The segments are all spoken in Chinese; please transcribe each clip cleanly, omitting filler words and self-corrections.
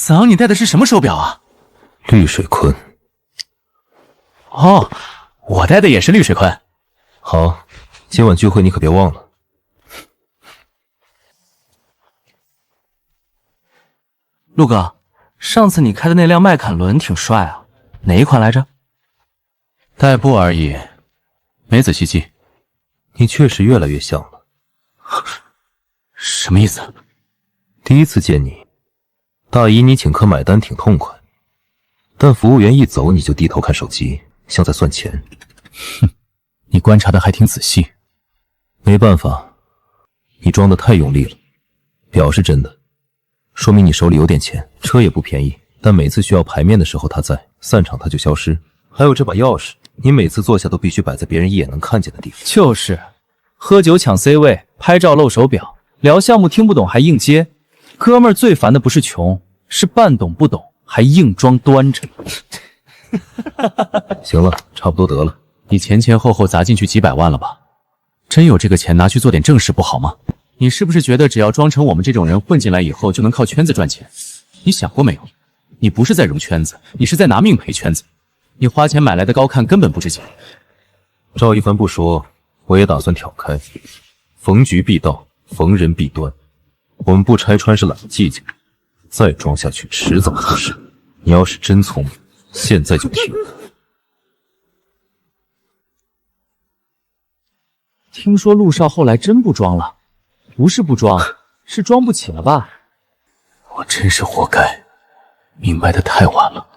子昂，你戴的是什么手表啊？绿水坤。哦，我戴的也是绿水坤。好，今晚聚会你可别忘了。陆哥，上次你开的那辆迈凯伦挺帅啊，哪一款来着？代步而已，没仔细记。你确实越来越像了。什么意思？第一次见你，大姨你请客买单挺痛快，但服务员一走你就低头看手机，像在算钱。哼，你观察的还挺仔细。没办法，你装的太用力了。表是真的，说明你手里有点钱。车也不便宜，但每次需要牌面的时候他在，散场他就消失。还有这把钥匙，你每次坐下都必须摆在别人一眼能看见的地方。就是，喝酒抢 C 位，拍照露手表，聊项目听不懂还硬接。哥们儿最烦的不是穷，是半懂不懂还硬装端着。行了，差不多得了。你前前后后砸进去几百万了吧？真有这个钱拿去做点正事不好吗？你是不是觉得只要装成我们这种人混进来以后就能靠圈子赚钱？你想过没有？你不是在融圈子，你是在拿命陪圈子。你花钱买来的高看根本不值钱。赵一凡不说，我也打算挑开。逢局必到，逢人必端。我们不拆穿是懒得计较，再装下去迟早出事。你要是真聪明，现在就停。听说陆少后来真不装了，不是不装，是装不起了吧？我真是活该，明白的太晚了。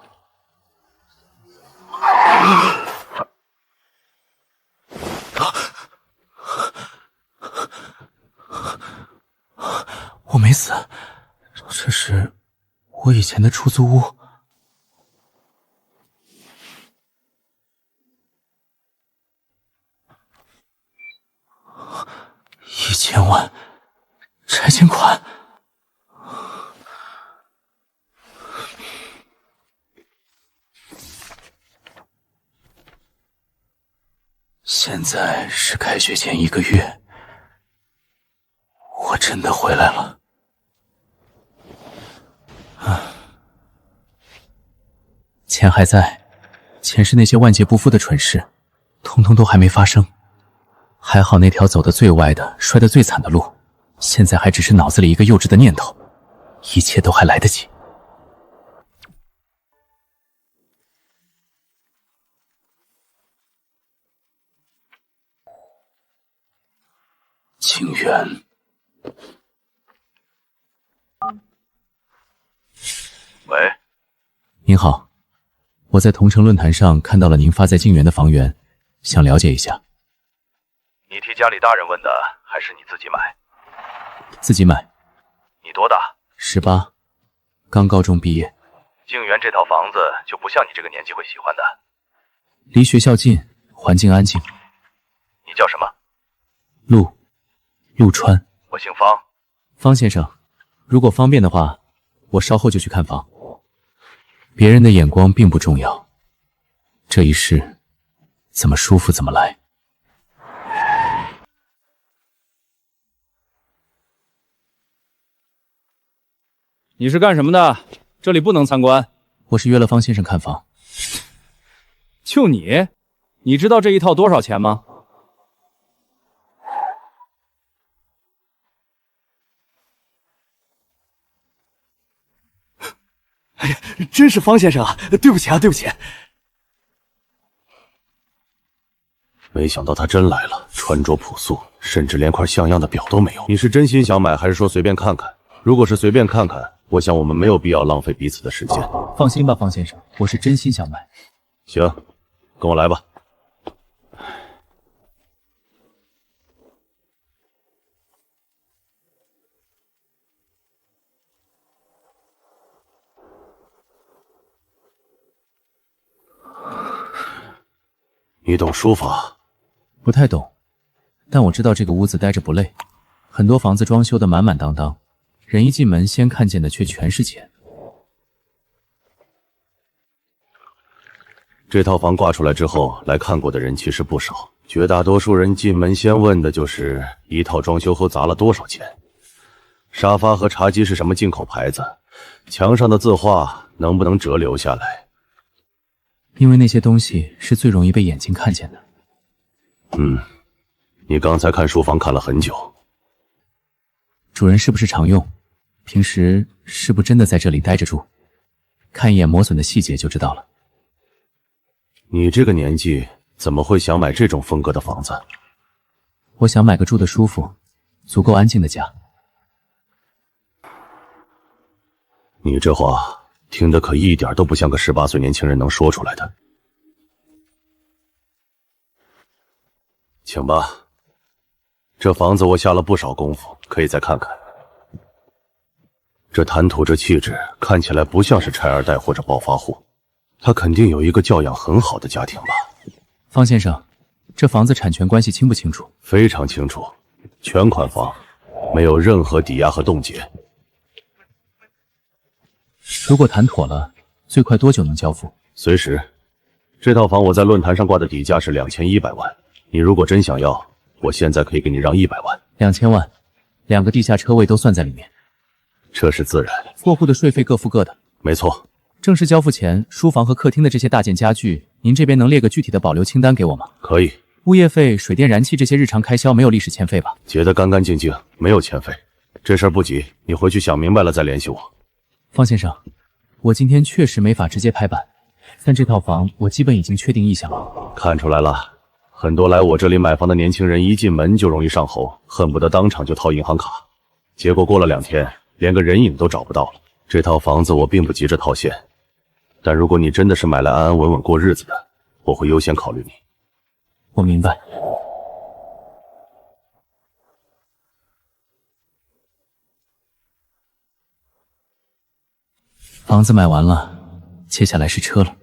我没死，这是我以前的出租屋。1000万拆迁款，现在是开学前1个月，我真的回来了。钱还在，钱是那些万劫不复的蠢事，通通都还没发生。还好那条走得最歪的、摔得最惨的路，现在还只是脑子里一个幼稚的念头，一切都还来得及。清源，喂，您好，我在同城论坛上看到了您发在静园的房源，想了解一下。你替家里大人问的，还是你自己买？自己买。你多大？18，刚高中毕业。静园这套房子就不像你这个年纪会喜欢的。离学校近，环境安静。你叫什么？陆川。我姓方。方先生，如果方便的话，我稍后就去看房。别人的眼光并不重要，这一世怎么舒服怎么来。你是干什么的？这里不能参观。我是约了方先生看房。就你？你知道这一套多少钱吗？哎呀，真是方先生啊！对不起啊，对不起。没想到他真来了，穿着朴素，甚至连块像样的表都没有。你是真心想买，还是说随便看看？如果是随便看看，我想我们没有必要浪费彼此的时间。放心吧，方先生，我是真心想买。行，跟我来吧。你懂书法？不太懂，但我知道这个屋子待着不累。很多房子装修的满满当当，人一进门先看见的却全是钱。这套房挂出来之后，来看过的人其实不少，绝大多数人进门先问的就是一套装修后砸了多少钱。沙发和茶几是什么进口牌子？墙上的字画能不能折留下来？因为那些东西是最容易被眼睛看见的。你刚才看书房看了很久，主人是不是常用？平时是不真的在这里待着住？看一眼磨损的细节就知道了。你这个年纪怎么会想买这种风格的房子？我想买个住得舒服、足够安静的家。你这话听得可一点都不像个18岁年轻人能说出来的。请吧，这房子我下了不少功夫，可以再看看。这谈吐这气质，看起来不像是拆二代或者暴发户，他肯定有一个教养很好的家庭吧？方先生，这房子产权关系清不清楚？非常清楚，全款房，没有任何抵押和冻结。如果谈妥了，最快多久能交付？随时。这套房我在论坛上挂的底价是2100万，你如果真想要，我现在可以给你让100万。2000万，2个地下车位都算在里面。这是自然。过户的税费各付各的。没错。正式交付前，书房和客厅的这些大件家具，您这边能列个具体的保留清单给我吗？可以。物业费、水电燃气这些日常开销没有历史欠费吧？结得干干净净，没有欠费。这事儿不急，你回去想明白了再联系我。方先生，我今天确实没法直接拍板，但这套房我基本已经确定意向了。看出来了，很多来我这里买房的年轻人一进门就容易上头，恨不得当场就掏银行卡，结果过了2天，连个人影都找不到了。这套房子我并不急着套现，但如果你真的是买来安安稳稳过日子的，我会优先考虑你。我明白。房子买完了，接下来是车了。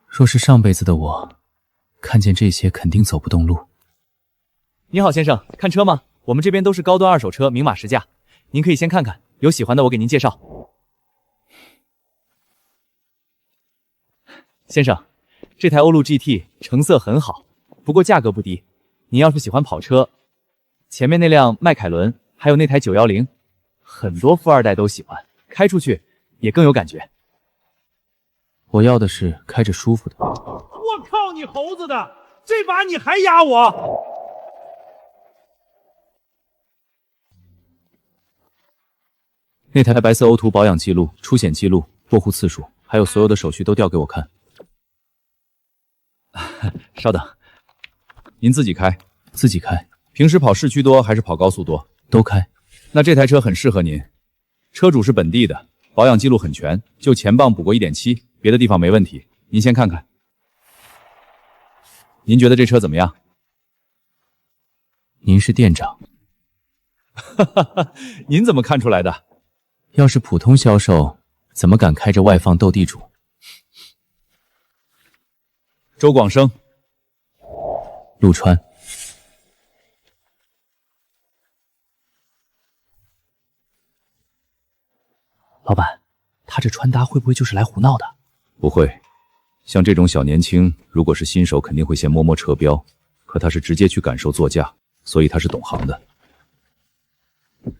若是上辈子的我，看见这些肯定走不动路。你好，先生，看车吗？我们这边都是高端二手车，明码实价，您可以先看看，有喜欢的我给您介绍。先生，这台欧陆 GT 成色很好，不过价格不低。您要是喜欢跑车，前面那辆迈凯伦，还有那台910，很多富二代都喜欢，开出去也更有感觉。我要的是开着舒服的。我靠你猴子的，这把你还压我！那台白色欧途保养记录、出险记录、过户次数，还有所有的手续都调给我看。稍等，您自己开？自己开。平时跑市区多还是跑高速多？都开。那这台车很适合您，车主是本地的，保养记录很全，就前棒补过 1.7， 别的地方没问题。您先看看。您觉得这车怎么样？您是店长。您怎么看出来的？要是普通销售，怎么敢开着外放斗地主？周广生。陆川。老板，他这穿搭会不会就是来胡闹的？不会，像这种小年轻，如果是新手，肯定会先摸摸车标，可他是直接去感受座驾，所以他是懂行的。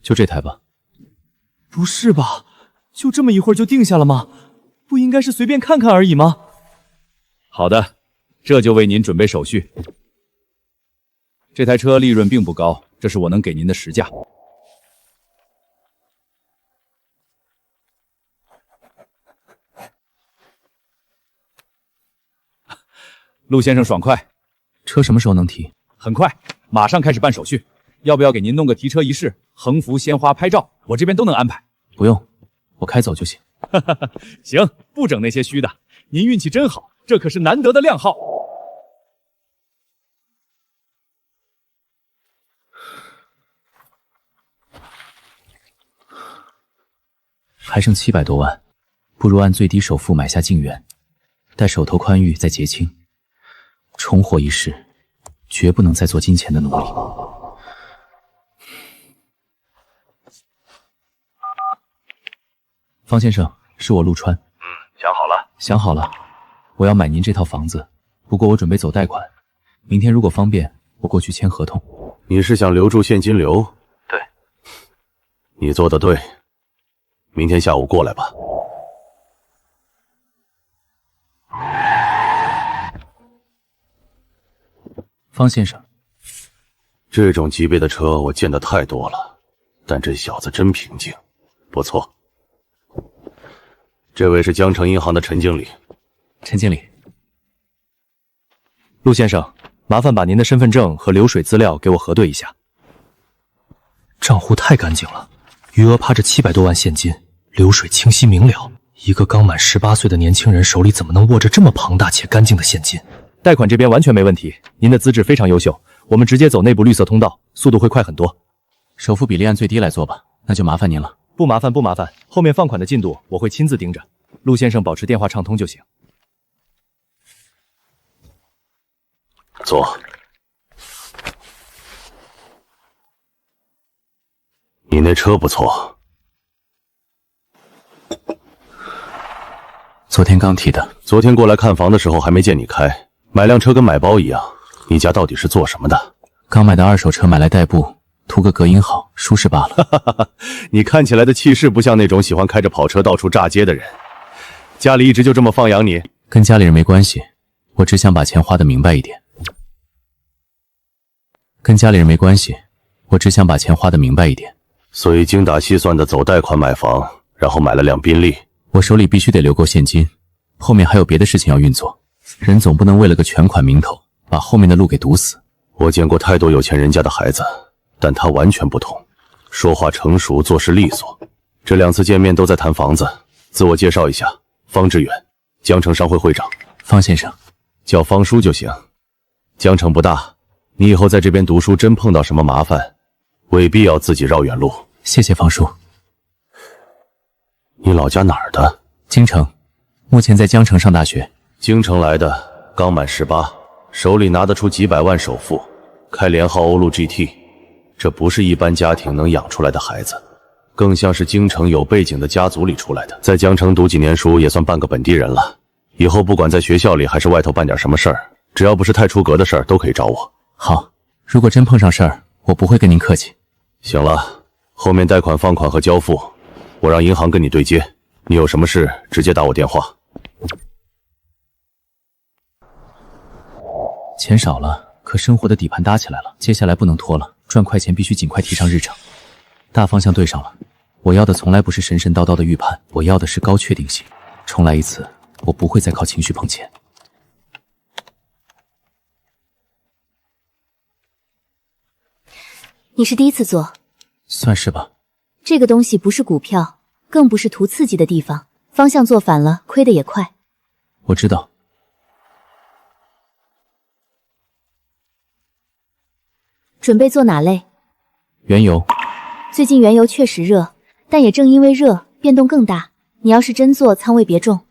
就这台吧。不是吧？就这么一会儿就定下了吗？不应该是随便看看而已吗？好的，这就为您准备手续。这台车利润并不高，这是我能给您的实价。陆先生爽快，车什么时候能提？很快，马上开始办手续。要不要给您弄个提车仪式、横幅、鲜花、拍照？我这边都能安排。不用，我开走就行。行，不整那些虚的。您运气真好，这可是难得的靓号。还剩700多万，不如按最低首付买下晋源，待手头宽裕再结清。重活一世，绝不能再做金钱的奴隶。方先生，是我陆川。想好了？想好了，我要买您这套房子，不过我准备走贷款。明天如果方便，我过去签合同。你是想留住现金流？对，你做的对。明天下午过来吧。方先生，这种级别的车我见得太多了，但这小子真平静，不错。这位是江城银行的陈经理。陈经理，陆先生，麻烦把您的身份证和流水资料给我核对一下。账户太干净了，余额趴着700多万现金，流水清晰明了。一个刚满18岁的年轻人手里怎么能握着这么庞大且干净的现金？贷款这边完全没问题，您的资质非常优秀，我们直接走内部绿色通道，速度会快很多。首付比例按最低来做吧，那就麻烦您了。不麻烦不麻烦，后面放款的进度我会亲自盯着，陆先生保持电话畅通就行。坐。你那车不错。昨天刚提的。昨天过来看房的时候还没见你开，买辆车跟买包一样。你家到底是做什么的？刚买的二手车买来代步，图个隔音好、舒适罢了。你看起来的气势不像那种喜欢开着跑车到处炸街的人。家里一直就这么放养你？跟家里人没关系，我只想把钱花得明白一点。跟家里人没关系，我只想把钱花得明白一点。所以精打细算的走贷款买房，然后买了辆宾利。我手里必须得留够现金，后面还有别的事情要运作。人总不能为了个全款名头，把后面的路给堵死。我见过太多有钱人家的孩子，但他完全不同，说话成熟，做事利索。这2次见面都在谈房子。自我介绍一下，方志远，江城商会会长。方先生，叫方叔就行。江城不大，你以后在这边读书真碰到什么麻烦，未必要自己绕远路。谢谢方叔。你老家哪儿的？京城，目前在江城上大学。京城来的，刚满18，手里拿得出几百万首付，开联号欧陆 GT， 这不是一般家庭能养出来的孩子，更像是京城有背景的家族里出来的。在江城读几年书也算半个本地人了，以后不管在学校里还是外头办点什么事儿，只要不是太出格的事儿，都可以找我。好，如果真碰上事儿，我不会跟您客气。行了，后面贷款放款和交付，我让银行跟你对接，你有什么事直接打我电话。钱少了，可生活的底盘搭起来了，接下来不能拖了，赚快钱必须尽快提上日程。大方向对上了，我要的从来不是神神叨叨的预判，我要的是高确定性。重来一次，我不会再靠情绪碰钱。你是第一次做，算是吧。这个东西不是股票，更不是图刺激的地方，方向做反了，亏得也快。我知道。准备做哪类？原油。最近原油确实热，但也正因为热，变动更大。你要是真做，仓位别重。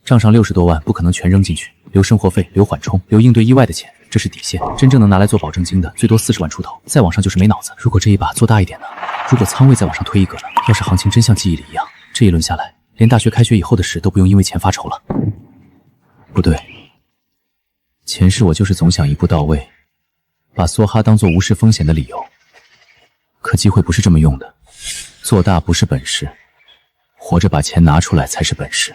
账上60多万，不可能全扔进去，留生活费，留缓冲，留应对意外的钱，这是底线。真正能拿来做保证金的，最多40万出头，再往上就是没脑子。如果这一把做大一点呢？如果仓位再往上推一个呢？要是行情真像记忆里一样，这一轮下来，连大学开学以后的事都不用因为钱发愁了。不对，前世我就是总想一步到位，把梭哈当做无视风险的理由。可机会不是这么用的，做大不是本事，活着把钱拿出来才是本事。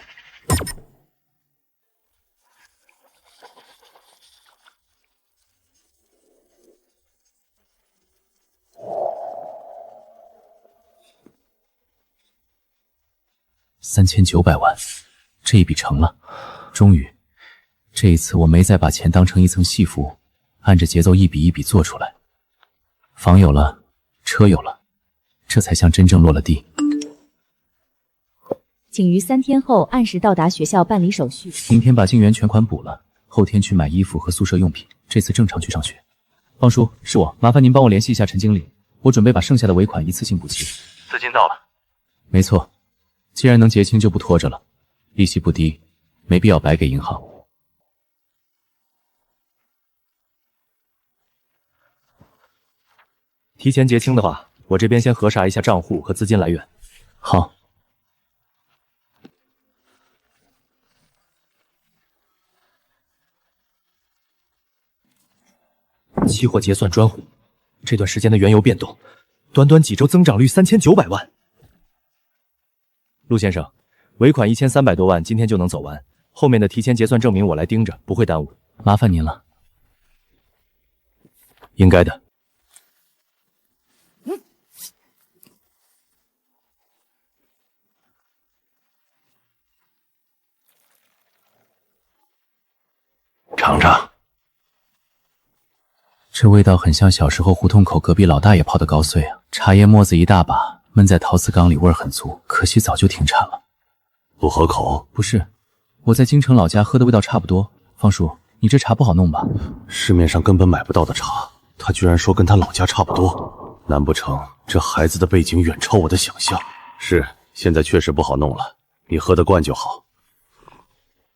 3900万，这一笔成了。终于，这一次我没再把钱当成一层戏服，按着节奏一笔一笔做出来。房有了，车有了，这才像真正落了地。请于3天后按时到达学校办理手续。明天把静园全款补了，后天去买衣服和宿舍用品，这次正常去上学。方叔，是我，麻烦您帮我联系一下陈经理，我准备把剩下的尾款一次性补齐。资金到了。没错。既然能结清就不拖着了，利息不低，没必要白给银行。提前结清的话，我这边先核查一下账户和资金来源。好。期货结算专户，这段时间的原油变动，短短几周增长率3900万。陆先生，尾款1300多万，今天就能走完，后面的提前结算证明我来盯着，不会耽误。麻烦您了。应该的。尝尝，这味道很像小时候胡同口隔壁老大爷泡的高碎啊！茶叶沫子一大把，焖在陶瓷缸里，味儿很足，可惜早就停产了。不合口？不是，我在京城老家喝的味道差不多。方叔，你这茶不好弄吧？市面上根本买不到的茶，他居然说跟他老家差不多，难不成这孩子的背景远超我的想象？是，现在确实不好弄了，你喝得惯就好。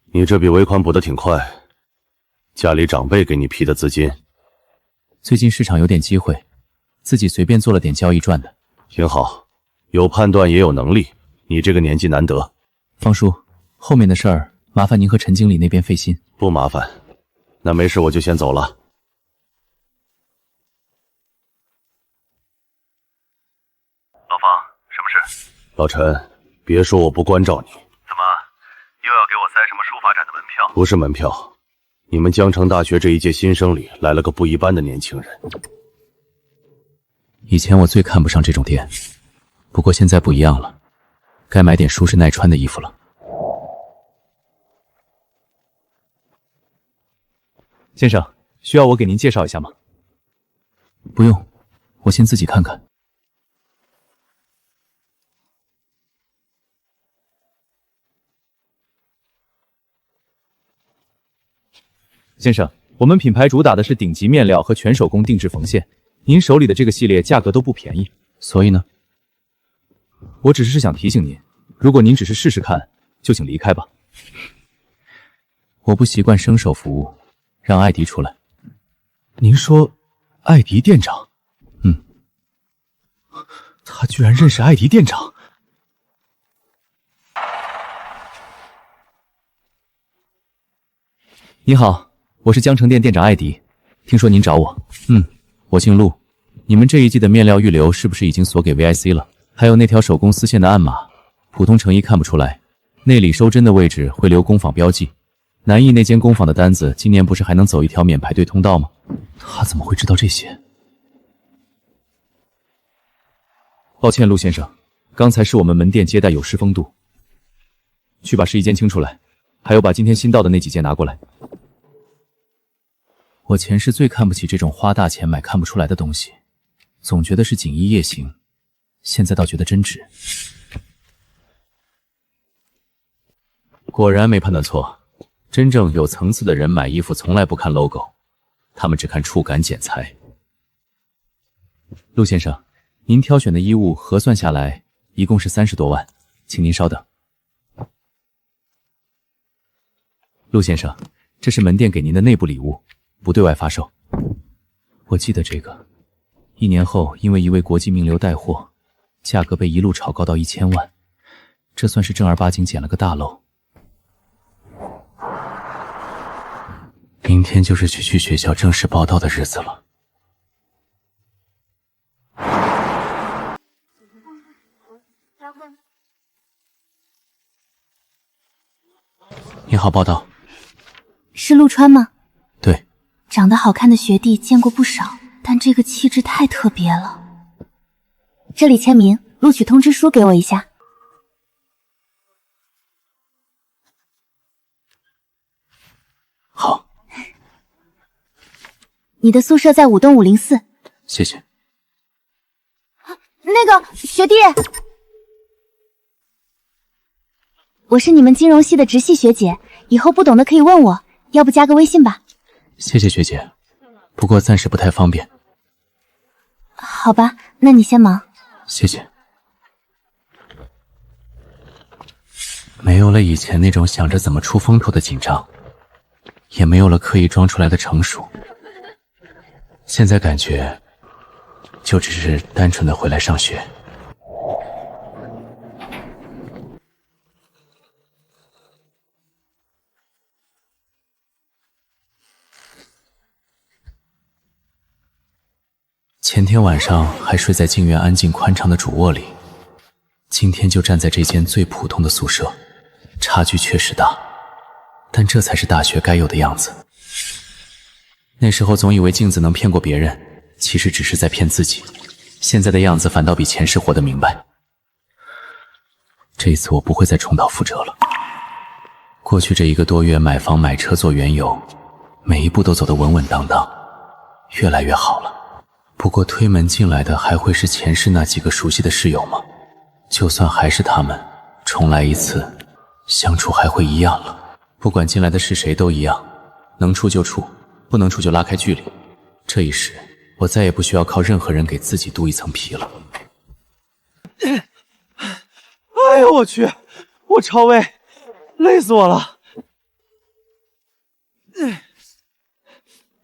你这笔尾款补得挺快，家里长辈给你批的资金。最近市场有点机会，自己随便做了点交易赚的。挺好，有判断也有能力，你这个年纪难得。方叔，后面的事儿麻烦您和陈经理那边费心。不麻烦，那没事我就先走了。老方，什么事？老陈，别说我不关照你。怎么，又要给我塞什么书法展的门票？不是门票，你们江城大学这一届新生里来了个不一般的年轻人。以前我最看不上这种店，不过现在不一样了，该买点舒适耐穿的衣服了。先生，需要我给您介绍一下吗？不用，我先自己看看。先生，我们品牌主打的是顶级面料和全手工定制缝线，您手里的这个系列价格都不便宜。所以呢？我只是想提醒您，如果您只是试试看，就请离开吧。我不习惯生手服务，让艾迪出来。您说，艾迪店长？嗯，他居然认识艾迪店长。你好，我是江城店店长艾迪，听说您找我。我姓陆。你们这一季的面料预留是不是已经锁给 VIC 了？还有那条手工丝线的暗码，普通成衣看不出来。内里收针的位置会留工坊标记。南艺那间工坊的单子，今年不是还能走一条免排队通道吗？他怎么会知道这些？抱歉，陆先生，刚才是我们门店接待有失风度。去把试衣间清出来，还有把今天新到的那几件拿过来。我前世最看不起这种花大钱买看不出来的东西，总觉得是锦衣夜行，现在倒觉得真值。果然没判断错，真正有层次的人买衣服从来不看 logo， 他们只看触感剪裁。陆先生，您挑选的衣物核算下来一共是30多万，请您稍等。陆先生，这是门店给您的内部礼物，不对外发售。我记得这个，1年后因为一位国际名流带货，价格被一路炒高到1000万，这算是正儿八经捡了个大漏。明天就是去学校正式报到的日子了。你好，报道。是陆川吗？对。长得好看的学弟见过不少，但这个气质太特别了。这里签名，录取通知书给我一下。好。你的宿舍在5栋504。谢谢。那个学弟，我是你们金融系的直系学姐，以后不懂的可以问我，要不加个微信吧。谢谢学姐，不过暂时不太方便。好吧，那你先忙。谢谢。没有了以前那种想着怎么出风头的紧张，也没有了刻意装出来的成熟。现在感觉，就只是单纯的回来上学。前天晚上还睡在静园安静宽敞的主卧里，今天就站在这间最普通的宿舍，差距确实大，但这才是大学该有的样子。那时候总以为镜子能骗过别人，其实只是在骗自己，现在的样子反倒比前世活得明白。这一次我不会再重蹈覆辙了。过去这1个多月买房买车做缘由，每一步都走得稳稳当当，越来越好了。不过推门进来的还会是前世那几个熟悉的室友吗？就算还是他们，重来一次，相处还会一样了。不管进来的是谁都一样，能处就处，不能处就拉开距离。这一世，我再也不需要靠任何人给自己镀一层皮了。哎呦我去，我超威，累死我了！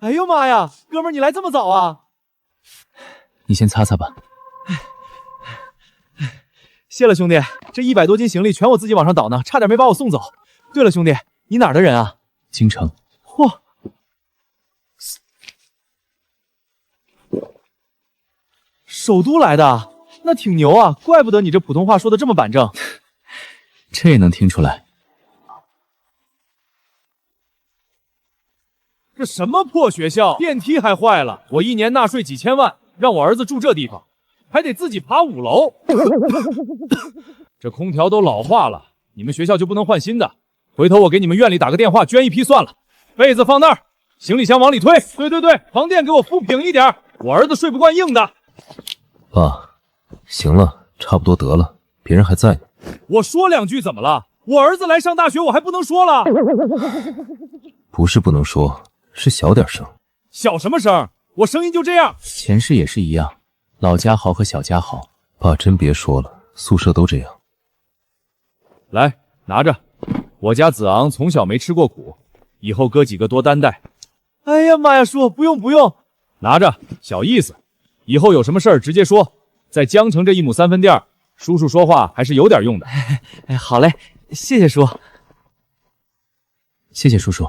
哎呦妈呀，哥们儿你来这么早啊？你先擦擦吧。谢了兄弟，这100多斤行李全我自己往上倒呢，差点没把我送走。对了兄弟，你哪儿的人啊？京城。嚯！首都来的，那挺牛啊，怪不得你这普通话说的这么板正。这也能听出来？这什么破学校，电梯还坏了，我1年纳税几千万，让我儿子住这地方，还得自己爬5楼。这空调都老化了，你们学校就不能换新的？回头我给你们院里打个电话，捐一批算了。被子放那儿，行李箱往里推。对，床垫给我铺平一点，我儿子睡不惯硬的。爸，行了，差不多得了，别人还在呢。我说2句怎么了？我儿子来上大学，我还不能说了？不是不能说，是小点声。小什么声？我声音就这样。前世也是一样，老家豪和小家豪。爸，真别说了，宿舍都这样。来，拿着。我家子昂从小没吃过苦，以后哥几个多担待。哎呀妈呀，叔，不用，拿着，小意思。以后有什么事儿直接说，在江城这1亩3分地儿，叔叔说话还是有点用的。哎，好嘞，谢谢叔。谢谢叔叔。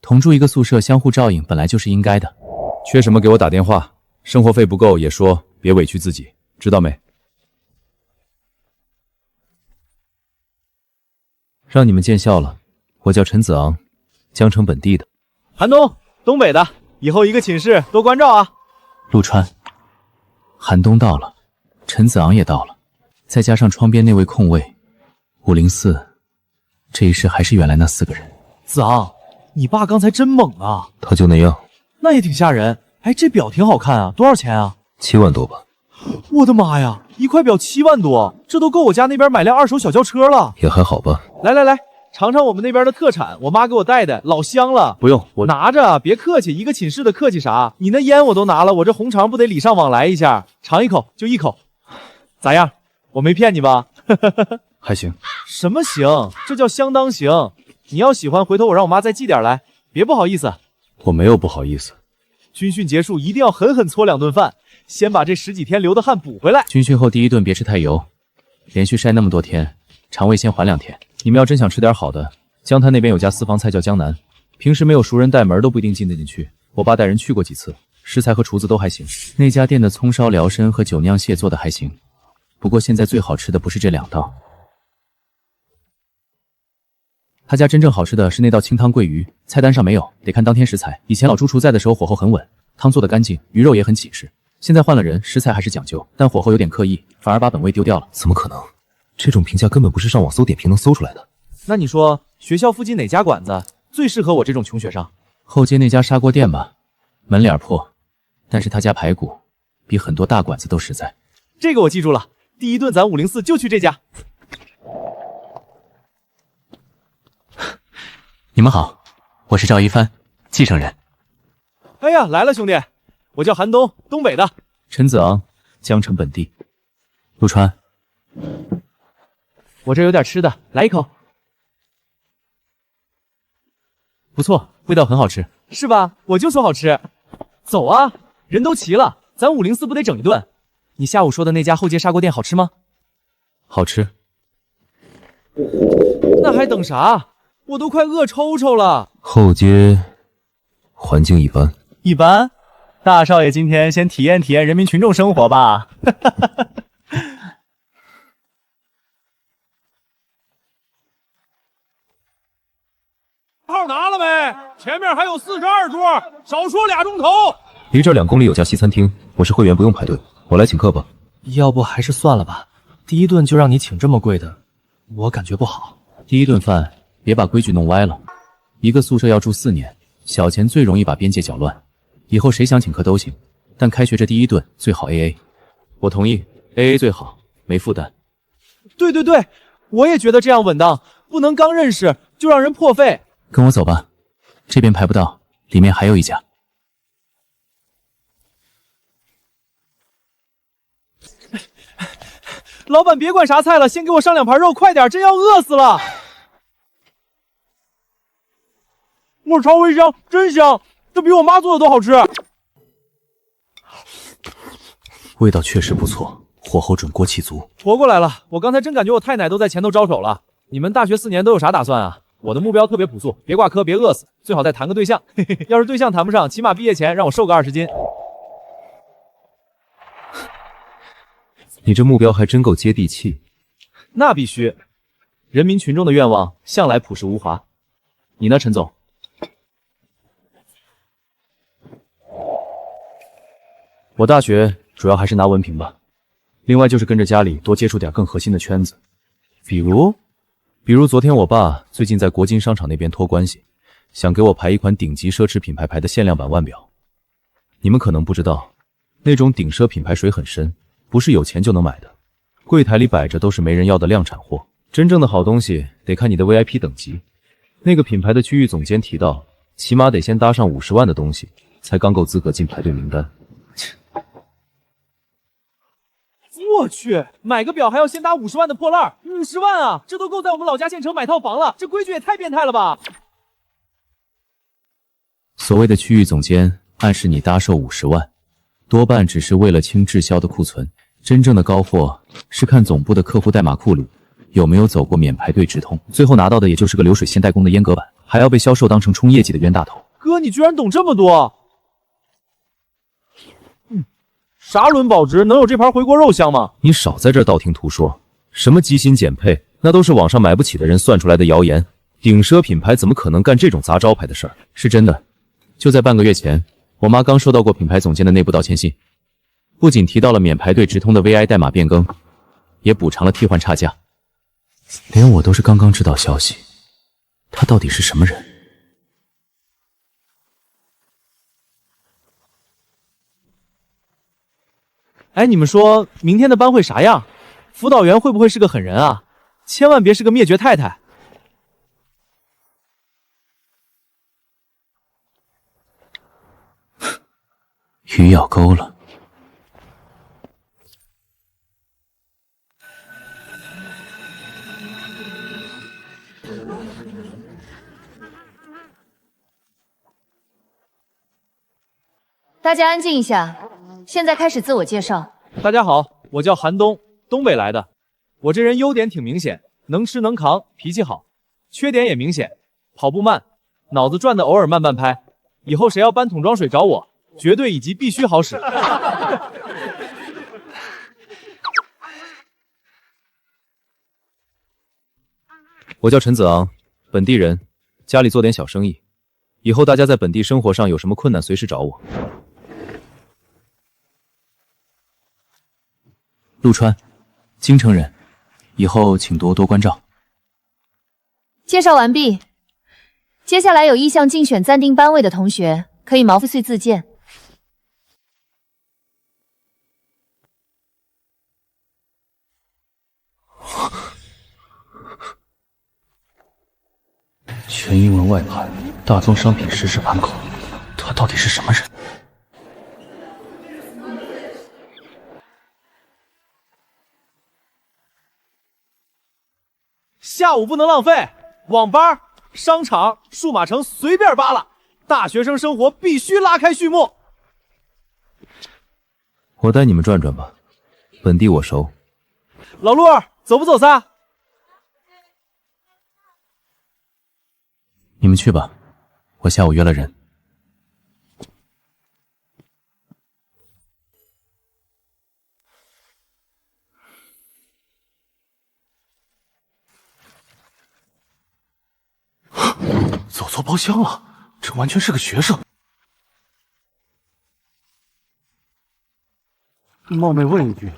同住一个宿舍，相互照应，本来就是应该的。缺什么给我打电话，生活费不够也说，别委屈自己，知道没？让你们见笑了，我叫陈子昂，江城本地的。韩东，东北的，以后一个寝室，多关照啊。陆川，寒冬到了，陈子昂也到了，再加上窗边那位空位504，这一世还是原来那4个人。子昂，你爸刚才真猛啊！他就那样。那也挺吓人。哎，这表挺好看啊，多少钱啊？7万多吧。我的妈呀，一块表7万多，这都够我家那边买辆2手小轿车了。也还好吧。来，尝尝我们那边的特产，我妈给我带的，老香了。不用，我拿着，别客气，一个寝室的客气啥？你那烟我都拿了，我这红肠不得礼尚往来一下？尝一口就1口，咋样？我没骗你吧？还行。什么行？这叫相当行。你要喜欢，回头我让我妈再寄点来，别不好意思。我没有不好意思。军训结束一定要狠狠搓2顿饭，先把这10几天流的汗补回来。军训后第1顿别吃太油，连续晒那么多天，肠胃先缓2天。你们要真想吃点好的，江滩那边有家私房菜叫江南，平时没有熟人带门都不一定进得进去。我爸带人去过几次，食材和厨子都还行。那家店的葱烧辽参和酒酿蟹做的还行，不过现在最好吃的不是这2道。他家真正好吃的是那道清汤桂鱼，菜单上没有，得看当天食材。以前老朱厨在的时候火候很稳，汤做得干净，鱼肉也很紧实。现在换了人，食材还是讲究，但火候有点刻意，反而把本味丢掉了。怎么可能？这种评价根本不是上网搜点评能搜出来的。那你说学校附近哪家馆子最适合我这种穷学生？后街那家砂锅店吧，门脸破，但是他家排骨比很多大馆子都实在。这个我记住了，第1顿咱504就去这家。你们好，我是赵一帆，继承人。哎呀，来了兄弟，我叫韩东，东北的。陈子昂，江城本地。陆川，我这有点吃的，来1口。不错，味道很好吃，是吧？我就说好吃。走啊，人都齐了，咱504不得整一顿？你下午说的那家后街砂锅店好吃吗？好吃。那还等啥？我都快饿抽抽了。后街环境一般。一般？大少爷今天先体验体验人民群众生活吧。号拿了没？前面还有42桌，少说2钟头。离这2公里有家西餐厅，我是会员，不用排队，我来请客吧。要不还是算了吧，第一顿就让你请这么贵的，我感觉不好。第一顿饭别把规矩弄歪了。一个宿舍要住4年，小钱最容易把边界搅乱。以后谁想请客都行，但开学这第一顿最好 AA。我同意 AA 最好，没负担。对对对，我也觉得这样稳当，不能刚认识就让人破费。跟我走吧，这边排不到，里面还有一家。老板别管啥菜了，先给我上2盘肉，快点，真要饿死了。我超回香，真香，这比我妈做的都好吃。味道确实不错，火候准，锅气足。活过来了，我刚才真感觉我太奶都在前头招手了。你们大学4年都有啥打算啊？我的目标特别朴素，别挂科，别饿死，最好再谈个对象。嘿嘿，要是对象谈不上，起码毕业前让我瘦个20斤。你这目标还真够接地气。那必须，人民群众的愿望向来朴实无华。你呢，陈总？我大学主要还是拿文凭吧，另外就是跟着家里多接触点更核心的圈子，比如昨天我爸最近在国金商场那边托关系，想给我排一款顶级奢侈品牌牌的限量版腕表。你们可能不知道，那种顶奢品牌水很深，不是有钱就能买的，柜台里摆着都是没人要的量产货。真正的好东西得看你的 VIP 等级。那个品牌的区域总监提到，起码得先搭上50万的东西，才刚够资格进排队名单。我去，买个表还要先搭50万的破烂，50万啊，这都够在我们老家县城买套房了，这规矩也太变态了吧！所谓的区域总监暗示你搭售50万，多半只是为了清滞销的库存，真正的高货是看总部的客户代码库里有没有走过免排队直通，最后拿到的也就是个流水线代工的阉割版，还要被销售当成冲业绩的冤大头。哥，你居然懂这么多！啥轮保值能有这盘回锅肉香吗？你少在这儿道听途说，什么基薪减配，那都是网上买不起的人算出来的谣言。顶奢品牌怎么可能干这种砸招牌的事儿？是真的，就在半个月前，我妈刚收到过品牌总监的内部道歉信，不仅提到了免排队直通的 VI 代码变更，也补偿了替换差价。连我都是刚刚知道消息，他到底是什么人？哎，你们说明天的班会啥样？辅导员会不会是个狠人啊？千万别是个灭绝太太。鱼咬钩了。大家安静一下，现在开始自我介绍。大家好，我叫韩东，东北来的。我这人优点挺明显，能吃能扛，脾气好。缺点也明显，跑步慢，脑子转的偶尔慢半拍。以后谁要搬桶装水找我，绝对以及必须好使。我叫陈子昂，本地人，家里做点小生意。以后大家在本地生活上有什么困难，随时找我。陆川，京城人，以后请多多关照。介绍完毕，接下来有意向竞选暂定班位的同学，可以毛遂自荐。全英文外派，大宗商品实时盘口，他到底是什么人？下午不能浪费，网吧、商场、数码城随便扒拉，大学生生活必须拉开序幕。我带你们转转吧，本地我熟。老陆，走不走仨？你们去吧，我下午约了人。包厢了，这完全是个学生。冒昧问一句，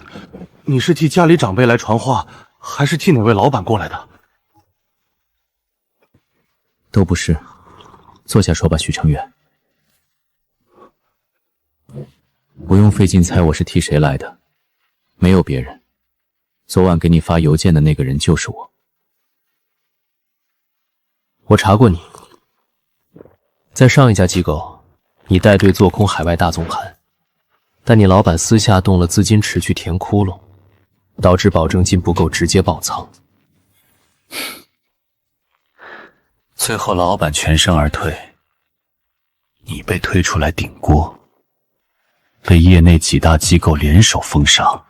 你是替家里长辈来传话，还是替哪位老板过来的？都不是，坐下说吧，许成远。不用费劲猜我是替谁来的，没有别人。昨晚给你发邮件的那个人就是我。我查过你，在上一家机构，你带队做空海外大总盘，但你老板私下动了资金池去填窟窿，导致保证金不够，直接爆仓。最后老板全身而退，你被推出来顶锅，被业内几大机构联手封杀，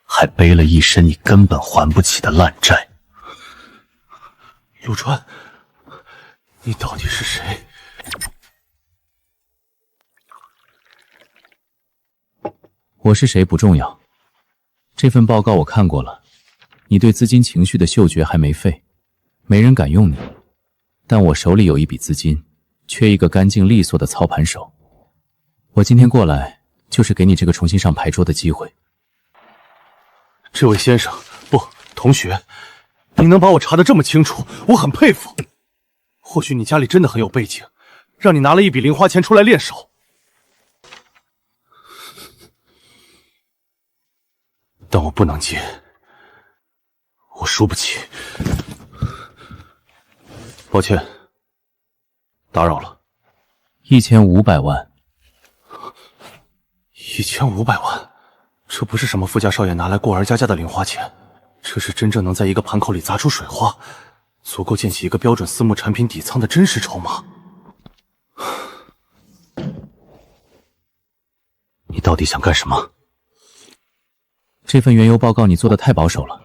还背了一身你根本还不起的烂债。陆川，你到底是谁？我是谁不重要，这份报告我看过了，你对资金情绪的嗅觉还没废，没人敢用你。但我手里有一笔资金，缺一个干净利索的操盘手。我今天过来，就是给你这个重新上牌桌的机会。这位先生，不，同学，你能把我查得这么清楚，我很佩服。或许你家里真的很有背景，让你拿了一笔零花钱出来练手。但我不能接，我输不起。抱歉，打扰了。1500万。1500万，这不是什么富家少爷拿来过儿家家的零花钱，这是真正能在一个盘口里砸出水花，足够建起一个标准私募产品底仓的真实筹码。你到底想干什么？这份原油报告你做的太保守了，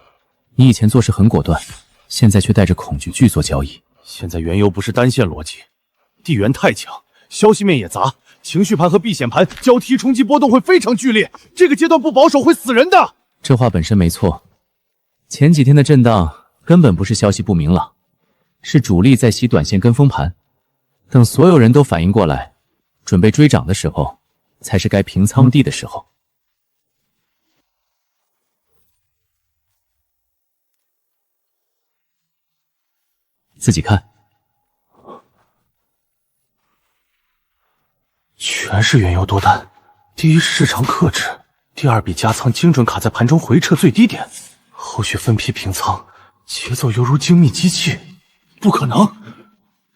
你以前做事很果断，现在却带着恐惧去做交易。现在原油不是单线逻辑，地缘太强，消息面也杂，情绪盘和避险盘交替冲击波动会非常剧烈，这个阶段不保守会死人的。这话本身没错，前几天的震荡根本不是消息不明朗，是主力在洗短线跟风盘，等所有人都反应过来，准备追涨的时候，才是该平仓地的时候。自己看，全是原油多单。第一是市场克制，第二笔加仓精准卡在盘中回撤最低点，后续分批平仓，节奏犹如精密机器。不可能，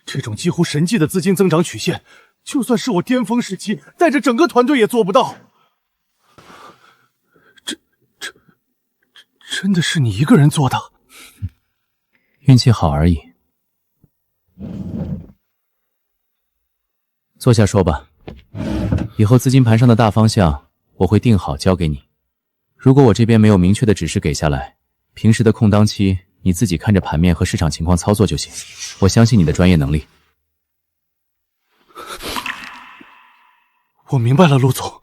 这种几乎神迹的资金增长曲线，就算是我巅峰时期带着整个团队也做不到。这真的是你一个人做的？运气好而已。坐下说吧，以后资金盘上的大方向我会定好交给你。如果我这边没有明确的指示给下来，平时的空档期你自己看着盘面和市场情况操作就行。我相信你的专业能力。我明白了，陆总。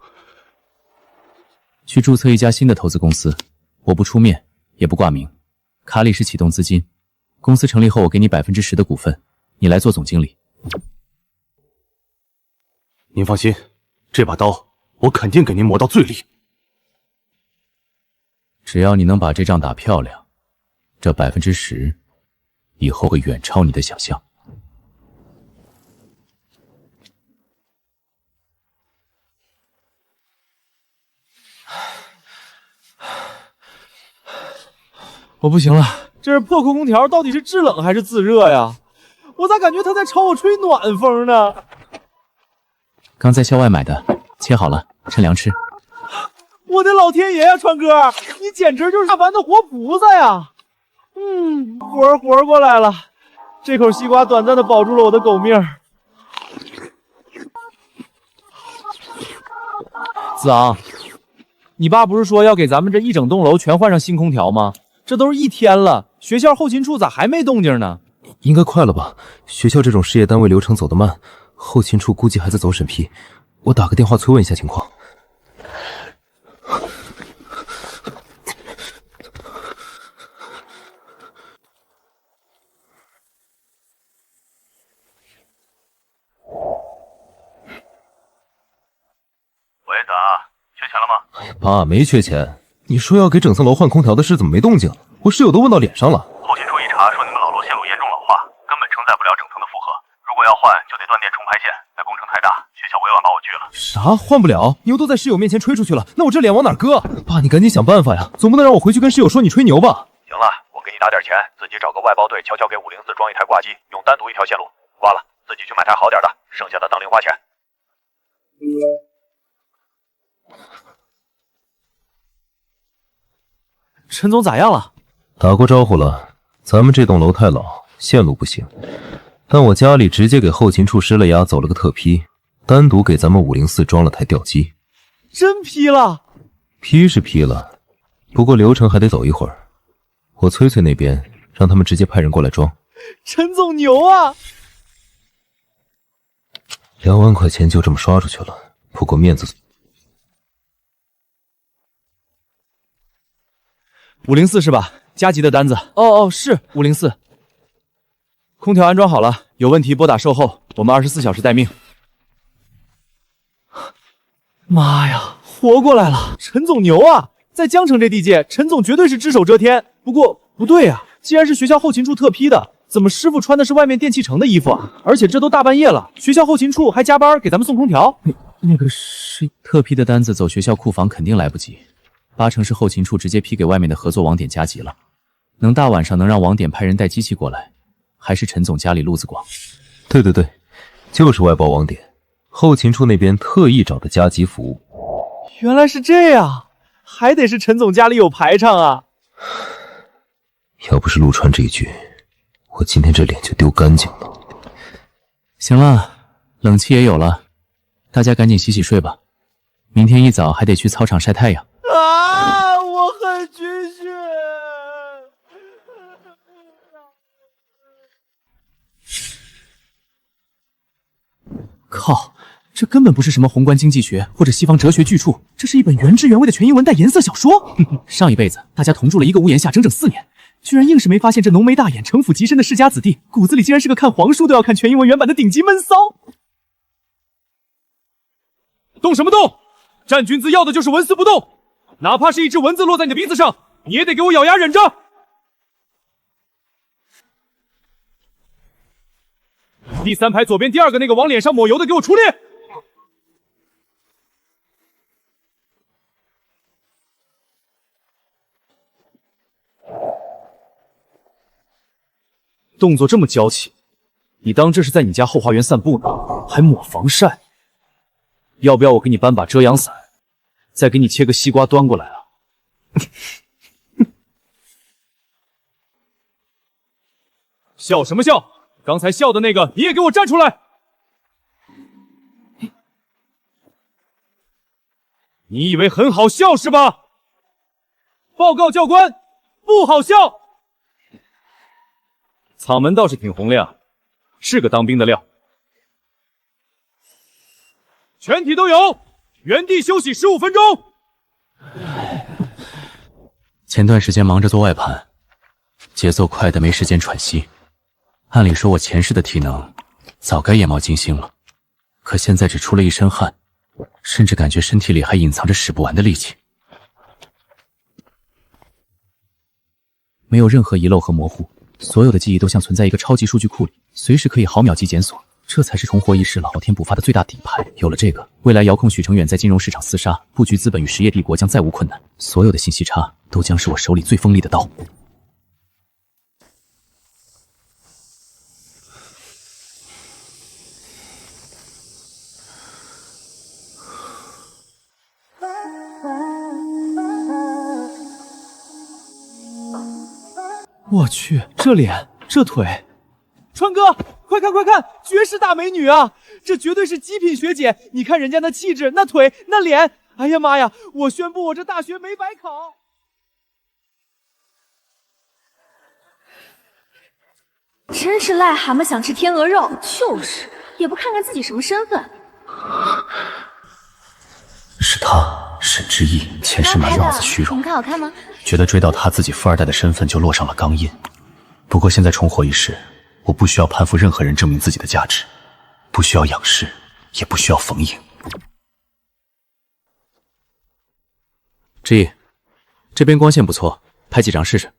去注册一家新的投资公司，我不出面，也不挂名，卡里是启动资金。公司成立后，我给你10%的股份，你来做总经理。您放心，这把刀我肯定给您磨到最利。只要你能把这仗打漂亮，这10%以后会远超你的想象。我不行了，这是破空调到底是制冷还是自热呀？我咋感觉他在朝我吹暖风呢？刚在校外买的，切好了，趁凉吃。我的老天爷呀，川哥，你简直就是下凡的活菩萨呀！活过来了，这口西瓜短暂的保住了我的狗命。子昂，你爸不是说要给咱们这一整栋楼全换上新空调吗？这都是1天了，学校后勤处咋还没动静呢？应该快了吧？学校这种事业单位流程走得慢，后勤处估计还在走审批。我打个电话催问一下情况。爸，没缺钱。你说要给整层楼换空调的事怎么没动静？我室友都问到脸上了。后勤处一查，说你们老楼线路严重老化，根本承载不了整层的负荷。如果要换，就得断电重排线，那工程太大，学校委婉把我拒了。啥？换不了？牛都在室友面前吹出去了，那我这脸往哪搁？爸，你赶紧想办法呀，总不能让我回去跟室友说你吹牛吧？行了，我给你打点钱，自己找个外包队，悄悄给504装一台挂机，用单独一条线路。挂了，自己去买台好点的，剩下的当零花钱。陈总咋样了？打过招呼了，咱们这栋楼太老，线路不行。但我家里直接给后勤处施了压，走了个特批，单独给咱们504装了台吊机。真批了？批是批了，不过流程还得走一会儿。我崔崔那边让他们直接派人过来装。陈总牛啊！2万块钱就这么刷出去了，不过面子。504是吧？加急的单子。哦，是504。空调安装好了，有问题拨打售后，我们24小时待命。妈呀，活过来了！陈总牛啊！在江城这地界，陈总绝对是只手遮天。不过不对啊，既然是学校后勤处特批的，怎么师傅穿的是外面电器城的衣服啊？而且这都大半夜了，学校后勤处还加班给咱们送空调。那个是特批的单子，走学校库房肯定来不及，8成是后勤处直接批给外面的合作网点加急了。能大晚上能让网点派人带机器过来，还是陈总家里路子广。对，就是外包网点，后勤处那边特意找的加急服务。原来是这样，还得是陈总家里有排场啊！要不是陆川这一句，我今天这脸就丢干净了。行了，冷气也有了，大家赶紧洗洗睡吧，明天一早还得去操场晒太阳。啊，我很军训。靠，这根本不是什么宏观经济学或者西方哲学巨著，这是一本原汁原味的全英文带颜色小说。上一辈子大家同住了一个屋檐下整整4年，居然硬是没发现这浓眉大眼、城府极深的世家子弟骨子里竟然是个看皇书都要看全英文原版的顶级闷骚。动什么动？战君子要的就是纹丝不动，哪怕是一只蚊子落在你的鼻子上，你也得给我咬牙忍着。第3排左边第2个那个往脸上抹油的，给我出列！动作这么娇气，你当这是在你家后花园散步呢？还抹防晒？要不要我给你搬把遮阳伞，再给你切个西瓜端过来啊？笑什么笑？刚才笑的那个，你也给我站出来！你以为很好笑是吧？报告教官，不好笑。嗓门倒是挺洪亮，是个当兵的料。全体都有，原地休息15分钟。前段时间忙着做外盘，节奏快的没时间喘息。按理说我前世的体能早该眼冒金星了，可现在只出了一身汗，甚至感觉身体里还隐藏着使不完的力气。没有任何遗漏和模糊，所有的记忆都像存在一个超级数据库里，随时可以毫秒级检索，这才是重活一世老天补发的最大底牌。有了这个，未来遥控许成远在金融市场厮杀，布局资本与实业帝国将再无困难，所有的信息差都将是我手里最锋利的刀。我去，这脸这腿，川哥，快看快看，绝世大美女啊！这绝对是极品学姐，你看人家那气质、那腿、那脸，哎呀妈呀！我宣布，我这大学没白考。真是癞蛤蟆想吃天鹅肉，就是，也不看看自己什么身份。是他，沈之意，前世满脑子虚荣，你看好看吗？觉得追到他自己富二代的身份就落上了钢印。不过现在重活一世，我不需要攀附任何人证明自己的价值，不需要仰视，也不需要逢迎。志毅，这边光线不错，拍几张试试。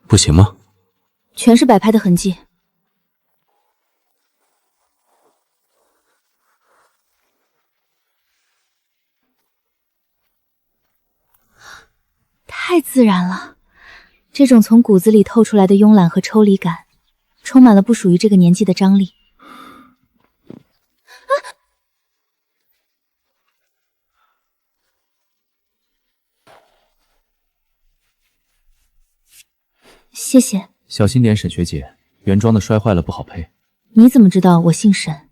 不行吗？全是摆拍的痕迹。太自然了，这种从骨子里透出来的慵懒和抽离感，充满了不属于这个年纪的张力。谢谢。小心点，沈学姐，原装的摔坏了不好配。你怎么知道我姓沈？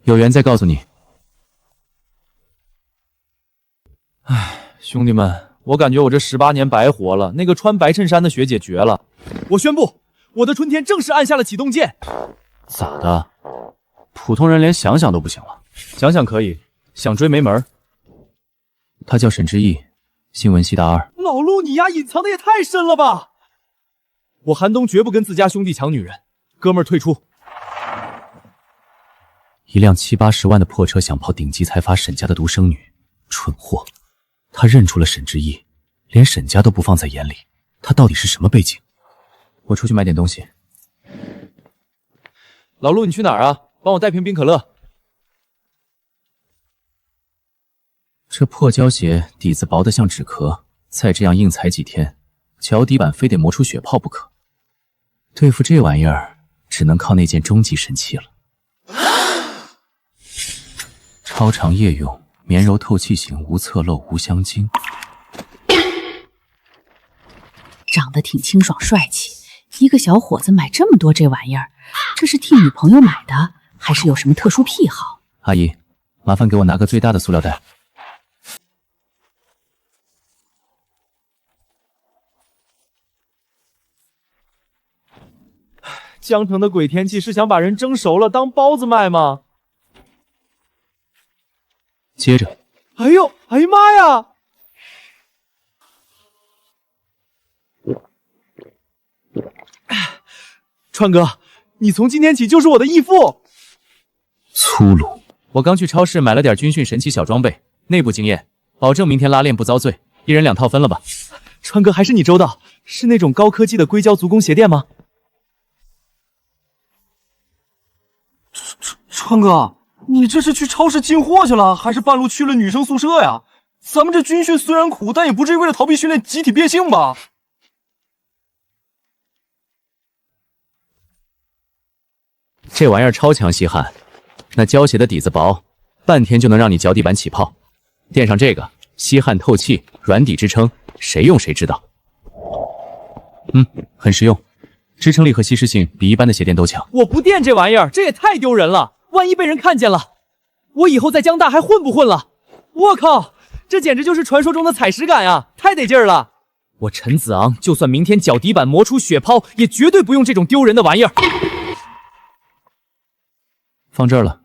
有缘再告诉你。唉，兄弟们，我感觉我这18年白活了。那个穿白衬衫的学姐绝了！我宣布，我的春天正式按下了启动键。咋的？普通人连想想都不行了？想想可以，想追没门。他叫沈之毅，新闻系大二。老陆，你丫隐藏的也太深了吧！我寒冬绝不跟自家兄弟抢女人，哥们儿退出。一辆7、80万的破车想泡顶级财阀沈家的独生女，蠢货！他认出了沈之毅，连沈家都不放在眼里，他到底是什么背景？我出去买点东西。老陆，你去哪儿啊？帮我带瓶冰可乐。这破胶鞋底子薄得像纸壳，再这样硬踩几天，脚底板非得磨出血泡不可。对付这玩意儿，只能靠那件终极神器了。超长夜用，绵柔透气型，无侧漏，无香精。长得挺清爽帅气，一个小伙子买这么多这玩意儿，这是替女朋友买的，还是有什么特殊癖好？阿姨，麻烦给我拿个最大的塑料袋。江城的鬼天气是想把人蒸熟了当包子卖吗？接着，哎呀妈呀！川哥，你从今天起就是我的义父。粗鲁！我刚去超市买了点军训神奇小装备，内部经验，保证明天拉练不遭罪。一人2套分了吧？川哥，还是你周到，是那种高科技的硅胶足弓鞋垫吗？川哥，你这是去超市进货去了，还是半路去了女生宿舍呀？咱们这军训虽然苦，但也不至于为了逃避训练集体变性吧？这玩意儿超强吸汗，那胶鞋的底子薄，半天就能让你脚底板起泡。垫上这个，吸汗透气，软底支撑，谁用谁知道。很实用，支撑力和吸湿性比一般的鞋垫都强。我不垫这玩意儿，这也太丢人了，万一被人看见了，我以后在江大还混不混了？我靠，这简直就是传说中的踩屎感啊，太得劲儿了！我陈子昂就算明天脚底板磨出血泡，也绝对不用这种丢人的玩意儿。放这儿了。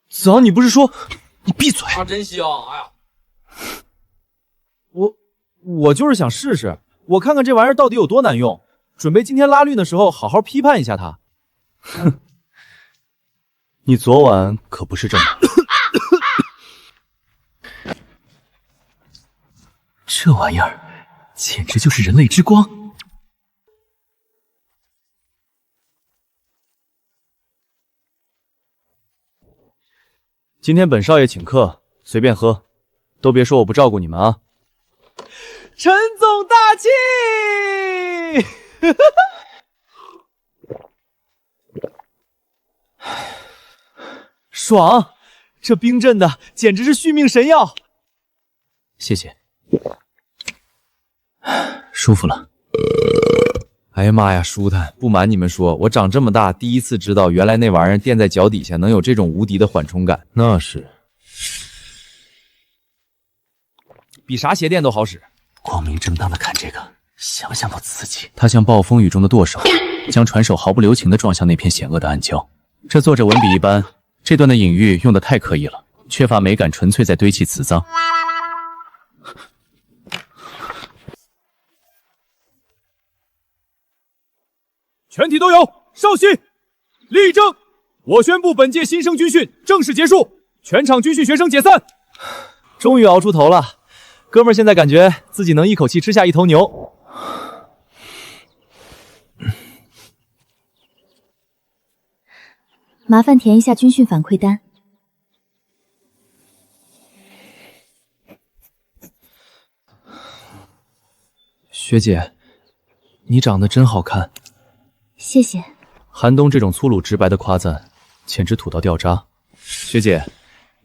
子昂，你不是说……你闭嘴！啊，真香！哎呀，我就是想试试，我看看这玩意儿到底有多难用，准备今天拉绿的时候好好批判一下它。哼，你昨晚可不是这么……这玩意儿简直就是人类之光。今天本少爷请客，随便喝，都别说我不照顾你们啊！陈总大气！爽！这冰镇的简直是续命神药。谢谢。舒服了。哎呀妈呀，舒坦！不瞒你们说，我长这么大第一次知道，原来那玩意儿垫在脚底下能有这种无敌的缓冲感。那是，比啥鞋垫都好使。光明正大的看这个，想想都刺激。他像暴风雨中的舵手，将船手毫不留情地撞向那片险恶的暗礁。这作者文笔一般，这段的隐喻用得太刻意了，缺乏美感，纯粹在堆砌辞藻。全体都有，稍息，立正。我宣布本届新生军训正式结束，全场军训学生解散。终于熬出头了，哥们儿现在感觉自己能一口气吃下一头牛。麻烦填一下军训反馈单。学姐，你长得真好看。谢谢。韩东这种粗鲁直白的夸赞，简直土到掉渣。学姐，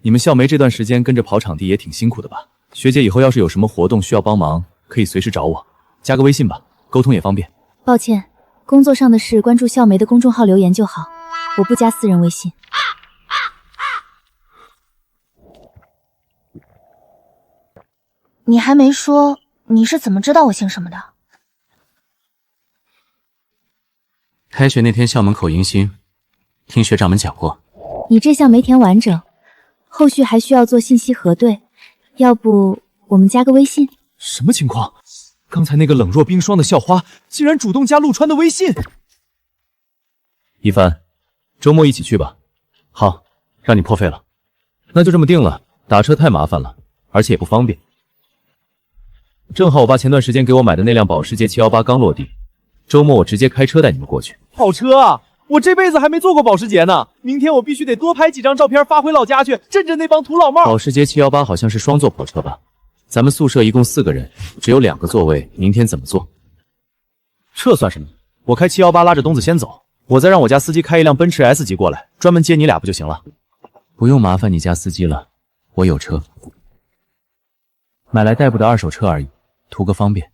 你们校媒这段时间跟着跑场地也挺辛苦的吧？学姐以后要是有什么活动需要帮忙，可以随时找我，加个微信吧，沟通也方便。抱歉，工作上的事关注校媒的公众号留言就好，我不加私人微信。你还没说你是怎么知道我姓什么的？开学那天校门口迎新，听学长们讲过。你这项没填完整，后续还需要做信息核对，要不我们加个微信？什么情况？刚才那个冷若冰霜的校花竟然主动加陆川的微信。一帆，周末一起去吧。好，让你破费了。那就这么定了，打车太麻烦了，而且也不方便。正好我爸前段时间给我买的那辆保时捷718刚落地，周末我直接开车带你们过去。跑车啊！我这辈子还没坐过保时捷呢，明天我必须得多拍几张照片发回老家去，震震那帮土老帽。保时捷718好像是双座跑车吧？咱们宿舍一共4个人，只有2个座位，明天怎么坐？这算什么？我开718拉着东子先走，我再让我家司机开一辆奔驰 S 级过来，专门接你俩不就行了？不用麻烦你家司机了，我有车，买来代步的2手车而已，图个方便。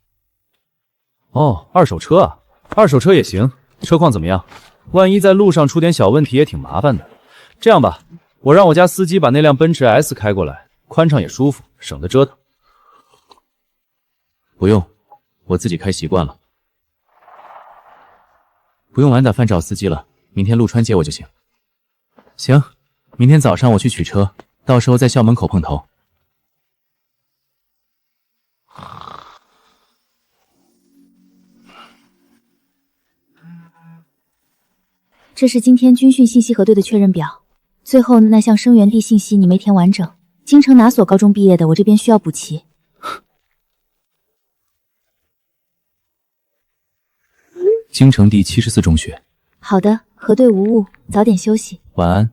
哦，2手车啊，2手车也行。车况怎么样？万一在路上出点小问题也挺麻烦的。这样吧，我让我家司机把那辆奔驰 S 开过来，宽敞也舒服，省得折腾。不用，我自己开习惯了。不用晚打饭找司机了，明天陆川接我就行。行，明天早上我去取车，到时候在校门口碰头。这是今天军训信息核对的确认表，最后那项生源地信息你没填完整，京城哪所高中毕业的，我这边需要补齐。京城第74中学。好的，核对无误，早点休息。晚安。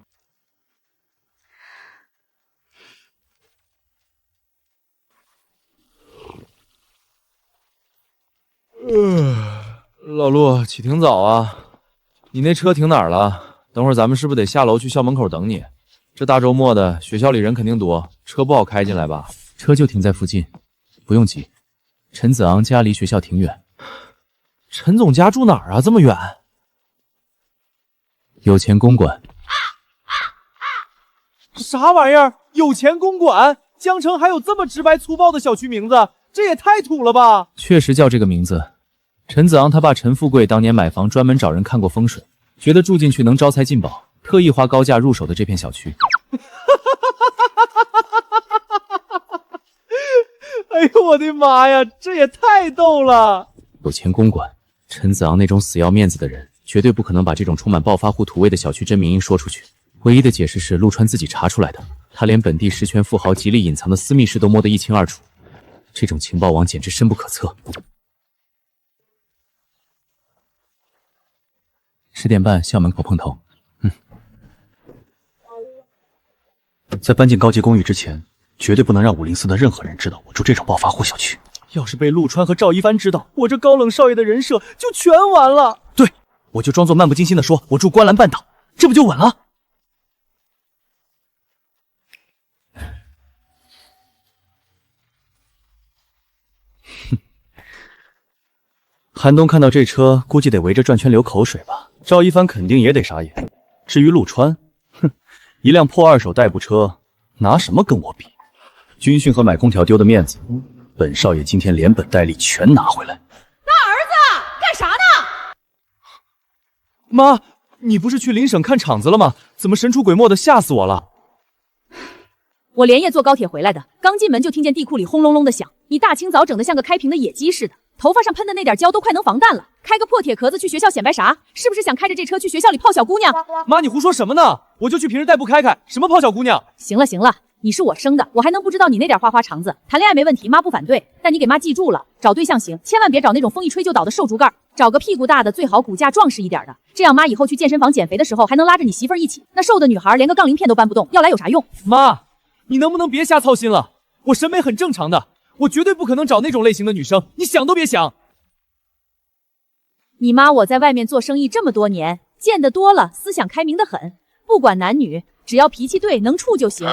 老陆，起挺早啊。你那车停哪儿了？等会儿咱们是不是得下楼去校门口等你？这大周末的，学校里人肯定多，车不好开进来吧？车就停在附近，不用急。陈子昂家离学校挺远。陈总家住哪儿啊？这么远？有钱公馆。啥玩意儿？有钱公馆？江城还有这么直白粗暴的小区名字？这也太土了吧！确实叫这个名字。陈子昂他爸陈富贵当年买房专门找人看过风水，觉得住进去能招财进宝，特意花高价入手的这片小区。哎呦我的妈呀，这也太逗了！有钱公馆，陈子昂那种死要面子的人，绝对不可能把这种充满暴发户土味的小区真名说出去。唯一的解释是陆川自己查出来的，他连本地实权富豪极力隐藏的私密室都摸得一清二楚，这种情报网简直深不可测。10点半校门口碰头。在搬进高级公寓之前，绝对不能让504的任何人知道我住这种暴发户小区。要是被陆川和赵一帆知道，我这高冷少爷的人设就全完了。对，我就装作漫不经心的说我住观澜半岛，这不就稳了？韩东看到这车，估计得围着转圈流口水吧。赵一帆肯定也得傻眼。至于陆川，哼，一辆破2手代步车，拿什么跟我比？军训和买空调丢的面子，本少爷今天连本带利全拿回来。大儿子，干啥呢？妈，你不是去邻省看场子了吗？怎么神出鬼没的，吓死我了！我连夜坐高铁回来的，刚进门就听见地库里轰隆隆的响。你大清早整得像个开屏的野鸡似的，头发上喷的那点胶都快能防弹了，开个破铁壳子去学校显摆啥？是不是想开着这车去学校里泡小姑娘？妈，你胡说什么呢？我就去平时代步开开，什么泡小姑娘？行了行了，你是我生的，我还能不知道你那点花花肠子？谈恋爱没问题，妈不反对，但你给妈记住了，找对象行，千万别找那种风一吹就倒的瘦竹竿，找个屁股大的，最好骨架壮实一点的，这样妈以后去健身房减肥的时候还能拉着你媳妇儿一起。那瘦的女孩连个杠铃片都搬不动，要来有啥用？妈，你能不能别瞎操心了？我审美很正常的，我绝对不可能找那种类型的女生，你想都别想。你妈我在外面做生意这么多年，见得多了，思想开明的很，不管男女，只要脾气对，能处就行。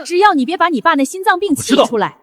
只要你别把你爸那心脏病气出来。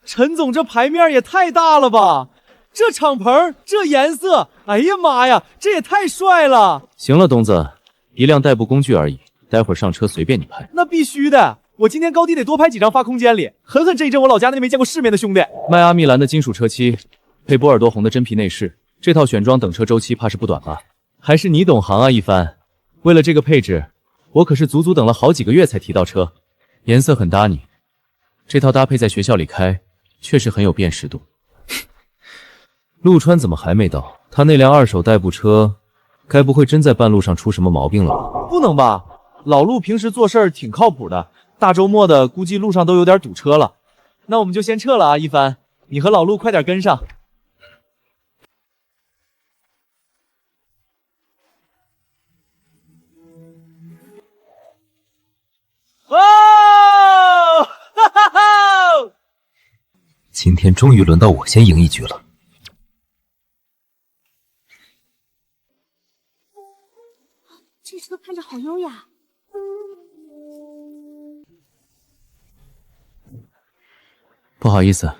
陈总这牌面也太大了吧！这敞篷，这颜色，哎呀妈呀，这也太帅了！行了，东子，一辆代步工具而已，待会儿上车随便你拍。那必须的，我今天高低得多拍几张发空间里，狠狠震一震我老家那没见过世面的兄弟。迈阿密蓝的金属车漆，配波尔多红的真皮内饰，这套选装等车周期怕是不短吧？还是你懂行啊，一帆。为了这个配置，我可是足足等了好几个月才提到车，颜色很搭你。这套搭配在学校里开，确实很有辨识度。陆川怎么还没到？他那辆二手代步车，该不会真在半路上出什么毛病了吧？不能吧，老陆平时做事儿挺靠谱的，大周末的估计路上都有点堵车了。那我们就先撤了啊，一帆，你和老陆快点跟上。哦，哈哈哈！今天终于轮到我先赢一局了。这车看着好优雅。不好意思，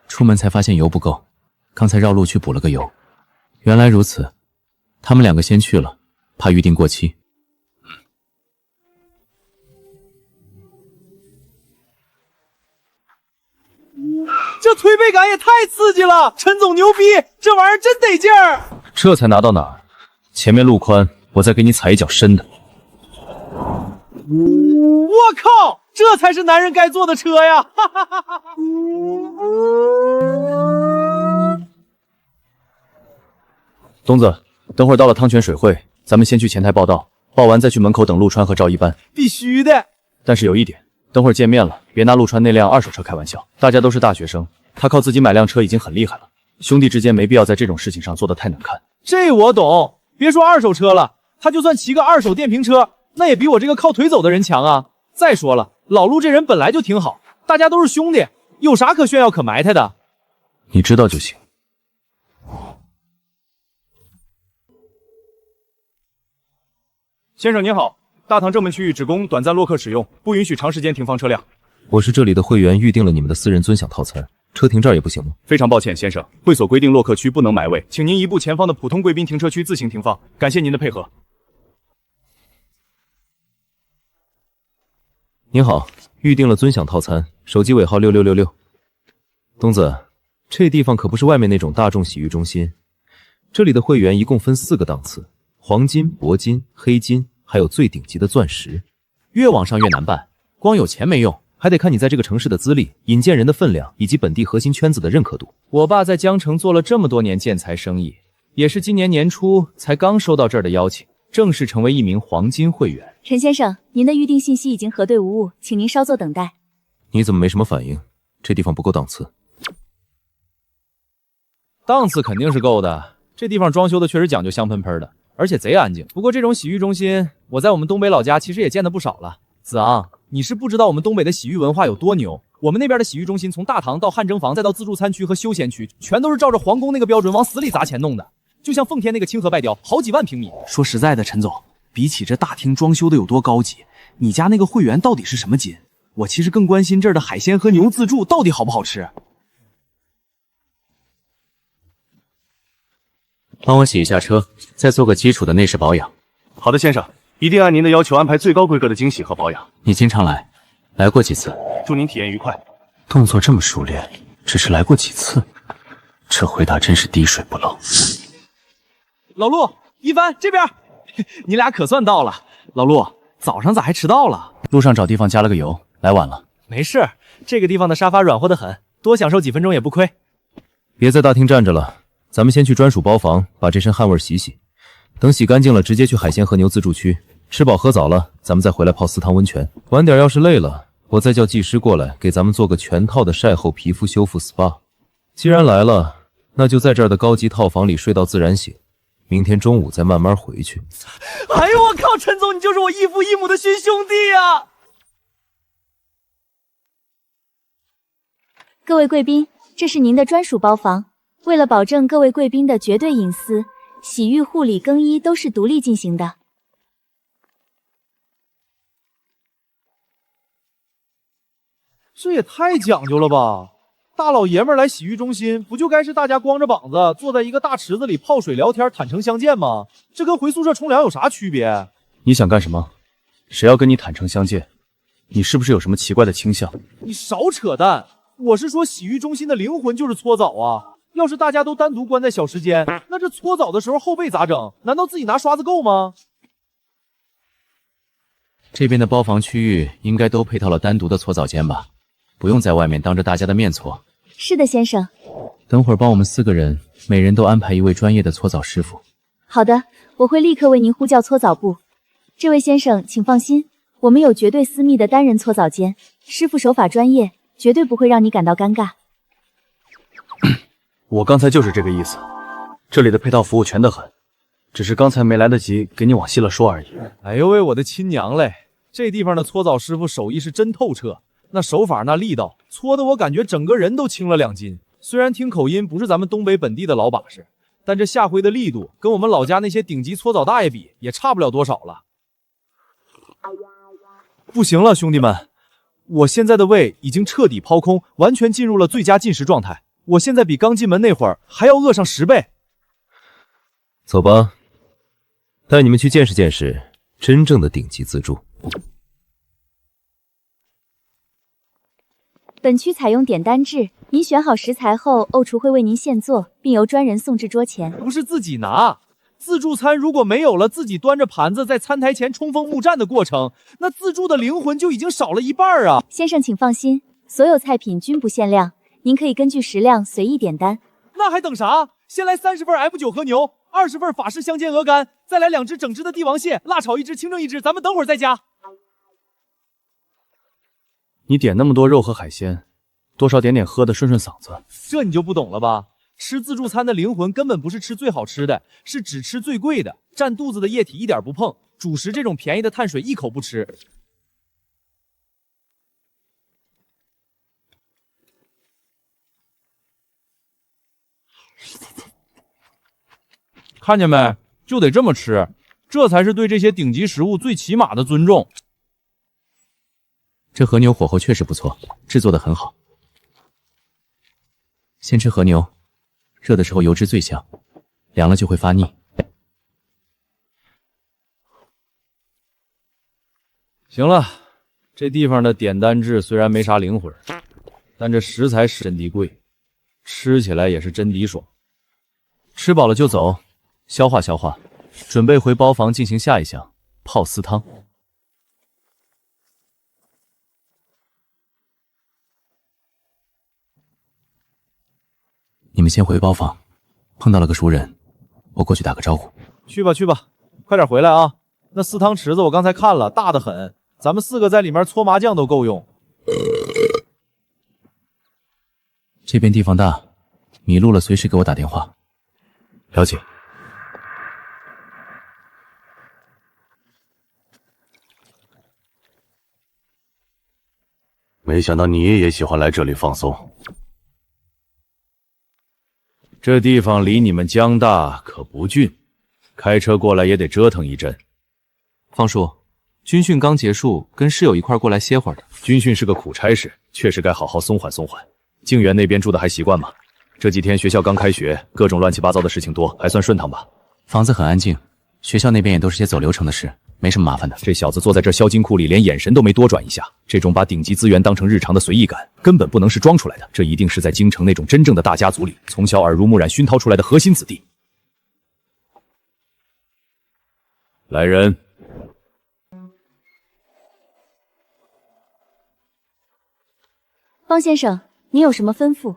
出门才发现油不够，刚才绕路去补了个油。原来如此，他们两个先去了，怕预定过期。这推背感也太刺激了，陈总牛逼，这玩意儿真得劲儿。这才拿到哪儿？前面路宽，我再给你踩一脚深的。我靠，这才是男人该坐的车呀！哈哈哈哈。东子，等会儿到了汤泉水会，咱们先去前台报到，报完再去门口等陆川和赵一帆。必须的。但是有一点，等会儿见面了，别拿陆川那辆二手车开玩笑，大家都是大学生，他靠自己买辆车已经很厉害了，兄弟之间没必要在这种事情上做得太难看。这我懂，别说二手车了，他就算骑个二手电瓶车，那也比我这个靠腿走的人强啊。再说了，老陆这人本来就挺好，大家都是兄弟，有啥可炫耀可埋汰的？你知道就行。先生您好，大堂正门区域只供短暂落客使用，不允许长时间停放车辆。我是这里的会员，预定了你们的私人尊享套餐，车停这儿也不行吗？非常抱歉，先生，会所规定落客区不能埋位，请您移步前方的普通贵宾停车区自行停放，感谢您的配合。您好，预定了尊享套餐，手机尾号6666。东子，这地方可不是外面那种大众洗浴中心，这里的会员一共分4个档次：黄金、铂金、黑金，还有最顶级的钻石。越往上越难办，光有钱没用，还得看你在这个城市的资历、引荐人的分量以及本地核心圈子的认可度。我爸在江城做了这么多年建材生意，也是今年年初才刚收到这儿的邀请，正式成为一名黄金会员。陈先生，您的预定信息已经核对无误，请您稍作等待。你怎么没什么反应？这地方不够档次。档次肯定是够的，这地方装修的确实讲究香喷喷的，而且贼安静。不过这种洗浴中心，我在我们东北老家其实也见得不少了。子昂，你是不知道我们东北的洗浴文化有多牛。我们那边的洗浴中心，从大堂到汗蒸房，再到自助餐区和休闲区，全都是照着皇宫那个标准往死里砸钱弄的。就像奉天那个清河拜雕，好几万平米。说实在的，陈总，比起这大厅装修的有多高级，你家那个会员到底是什么金？我其实更关心这儿的海鲜和牛自助到底好不好吃。帮我洗一下车，再做个基础的内饰保养。好的，先生，一定按您的要求安排最高规格的清洗和保养。你经常来过几次？祝您体验愉快。动作这么熟练，只是来过几次，这回答真是滴水不漏。老陆、一帆这边，你俩可算到了。老陆，早上咋还迟到了？路上找地方加了个油，来晚了。没事，这个地方的沙发软和得很，多享受几分钟也不亏。别在大厅站着了，咱们先去专属包房把这身汗味洗洗。等洗干净了，直接去海鲜和牛自助区。吃饱喝早了，咱们再回来泡私汤温泉。晚点要是累了，我再叫技师过来给咱们做个全套的晒后皮肤修复 SPA。既然来了，那就在这儿的高级套房里睡到自然醒，明天中午再慢慢回去。哎呦我靠，陈总，你就是我异父异母的亲兄弟呀！各位贵宾，这是您的专属包房。为了保证各位贵宾的绝对隐私，洗浴、护理、更衣都是独立进行的。这也太讲究了吧！大老爷们来洗浴中心，不就该是大家光着膀子坐在一个大池子里泡水聊天，坦诚相见吗？这跟回宿舍冲凉有啥区别？你想干什么？谁要跟你坦诚相见？你是不是有什么奇怪的倾向？你少扯淡！我是说，洗浴中心的灵魂就是搓澡啊！要是大家都单独关在小时间，那这搓澡的时候后背咋整？难道自己拿刷子够吗？这边的包房区域应该都配套了单独的搓澡间吧？不用在外面当着大家的面搓。是的，先生。等会儿帮我们4个人，每人都安排一位专业的搓澡师傅。好的，我会立刻为您呼叫搓澡部。这位先生，请放心，我们有绝对私密的单人搓澡间，师傅手法专业，绝对不会让你感到尴尬。我刚才就是这个意思，这里的配套服务全得很，只是刚才没来得及给你往细了说而已。哎呦喂，我的亲娘嘞！这地方的搓澡师傅手艺是真透彻，那手法那力道，搓的我感觉整个人都轻了2斤。虽然听口音不是咱们东北本地的老把式，但这下挥的力度跟我们老家那些顶级搓澡大爷比，也差不了多少了。不行了，兄弟们，我现在的胃已经彻底抛空，完全进入了最佳进食状态。我现在比刚进门那会儿还要饿上10倍。走吧，带你们去见识见识真正的顶级自助。本区采用点单制，您选好食材后，后厨会为您现做，并由专人送至桌前。不是自己拿，自助餐如果没有了自己端着盘子在餐台前冲锋木战的过程，那自助的灵魂就已经少了一半啊！先生请放心，所有菜品均不限量，您可以根据食量随意点单。那还等啥？先来30份 F9 和牛，20份法式香煎鹅肝，再来2只整只的帝王蟹，辣炒1只，清蒸1只，咱们等会儿再加。你点那么多肉和海鲜，多少点点喝的顺顺嗓子。这你就不懂了吧？吃自助餐的灵魂根本不是吃最好吃的，是只吃最贵的，占肚子的液体一点不碰，主食这种便宜的碳水一口不吃。看见没？就得这么吃，这才是对这些顶级食物最起码的尊重。这和牛火候确实不错，制作的很好。先吃和牛，热的时候油脂最香，凉了就会发腻。行了，这地方的点单制虽然没啥灵魂，但这食材是真的贵，吃起来也是真的爽。吃饱了就走，消化消化，准备回包房进行下一项泡丝汤。你们先回包房，碰到了个熟人，我过去打个招呼。去吧去吧，快点回来啊！那私汤池子我刚才看了，大得很，咱们4个在里面搓麻将都够用。这边地方大，迷路了随时给我打电话。了解。没想到你也喜欢来这里放松。这地方离你们江大可不近，开车过来也得折腾一阵。方叔，军训刚结束，跟室友一块过来歇会儿的。军训是个苦差事，确实该好好松缓松缓。静园那边住的还习惯吗？这几天学校刚开学，各种乱七八糟的事情多，还算顺畅吧？房子很安静，学校那边也都是些走流程的事，没什么麻烦的。这小子坐在这销金库里，连眼神都没多转一下，这种把顶级资源当成日常的随意感，根本不能是装出来的，这一定是在京城那种真正的大家族里，从小耳濡目染熏陶出来的核心子弟。来人！方先生，您有什么吩咐？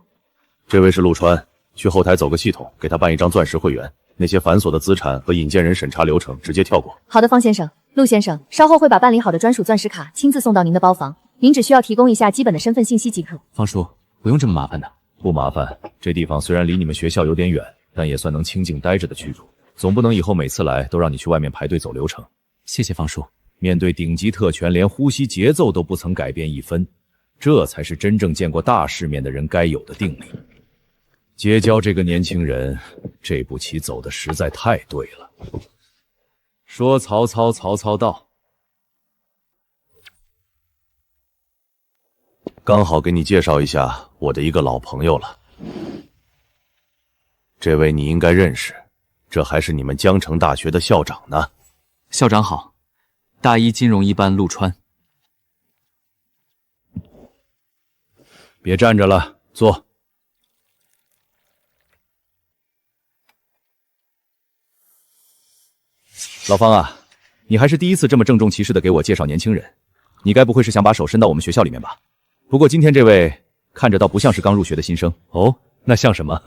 这位是陆川，去后台走个系统，给他办一张钻石会员。那些繁琐的资产和引荐人审查流程直接跳过。好的，方先生。陆先生，稍后会把办理好的专属钻石卡亲自送到您的包房，您只需要提供一下基本的身份信息即可。方叔，不用这么麻烦的。不麻烦，这地方虽然离你们学校有点远，但也算能清静待着的去处。总不能以后每次来都让你去外面排队走流程。谢谢方叔。面对顶级特权，连呼吸节奏都不曾改变一分，这才是真正见过大世面的人该有的定力。结交这个年轻人，这步棋走的实在太对了。说曹操，曹操到。刚好给你介绍一下我的一个老朋友了。这位你应该认识，这还是你们江城大学的校长呢。校长好，大一金融一班陆川。别站着了，坐。老方啊，你还是第一次这么郑重其事的给我介绍年轻人，你该不会是想把手伸到我们学校里面吧？不过今天这位看着倒不像是刚入学的新生哦，那像什么？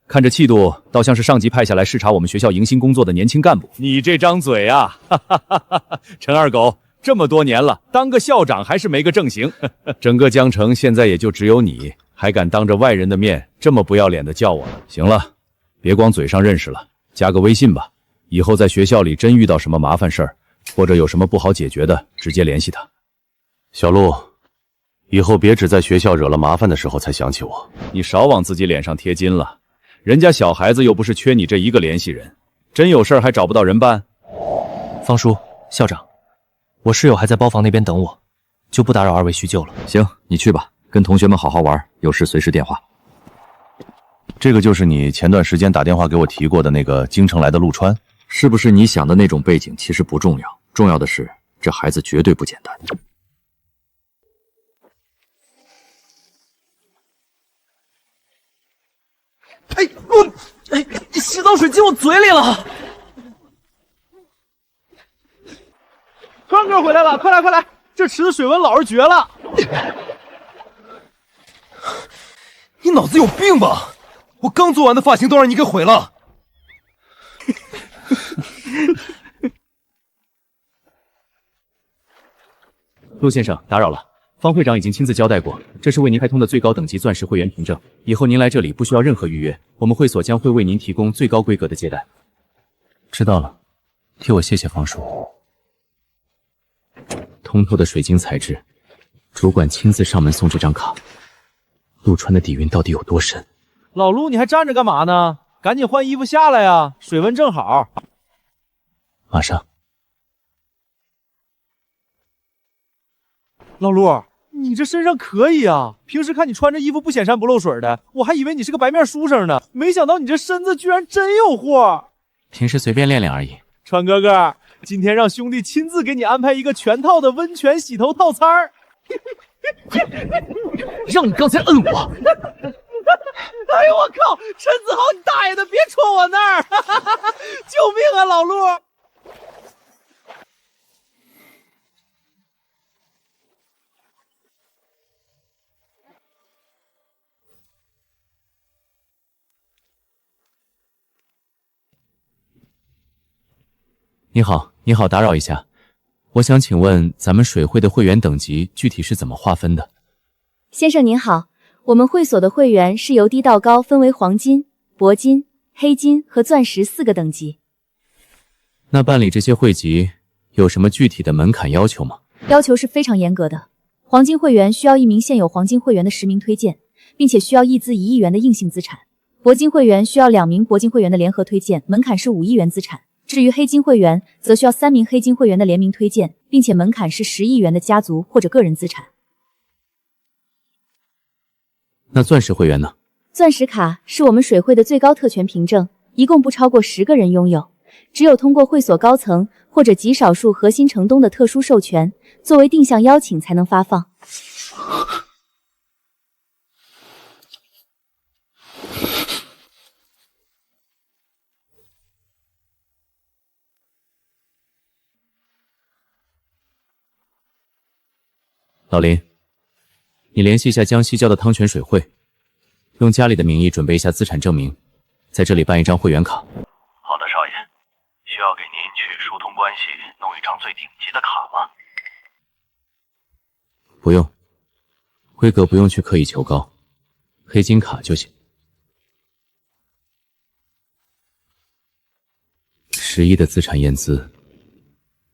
看着气度，倒像是上级派下来视察我们学校迎新工作的年轻干部。你这张嘴啊，陈二狗，这么多年了，当个校长还是没个正形。整个江城现在也就只有你，还敢当着外人的面这么不要脸的叫我了。行了，别光嘴上认识了，加个微信吧。以后在学校里真遇到什么麻烦事儿，或者有什么不好解决的，直接联系他。小陆，以后别只在学校惹了麻烦的时候才想起我。你少往自己脸上贴金了，人家小孩子又不是缺你这一个联系人，真有事儿还找不到人办。方叔，校长，我室友还在包房那边等我，就不打扰二位叙旧了。行，你去吧，跟同学们好好玩，有事随时电话。这个就是你前段时间打电话给我提过的那个京城来的陆川。是不是你想的那种背景其实不重要，重要的是这孩子绝对不简单。哎，洗澡水进我嘴里了！川哥回来了，快来快来，这池子水温老是绝了！你脑子有病吧？我刚做完的发型都让你给毁了。陆先生，打扰了。方会长已经亲自交代过，这是为您开通的最高等级钻石会员凭证，以后您来这里不需要任何预约，我们会所将会为您提供最高规格的接待。知道了，替我谢谢方叔。通透的水晶材质，主管亲自上门送这张卡，陆川的底蕴到底有多深？老陆，你还站着干嘛呢？赶紧换衣服下来呀，水温正好。马上。老陆，你这身上可以啊！平时看你穿着衣服不显山不漏水的，我还以为你是个白面书生呢，没想到你这身子居然真有货。平时随便练练而已。川哥哥，今天让兄弟亲自给你安排一个全套的温泉洗头套餐儿。让你刚才摁我！哎呦我靠！陈子豪，你大爷的，别戳我那儿！救命啊，老陆！你好，你好，打扰一下，我想请问咱们水会的会员等级具体是怎么划分的？先生您好，我们会所的会员是由低到高分为黄金、铂金、黑金和钻石4个等级。那办理这些会籍有什么具体的门槛要求吗？要求是非常严格的。黄金会员需要1名现有黄金会员的实名推荐，并且需要溢资1亿元的硬性资产。铂金会员需要2名铂金会员的联合推荐，门槛是5亿元资产。至于黑金会员，则需要3名黑金会员的联名推荐，并且门槛是10亿元的家族或者个人资产。那钻石会员呢？钻石卡是我们水会的最高特权凭证，一共不超过10个人拥有。只有通过会所高层或者极少数核心城东的特殊授权，作为定向邀请才能发放。老林，你联系一下江西郊的汤泉水会，用家里的名义准备一下资产证明，在这里办一张会员卡。好的，少爷。需要给您去疏通关系，弄一张最顶级的卡吗？不用，规格不用去刻意求高，黑金卡就行。10亿的资产验资，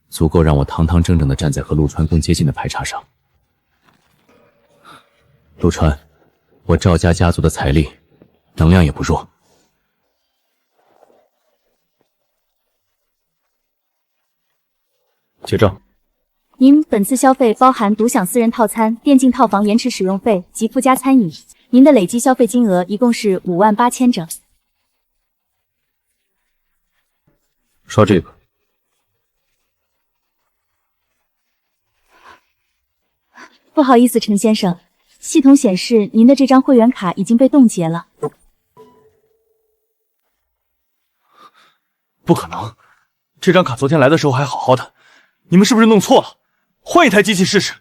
足够让我堂堂正正的站在和陆川更接近的排场上。陆川，我赵家家族的财力、能量也不弱。结账。您本次消费包含独享私人套餐、电竞套房延迟使用费及附加餐饮，您的累计消费金额一共是58000整。刷这个。不好意思，陈先生，系统显示您的这张会员卡已经被冻结了。不可能，这张卡昨天来的时候还好好的，你们是不是弄错了？换一台机器试试。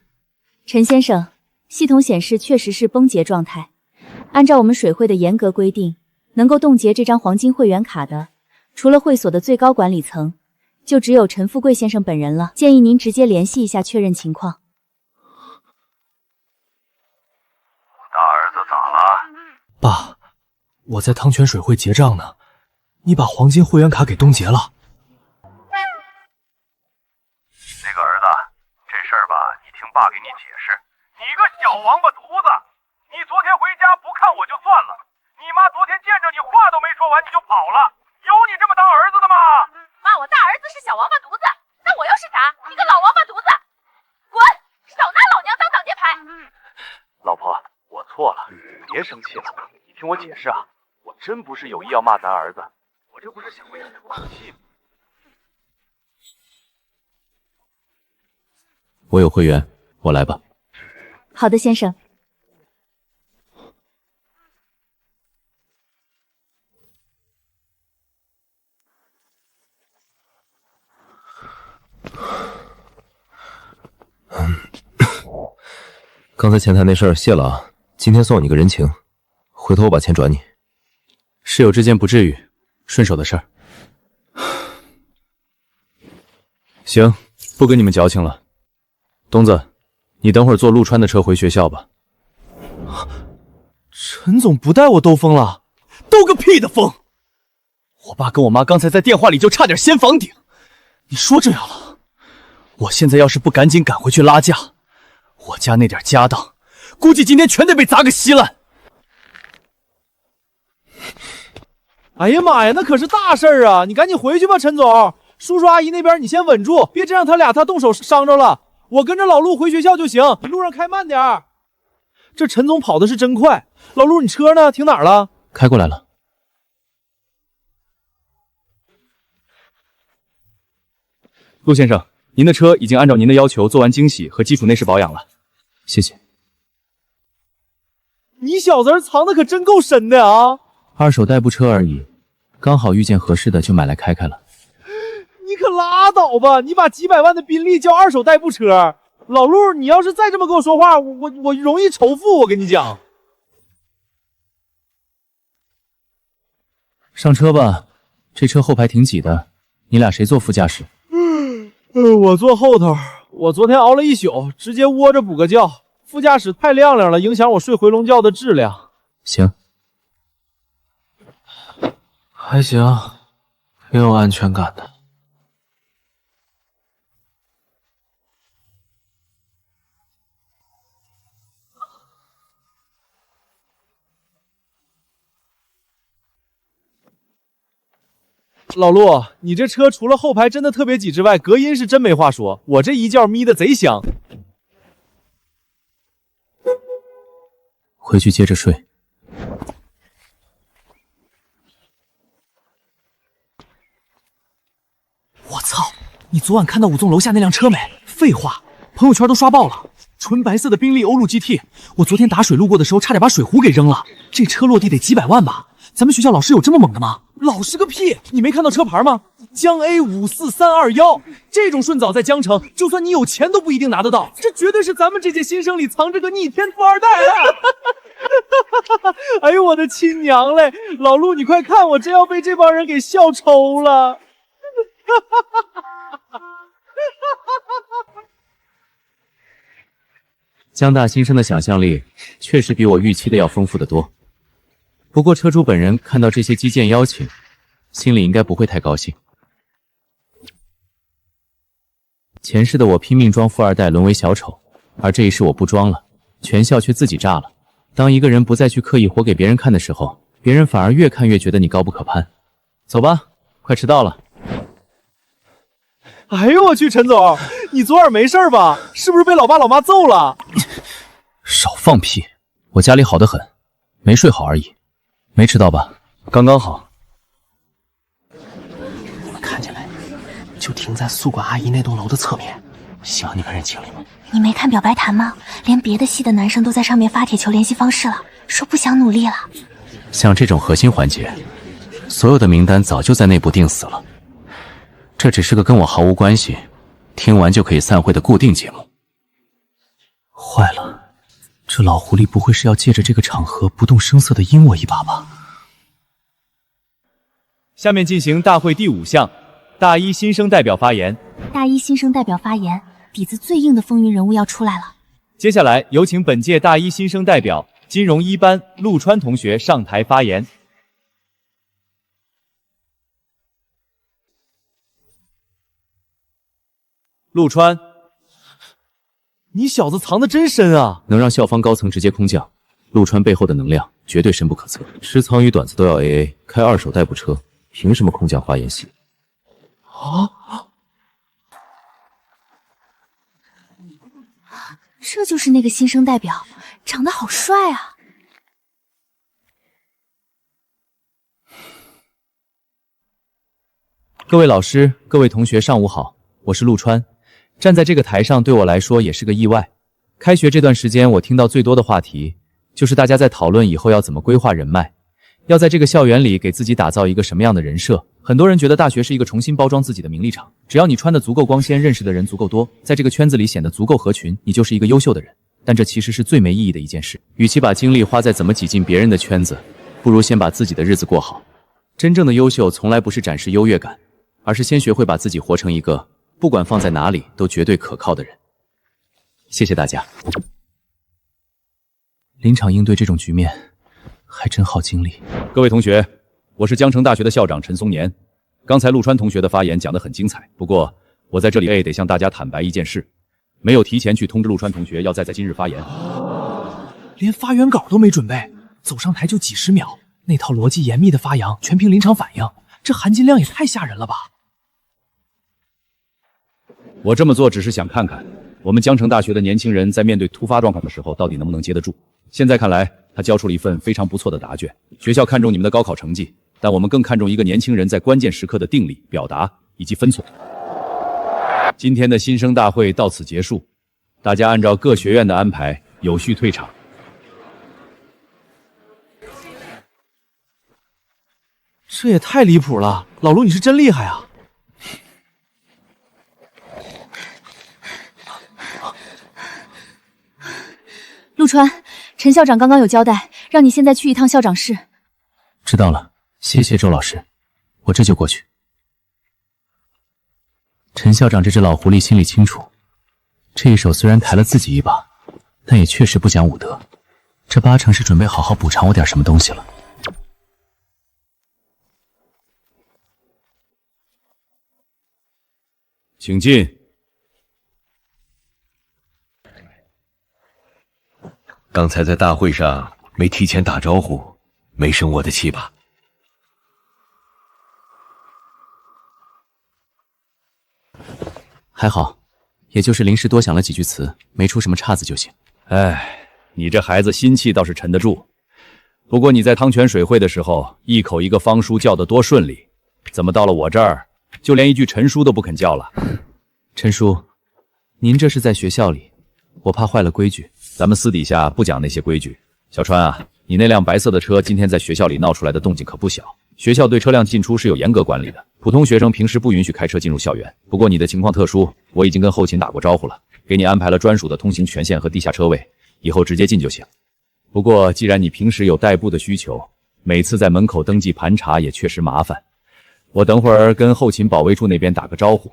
陈先生，系统显示确实是崩解状态。按照我们水会的严格规定，能够冻结这张黄金会员卡的，除了会所的最高管理层，就只有陈富贵先生本人了。建议您直接联系一下确认情况。大儿子咋了？爸，我在汤泉水会结账呢，你把黄金会员卡给冻结了。那个儿子，这事儿吧，你听爸给你解释。你个小王八犊子，你昨天回家不看我就算了，你妈昨天见着你话都没说完你就跑了，有你这么当儿子的吗？骂我大儿子是小王八犊子，那我又是啥？你个老王八犊子，滚！少拿老娘当挡箭牌！老婆，我错了，别生气了，你听我解释啊，我真不是有意要骂咱儿子，我这不是想为你出口气吗？我有会员，我来吧。好的，先生。刚才前台那事儿谢了啊，今天送你个人情，回头我把钱转你。室友之间不至于，顺手的事儿。行，不跟你们矫情了。东子，你等会儿坐陆川的车回学校吧。陈总不带我兜风了？兜个屁的风！我爸跟我妈刚才在电话里就差点掀房顶。你说这样了，我现在要是不赶紧赶回去拉架，我家那点家当，估计今天全得被砸个稀烂。哎呀妈呀，那可是大事儿啊！你赶紧回去吧，陈总。叔叔阿姨那边你先稳住，别真让他动手伤着了。我跟着老陆回学校就行，你路上开慢点儿。这陈总跑的是真快，老陆你车呢？停哪儿了？开过来了。陆先生，您的车已经按照您的要求做完清洗和基础内饰保养了，谢谢。你小子藏的可真够深的啊！二手代步车而已，刚好遇见合适的就买来开开了。你可拉倒吧！你把几百万的宾利叫二手代步车，老陆，你要是再这么跟我说话，我容易仇富。我跟你讲，上车吧，这车后排挺挤的，你俩谁坐副驾驶？我坐后头。我昨天熬了一宿，直接窝着补个觉。副驾驶太亮亮了，影响我睡回笼觉的质量。行，还行，挺有安全感的。老陆，你这车除了后排真的特别挤之外，隔音是真没话说。我这一觉眯得贼香。回去接着睡。你昨晚看到武纵楼下那辆车没？废话，朋友圈都刷爆了，纯白色的宾利欧陆 GT。我昨天打水路过的时候，差点把水壶给扔了。这车落地得几百万吧？咱们学校老师有这么猛的吗？老师个屁！你没看到车牌吗？江 A54321，这种顺藻在江城，就算你有钱都不一定拿得到。这绝对是咱们这届新生里藏着个逆天富二代啊！哎呦我的亲娘嘞！老陆，你快看，我真要被这帮人给笑抽了！江大新生的想象力确实比我预期的要丰富得多。不过车主本人看到这些基建邀请，心里应该不会太高兴。前世的我拼命装富二代，沦为小丑，而这一世我不装了，全校却自己炸了。当一个人不再去刻意活给别人看的时候，别人反而越看越觉得你高不可攀。走吧，快迟到了。哎呦我去，陈总，你昨晚没事吧？是不是被老爸老妈揍了？少放屁！我家里好得很，没睡好而已。没迟到吧？刚刚好。我们看起来就停在宿管阿姨那栋楼的侧面，希望你们认清了吗？你没看表白坛吗？连别的系的男生都在上面发帖求联系方式了，说不想努力了。像这种核心环节，所有的名单早就在内部定死了。这只是个跟我毫无关系，听完就可以散会的固定节目。坏了，这老狐狸不会是要借着这个场合不动声色地阴我一把吧？下面进行大会第5项，大一新生代表发言。大一新生代表发言，底子最硬的风云人物要出来了。接下来有请本届大一新生代表金融一班陆川同学上台发言。陆川，你小子藏得真深啊！能让校方高层直接空降，陆川背后的能量绝对深不可测。吃苍鱼短子都要 AA， 开2手代步车，凭什么空降发言系？啊！这就是那个新生代表，长得好帅啊！各位老师，各位同学，上午好，我是陆川。站在这个台上对我来说也是个意外。开学这段时间，我听到最多的话题就是大家在讨论以后要怎么规划人脉，要在这个校园里给自己打造一个什么样的人设。很多人觉得大学是一个重新包装自己的名利场，只要你穿得足够光鲜，认识的人足够多，在这个圈子里显得足够合群，你就是一个优秀的人。但这其实是最没意义的一件事。与其把精力花在怎么挤进别人的圈子，不如先把自己的日子过好。真正的优秀从来不是展示优越感，而是先学会把自己活成一个不管放在哪里都绝对可靠的人。谢谢大家。临场应对这种局面还真耗精力。各位同学，我是江城大学的校长陈松年。刚才陆川同学的发言讲得很精彩，不过我在这里得向大家坦白一件事，没有提前去通知陆川同学要在今日发言，连发言稿都没准备，走上台就几十秒，那套逻辑严密的发扬全凭临场反应，这含金量也太吓人了吧！我这么做只是想看看我们江城大学的年轻人在面对突发状况的时候到底能不能接得住。现在看来，他交出了一份非常不错的答卷。学校看重你们的高考成绩，但我们更看重一个年轻人在关键时刻的定力、表达以及分寸。今天的新生大会到此结束，大家按照各学院的安排有序退场。这也太离谱了，老陆你是真厉害啊！陆川，陈校长刚刚有交代，让你现在去一趟校长室。知道了，谢谢周老师，我这就过去。陈校长这只老狐狸心里清楚，这一手虽然抬了自己一把，但也确实不讲武德，这8成是准备好好补偿我点什么东西了。请进。刚才在大会上没提前打招呼，没生我的气吧？还好，也就是临时多想了几句词，没出什么岔子就行。哎，你这孩子心气倒是沉得住。不过你在汤泉水会的时候，一口一个方叔叫得多顺利，怎么到了我这儿就连一句陈叔都不肯叫了。陈叔，您这是在学校里，我怕坏了规矩。咱们私底下不讲那些规矩。小川啊，你那辆白色的车今天在学校里闹出来的动静可不小。学校对车辆进出是有严格管理的，普通学生平时不允许开车进入校园。不过你的情况特殊，我已经跟后勤打过招呼了，给你安排了专属的通行权限和地下车位，以后直接进就行。不过既然你平时有代步的需求，每次在门口登记盘查也确实麻烦。我等会儿跟后勤保卫处那边打个招呼，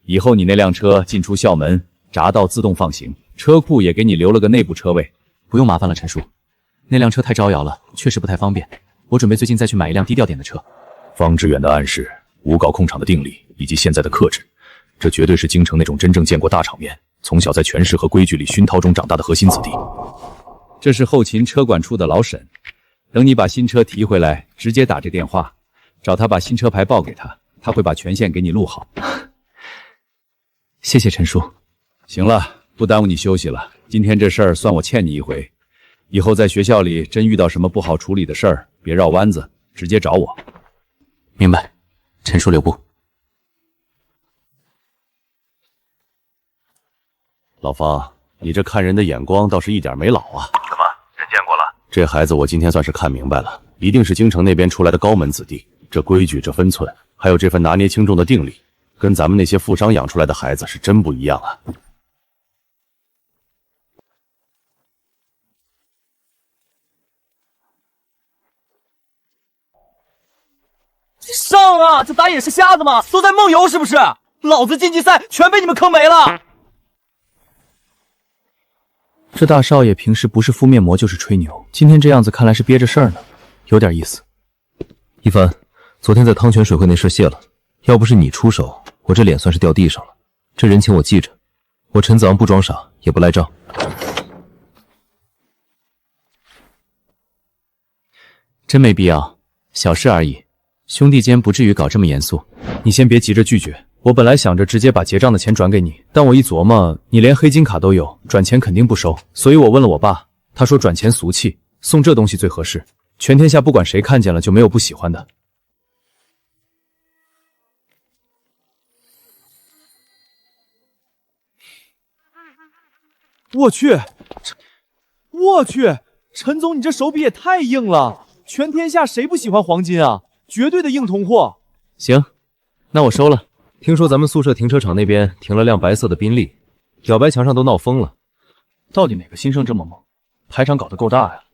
以后你那辆车进出校门匝道自动放行，车库也给你留了个内部车位。不用麻烦了，陈叔，那辆车太招摇了，确实不太方便。我准备最近再去买一辆低调点的车。方志远的暗示、诬告控场的定力以及现在的克制，这绝对是京城那种真正见过大场面、从小在权势和规矩里熏陶中长大的核心子弟。这是后勤车管处的老沈，等你把新车提回来，直接打这电话，找他把新车牌报给他，他会把权限给你录好。谢谢陈叔。行了，不耽误你休息了。今天这事儿算我欠你一回，以后在学校里真遇到什么不好处理的事儿，别绕弯子，直接找我。明白，陈叔留步。老方，你这看人的眼光倒是一点没老啊。怎么，人见过了？这孩子我今天算是看明白了，一定是京城那边出来的高门子弟。这规矩、这分寸，还有这份拿捏轻重的定力，跟咱们那些富商养出来的孩子是真不一样啊。上啊！这打野是瞎子吗？都在梦游是不是？老子晋级赛全被你们坑没了！这大少爷平时不是敷面膜就是吹牛，今天这样子看来是憋着事儿呢，有点意思。一帆，昨天在汤泉水会那事泄了，要不是你出手，我这脸算是掉地上了。这人情我记着，我陈子昂不装傻，也不赖账。真没必要，小事而已，兄弟间不至于搞这么严肃。你先别急着拒绝，我本来想着直接把结账的钱转给你，但我一琢磨，你连黑金卡都有，转钱肯定不收，所以我问了我爸，他说转钱俗气，送这东西最合适。全天下不管谁看见了就没有不喜欢的。我去，陈总，你这手笔也太硬了！全天下谁不喜欢黄金啊？绝对的硬通货。行，那我收了。听说咱们宿舍停车场那边停了辆白色的宾利，表白墙上都闹疯了。到底哪个新生这么猛？排场搞得够大呀！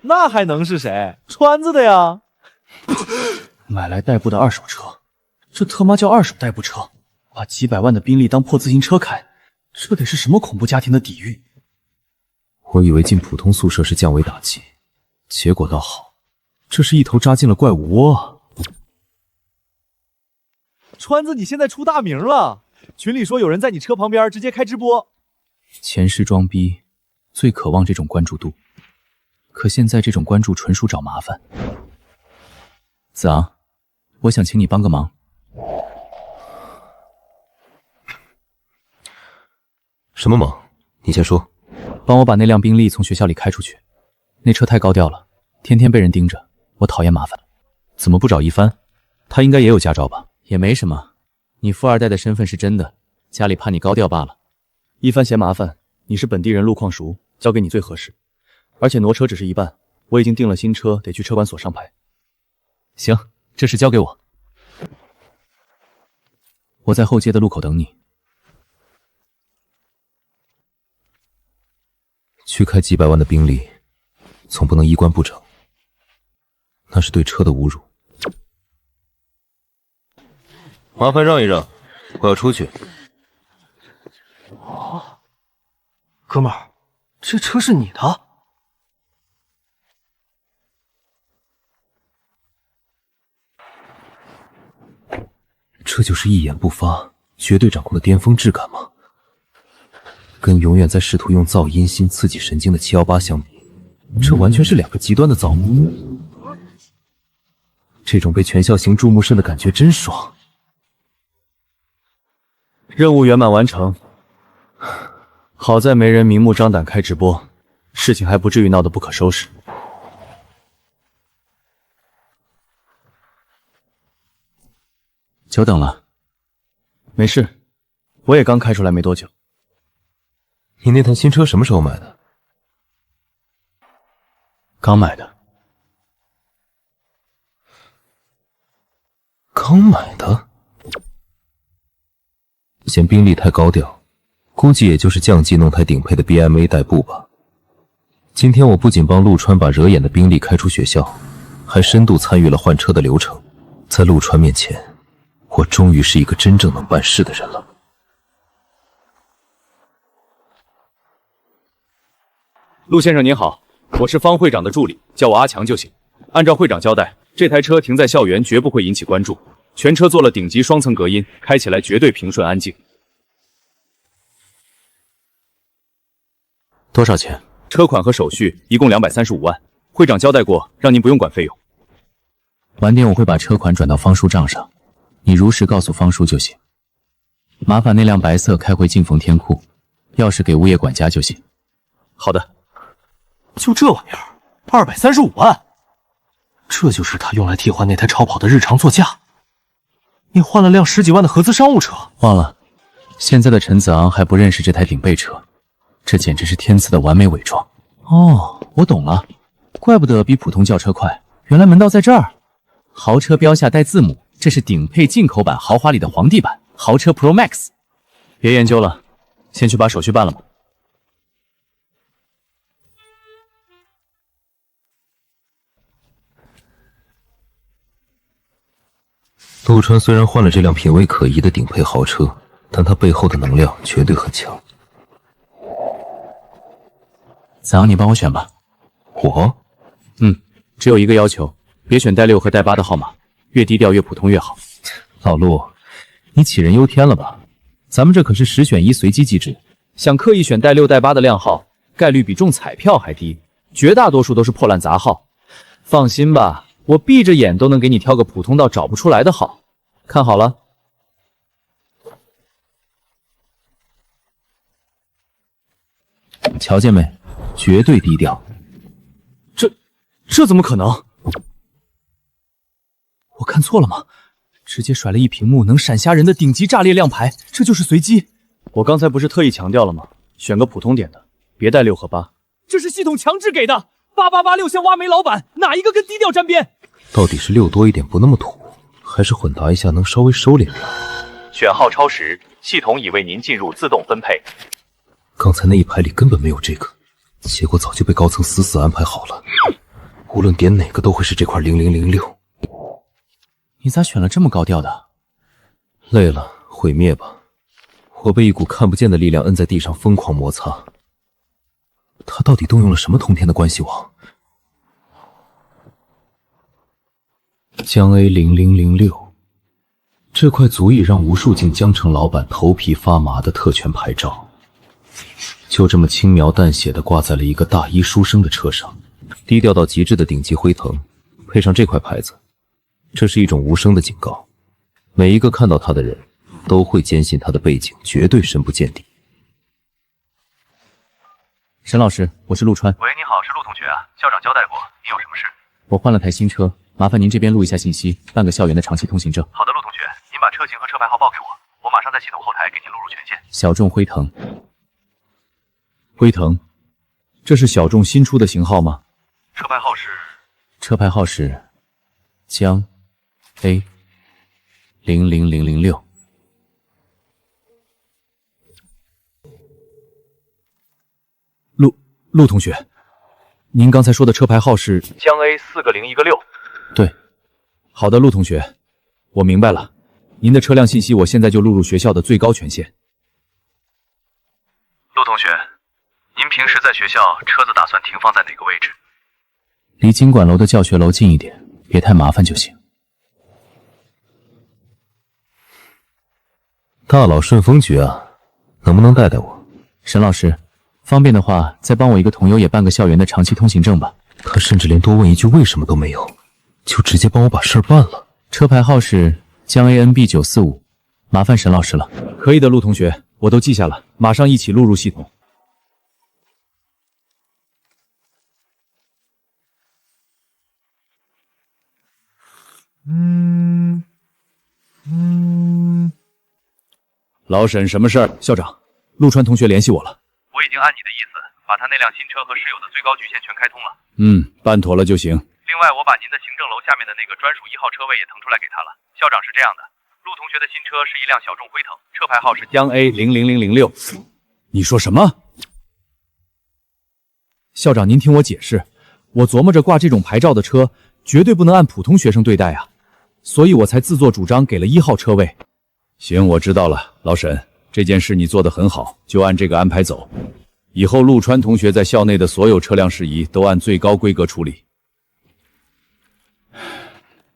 那还能是谁？川子的呀！买来代步的二手车，这他妈叫二手代步车，把几百万的宾利当破自行车开，这得是什么恐怖家庭的底蕴？我以为进普通宿舍是降维打击，结果倒好，这是一头扎进了怪物窝啊！川子，你现在出大名了，群里说有人在你车旁边直接开直播。前世装逼，最渴望这种关注度，可现在这种关注纯属找麻烦。子昂，我想请你帮个忙。什么忙？你先说。帮我把那辆宾利从学校里开出去，那车太高调了，天天被人盯着，我讨厌麻烦。怎么不找一帆？他应该也有驾照吧？也没什么，你富二代的身份是真的，家里怕你高调罢了。一帆嫌麻烦，你是本地人，路况熟，交给你最合适。而且挪车只是一半，我已经订了新车，得去车管所上牌。行，这事交给我，我在后街的路口等你。去开几百万的宾利，总不能衣冠不整，那是对车的侮辱。麻烦让一让，我要出去。哥们儿，这车是你的？这就是一言不发，绝对掌控的巅峰质感吗？跟永远在试图用噪音芯刺激神经的718相比，这完全是两个极端的造物。这种被全校行注目甚的感觉真爽。任务圆满完成，好在没人明目张胆开直播，事情还不至于闹得不可收拾。久等了。没事，我也刚开出来没多久。你那台新车什么时候买的？刚买的。刚买的？嫌宾利太高调，估计也就是降级弄台顶配的 BMA 代步吧。今天我不仅帮陆川把惹眼的宾利开出学校，还深度参与了换车的流程。在陆川面前，我终于是一个真正能办事的人了。陆先生您好，我是方会长的助理，叫我阿强就行。按照会长交代，这台车停在校园绝不会引起关注，全车做了顶级双层隔音，开起来绝对平顺安静。多少钱？车款和手续一共235万，会长交代过，让您不用管费用。晚点我会把车款转到方叔账上，你如实告诉方叔就行。麻烦那辆白色开回晋丰天库，钥匙给物业管家就行。好的。就这玩意儿，235万，这就是他用来替换那台超跑的日常座驾。你换了辆10几万的合资商务车？忘了，现在的陈子昂还不认识这台顶配车，这简直是天赐的完美伪装。哦，我懂了，怪不得比普通轿车快，原来门道在这儿。豪车标下带字母，这是顶配进口版豪华里的皇帝版豪车 Pro Max。别研究了，先去把手续办了吧。陆川虽然换了这辆品味可疑的顶配豪车，但他背后的能量绝对很强。子昂，你帮我选吧。我？只有一个要求，别选带6和带8的号码，越低调越普通越好。老陆，你杞人忧天了吧？咱们这可是10选1随机机制，想刻意选带6带8的靓号，概率比中彩票还低，绝大多数都是破烂杂号。放心吧，我闭着眼都能给你挑个普通到找不出来的号。看好了，瞧见没？绝对低调。这怎么可能？我看错了吗？直接甩了一屏幕能闪瞎人的顶级炸裂亮牌，这就是随机？我刚才不是特意强调了吗？选个普通点的，别带6和8。这是系统强制给的，8886像挖煤老板，哪一个跟低调沾边？到底是6多一点不那么土，还是混搭一下能稍微收敛点？选号超时，系统已为您进入自动分配。刚才那一排里根本没有这个，结果早就被高层死死安排好了。无论点哪个都会是这块0006。你咋选了这么高调的？累了，毁灭吧。我被一股看不见的力量摁在地上疯狂摩擦。他到底动用了什么通天的关系网？江 A 0006，这块足以让无数进江城老板头皮发麻的特权牌照，就这么轻描淡写地挂在了一个大一书生的车上。低调到极致的顶级辉腾，配上这块牌子，这是一种无声的警告。每一个看到他的人，都会坚信他的背景绝对深不见底。沈老师，我是陆川。喂，你好，是陆同学啊，校长交代过，你有什么事？我换了台新车，麻烦您这边录一下信息，办个校园的长期通行证。好的，陆同学，您把车型和车牌号报给我，我马上在系统后台给您录入权限。小众辉腾。辉腾，这是小众新出的型号吗？车牌号是？车牌号是江 A 00006。陆同学，您刚才说的车牌号是江 A 4个0一个6。对，好的，陆同学，我明白了。您的车辆信息我现在就录入学校的最高权限。陆同学，您平时在学校车子打算停放在哪个位置？离经管楼的教学楼近一点，别太麻烦就行。大佬顺风局啊，能不能带带我？沈老师，方便的话，再帮我一个同优也办个校园的长期通行证吧。他甚至连多问一句为什么都没有，就直接帮我把事儿办了。车牌号是江 ANB 945，麻烦沈老师了。可以的，陆同学，我都记下了，马上一起录入系统。老沈，什么事儿？校长，陆川同学联系我了。我已经按你的意思，把他那辆新车和室友的最高局限全开通了。办妥了就行。另外，我把您的行政楼下面的那个专属1号车位也腾出来给他了。校长，是这样的，陆同学的新车是一辆小众辉腾，车牌号是江 A00006。你说什么？校长，您听我解释，我琢磨着挂这种牌照的车绝对不能按普通学生对待啊，所以我才自作主张给了1号车位。行，我知道了，老沈，这件事你做得很好，就按这个安排走。以后陆川同学在校内的所有车辆事宜都按最高规格处理。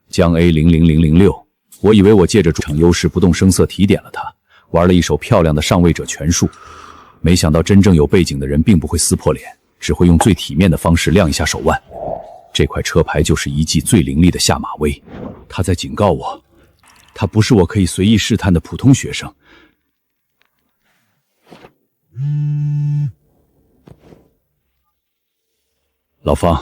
江 A00006，我以为我借着主场优势不动声色提点了他，玩了一手漂亮的上位者权术，没想到真正有背景的人并不会撕破脸，只会用最体面的方式亮一下手腕。这块车牌就是一记最凌厉的下马威，他在警告我，他不是我可以随意试探的普通学生。老方，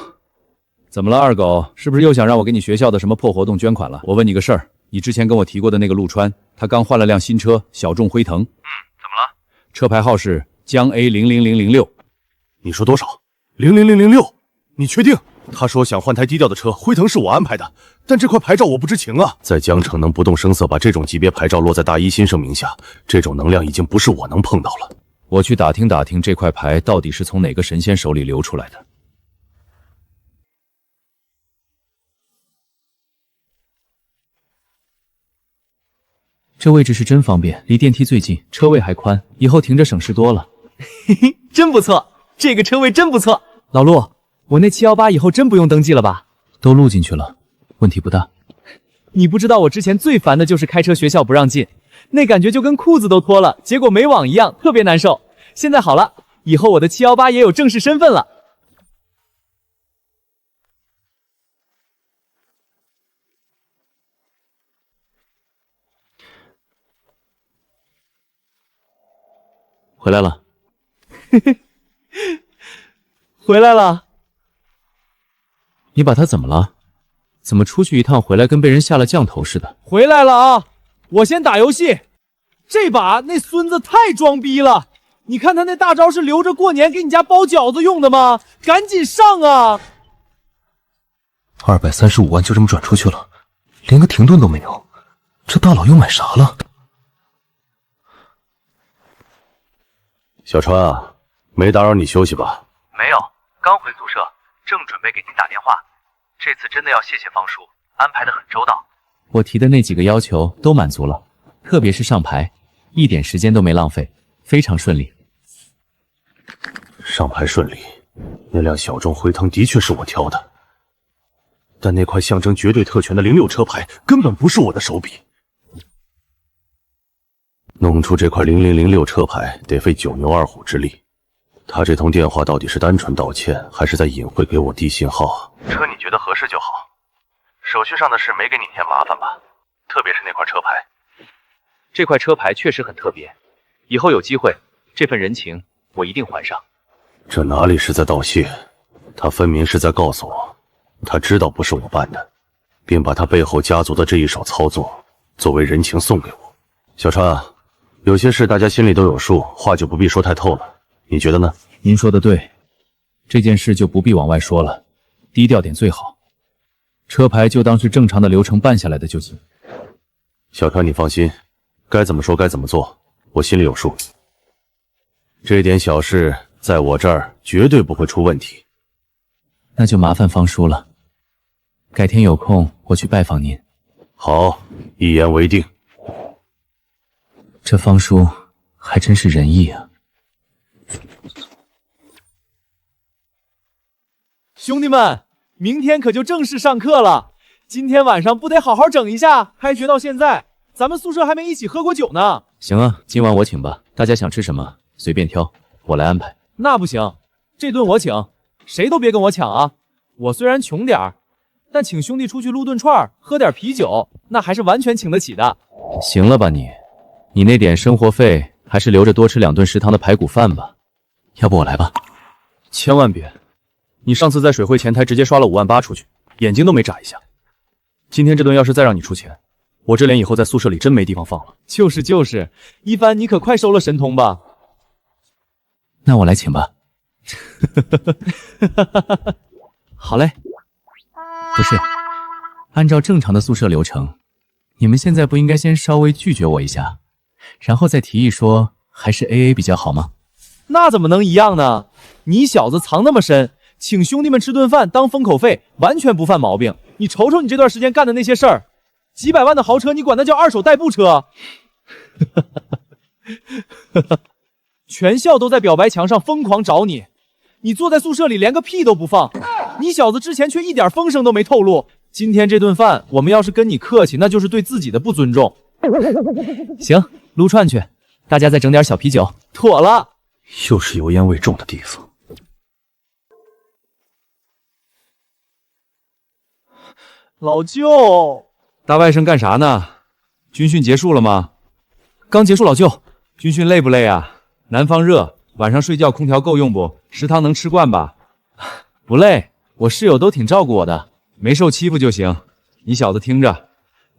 怎么了？二狗，是不是又想让我给你学校的什么破活动捐款了？我问你个事儿，你之前跟我提过的那个陆川，他刚换了辆新车，小众辉腾。怎么了？车牌号是江 A00006。你说多少？00006？你确定？他说想换台低调的车，辉腾是我安排的，但这块牌照我不知情啊。在江城能不动声色把这种级别牌照落在大一新生名下，这种能量已经不是我能碰到了。我去打听打听，这块牌到底是从哪个神仙手里流出来的。这位置是真方便，离电梯最近，车位还宽，以后停着省事多了。嘿嘿，真不错，这个车位真不错。老陆，我那718以后真不用登记了吧？都录进去了，问题不大。你不知道我之前最烦的就是开车学校不让进，那感觉就跟裤子都脱了，结果没网一样，特别难受。现在好了，以后我的718也有正式身份了。回来了，回来了。你把他怎么了？怎么出去一趟回来跟被人下了降头似的？回来了啊！我先打游戏。这把那孙子太装逼了，你看他那大招是留着过年给你家包饺子用的吗？赶紧上啊！235万就这么转出去了，连个停顿都没有，这大佬又买啥了？小川啊，没打扰你休息吧？没有，刚回宿舍，正准备给您打电话。这次真的要谢谢方叔，安排得很周到。我提的那几个要求都满足了，特别是上牌，一点时间都没浪费，非常顺利。上牌顺利，那辆小众辉腾的确是我挑的，但那块象征绝对特权的06车牌根本不是我的手笔。弄出这块0006车牌得费9牛2虎之力，他这通电话到底是单纯道歉，还是在隐晦给我递信号啊？车你觉得合适就好，手续上的事没给你添麻烦吧？特别是那块车牌，这块车牌确实很特别，以后有机会，这份人情我一定还上。这哪里是在道谢，他分明是在告诉我，他知道不是我办的，并把他背后家族的这一手操作作为人情送给我。小川啊，有些事大家心里都有数，话就不必说太透了，你觉得呢？您说的对，这件事就不必往外说了，低调点最好。车牌就当是正常的流程办下来的就行。小川，你放心，该怎么说该怎么做，我心里有数。这点小事在我这儿绝对不会出问题。那就麻烦方叔了，改天有空我去拜访您。好，一言为定。这方叔还真是仁义啊！兄弟们，明天可就正式上课了，今天晚上不得好好整一下？开学到现在，咱们宿舍还没一起喝过酒呢。行啊，今晚我请吧，大家想吃什么随便挑，我来安排。那不行，这顿我请，谁都别跟我抢啊！我虽然穷点儿，但请兄弟出去撸顿串，喝点啤酒，那还是完全请得起的。行了吧你？你那点生活费还是留着多吃2顿食堂的排骨饭吧，要不我来吧。千万别！你上次在水汇前台直接刷了5万8出去，眼睛都没眨一下。今天这顿要是再让你出钱，我这脸以后在宿舍里真没地方放了。就是，一帆，你可快收了神通吧。那我来请吧。好嘞。不是，按照正常的宿舍流程，你们现在不应该先稍微拒绝我一下，然后再提议说还是 AA 比较好吗？那怎么能一样呢？你小子藏那么深，请兄弟们吃顿饭当封口费，完全不犯毛病。你瞅瞅你这段时间干的那些事儿，几百万的豪车，你管那叫二手代步车？全校都在表白墙上疯狂找你，你坐在宿舍里连个屁都不放。你小子之前却一点风声都没透露。今天这顿饭，我们要是跟你客气，那就是对自己的不尊重。行，撸串去，大家再整点小啤酒。妥了。又是油烟味重的地方。老舅，大外甥干啥呢？军训结束了吗？刚结束，老舅。军训累不累啊？南方热，晚上睡觉空调够用不？食堂能吃惯吧？不累，我室友都挺照顾我的，没受欺负就行。你小子听着，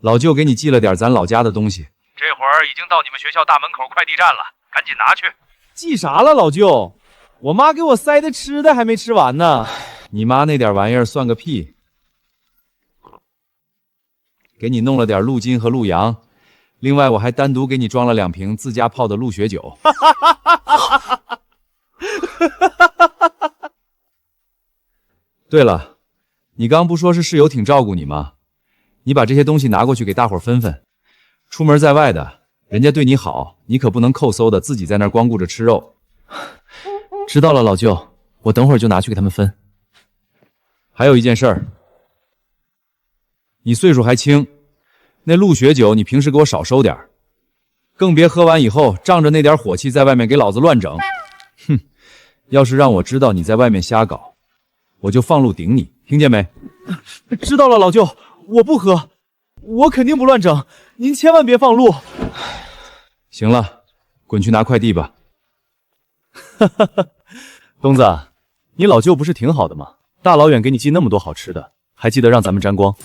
老舅给你寄了点咱老家的东西，这会儿已经到你们学校大门口快递站了，赶紧拿去。寄啥了，老舅？我妈给我塞的吃的还没吃完呢。你妈那点玩意儿算个屁。给你弄了点鹿筋和鹿羊，另外我还单独给你装了2瓶自家泡的鹿血酒。对了，你刚不说是室友挺照顾你吗？你把这些东西拿过去给大伙分分。出门在外的，人家对你好，你可不能扣搜的自己在那儿光顾着吃肉。知道了，老舅，我等会儿就拿去给他们分。还有一件事儿，你岁数还轻，那鹿血酒你平时给我少收点，更别喝完以后仗着那点火气在外面给老子乱整。哼，要是让我知道你在外面瞎搞，我就放路顶你，听见没？知道了，老舅，我不喝，我肯定不乱整，您千万别放路。行了，滚去拿快递吧。东子，你老舅不是挺好的吗？大老远给你寄那么多好吃的，还记得让咱们沾光。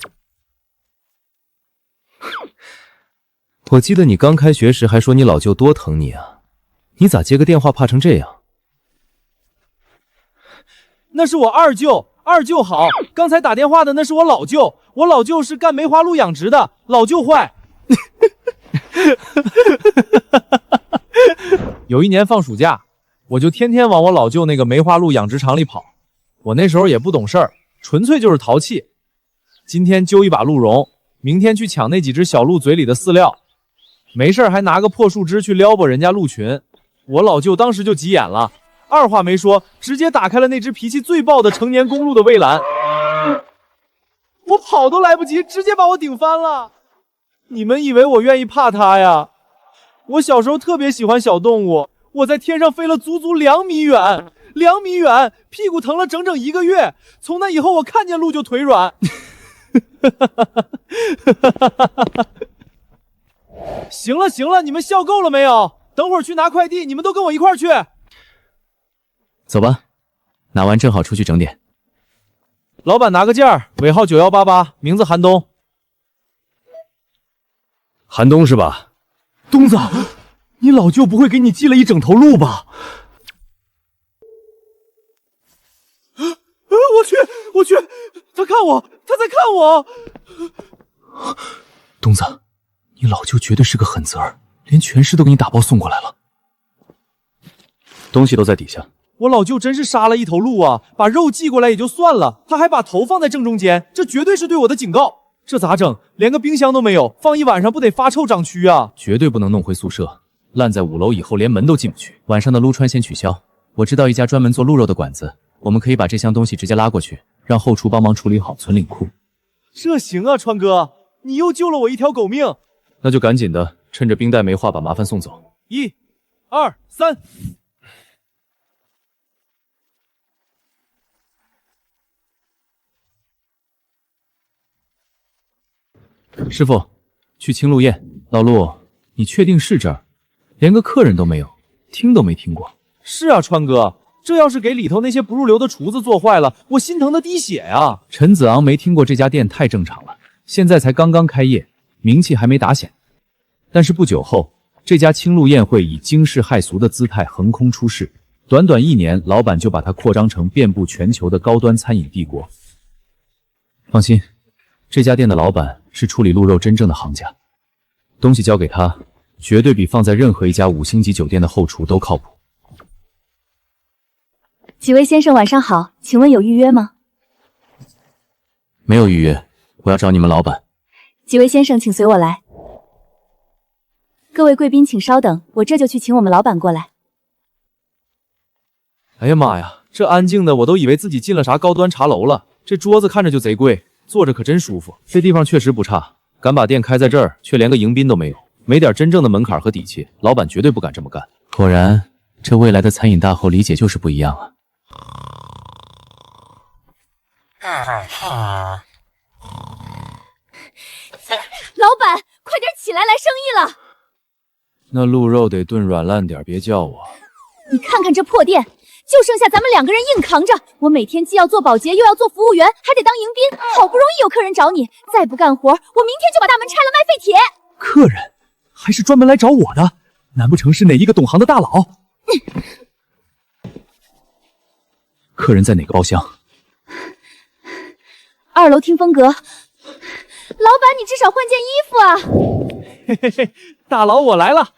我记得你刚开学时还说你老舅多疼你啊，你咋接个电话怕成这样？那是我二舅，二舅好。刚才打电话的那是我老舅，我老舅是干梅花鹿养殖的，老舅坏。有一年放暑假，我就天天往我老舅那个梅花鹿养殖场里跑。我那时候也不懂事儿，纯粹就是淘气。今天揪一把鹿茸，明天去抢那几只小鹿嘴里的饲料，没事还拿个破树枝去撩拨人家鹿群。我老舅当时就急眼了，二话没说，直接打开了那只脾气最暴的成年公鹿的喂栏。我跑都来不及，直接把我顶翻了。你们以为我愿意怕它呀？我小时候特别喜欢小动物，我在天上飞了足足2米远，2米远，屁股疼了整整1个月。从那以后，我看见鹿就腿软。行了行了，你们笑够了没有？等会儿去拿快递，你们都跟我一块儿去。走吧，拿完正好出去整点。老板拿个件儿，尾号9188，名字韩东。韩东是吧？东子，你老舅不会给你寄了一整头鹿吧？我去，他看我，他在看我。东子，你老舅绝对是个狠子儿，连全尸都给你打包送过来了。东西都在底下。我老舅真是杀了一头鹿啊，把肉寄过来也就算了，他还把头放在正中间，这绝对是对我的警告。这咋整？连个冰箱都没有，放一晚上不得发臭长蛆啊！绝对不能弄回宿舍，烂在5楼以后连门都进不去。晚上的撸串先取消，我知道一家专门做鹿肉的馆子，我们可以把这箱东西直接拉过去，让后厨帮忙处理好存领库。这行啊，川哥，你又救了我一条狗命。那就赶紧的，趁着冰袋没化把麻烦送走。1、2、3。师傅，去青鹿宴。老陆，你确定是这儿？连个客人都没有，听都没听过。是啊，川哥，这要是给里头那些不入流的厨子做坏了，我心疼的滴血呀。陈子昂没听过这家店太正常了，现在才刚刚开业，名气还没打响。但是不久后，这家青鹿宴会以惊世骇俗的姿态横空出世，短短1年，老板就把它扩张成遍布全球的高端餐饮帝国。放心，这家店的老板是处理鹿肉真正的行家，东西交给他，绝对比放在任何一家5星级酒店的后厨都靠谱。几位先生晚上好，请问有预约吗？没有预约，我要找你们老板。几位先生请随我来。各位贵宾请稍等，我这就去请我们老板过来。哎呀妈呀，这安静的我都以为自己进了啥高端茶楼了。这桌子看着就贼贵，坐着可真舒服。这地方确实不差，敢把店开在这儿，却连个迎宾都没有，没点真正的门槛和底气，老板绝对不敢这么干。果然，这未来的餐饮大后理解就是不一样啊。老板，快点起来，来生意了！那鹿肉得炖软烂点，别叫我。你看看这破店，就剩下咱们2个人硬扛着。我每天既要做保洁，又要做服务员，还得当迎宾。好不容易有客人找你，再不干活，我明天就把大门拆了卖废铁。客人还是专门来找我的，难不成是哪一个懂行的大佬？客人在哪个包厢2楼听风阁。老板，你至少换件衣服啊！嘿嘿嘿，大佬我来了！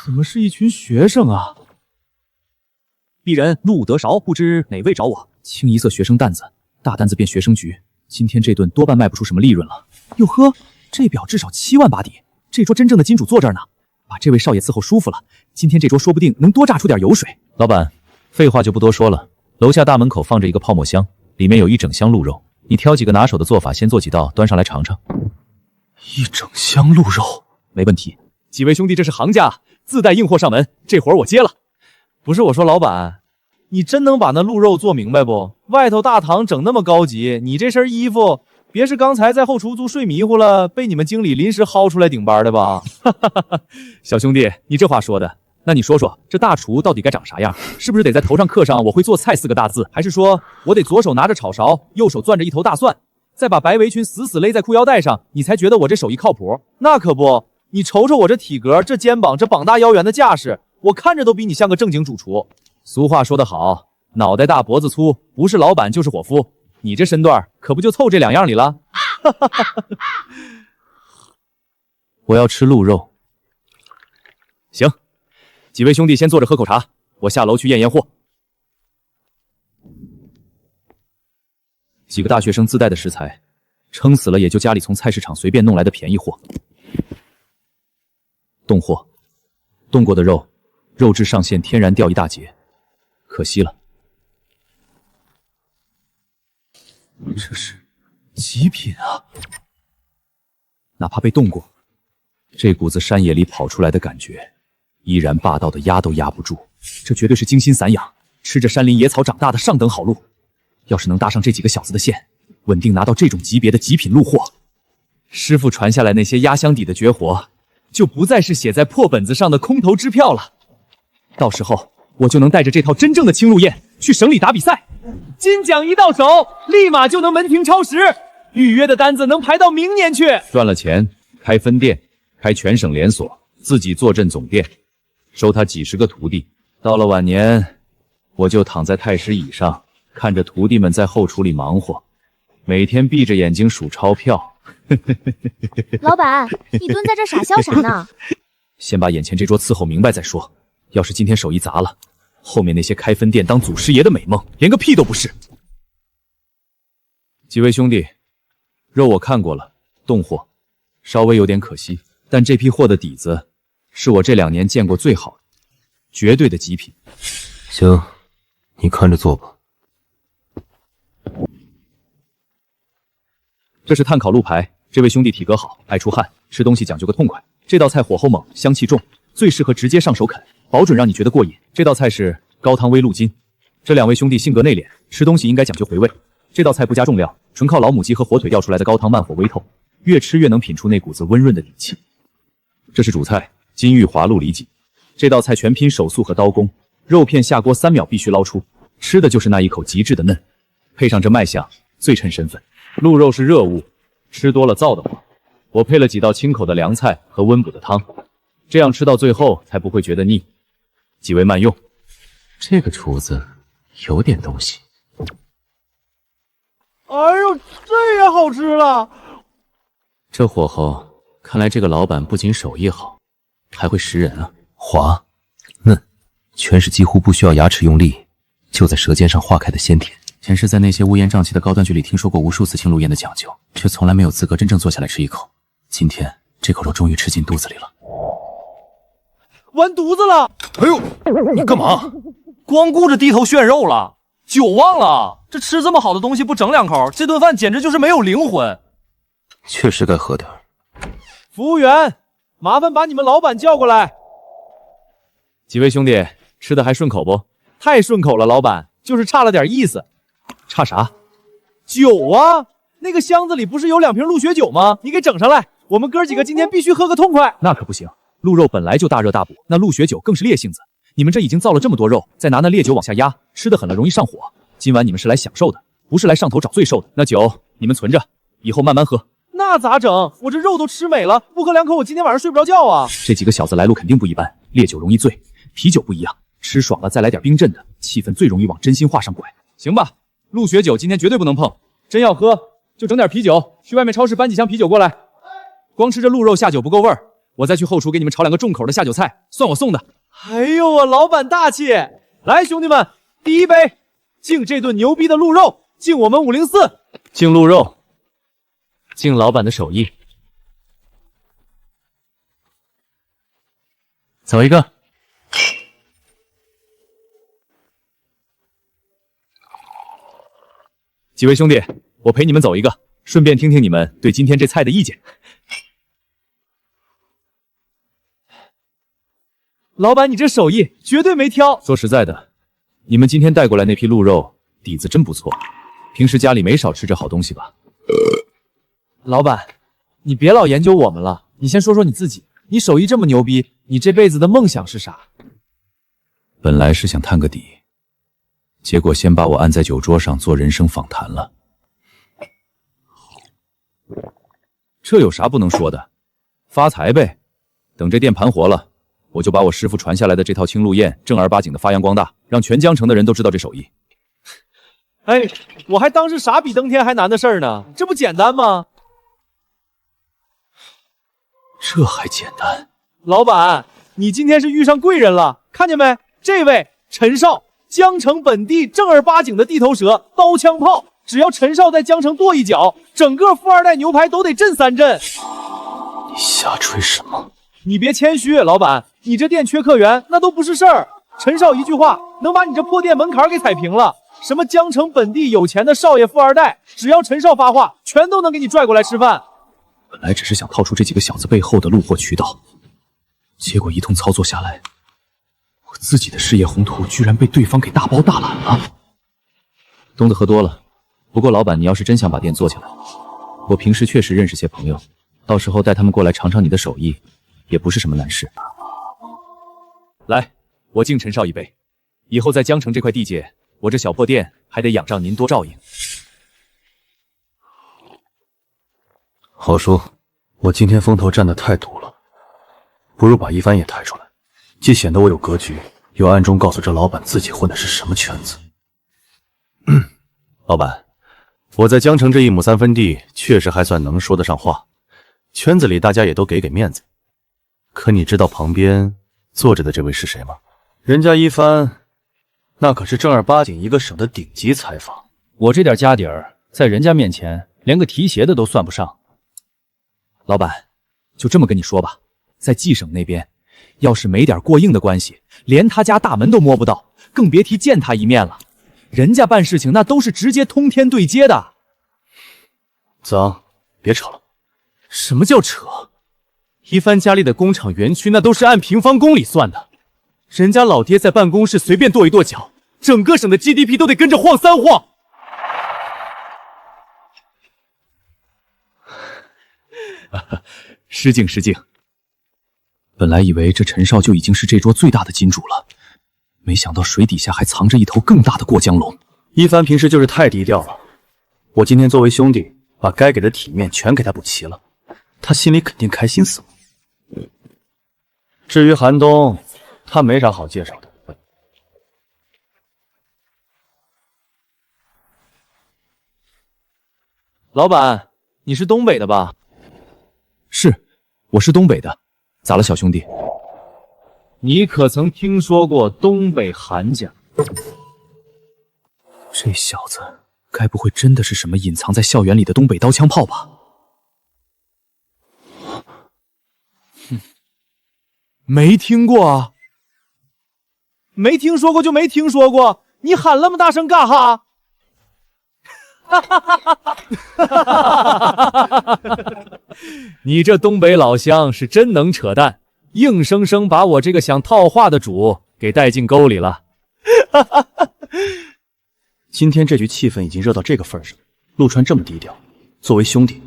怎么是一群学生啊？鄙人陆德韶，不知哪位找我？清一色学生担子，大担子变学生局。今天这顿多半卖不出什么利润了。哟呵，这表至少7万把底。这桌真正的金主坐这儿呢，把这位少爷伺候舒服了。今天这桌说不定能多榨出点油水。老板，废话就不多说了。楼下大门口放着一个泡沫箱，里面有1整箱鹿肉。你挑几个拿手的做法，先做几道，端上来尝尝。1整箱鹿肉，没问题。几位兄弟，这是行家，自带硬货上门，这活我接了。不是我说，老板，你真能把那鹿肉做明白不？外头大堂整那么高级，你这身衣服，别是刚才在后厨租睡迷糊了，被你们经理临时薅出来顶班的吧？小兄弟，你这话说的。那你说说，这大厨到底该长啥样？是不是得在头上刻上“我会做菜”4个大字？还是说我得左手拿着炒勺，右手攥着一头大蒜，再把白围裙死死勒在裤腰带上，你才觉得我这手艺靠谱？那可不，你瞅瞅我这体格，这肩膀，这膀大腰圆的架势，我看着都比你像个正经主厨。俗话说得好，脑袋大脖子粗，不是老板就是伙夫。你这身段可不就凑这2样里了？我要吃鹿肉。行。几位兄弟先坐着喝口茶，我下楼去验货。几个大学生自带的食材，撑死了也就家里从菜市场随便弄来的便宜货。冻货，冻过的肉，肉质上线天然掉一大截，可惜了。这是极品啊！哪怕被冻过，这股子山野里跑出来的感觉，依然霸道的压都压不住。这绝对是精心散养，吃着山林野草长大的上等好鹿。要是能搭上这几个小子的线，稳定拿到这种级别的极品鹿货，师傅传下来那些压箱底的绝活，就不再是写在破本子上的空头支票了。到时候我就能带着这套真正的青鹿宴去省里打比赛，金奖一到手，立马就能门庭超时，预约的单子能排到明年去。赚了钱，开分店，开全省连锁，自己坐镇总店，收他几十个徒弟。到了晚年，我就躺在太师椅上，看着徒弟们在后厨里忙活，每天闭着眼睛数钞票。老板，你蹲在这傻笑啥呢？先把眼前这桌伺候明白再说。要是今天手艺砸了，后面那些开分店当祖师爷的美梦，连个屁都不是。几位兄弟，肉我看过了，冻货稍微有点可惜，但这批货的底子是我这2年见过最好的，绝对的极品。行，你看着做吧。这是炭烤鹿排，这位兄弟体格好，爱出汗，吃东西讲究个痛快。这道菜火候猛，香气重，最适合直接上手啃，保准让你觉得过瘾。这道菜是高汤煨鹿筋，这2位兄弟性格内敛，吃东西应该讲究回味。这道菜不加重料，纯靠老母鸡和火腿吊出来的高汤慢火煨透，越吃越能品出那股子温润的底气。这是主菜，金玉华鹿里脊，这道菜全拼手速和刀工，肉片下锅3秒必须捞出，吃的就是那一口极致的嫩，配上这卖相，最衬身份。鹿肉是热物，吃多了燥得慌，我配了几道清口的凉菜和温补的汤，这样吃到最后才不会觉得腻。几位慢用。这个厨子有点东西。哎呦，这也好吃了！这火候，看来这个老板不仅手艺好，还会识人啊。滑、嫩，全是几乎不需要牙齿用力，就在舌尖上化开的鲜甜。前世在那些乌烟瘴气的高端剧里听说过无数次青鹿宴的讲究，却从来没有资格真正坐下来吃一口。今天这口肉终于吃进肚子里了。完犊子了！哎呦，你干嘛？光顾着低头炫肉了，酒忘了。这吃这么好的东西不整两口，这顿饭简直就是没有灵魂。确实该喝点。服务员，麻烦把你们老板叫过来。几位兄弟，吃的还顺口不？太顺口了，老板，就是差了点意思。差啥？酒啊！那个箱子里不是有2瓶鹿血酒吗？你给整上来，我们哥几个今天必须喝个痛快。那可不行，鹿肉本来就大热大补，那鹿血酒更是烈性子。你们这已经造了这么多肉，再拿那烈酒往下压，吃得狠了容易上火。今晚你们是来享受的，不是来上头找罪受的。那酒你们存着，以后慢慢喝。那咋整？我这肉都吃美了，不喝2口我今天晚上睡不着觉啊！这几个小子来路肯定不一般，烈酒容易醉，啤酒不一样，吃爽了再来点冰镇的，气氛最容易往真心话上拐。行吧，鹿血酒今天绝对不能碰，真要喝就整点啤酒，去外面超市搬几箱啤酒过来。光吃这鹿肉下酒不够味儿，我再去后厨给你们炒2个重口的下酒菜，算我送的。哎呦啊，老板大气！来，兄弟们，第一杯，敬这顿牛逼的鹿肉，敬我们504，敬鹿肉，敬老板的手艺。走一个。几位兄弟，我陪你们走一个，顺便听听你们对今天这菜的意见。老板，你这手艺绝对没挑。说实在的，你们今天带过来那批鹿肉底子真不错，平时家里没少吃这好东西吧？老板，你别老研究我们了，你先说说你自己，你手艺这么牛逼，你这辈子的梦想是啥？本来是想探个底，结果先把我按在酒桌上做人生访谈了。这有啥不能说的？发财呗！等这店盘活了，我就把我师傅传下来的这套青鹿宴正儿八经的发扬光大，让全江城的人都知道这手艺。哎，我还当是啥比登天还难的事儿呢？这不简单吗？这还简单？老板，你今天是遇上贵人了，看见没？这位陈少，江城本地正儿八经的地头蛇，刀枪炮，只要陈少在江城跺一脚，整个富二代牛排都得震3震。你瞎吹什么？你别谦虚，老板，你这店缺客源那都不是事儿。陈少一句话能把你这破店门槛给踩平了。什么江城本地有钱的少爷富二代，只要陈少发话，全都能给你拽过来吃饭。本来只是想套出这几个小子背后的路货渠道，结果一通操作下来，我自己的事业宏图居然被对方给大包大揽了。东子喝多了，不过老板，你要是真想把店做起来，我平时确实认识些朋友，到时候带他们过来尝尝你的手艺，也不是什么难事。来，我敬陈少一杯，以后在江城这块地界，我这小破店还得仰仗您多照应。好说，我今天风头站得太毒了，不如把一帆也抬出来，既显得我有格局，又暗中告诉这老板自己混的是什么圈子。老板，我在江城这1亩3分地确实还算能说得上话，圈子里大家也都给面子。可你知道旁边坐着的这位是谁吗？人家一帆那可是正儿八经一个省的顶级采访，我这点家底儿在人家面前连个提鞋的都算不上。老板，就这么跟你说吧，在冀省那边，要是没点过硬的关系，连他家大门都摸不到，更别提见他一面了。人家办事情那都是直接通天对接的。脏，别扯了。什么叫扯？一帆家里的工厂园区那都是按平方公里算的，人家老爹在办公室随便跺一跺脚，整个省的 GDP 都得跟着晃3晃。失敬失敬。本来以为这陈少就已经是这桌最大的金主了，没想到水底下还藏着一头更大的过江龙。一帆平时就是太低调了，我今天作为兄弟，把该给的体面全给他补齐了。他心里肯定开心死了。至于寒冬，他没啥好介绍的。老板，你是东北的吧？是，我是东北的。咋了，小兄弟？你可曾听说过东北韩家？这小子该不会真的是什么隐藏在校园里的东北刀枪炮吧？哼，没听过啊，没听说过就没听说过，你喊那么大声干哈？你这东北老乡是真能扯淡，硬生生把我这个想套话的主给带进沟里了。今天这局气氛已经热到这个份上，陆川这么低调，作为兄弟，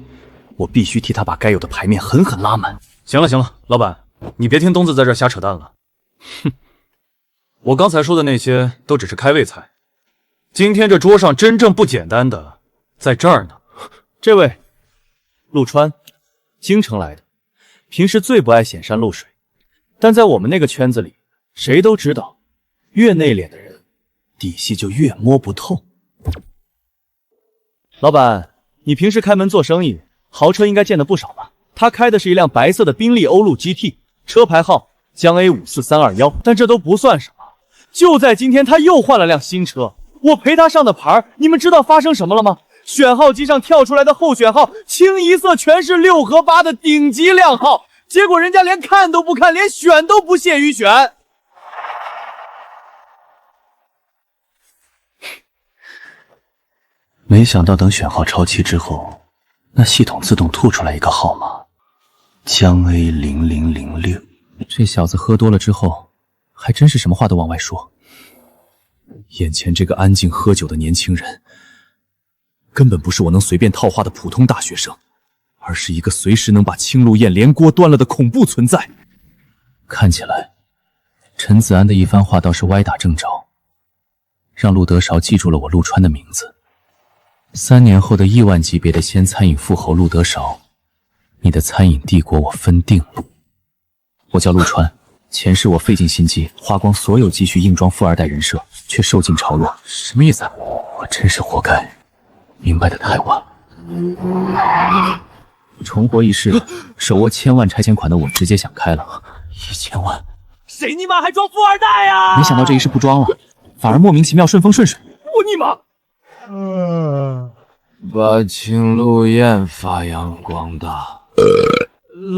我必须替他把该有的牌面狠狠拉满。行了行了，老板，你别听东子在这瞎扯淡了。哼，我刚才说的那些都只是开胃菜，今天这桌上真正不简单的在这儿呢。这位，陆川，京城来的，平时最不爱显山露水，但在我们那个圈子里，谁都知道，越内敛的人，底细就越摸不透。老板，你平时开门做生意，豪车应该见得不少吧？他开的是一辆白色的宾利欧陆 GT， 车牌号江 A54321，但这都不算什么。就在今天，他又换了辆新车，我陪他上的牌，你们知道发生什么了吗？选号机上跳出来的候选号清一色全是6和8的顶级靓号，结果人家连看都不看，连选都不屑于选。没想到等选号超期之后，那系统自动吐出来一个号码，江 A0006。这小子喝多了之后，还真是什么话都往外说。眼前这个安静喝酒的年轻人，根本不是我能随便套话的普通大学生，而是一个随时能把青鹿宴连锅端了的恐怖存在。看起来，陈子安的一番话倒是歪打正着，让陆德韶记住了我陆川的名字。3年后的亿万级别的鲜餐饮富豪陆德韶，你的餐饮帝国我分定了。我叫陆川，前世我费尽心机，花光所有积蓄硬装富二代人设，却受尽潮落。什么意思啊？我真是活该，明白的太晚了。重活一世，手握1000万拆迁款的我直接想开了，1000万，谁你妈还装富二代呀？没想到这一世不装了，反而莫名其妙顺风顺水。我你妈！把青鹿宴发扬光大。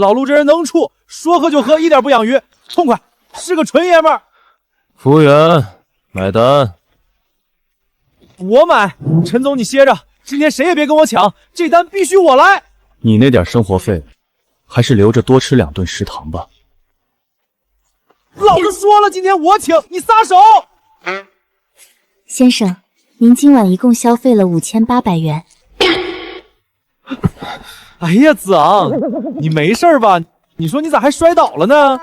老陆这人能处，说喝就喝，一点不养鱼，痛快，是个纯爷们儿。服务员，买单。我买，陈总你歇着，今天谁也别跟我抢，这单必须我来。你那点生活费，还是留着多吃2顿食堂吧。老子说了，今天我请，你撒手。先生，您今晚一共消费了5800元。哎呀，子昂，你没事吧？你说你咋还摔倒了呢？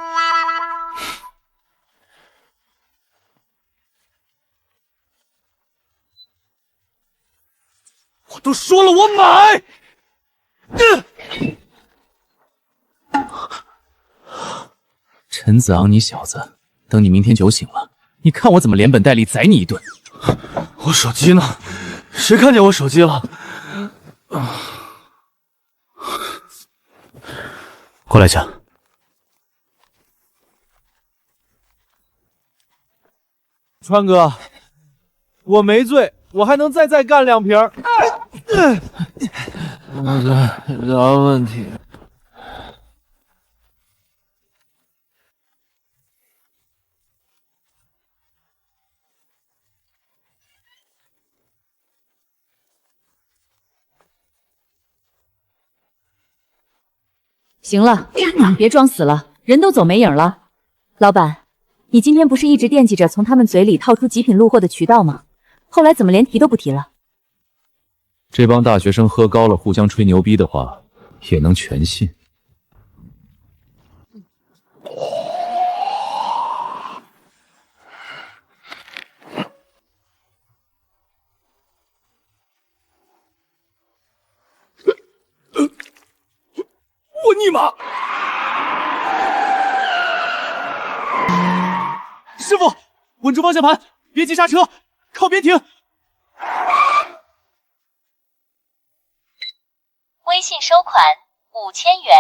我都说了我买。陈子昂，你小子，等你明天酒醒了，你看我怎么连本带利宰你一顿。我手机呢？谁看见我手机了？过来一下。川哥，我没醉，我还能再干2瓶。啥问题？行了，别装死了，人都走没影了。老板，你今天不是一直惦记着从他们嘴里套出极品路货的渠道吗？后来怎么连提都不提了？这帮大学生喝高了，互相吹牛逼的话，也能全信。我师傅，稳住方向盘，别急刹车，靠边停。微信收款5000元。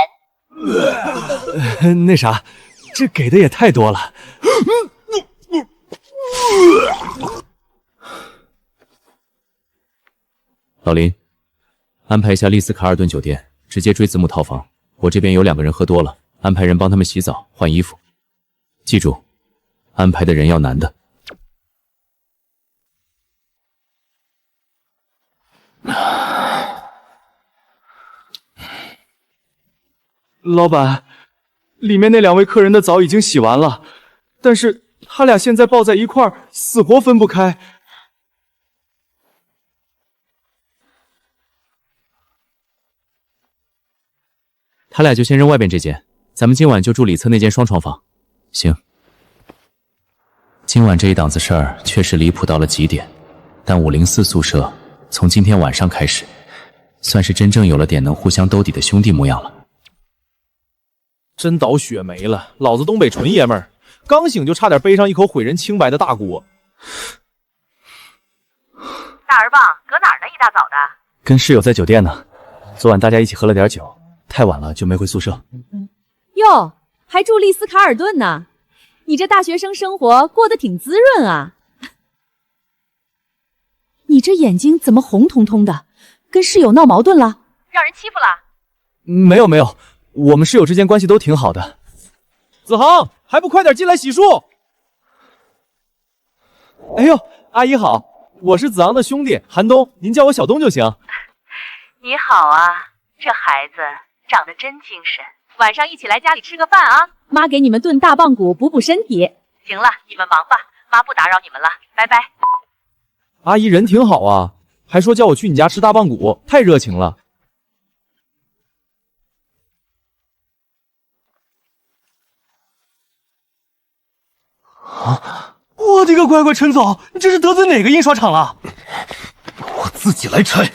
那啥，这给的也太多了。老林，安排一下丽思卡尔顿酒店，直接追子母套房。我这边有2个人喝多了，安排人帮他们洗澡换衣服。记住，安排的人要男的。老板，里面那2位客人的澡已经洗完了，但是他俩现在抱在一块儿，死活分不开。他俩就先扔外边这间，咱们今晚就住里侧那间双床房。行。今晚这一档子事儿确实离谱到了极点，但504宿舍从今天晚上开始，算是真正有了点能互相兜底的兄弟模样了。真倒血霉了，老子东北纯爷们儿，刚醒就差点背上一口毁人清白的大锅。大儿棒，搁哪儿呢？一大早的。跟室友在酒店呢，昨晚大家一起喝了点酒，太晚了就没回宿舍。哟，还住丽思卡尔顿呢？你这大学生生活过得挺滋润啊。你这眼睛怎么红彤彤的？跟室友闹矛盾了？让人欺负了？没有没有，我们室友之间关系都挺好的。子航，还不快点进来洗漱！哎呦，阿姨好，我是子昂的兄弟韩东，您叫我小东就行。你好啊，这孩子长得真精神。晚上一起来家里吃个饭啊，妈给你们炖大棒骨补补身体。行了，你们忙吧，妈不打扰你们了，拜拜。阿姨人挺好啊，还说叫我去你家吃大棒骨，太热情了。啊！我的个乖乖，陈总，你这是得罪哪个印刷厂了？我自己来拆。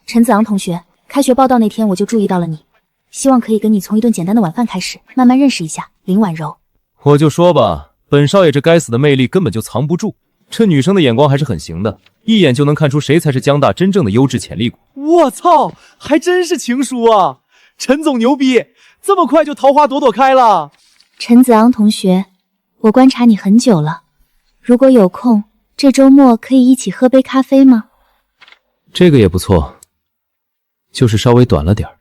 陈子昂同学，开学报到那天我就注意到了你，希望可以跟你从一顿简单的晚饭开始，慢慢认识一下。林婉柔，我就说吧，本少爷这该死的魅力根本就藏不住，这女生的眼光还是很行的，一眼就能看出谁才是江大真正的优质潜力股。我操，还真是情书啊！陈总牛逼，这么快就桃花朵朵开了。陈子昂同学，我观察你很久了，如果有空，这周末可以一起喝杯咖啡吗？这个也不错。就是稍微短了点儿。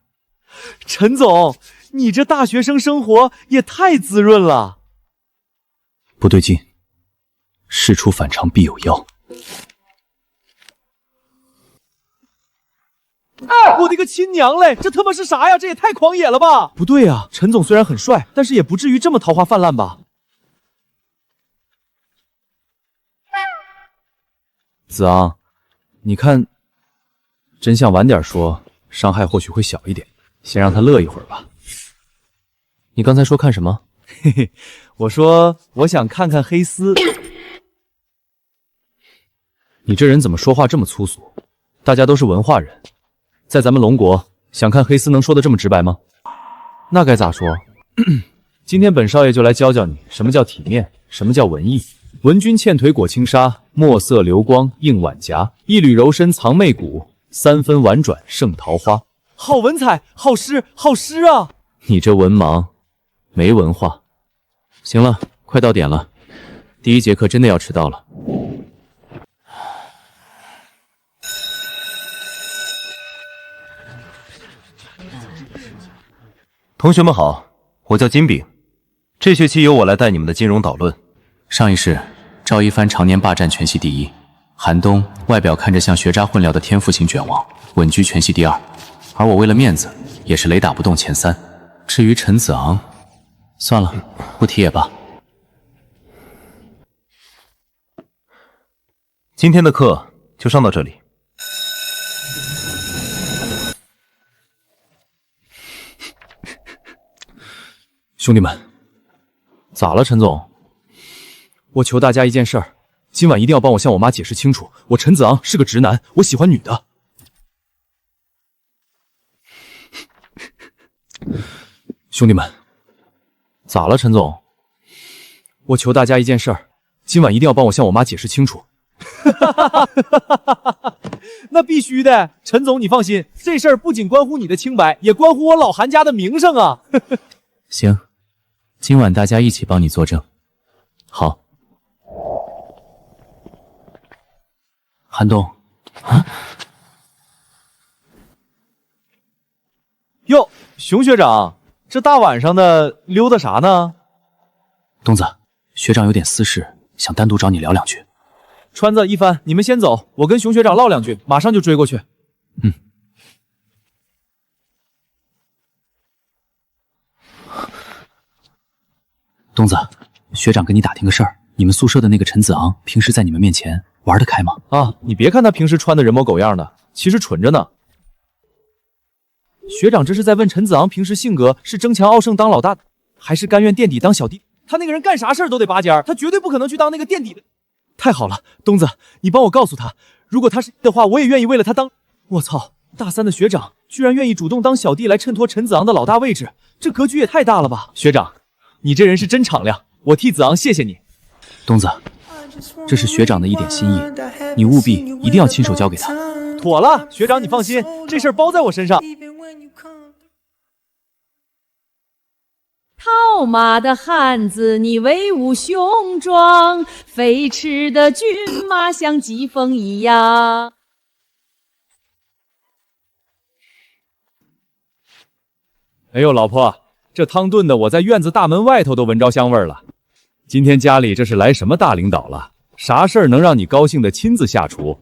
陈总，你这大学生生活也太滋润了。不对劲，事出反常必有妖。我的个亲娘嘞，这他妈是啥呀？这也太狂野了吧！不对啊，陈总虽然很帅，但是也不至于这么桃花泛滥吧？子昂，你看，真相晚点说，伤害或许会小一点，先让他乐一会儿吧。你刚才说看什么？嘿嘿，我说我想看看黑丝。你这人怎么说话这么粗俗？大家都是文化人，在咱们龙国，想看黑丝能说得这么直白吗？那该咋说？今天本少爷就来教教你什么叫体面，什么叫文艺。闻君倩腿裹轻纱，墨色流光映晚霞，一缕柔身藏媚骨，三分婉转胜桃花。好文采，好诗，好诗啊！你这文盲，没文化。行了，快到点了，第一节课真的要迟到了。同学们好，我叫金炳，这学期由我来带你们的金融导论。上一世，赵一帆常年霸占全系第一，韩东外表看着像学渣混聊的天赋型卷王，稳居全系第二，而我为了面子，也是雷打不动前3。至于陈子昂，算了，不提也罢。今天的课就上到这里。兄弟们，咋了，陈总？我求大家一件事儿，今晚一定要帮我向我妈解释清楚，我陈子昂是个直男，我喜欢女的。兄弟们，咋了，陈总？我求大家一件事儿，今晚一定要帮我向我妈解释清楚。那必须的，陈总，你放心，这事儿不仅关乎你的清白，也关乎我老韩家的名声啊。行，今晚大家一起帮你作证。好。韩东，啊？哟，熊学长，这大晚上的溜达啥呢？东子，学长有点私事，想单独找你聊两句。川子、一帆，你们先走，我跟熊学长唠两句，马上就追过去。嗯。东子，学长跟你打听个事儿，你们宿舍的那个陈子昂，平时在你们面前玩得开吗？啊，你别看他平时穿的人模狗样的，其实蠢着呢。学长这是在问陈子昂平时性格是争强好胜当老大，还是甘愿垫底当小弟？他那个人干啥事儿都得拔尖儿，他绝对不可能去当那个垫底的。太好了，东子，你帮我告诉他，如果他是的话，我也愿意为了他当。我操，大三的学长居然愿意主动当小弟来衬托陈子昂的老大位置，这格局也太大了吧！学长，你这人是真敞亮，我替子昂谢谢你。东子，这是学长的一点心意，你务必一定要亲手交给他。妥了，学长你放心，这事儿包在我身上。套马的汉子，你威武雄壮；飞驰的骏马像疾风一样。哎呦，老婆，这汤炖的我在院子大门外头都闻着香味儿了。今天家里这是来什么大领导了？啥事儿能让你高兴的亲自下厨？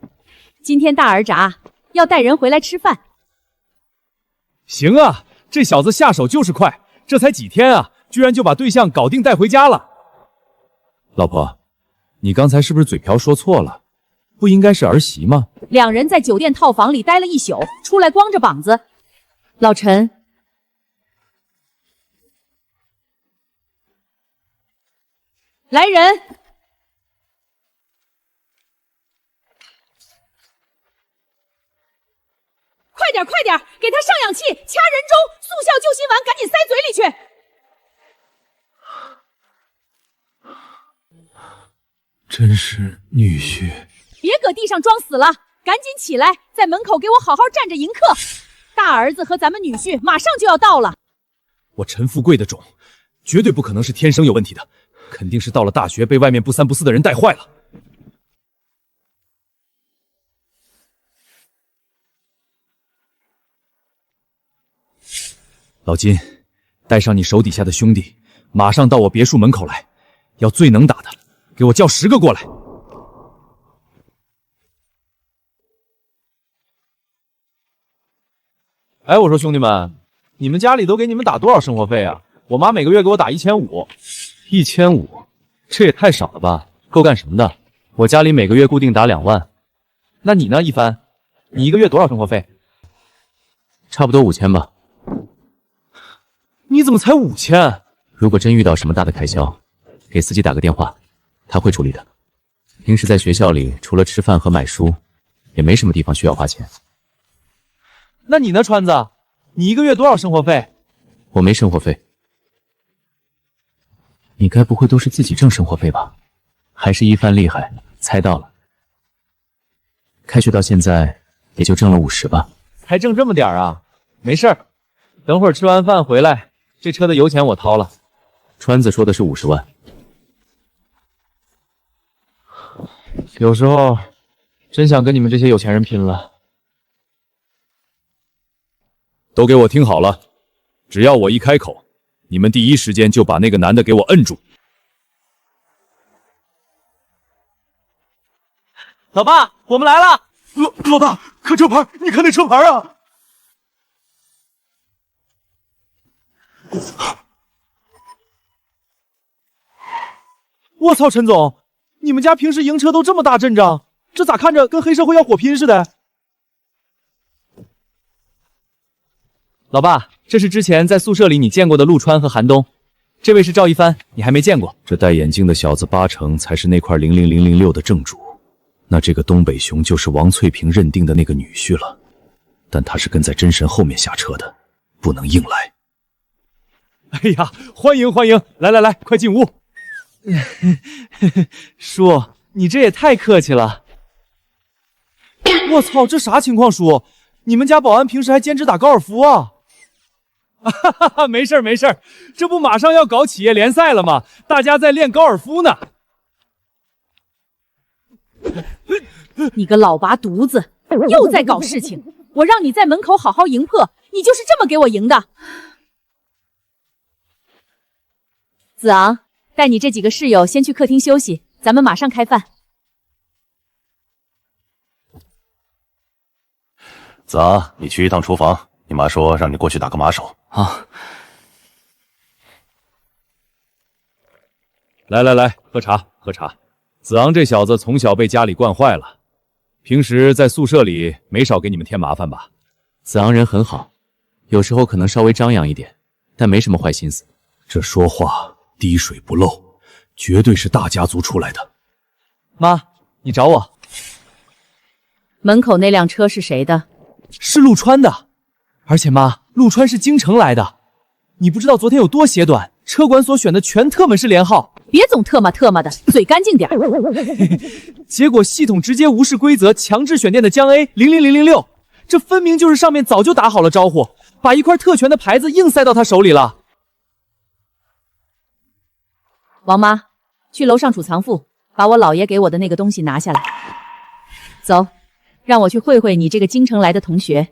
今天大儿炸要带人回来吃饭。行啊，这小子下手就是快。这才几天啊，居然就把对象搞定带回家了。老婆，你刚才是不是嘴瓢说错了？不应该是儿媳吗？两人在酒店套房里待了一宿，出来光着膀子。老陈，来人！快点，快点，给他上氧气，掐人中，速效救心丸，赶紧塞嘴里去。真是女婿！别搁地上装死了，赶紧起来，在门口给我好好站着迎客。大儿子和咱们女婿马上就要到了。我陈富贵的种，绝对不可能是天生有问题的，肯定是到了大学被外面不三不四的人带坏了。老金，带上你手底下的兄弟，马上到我别墅门口来，要最能打的，给我叫10个过来。哎，我说兄弟们，你们家里都给你们打多少生活费啊？我妈每个月给我打1500，1500，这也太少了吧？够干什么的？我家里每个月固定打2万。那你呢，一帆？你一个月多少生活费？差不多5000吧。你怎么才5000？如果真遇到什么大的开销，给司机打个电话，他会处理的。平时在学校里，除了吃饭和买书，也没什么地方需要花钱。那你呢，川子？你一个月多少生活费？我没生活费。你该不会都是自己挣生活费吧？还是一帆厉害，猜到了。开学到现在也就挣了50吧。还挣这么点啊？没事儿，等会儿吃完饭回来，这车的油钱我掏了。川子说的是50万。有时候真想跟你们这些有钱人拼了。都给我听好了，只要我一开口，你们第一时间就把那个男的给我摁住。老爸，我们来了！老大，看车牌，你看那车牌啊！我操，陈总，你们家平时赢车都这么大阵仗，这咋看着跟黑社会要火拼似的？老爸，这是之前在宿舍里你见过的陆川和韩东，这位是赵一帆，你还没见过。这戴眼镜的小子80%才是那块00006的正主，那这个东北熊就是王翠萍认定的那个女婿了，但他是跟在真神后面下车的，不能硬来。哎呀，欢迎欢迎，来来来，快进屋。叔，你这也太客气了。我操，这啥情况，叔？你们家保安平时还兼职打高尔夫啊？哈哈哈，没事没事，这不马上要搞企业联赛了吗？大家在练高尔夫呢。你个老拔犊子，又在搞事情！我让你在门口好好迎破，你就是这么给我迎的。子昂，带你这几个室友先去客厅休息，咱们马上开饭。子昂，你去一趟厨房，你妈说让你过去打个码手啊。来来来，喝茶喝茶。子昂这小子从小被家里惯坏了，平时在宿舍里没少给你们添麻烦吧？子昂人很好，有时候可能稍微张扬一点，但没什么坏心思。这说话滴水不漏，绝对是大家族出来的。妈，你找我？门口那辆车是谁的？是陆川的。而且妈，陆川是京城来的，你不知道昨天有多血短，车管所选的全特门市连号。别总特么特么的，嘴干净点。结果系统直接无视规则，强制选电的江 A000006，这分明就是上面早就打好了招呼，把一块特权的牌子硬塞到他手里了。王妈，去楼上储藏库，把我姥爷给我的那个东西拿下来。走，让我去会会你这个京城来的同学。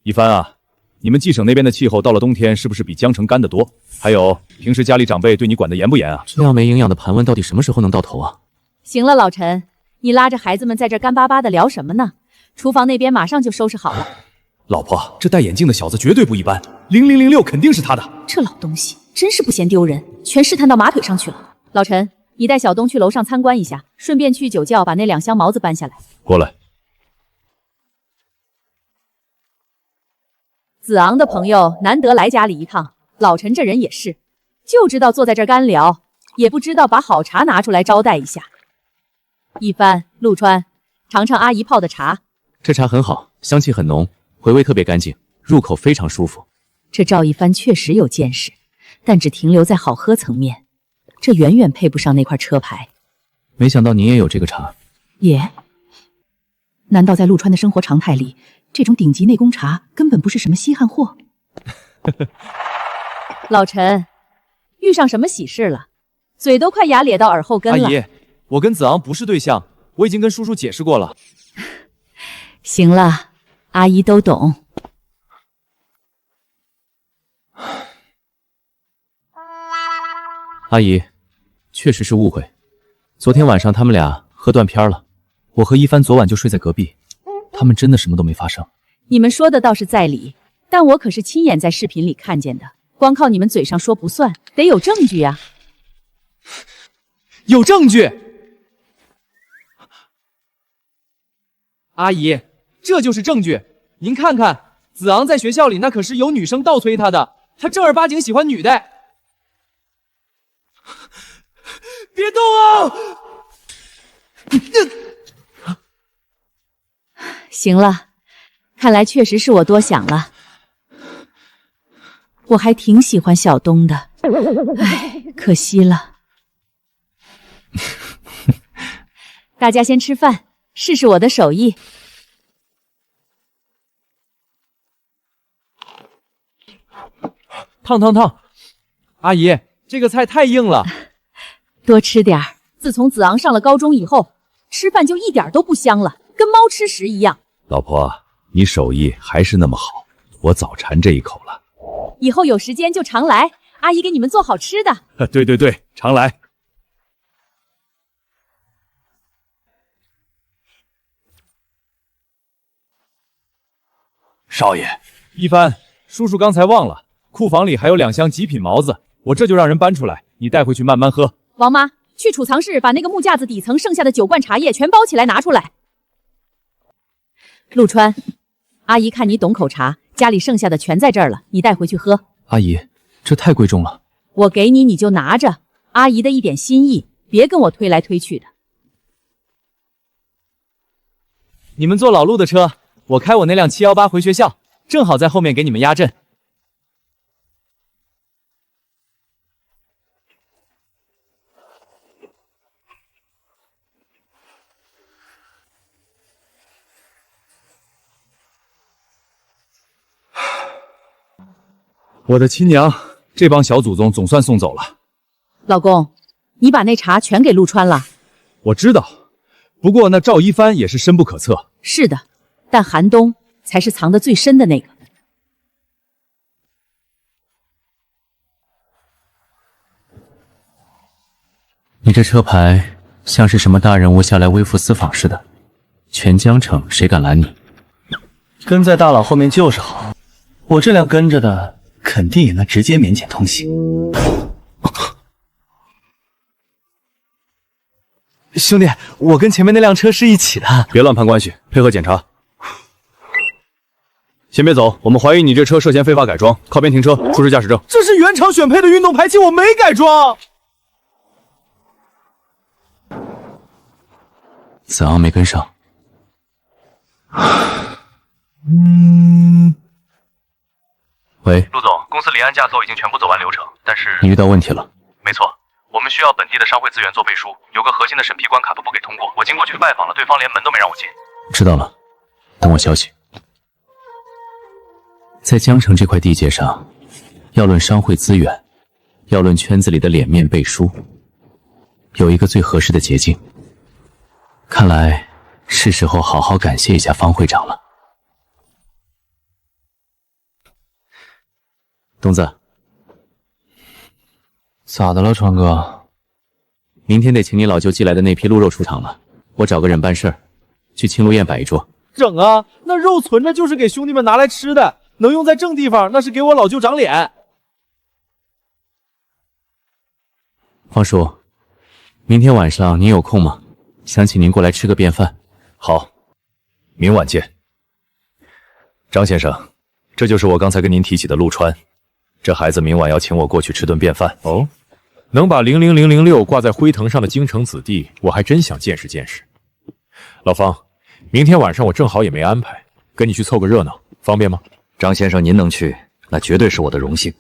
一帆啊，你们冀省那边的气候到了冬天是不是比江城干得多？还有，平时家里长辈对你管得严不严啊？这样没营养的盘问到底什么时候能到头啊？行了，老陈，你拉着孩子们在这干巴巴的聊什么呢？厨房那边马上就收拾好了。老婆，这戴眼镜的小子绝对不一般，0006肯定是他的。这老东西真是不嫌丢人，全试探到马腿上去了。老陈，你带小东去楼上参观一下，顺便去酒窖把那2箱毛子搬下来。过来。子昂的朋友难得来家里一趟，老陈这人也是，就知道坐在这儿干聊，也不知道把好茶拿出来招待一下。一帆、陆川，尝尝阿姨泡的茶。这茶很好，香气很浓，回味特别干净，入口非常舒服。这赵一帆确实有见识，但只停留在好喝层面，这远远配不上那块车牌。没想到您也有这个茶。也？难道在陆川的生活常态里，这种顶级内功茶根本不是什么稀罕货？老陈，遇上什么喜事了？嘴都快牙咧到耳后根了。阿姨，我跟子昂不是对象，我已经跟叔叔解释过了。行了，阿姨都懂。阿姨，确实是误会。昨天晚上他们俩喝断片了，我和一帆昨晚就睡在隔壁，他们真的什么都没发生。你们说的倒是在理，但我可是亲眼在视频里看见的，光靠你们嘴上说不算，得有证据呀。有证据！阿姨，这就是证据。您看看，子昂在学校里那可是有女生倒催他的，他正儿八经喜欢女的。别动啊！行了，看来确实是我多想了。我还挺喜欢小东的，唉，可惜了。大家先吃饭，试试我的手艺。烫烫烫！阿姨，这个菜太硬了，多吃点儿。自从子昂上了高中以后，吃饭就一点都不香了，跟猫吃屎一样。老婆，你手艺还是那么好，我早馋这一口了。以后有时间就常来，阿姨给你们做好吃的。对对对，常来。少爷，一帆，叔叔刚才忘了，库房里还有2箱极品毛子，我这就让人搬出来，你带回去慢慢喝。王妈，去储藏室把那个木架子底层剩下的9罐茶叶全包起来拿出来。陆川，阿姨看你懂口茶，家里剩下的全在这儿了，你带回去喝。阿姨，这太贵重了。我给你，你就拿着，阿姨的一点心意，别跟我推来推去的。你们坐老陆的车，我开我那辆718回学校，正好在后面给你们压阵。我的亲娘，这帮小祖宗总算送走了。老公，你把那茶全给陆川了。我知道，不过那赵一帆也是深不可测。是的，但寒冬才是藏得最深的那个。你这车牌像是什么大人物下来微服私访似的，全江城谁敢拦你？跟在大佬后面就是好，我这辆跟着的肯定也能直接免检通行。兄弟，我跟前面那辆车是一起的。别乱攀关系，配合检查。先别走，我们怀疑你这车涉嫌非法改装，靠边停车，出示驾驶证。这是原厂选配的运动排气，我没改装。子昂没跟上。喂，陆总，公司离岸架构已经全部走完流程，但是你遇到问题了？没错，我们需要本地的商会资源做背书，有个核心的审批关卡都不给通过。我经过去拜访了，对方连门都没让我进。知道了，等我消息。在江城这块地界上，要论商会资源，要论圈子里的脸面背书，有一个最合适的捷径。看来是时候好好感谢一下方会长了。东子，咋的了，川哥？明天得请你老舅寄来的那批鹿肉出场了，我找个人办事儿，去青鹿宴摆一桌。整啊，那肉存着就是给兄弟们拿来吃的，能用在正地方，那是给我老舅长脸。方叔，明天晚上您有空吗？想请您过来吃个便饭。好，明晚见。张先生，这就是我刚才跟您提起的陆川，这孩子明晚要请我过去吃顿便饭。哦，能把00006挂在灰藤上的京城子弟，我还真想见识见识。老方，明天晚上我正好也没安排，跟你去凑个热闹，方便吗？张先生，您能去，那绝对是我的荣幸。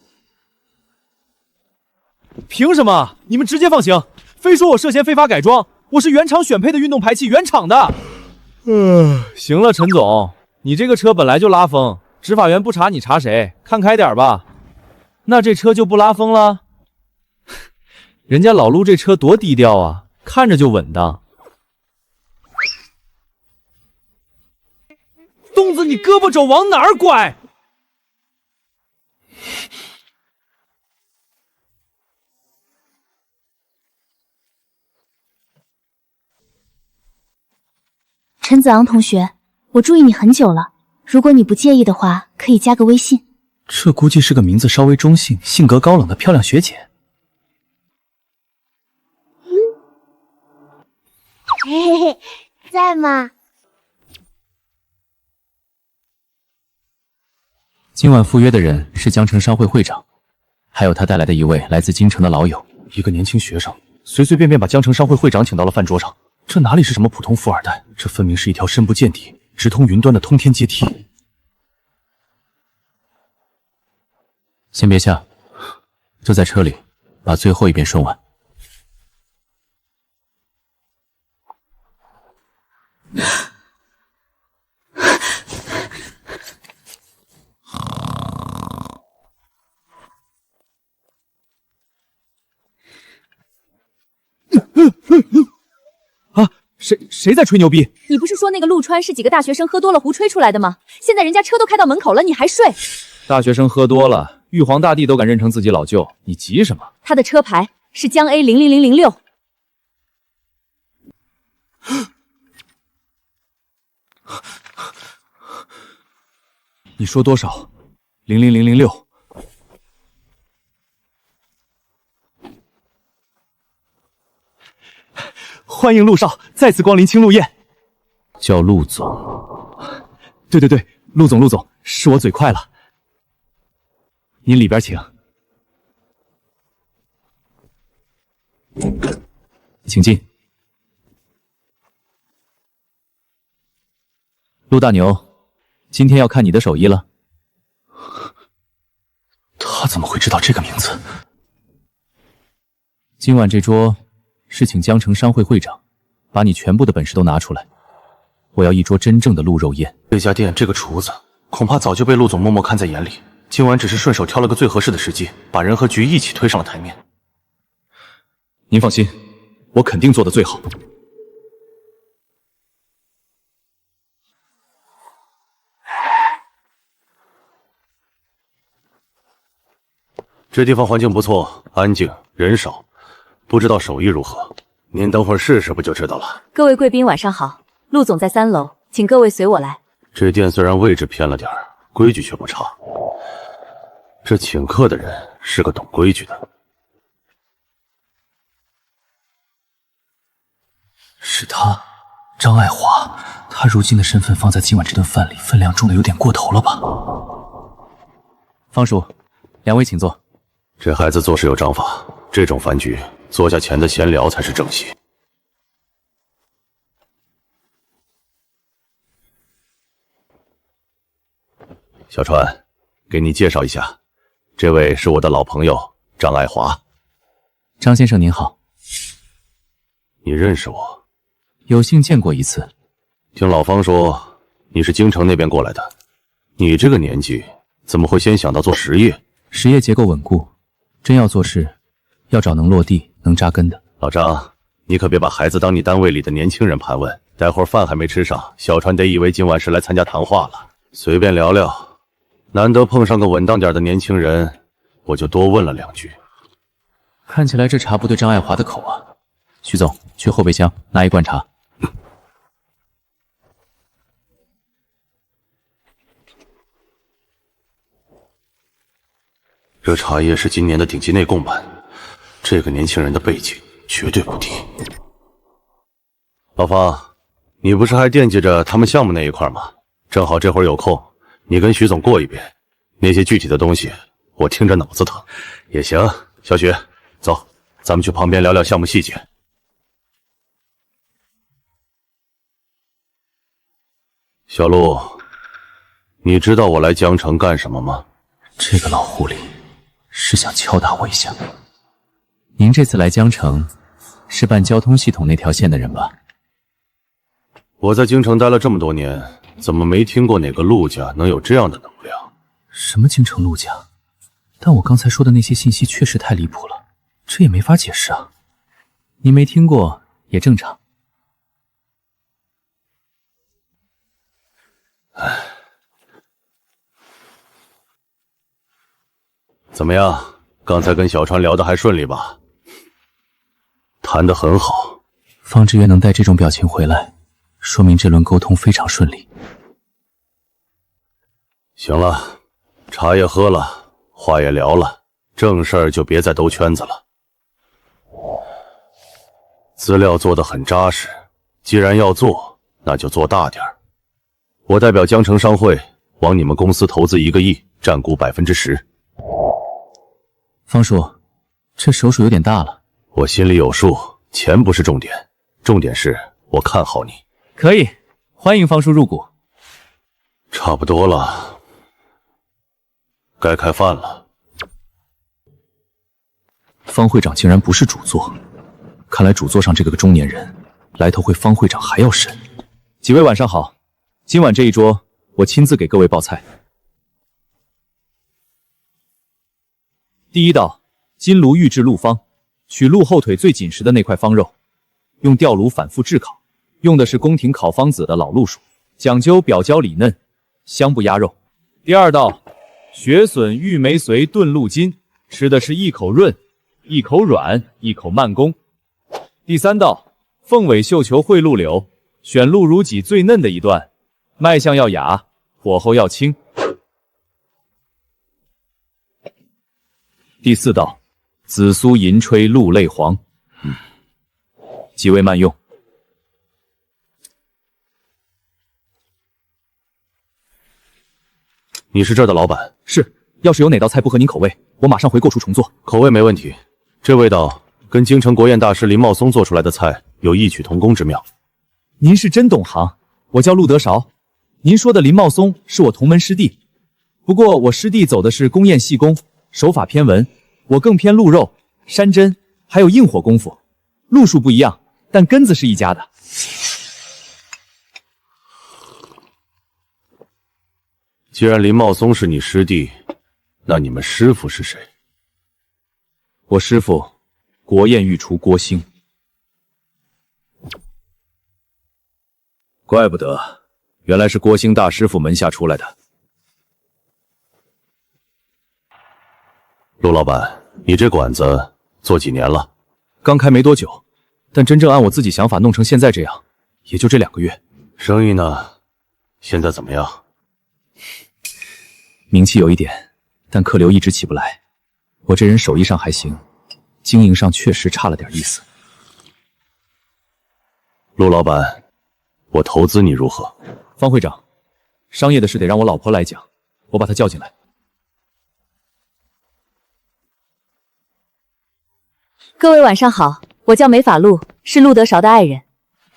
凭什么？你们直接放行，非说我涉嫌非法改装。我是原厂选配的运动排气，原厂的。行了，陈总，你这个车本来就拉风，执法员不查你查谁？看开点吧。那这车就不拉风了？人家老陆这车多低调啊，看着就稳当。东子，你胳膊肘往哪儿拐？陈子昂同学，我注意你很久了，如果你不介意的话，可以加个微信。这估计是个名字稍微中性、性格高冷的漂亮学姐。嘿嘿，在吗？今晚赴约的人是江城商会会长，还有他带来的一位来自京城的老友。一个年轻学生，随随便便把江城商会会长请到了饭桌上，这哪里是什么普通富二代？这分明是一条深不见底、直通云端的通天阶梯。先别下，就在车里把最后一遍顺完。啊！谁在吹牛逼？你不是说那个陆川是几个大学生喝多了胡吹出来的吗？现在人家车都开到门口了，你还睡？大学生喝多了，玉皇大帝都敢认成自己老舅，你急什么？他的车牌是江 A 00006。你说多少？00006。欢迎陆少再次光临青鹿宴。叫陆总。对，陆总，是我嘴快了。您里边请。请进。陆大牛，今天要看你的手艺了。他怎么会知道这个名字？今晚这桌是请江城商会会长把你全部的本事都拿出来，我要一桌真正的鹿肉宴。这家店这个厨子恐怕早就被陆总默默看在眼里，今晚只是顺手挑了个最合适的时机，把人和局一起推上了台面。您放心，我肯定做得最好。这地方环境不错，安静，人少，不知道手艺如何。您等会儿试试不就知道了。各位贵宾晚上好，陆总在3楼，请各位随我来。这店虽然位置偏了点儿，规矩却不差。这请客的人是个懂规矩的。是他，张爱华。他如今的身份放在今晚这顿饭里，分量重的有点过头了吧？方叔，两位请坐。这孩子做事有章法，这种饭局坐下前的闲聊才是正戏。小川，给你介绍一下，这位是我的老朋友张爱华。张先生您好。你认识我？有幸见过一次。听老方说你是京城那边过来的，你这个年纪怎么会先想到做实业？实业结构稳固，真要做事，要找能落地、能扎根的。老张，你可别把孩子当你单位里的年轻人盘问，待会儿饭还没吃上，小川得以为今晚是来参加谈话了。随便聊聊，难得碰上个稳当点的年轻人，我就多问了2句。看起来这茶不对张爱华的口啊。徐总，去后备箱拿一罐茶。这茶叶是今年的顶级内供版，这个年轻人的背景绝对不低。老方，你不是还惦记着他们项目那一块吗？正好这会儿有空，你跟徐总过一遍，那些具体的东西我听着脑子疼。也行，小许，走，咱们去旁边聊聊项目细节。小陆，你知道我来江城干什么吗？这个老狐狸是想敲打我一下。您这次来江城是办交通系统那条线的人吧？我在京城待了这么多年，怎么没听过哪个陆家能有这样的能量？什么京城陆家？但我刚才说的那些信息确实太离谱了，这也没法解释啊。你没听过也正常。怎么样？刚才跟小川聊得还顺利吧？谈得很好。方志远能带这种表情回来，说明这轮沟通非常顺利。行了，茶也喝了，话也聊了，正事儿就别再兜圈子了。资料做得很扎实，既然要做，那就做大点儿。我代表江城商会往你们公司投资1个亿，占股10%。方叔，这手数有点大了。我心里有数，钱不是重点，重点是我看好你。可以，欢迎方叔入股。差不多了，该开饭了。方会长竟然不是主座，看来主座上这个中年人来头会方会长还要深。几位晚上好，今晚这一桌我亲自给各位报菜。第一道，金炉预制鹿方，取鹿后腿最紧实的那块方肉，用吊炉反复炙烤，用的是宫廷烤方子的老鹿属，讲究表焦里嫩，香不压肉。第二道，雪笋玉梅髓炖鹿筋，吃的是一口润，一口软，一口慢攻。第三道，凤尾绣球烩鹿柳，选鹿如脊最嫩的一段，卖相要雅，火候要轻。第四道，紫苏银吹鹿泪黄，几位慢用。你是这儿的老板？是，要是有哪道菜不合您口味，我马上回购厨重做。口味没问题，这味道跟京城国宴大师林茂松做出来的菜有异曲同工之妙。您是真懂行，我叫陆德韶。您说的林茂松是我同门师弟，不过我师弟走的是宫宴细工，手法偏文，我更偏鹿肉、山珍，还有硬火功夫。路数不一样，但根子是一家的。既然林茂松是你师弟，那你们师傅是谁？我师傅，国宴御厨郭兴。怪不得，原来是郭兴大师傅门下出来的。陆老板，你这馆子做几年了？刚开没多久，但真正按我自己想法弄成现在这样，也就这2个月。生意呢？现在怎么样？名气有一点，但客流一直起不来。我这人手艺上还行，经营上确实差了点意思。陆老板，我投资你如何？方会长，商业的事得让我老婆来讲，我把她叫进来。各位晚上好，我叫梅法露，是陆德韶的爱人。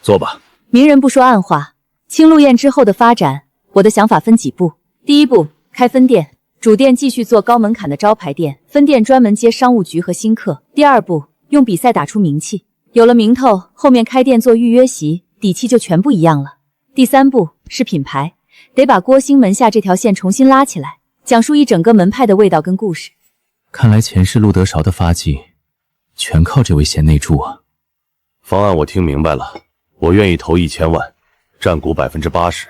坐吧。明人不说暗话，青鹿宴之后的发展，我的想法分几步。第一步，开分店，主店继续做高门槛的招牌店，分店专门接商务局和新客。第二步，用比赛打出名气，有了名头，后面开店做预约席，底气就全不一样了。第三步是品牌，得把郭兴门下这条线重新拉起来，讲述一整个门派的味道跟故事。看来前世陆德韶的发迹全靠这位贤内助啊。方案我听明白了，我愿意投1000万，占股80%。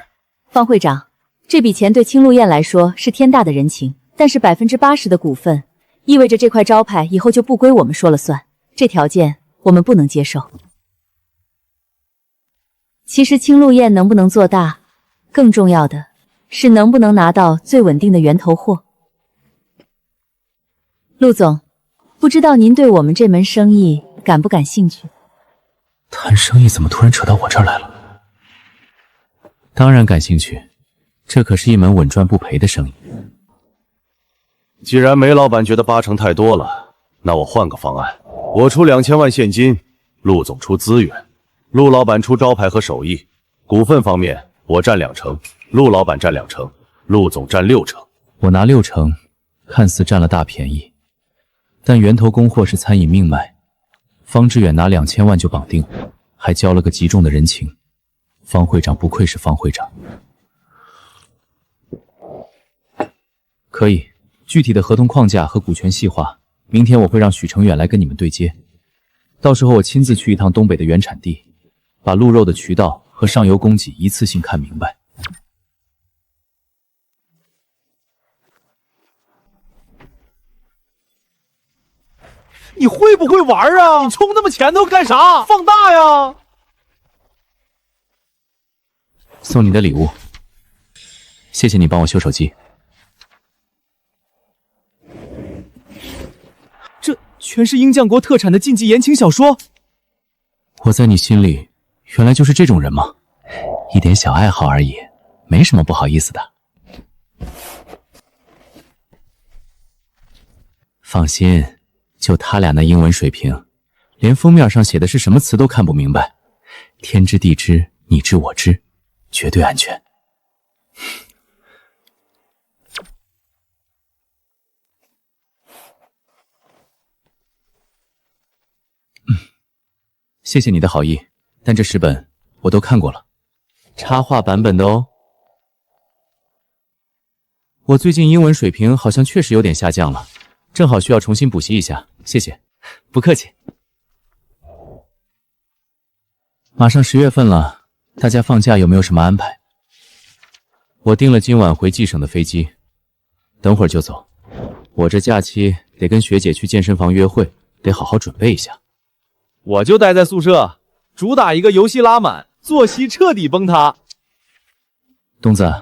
方会长，这笔钱对青鹿宴来说是天大的人情，但是80%的股份意味着这块招牌以后就不归我们说了算，这条件我们不能接受。其实青鹿宴能不能做大，更重要的是能不能拿到最稳定的源头货。陆总，不知道您对我们这门生意感不感兴趣？谈生意怎么突然扯到我这儿来了？当然感兴趣，这可是一门稳赚不赔的生意。既然梅老板觉得80%太多了，那我换个方案，我出2000万现金，陆总出资源，陆老板出招牌和手艺，股份方面我占20%，陆老板占20%，陆总占60%。我拿60%，看似占了大便宜，但源头供货是餐饮命脉，方志远拿2000万就绑定，还交了个极重的人情。方会长不愧是方会长。可以，具体的合同框架和股权细化，明天我会让许成远来跟你们对接。到时候我亲自去一趟东北的原产地，把鹿肉的渠道和上游供给一次性看明白。你会不会玩啊？你冲那么前头干啥？放大呀！送你的礼物，谢谢你帮我修手机。这全是鹰将国特产的禁忌言情小说。我在你心里原来就是这种人吗？一点小爱好而已，没什么不好意思的。放心，就他俩那英文水平，连封面上写的是什么词都看不明白。天知地知，你知我知，绝对安全。谢谢你的好意，但这10本我都看过了，插画版本的哦。我最近英文水平好像确实有点下降了，正好需要重新补习一下，谢谢。不客气。马上10月份了，大家放假有没有什么安排？我订了今晚回冀省的飞机，等会儿就走。我这假期得跟学姐去健身房约会，得好好准备一下。我就待在宿舍，主打一个游戏拉满，作息彻底崩塌。东子，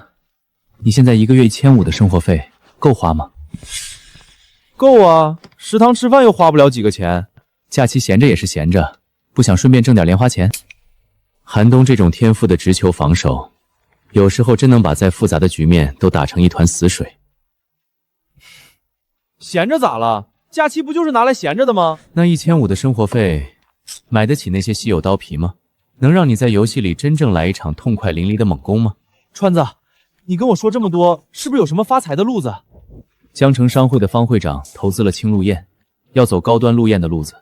你现在1个月1500的生活费够花吗？够啊，食堂吃饭又花不了几个钱。假期闲着也是闲着，不想顺便挣点零花钱？韩东这种天赋的直球防守，有时候真能把再复杂的局面都打成一团死水。闲着咋了？假期不就是拿来闲着的吗？那1500的生活费，买得起那些稀有刀皮吗？能让你在游戏里真正来一场痛快淋漓的猛攻吗？川子，你跟我说这么多，是不是有什么发财的路子？江城商会的方会长投资了青鹿宴，要走高端鹿宴的路子。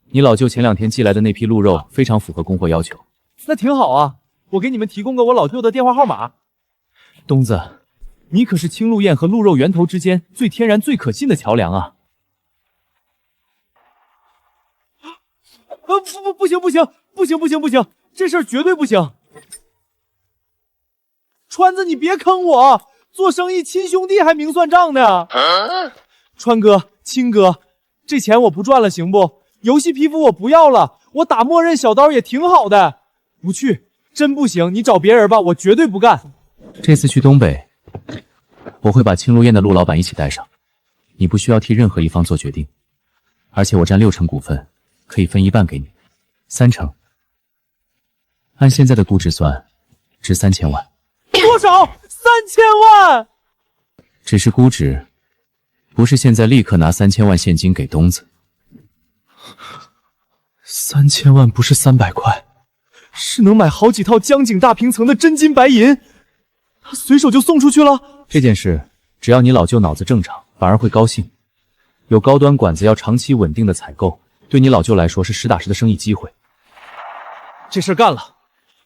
你老舅前2天寄来的那批鹿肉非常符合供货要求。那挺好啊，我给你们提供个我老舅的电话号码。东子，你可是青鹿宴和鹿肉源头之间最天然、最可信的桥梁啊！不行，这事儿绝对不行！川子，你别坑我，做生意亲兄弟还明算账呢。川哥、青哥，这钱我不赚了，行不？游戏皮肤我不要了，我打默认小刀也挺好的。不去，真不行，你找别人吧，我绝对不干。这次去东北，我会把青鹿宴的陆老板一起带上，你不需要替任何一方做决定，而且我占60%股份，可以分一半给你，30%。按现在的估值算，值3000万。多少？3000万？只是估值，不是现在立刻拿3000万现金给东子。3000万不是300块，是能买好几套江景大平层的真金白银。他随手就送出去了。这件事，只要你老舅脑子正常，反而会高兴。有高端管子要长期稳定的采购，对你老舅来说是实打实的生意机会。这事干了，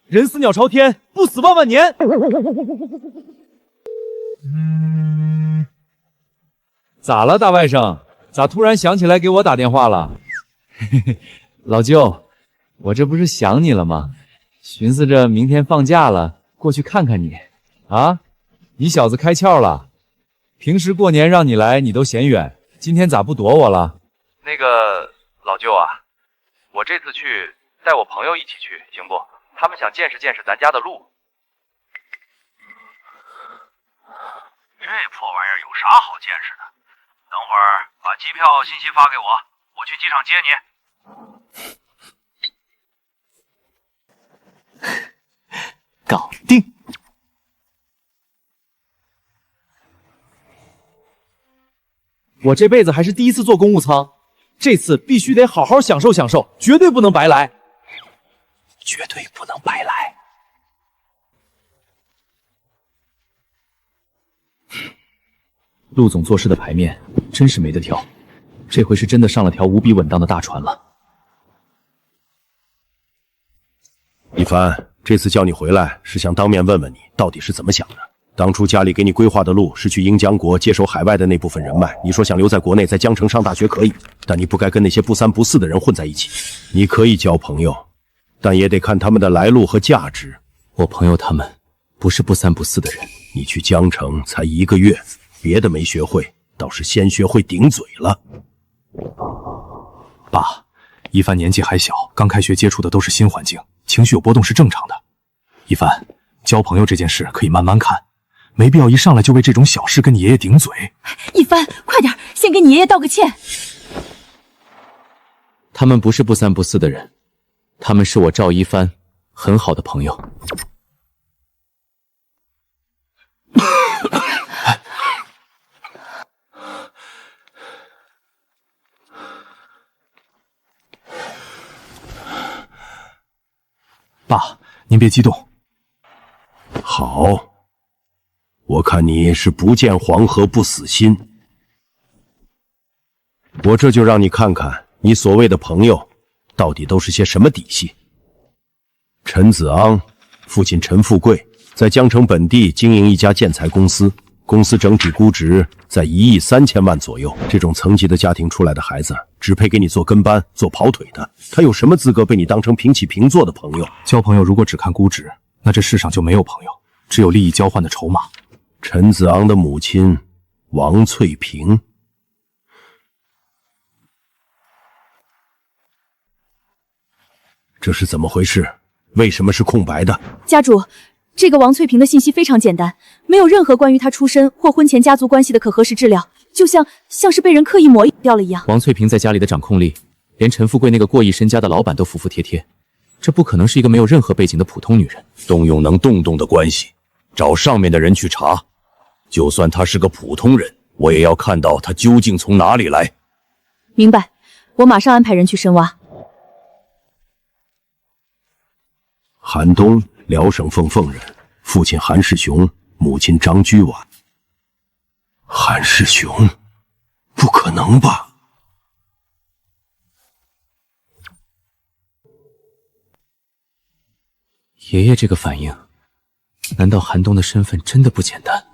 人死鸟朝天，不死万万年。咋了，大外甥？咋突然想起来给我打电话了？老舅，我这不是想你了吗？寻思着明天放假了，过去看看你。啊，你小子开窍了！平时过年让你来，你都嫌远，今天咋不躲我了？那个老舅啊，我这次去带我朋友一起去，行不？他们想见识见识咱家的路。这破玩意儿有啥好见识的？等会儿把机票信息发给我，我去机场接你。搞定。我这辈子还是第一次坐公务舱，这次必须得好好享受享受，绝对不能白来，绝对不能白来。陆总做事的牌面真是没得挑，这回是真的上了条无比稳当的大船了。一帆，这次叫你回来是想当面问问你到底是怎么想的。当初家里给你规划的路是去英江国接手海外的那部分人脉，你说想留在国内在江城上大学可以，但你不该跟那些不三不四的人混在一起。你可以交朋友，但也得看他们的来路和价值。我朋友他们不是不三不四的人。你去江城才1个月，别的没学会，倒是先学会顶嘴了。爸，一帆年纪还小，刚开学接触的都是新环境，情绪有波动是正常的。一帆，交朋友这件事可以慢慢看，没必要一上来就为这种小事跟你爷爷顶嘴。一帆，快点，先给你爷爷道个歉。他们不是不三不四的人，他们是我赵一帆很好的朋友。爸，您别激动。好，我看你是不见黄河不死心。我这就让你看看你所谓的朋友到底都是些什么底细。陈子昂，父亲陈富贵，在江城本地经营一家建材公司，公司整体估值在1亿3千万左右。这种层级的家庭出来的孩子，只配给你做跟班、做跑腿的，他有什么资格被你当成平起平坐的朋友？交朋友如果只看估值，那这世上就没有朋友，只有利益交换的筹码。陈子昂的母亲王翠萍，这是怎么回事？为什么是空白的？家主，这个王翠萍的信息非常简单，没有任何关于她出身或婚前家族关系的可核实资料，就像是被人刻意抹掉了一样。王翠萍在家里的掌控力，连陈富贵那个过亿身家的老板都服服帖帖，这不可能是一个没有任何背景的普通女人。动用能动的关系，找上面的人去查，就算她是个普通人，我也要看到她究竟从哪里来。明白，我马上安排人去深挖。韩东，辽省凤凤人，父亲韩世雄，母亲张居婉。韩世雄，不可能吧？爷爷这个反应，难道韩东的身份真的不简单？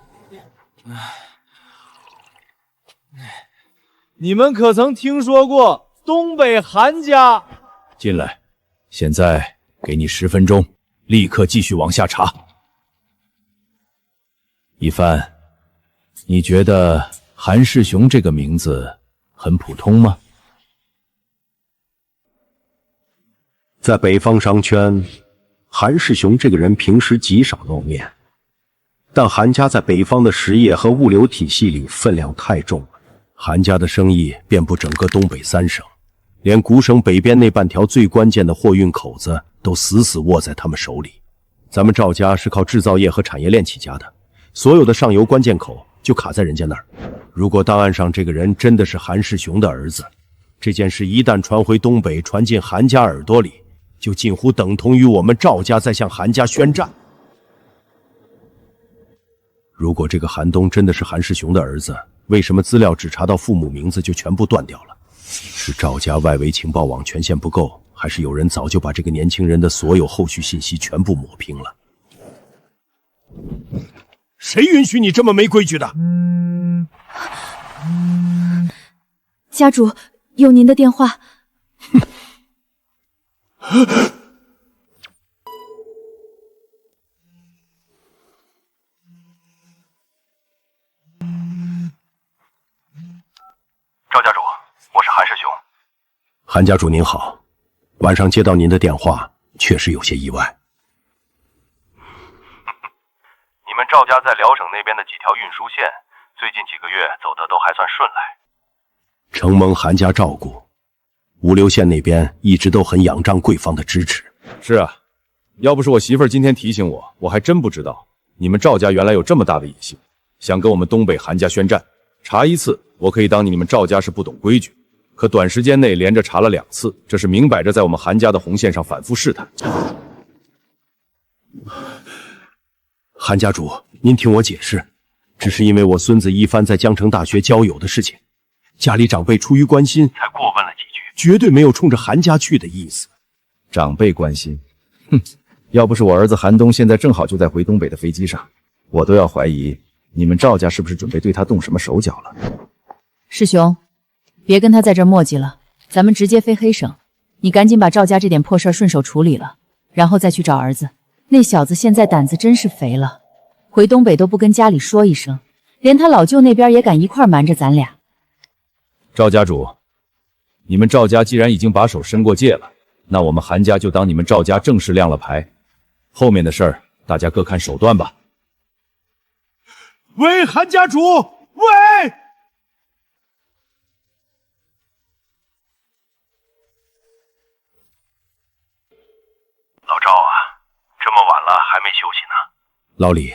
你们可曾听说过东北韩家？进来，现在给你10分钟，立刻继续往下查。一帆，你觉得韩世雄这个名字很普通吗？在北方商圈，韩世雄这个人平时极少露面，但韩家在北方的实业和物流体系里分量太重了。韩家的生意遍布整个东北3省，连古省北边那半条最关键的货运口子都死死握在他们手里。咱们赵家是靠制造业和产业链起家的，所有的上游关键口就卡在人家那儿。如果档案上这个人真的是韩世雄的儿子，这件事一旦传回东北，传进韩家耳朵里，就近乎等同于我们赵家在向韩家宣战。如果这个韩东真的是韩世雄的儿子，为什么资料只查到父母名字就全部断掉了？是赵家外围情报网权限不够，还是有人早就把这个年轻人的所有后续信息全部抹平了？谁允许你这么没规矩的？家主，有您的电话。赵家主，我是韩世雄。韩家主您好，晚上接到您的电话，确实有些意外。你们赵家在辽省那边的几条运输线，最近几个月走的都还算顺来。承蒙韩家照顾，物流线那边一直都很仰仗贵方的支持。是啊，要不是我媳妇儿今天提醒我，我还真不知道你们赵家原来有这么大的野心，想跟我们东北韩家宣战。查一次，我可以当你们赵家是不懂规矩，可短时间内连着查了2次，这是明摆着在我们韩家的红线上反复试探。韩家主，您听我解释，只是因为我孙子一帆在江城大学交友的事情，家里长辈出于关心才过问了几句，绝对没有冲着韩家去的意思。长辈关心，哼，要不是我儿子韩东现在正好就在回东北的飞机上，我都要怀疑你们赵家是不是准备对他动什么手脚了。师兄，别跟他在这儿磨叽了，咱们直接飞黑省，你赶紧把赵家这点破事儿顺手处理了，然后再去找儿子。那小子现在胆子真是肥了，回东北都不跟家里说一声，连他老舅那边也敢一块瞒着咱俩。赵家主，你们赵家既然已经把手伸过界了，那我们韩家就当你们赵家正式亮了牌，后面的事儿大家各看手段吧。喂，韩家主，喂！老赵啊，这么晚了还没休息呢。老李，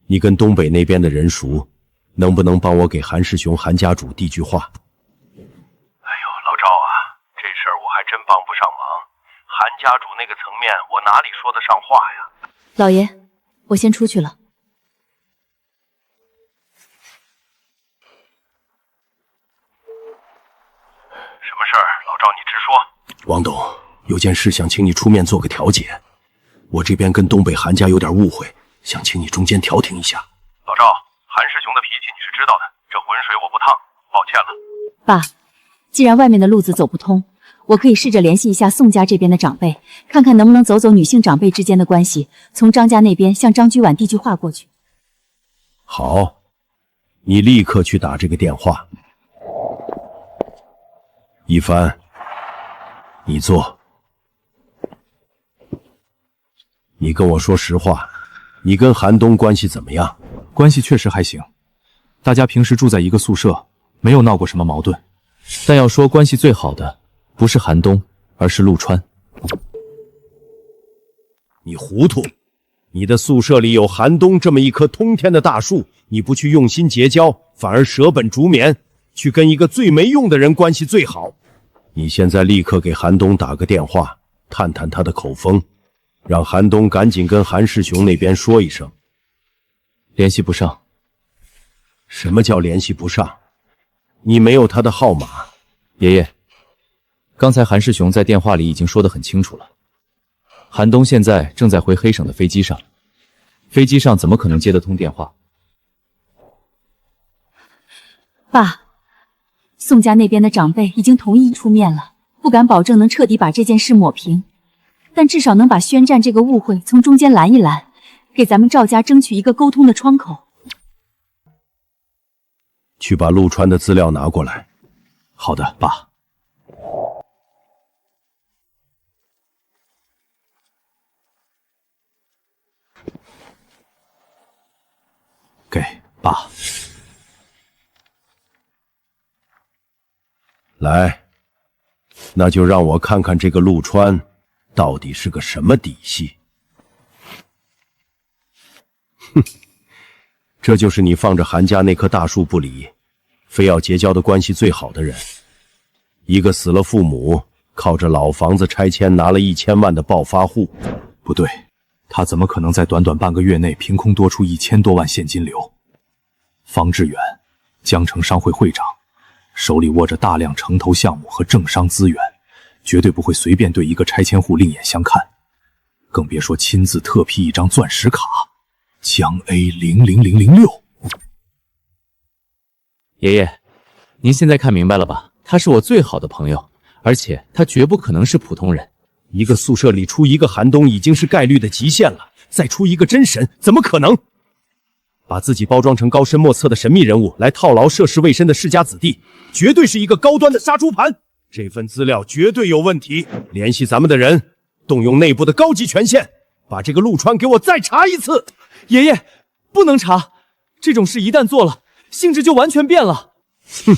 你跟东北那边的人熟，能不能帮我给韩世雄韩家主递句话？哎呦，老赵啊，这事儿我还真帮不上忙。韩家主那个层面，我哪里说得上话呀？老爷，我先出去了。什么事儿？老赵，你直说。王董，有件事想请你出面做个调解。我这边跟东北韩家有点误会，想请你中间调停一下。老赵，韩世雄的脾气你是知道的，这浑水我不烫，抱歉了。爸，既然外面的路子走不通，我可以试着联系一下宋家这边的长辈，看看能不能走走女性长辈之间的关系，从张家那边向张居婉递句话过去。好，你立刻去打这个电话。一帆，你坐。你跟我说实话，你跟韩东关系怎么样？关系确实还行，大家平时住在一个宿舍，没有闹过什么矛盾。但要说关系最好的，不是韩东，而是陆川。你糊涂！你的宿舍里有韩东这么一棵通天的大树，你不去用心结交，反而舍本逐绵，去跟一个最没用的人关系最好。你现在立刻给韩东打个电话，探探他的口风，让韩东赶紧跟韩世雄那边说一声。联系不上。什么叫联系不上？你没有他的号码。爷爷，刚才韩世雄在电话里已经说得很清楚了，韩东现在正在回黑省的飞机上，飞机上怎么可能接得通电话？爸，宋家那边的长辈已经同意出面了，不敢保证能彻底把这件事抹平，但至少能把宣战这个误会从中间拦一拦，给咱们赵家争取一个沟通的窗口。去把陆川的资料拿过来。好的，爸。给爸。来，那就让我看看这个陆川到底是个什么底细。哼，这就是你放着韩家那棵大树不理，非要结交的关系最好的人。一个死了父母，靠着老房子拆迁拿了1000万的暴发户。不对，他怎么可能在短短半个月内凭空多出1000多万现金流？方志远，江城商会会长，手里握着大量城投项目和政商资源，绝对不会随便对一个拆迁户另眼相看，更别说亲自特批一张钻石卡，江 A00006。爷爷，您现在看明白了吧？他是我最好的朋友，而且他绝不可能是普通人。一个宿舍里出一个寒冬已经是概率的极限了，再出一个真神，怎么可能？把自己包装成高深莫测的神秘人物来套牢涉世未深的世家子弟，绝对是一个高端的杀猪盘。这份资料绝对有问题，联系咱们的人，动用内部的高级权限，把这个陆川给我再查一次。爷爷，不能查，这种事一旦做了，性质就完全变了。哼，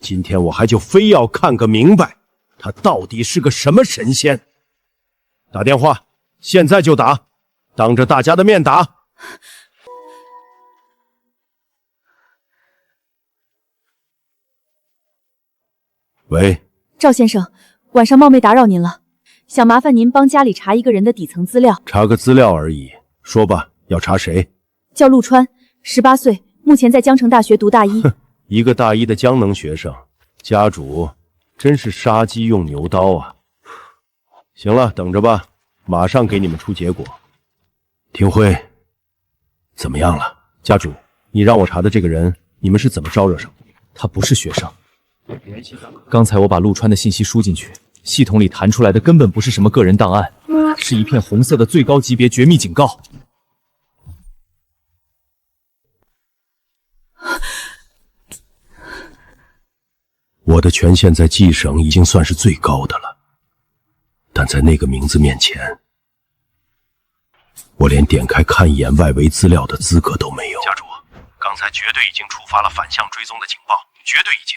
今天我还就非要看个明白，他到底是个什么神仙。打电话，现在就打，当着大家的面打。喂，赵先生，晚上冒昧打扰您了，想麻烦您帮家里查一个人的底层资料。查个资料而已，说吧，要查谁？叫陆川，18岁，目前在江城大学读大一。一个大一的江能学生，家主真是杀鸡用牛刀啊！行了，等着吧，马上给你们出结果。廷辉，怎么样了？家主，你让我查的这个人，你们是怎么招惹上的？他不是学生。刚才我把陆川的信息输进去，系统里弹出来的根本不是什么个人档案，是一片红色的最高级别绝密警告。我的权限在冀省已经算是最高的了，但在那个名字面前，我连点开看一眼外围资料的资格都没有。家主，刚才绝对已经触发了反向追踪的警报，绝对已经。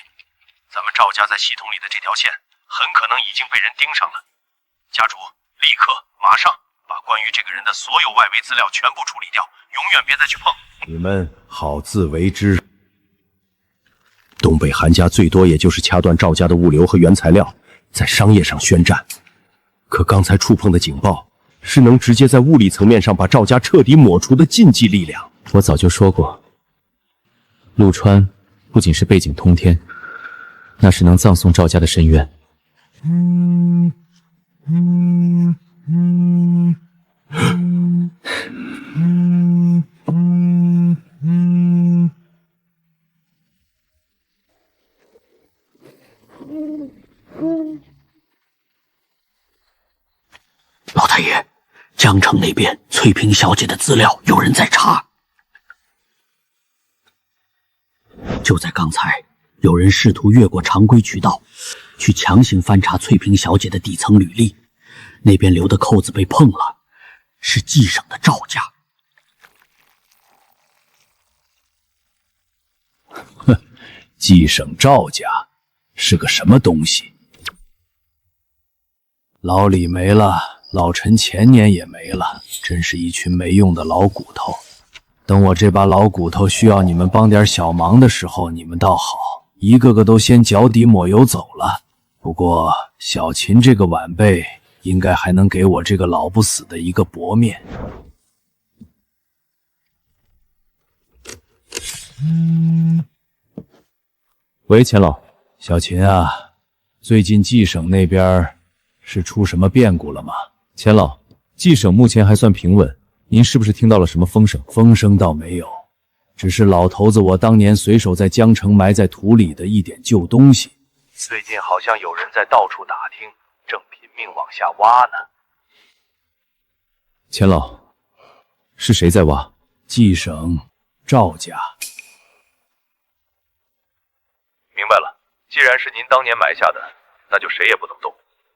咱们赵家在系统里的这条线，很可能已经被人盯上了。家主，立刻马上把关于这个人的所有外围资料全部处理掉，永远别再去碰。你们好自为之。东北韩家最多也就是掐断赵家的物流和原材料，在商业上宣战。可刚才触碰的警报，是能直接在物理层面上把赵家彻底抹除的禁忌力量。我早就说过，陆川不仅是背景通天，那是能葬送赵家的深渊。老太爷，江城那边翠萍小姐的资料有人在查。就在刚才，有人试图越过常规渠道，去强行翻查翠萍小姐的底层履历，那边留的扣子被碰了，是冀省的赵家。哼，冀省赵家是个什么东西？老李没了，老陈前年也没了，真是一群没用的老骨头。等我这把老骨头需要你们帮点小忙的时候，你们倒好，一个个都先脚底抹油走了。不过小秦这个晚辈应该还能给我这个老不死的一个薄面。喂，钱老，小秦啊，最近冀省那边是出什么变故了吗？钱老，冀省目前还算平稳，您是不是听到了什么风声？风声倒没有，只是老头子我当年随手在江城埋在土里的一点旧东西，最近好像有人在到处打听，正拼命往下挖呢。钱老，是谁在挖？冀省赵家。明白了，既然是您当年埋下的，那就谁也不能动。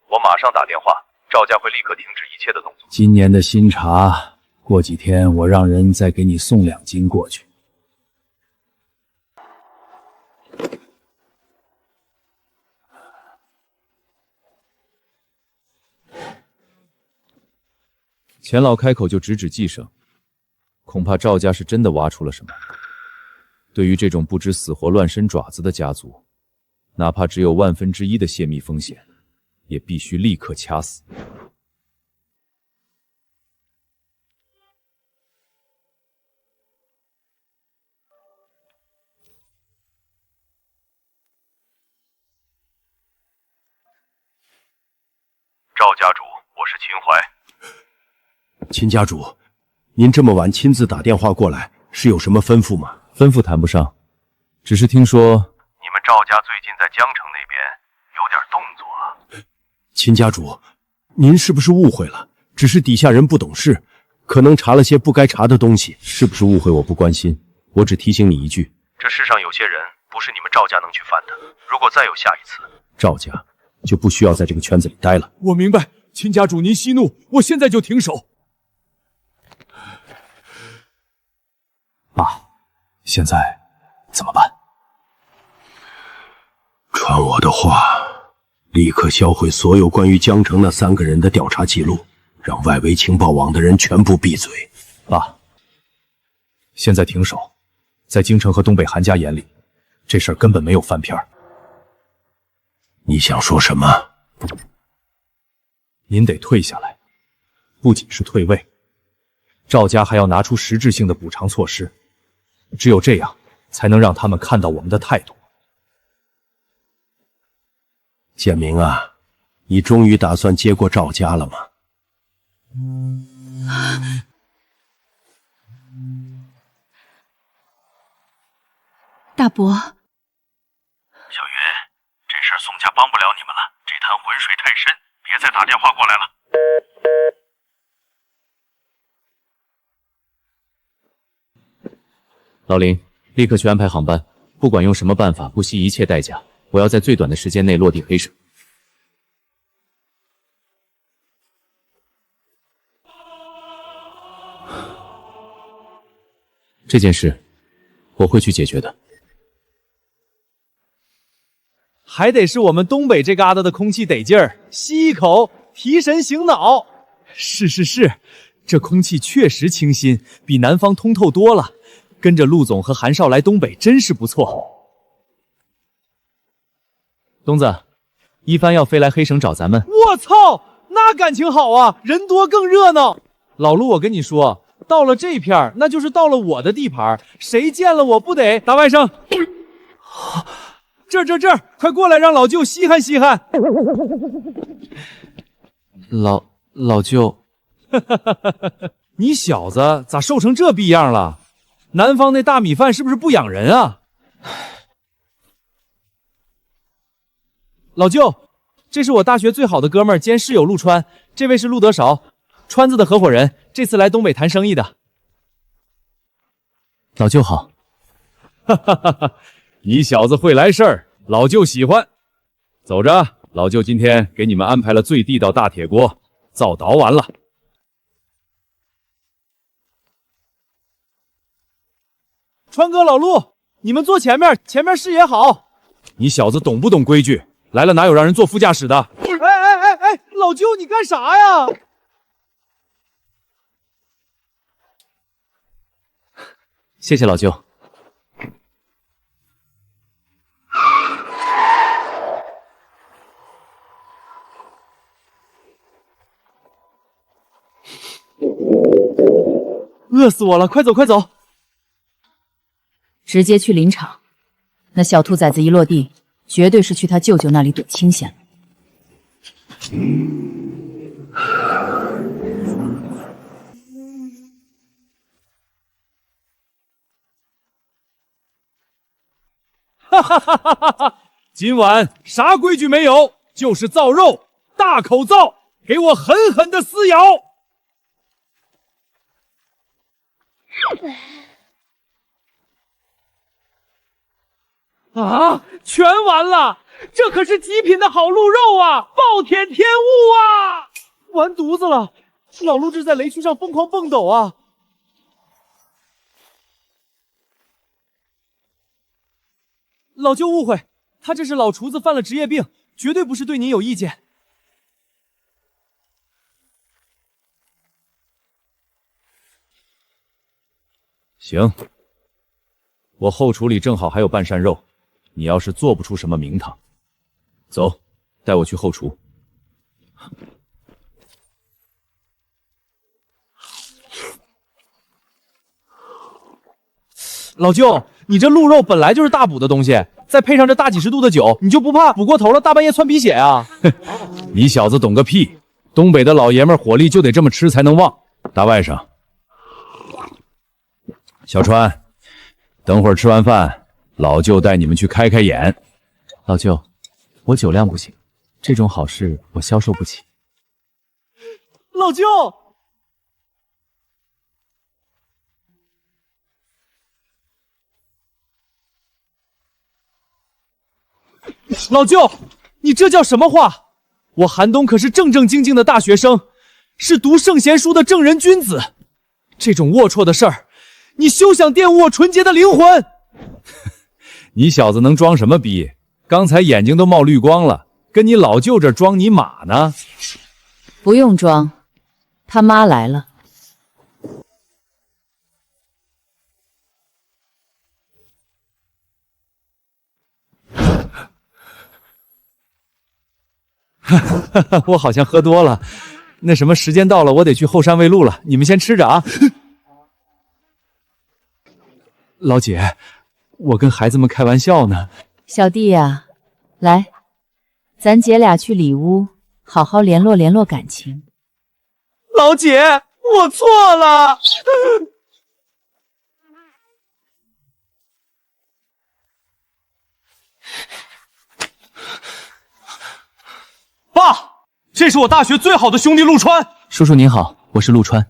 我马上打电话，赵家会立刻停止一切的动作。今年的新茶，过几天我让人再给你送2斤过去。钱老开口就直指冀省，恐怕赵家是真的挖出了什么。对于这种不知死活乱伸爪子的家族，哪怕只有1/1000的泄密风险，也必须立刻掐死。赵家主，我是秦淮。秦家主，您这么晚亲自打电话过来，是有什么吩咐吗？吩咐谈不上，只是听说你们赵家最近在江城那边有点动作啊。秦家主，您是不是误会了？只是底下人不懂事，可能查了些不该查的东西。是不是误会我不关心，我只提醒你一句，这世上有些人不是你们赵家能去犯的。如果再有下一次，赵家就不需要在这个圈子里待了。我明白，秦家主您息怒，我现在就停手。爸，现在怎么办？传我的话，立刻销毁所有关于江城那3个人的调查记录，让外围情报网的人全部闭嘴。爸，现在停手，在京城和东北韩家眼里，这事儿根本没有翻篇。你想说什么？您得退下来，不仅是退位，赵家还要拿出实质性的补偿措施，只有这样才能让他们看到我们的态度。建明啊，你终于打算接过赵家了吗？大伯，小云，这事儿宋家帮不了你们了，这滩浑水太深，别再打电话过来了。老林，立刻去安排航班，不管用什么办法，不惜一切代价，我要在最短的时间内落地黑省。这件事我会去解决的。还得是我们东北这旮瘩的空气得劲儿，吸一口提神醒脑。是，这空气确实清新，比南方通透多了。跟着陆总和韩少来东北真是不错。东子，一帆要飞来黑省找咱们。我操，那感情好啊，人多更热闹。老陆，我跟你说，到了这片那就是到了我的地盘，谁见了我不得打外甥？这儿，快过来，让老舅稀罕稀罕。老舅，你小子咋瘦成这逼样了？南方那大米饭是不是不养人啊？老舅，这是我大学最好的哥们儿兼室友陆川，这位是陆德韶，川子的合伙人，这次来东北谈生意的。老舅好。哈哈哈哈，你小子会来事儿，老舅喜欢。走着，老舅今天给你们安排了最地道大铁锅，灶捣完了。川哥、老陆，你们坐前面，前面视野好。你小子懂不懂规矩？来了哪有让人坐副驾驶的？哎，老舅你干啥呀？谢谢老舅。饿死我了，快走快走。直接去林场，那小兔崽子一落地，绝对是去他舅舅那里躲清闲了。哈哈哈哈哈！今晚啥规矩没有，就是造肉，大口造，给我狠狠的撕咬！啊，全完了！这可是极品的好鹿肉啊，暴殄天物啊！完犊子了，老陆这在雷区上疯狂蹦抖啊！老舅误会，他这是老厨子犯了职业病，绝对不是对您有意见。行，我后厨里正好还有半扇肉，你要是做不出什么名堂，走，带我去后厨。老舅，你这鹿肉本来就是大补的东西，再配上这大几十度的酒，你就不怕补过头了大半夜窜鼻血啊？你小子懂个屁！东北的老爷们火力就得这么吃才能旺。大外甥，小川，等会儿吃完饭，老舅带你们去开开眼。老舅，我酒量不行，这种好事我消受不起。老舅。老舅，你这叫什么话？我韩东可是正正经经的大学生，是读圣贤书的正人君子。这种龌龊的事儿，你休想玷污我纯洁的灵魂！你小子能装什么逼？刚才眼睛都冒绿光了，跟你老舅这装你马呢？不用装，他妈来了。我好像喝多了，那什么，时间到了，我得去后山喂鹿了，你们先吃着啊。老姐，我跟孩子们开玩笑呢。小弟呀，来，咱姐俩去里屋好好联络联络感情。老姐，我错了。爸，这是我大学最好的兄弟陆川。叔叔您好，我是陆川。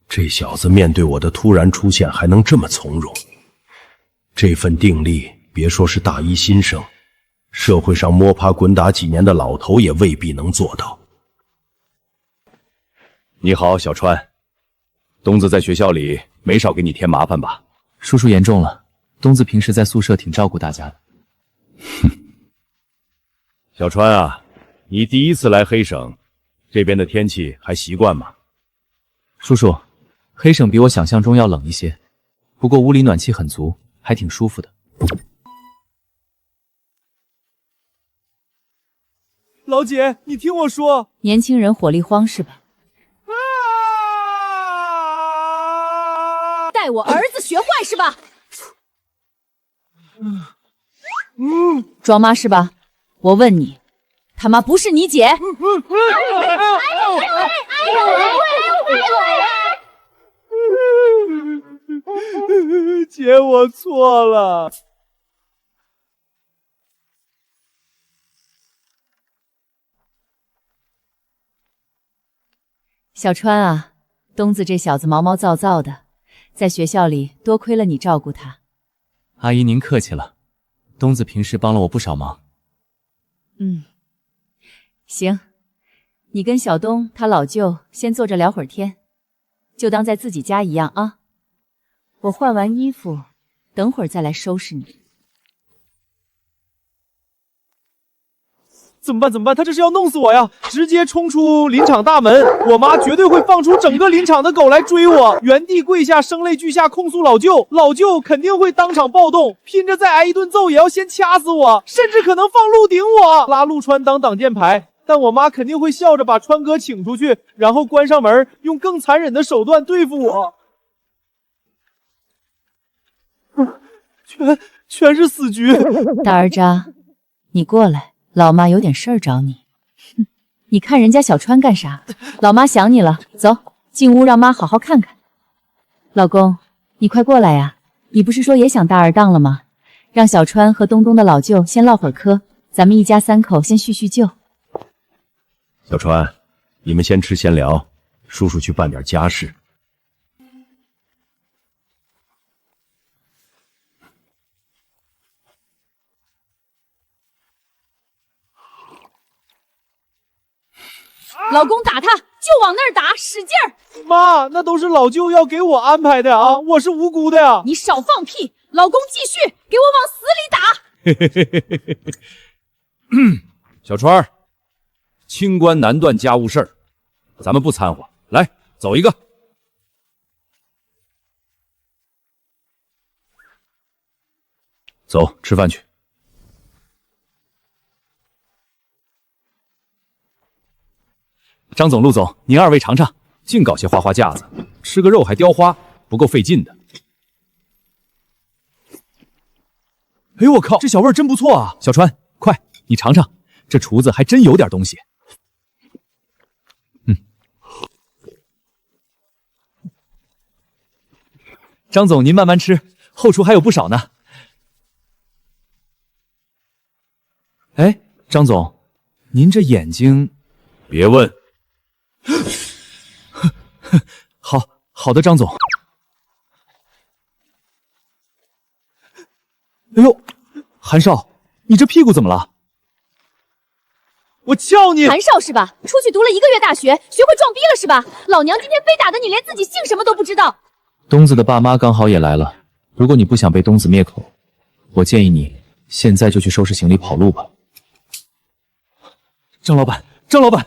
这小子面对我的突然出现还能这么从容，这份定力，别说是大一新生，社会上摸爬滚打几年的老头也未必能做到。你好，小川，东子在学校里没少给你添麻烦吧？叔叔言重了，东子平时在宿舍挺照顾大家的。哼，小川啊。你第一次来黑省，这边的天气还习惯吗？叔叔，黑省比我想象中要冷一些，不过屋里暖气很足，还挺舒服的。老姐，你听我说，年轻人火力慌是吧？带我儿子学坏是吧？装妈是吧？我问你。他妈不是你姐！姐，我错了。小川啊，东子这小子毛毛躁躁的，在学校里多亏了你照顾他。阿姨您客气了，东子平时帮了我不少忙。行，你跟小东他老舅先坐着聊会儿天，就当在自己家一样啊。我换完衣服，等会儿再来收拾你。怎么办？怎么办？他这是要弄死我呀！直接冲出林场大门，我妈绝对会放出整个林场的狗来追我，原地跪下，声泪俱下控诉老舅，老舅肯定会当场暴动，拼着再挨一顿揍也要先掐死我，甚至可能放鹿顶我，拉陆川当挡箭牌。但我妈肯定会笑着把川哥请出去，然后关上门，用更残忍的手段对付我。全是死局。大儿渣，你过来，老妈有点事儿找你。你看人家小川干啥？老妈想你了，走，进屋让妈好好看看。老公，你快过来呀！你不是说也想大二档了吗？让小川和东东的老舅先唠会儿嗑，咱们一家3口先叙叙旧。小川，你们先吃先聊，叔叔去办点家事。老公打他，就往那儿打，使劲儿！妈，那都是老舅要给我安排的啊，我是无辜的呀！你少放屁！老公继续，给我往死里打！小川儿，清官难断家务事儿，咱们不掺和。来，走一个。走，吃饭去。张总、陆总，您2位尝尝，净搞些花花架子，吃个肉还雕花，不够费劲的。哎呦我靠，这小味儿真不错啊！小川，快，你尝尝，这厨子还真有点东西。张总，您慢慢吃，后厨还有不少呢。哎，张总，您这眼睛……别问。好的，张总。哎呦，韩少，你这屁股怎么了？我撬你！韩少是吧？出去读了1个月大学，学会装逼了是吧？老娘今天非打的你连自己姓什么都不知道。东子的爸妈刚好也来了，如果你不想被东子灭口，我建议你现在就去收拾行李跑路吧。张老板，张老板！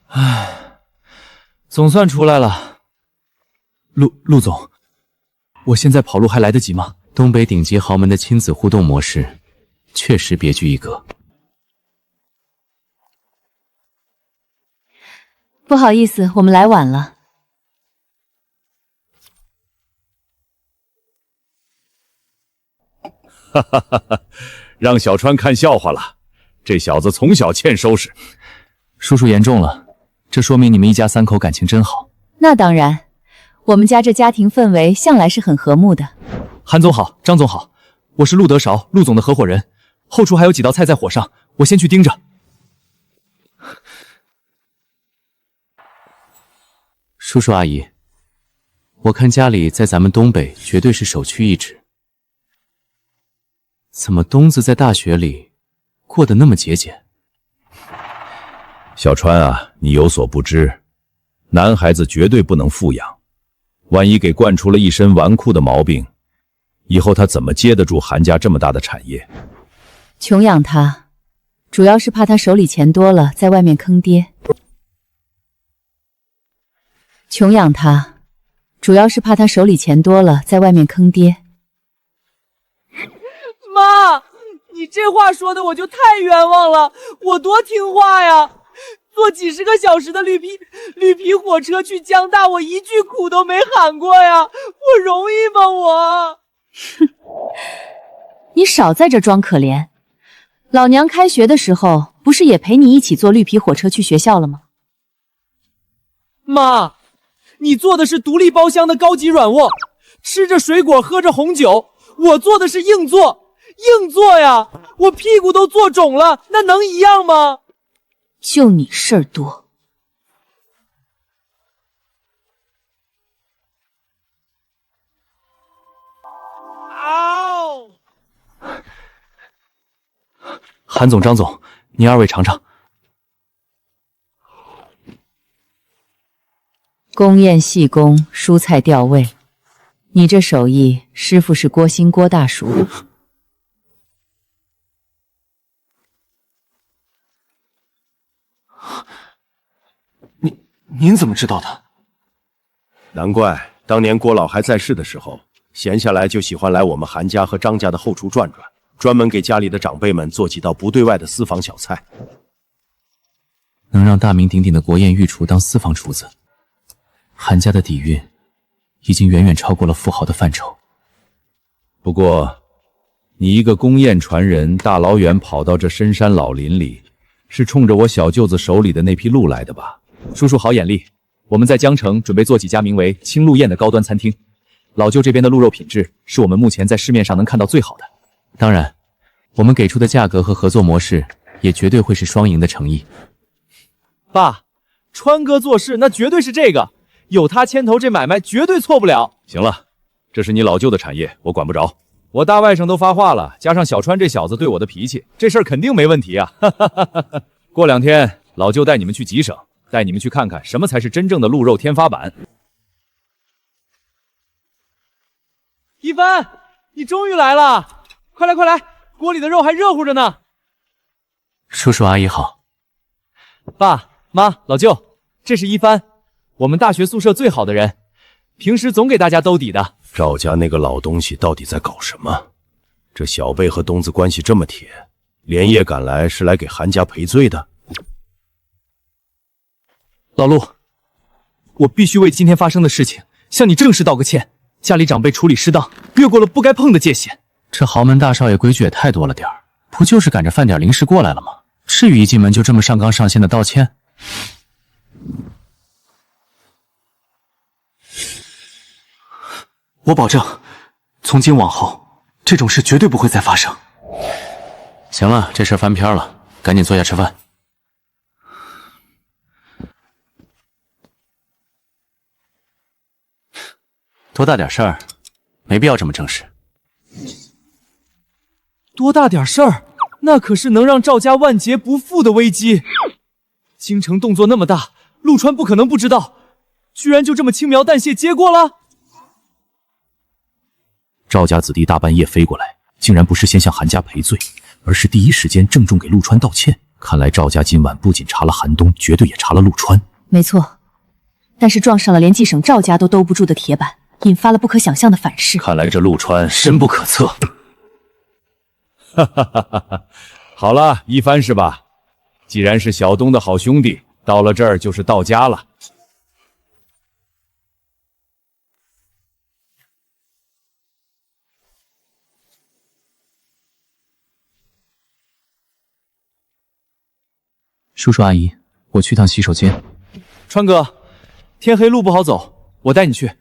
唉，总算出来了。陆总，我现在跑路还来得及吗？东北顶级豪门的亲子互动模式，确实别具一格。不好意思，我们来晚了。哈哈哈哈！让小川看笑话了，这小子从小欠收拾。叔叔言重了，这说明你们一家3口感情真好。那当然，我们家这家庭氛围向来是很和睦的。韩总好，张总好，我是陆德韶，陆总的合伙人。后厨还有几道菜在火上，我先去盯着。叔叔阿姨，我看家里在咱们东北绝对是首屈一指。怎么东子在大学里过得那么节俭？小川啊，你有所不知，男孩子绝对不能富养，万一给惯出了一身纨绔的毛病，以后他怎么接得住韩家这么大的产业？穷养他，主要是怕他手里钱多了，在外面坑爹。穷养他，主要是怕他手里钱多了，在外面坑爹。妈，你这话说的我就太冤枉了，我多听话呀！坐几10个小时的绿皮火车去江大，我一句苦都没喊过呀，我容易吗我？哼，你少在这装可怜。老娘开学的时候不是也陪你一起坐绿皮火车去学校了吗？妈，你坐的是独立包厢的高级软卧，吃着水果喝着红酒，我坐的是硬座呀，我屁股都坐肿了，那能一样吗？就你事儿多。韩总、张总，您2位尝尝。宫宴细工，蔬菜调味，你这手艺，师傅是郭鑫郭大叔。您怎么知道的？难怪当年郭老还在世的时候，闲下来就喜欢来我们韩家和张家的后厨转转，专门给家里的长辈们做几道不对外的私房小菜。能让大名鼎鼎的国宴御厨当私房厨子，韩家的底蕴已经远远超过了富豪的范畴。不过，你一个宫宴传人，大老远跑到这深山老林里，是冲着我小舅子手里的那批鹿来的吧？叔叔好眼力，我们在江城准备做几家名为青鹿宴的高端餐厅。老舅这边的鹿肉品质是我们目前在市面上能看到最好的。当然，我们给出的价格和合作模式也绝对会是双赢的诚意。爸，川哥做事那绝对是这个，有他牵头，这买卖绝对错不了。行了，这是你老舅的产业，我管不着。我大外甥都发话了，加上小川这小子对我的脾气，这事儿肯定没问题啊！过2天，老舅带你们去吉省，带你们去看看什么才是真正的鹿肉天花板。一帆，你终于来了！快来快来，锅里的肉还热乎着呢。叔叔阿姨好。爸妈，老舅，这是一帆，我们大学宿舍最好的人，平时总给大家兜底的。赵家那个老东西到底在搞什么？这小贝和东子关系这么铁，连夜赶来是来给韩家赔罪的？老陆，我必须为今天发生的事情向你正式道个歉。家里长辈处理失当，越过了不该碰的界限。这豪门大少爷规矩也太多了点儿，不就是赶着饭点临时过来了吗？至于一进门就这么上纲上线的道歉？我保证，从今往后，这种事绝对不会再发生。行了，这事翻篇了，赶紧坐下吃饭。多大点事儿，没必要这么正式。多大点事儿，那可是能让赵家万劫不复的危机。京城动作那么大，陆川不可能不知道，居然就这么轻描淡写接过了。赵家子弟大半夜飞过来，竟然不是先向韩家赔罪，而是第一时间郑重给陆川道歉。看来赵家今晚不仅查了韩东，绝对也查了陆川。没错，但是撞上了连冀省赵家都兜不住的铁板，引发了不可想象的反噬。看来这陆川深不可测。哈哈哈哈哈！好了，一帆是吧？既然是小东的好兄弟，到了这儿就是到家了。叔叔阿姨，我去趟洗手间。川哥，天黑路不好走，我带你去。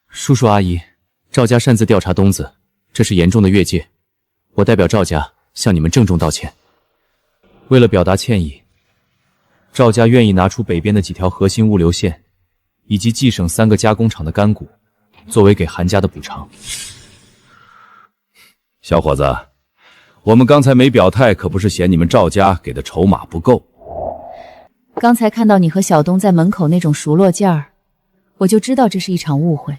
叔叔阿姨，赵家擅自调查东子，这是严重的越界，我代表赵家向你们郑重道歉。为了表达歉意，赵家愿意拿出北边的几条核心物流线，以及冀省3个加工厂的干股，作为给韩家的补偿。小伙子，我们刚才没表态，可不是嫌你们赵家给的筹码不够。刚才看到你和小东在门口那种熟络劲儿，我就知道这是一场误会。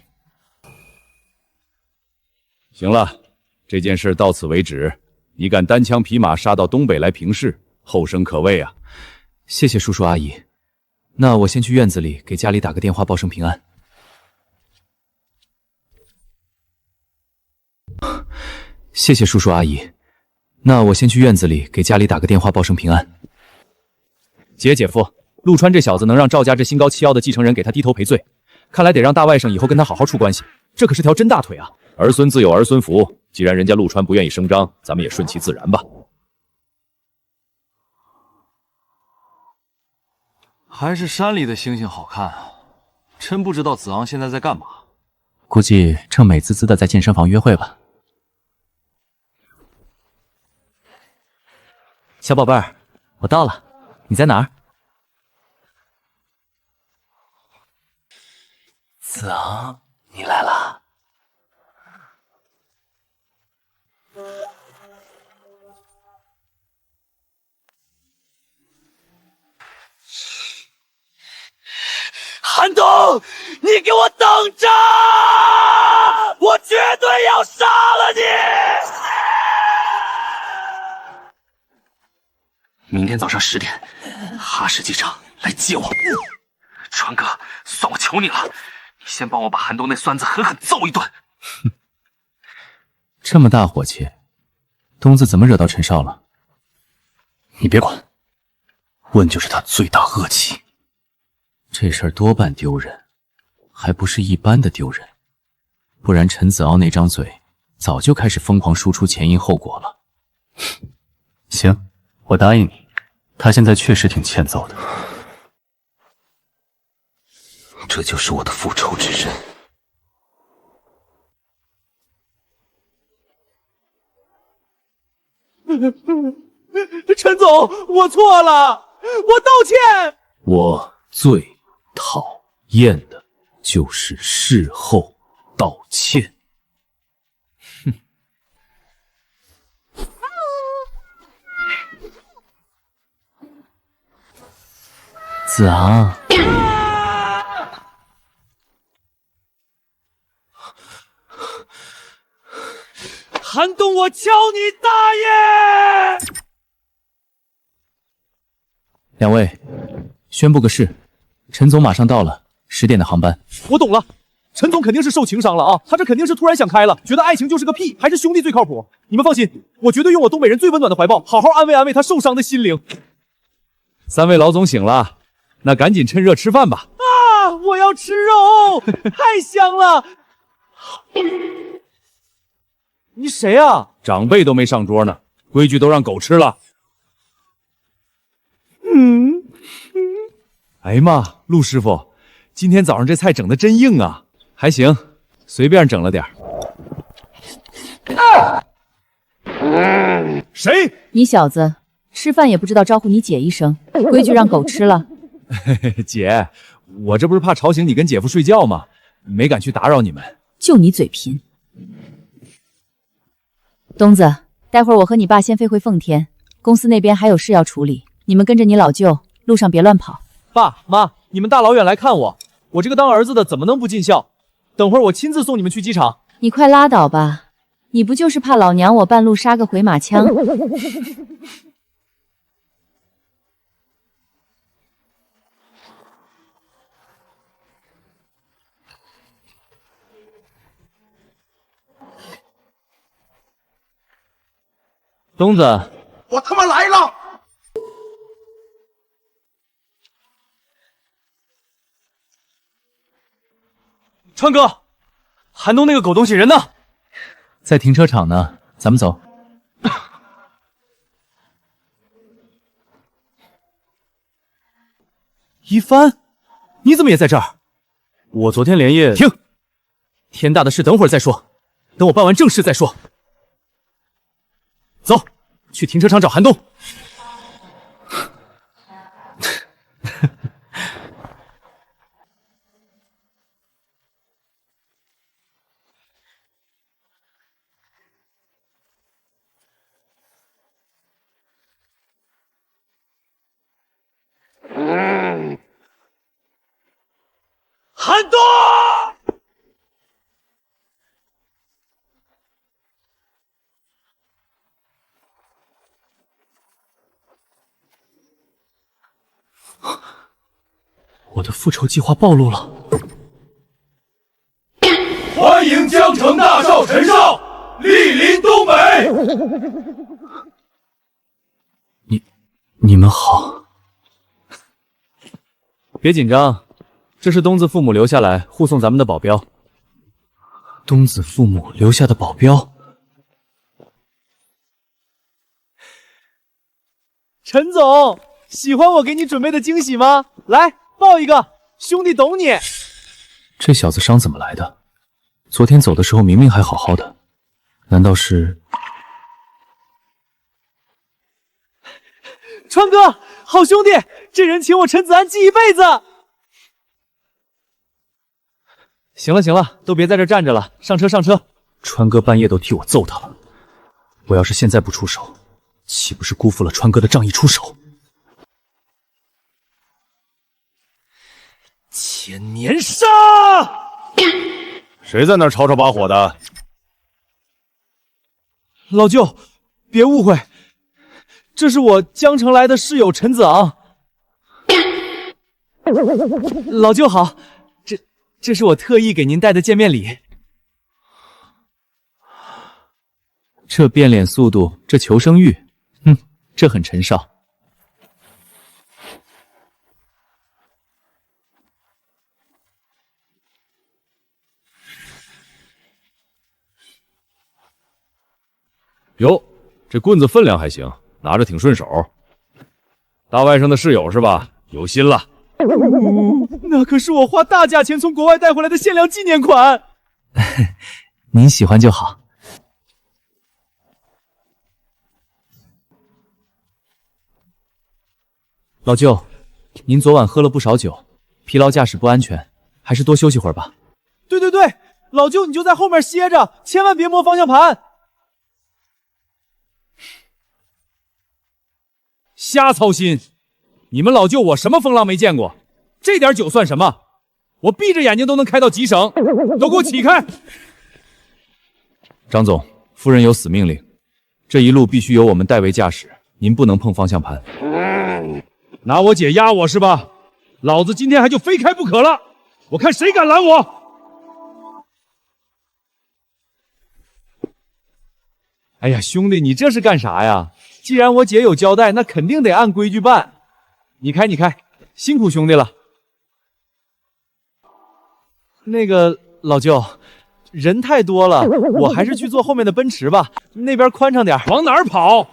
行了，这件事到此为止。你敢单枪匹马杀到东北来平事，后生可畏啊！谢谢叔叔阿姨，那我先去院子里给家里打个电话报声平安。谢谢叔叔阿姨，那我先去院子里给家里打个电话报声平安。姐夫，陆川这小子能让赵家这心高气傲的继承人给他低头赔罪，看来得让大外甥以后跟他好好处关系，这可是条真大腿啊！儿孙自有儿孙福，既然人家陆川不愿意声张，咱们也顺其自然吧。还是山里的星星好看啊！真不知道子昂现在在干嘛，估计正美滋滋的在健身房约会吧。小宝贝儿，我到了，你在哪儿？子昂，你来了。韩东，你给我等着！我绝对要杀了你！明天早上10点，哈市机场来接我。川哥，算我求你了，你先帮我把韩东那孙子狠狠揍一顿。这么大火气，东子怎么惹到陈少了？你别管，问就是他罪大恶极。这事儿多半丢人，还不是一般的丢人，不然陈子傲那张嘴早就开始疯狂输出前因后果了。行，我答应你，他现在确实挺欠揍的。这就是我的复仇之人。陈总，我错了，我道歉。我最讨厌的就是事后道歉。哼。子昂，韩东，我敲你大爷！两位，宣布个事，陈总马上到了，10点的航班。我懂了，陈总肯定是受情伤了啊，他这肯定是突然想开了，觉得爱情就是个屁，还是兄弟最靠谱。你们放心，我绝对用我东北人最温暖的怀抱，好好安慰安慰他受伤的心灵。3位老总醒了，那赶紧趁热吃饭吧。啊，我要吃肉，太香了！你谁啊？长辈都没上桌呢，规矩都让狗吃了。哎呀妈，陆师傅，今天早上这菜整的真硬啊！还行，随便整了点谁？你小子吃饭也不知道招呼你姐一声，规矩让狗吃了。姐，我这不是怕吵醒你跟姐夫睡觉吗？没敢去打扰你们。就你嘴贫。东子，待会儿我和你爸先飞回奉天，公司那边还有事要处理，你们跟着你老舅，路上别乱跑。爸妈，你们大老远来看我，我这个当儿子的怎么能不尽孝？等会儿我亲自送你们去机场。你快拉倒吧，你不就是怕老娘我半路杀个回马枪？东子，我他妈来了！川哥，韩东那个狗东西人呢？在停车场呢，咱们走。一帆，你怎么也在这儿？我昨天连夜……停！天大的事等会儿再说，等我办完正事再说。走，去停车场找韩东。韩东！我的复仇计划暴露了。欢迎江城大少陈少莅临东北。你们好。别紧张，这是东子父母留下来护送咱们的保镖。东子父母留下的保镖。陈总，喜欢我给你准备的惊喜吗？来，抱一个，兄弟懂你。这小子伤怎么来的？昨天走的时候明明还好好的，难道是……川哥，好兄弟，这人请我陈子安记一辈子。行了行了，都别在这站着了，上车上车。川哥半夜都替我揍他了，我要是现在不出手，岂不是辜负了川哥的仗义出手？千年杀！谁在那儿吵吵把火的？老舅，别误会，这是我江城来的室友陈子昂。老舅好，这是我特意给您带的见面礼。这变脸速度，这求生欲，这很陈少。哟，这棍子分量还行，拿着挺顺手。大外甥的室友是吧？有心了。那可是我花大价钱从国外带回来的限量纪念款。您喜欢就好。老舅，您昨晚喝了不少酒，疲劳驾驶不安全，还是多休息会儿吧。对对对，老舅你就在后面歇着，千万别摸方向盘。瞎操心！你们老舅我什么风浪没见过？这点酒算什么？我闭着眼睛都能开到吉省，都给我起开！张总，夫人有死命令，这一路必须由我们代为驾驶，您不能碰方向盘。拿我姐压我是吧？老子今天还就非开不可了！我看谁敢拦我！哎呀，兄弟，你这是干啥呀？既然我姐有交代，那肯定得按规矩办。你开，辛苦兄弟了。那个老舅，人太多了，我还是去坐后面的奔驰吧，那边宽敞点。往哪儿跑？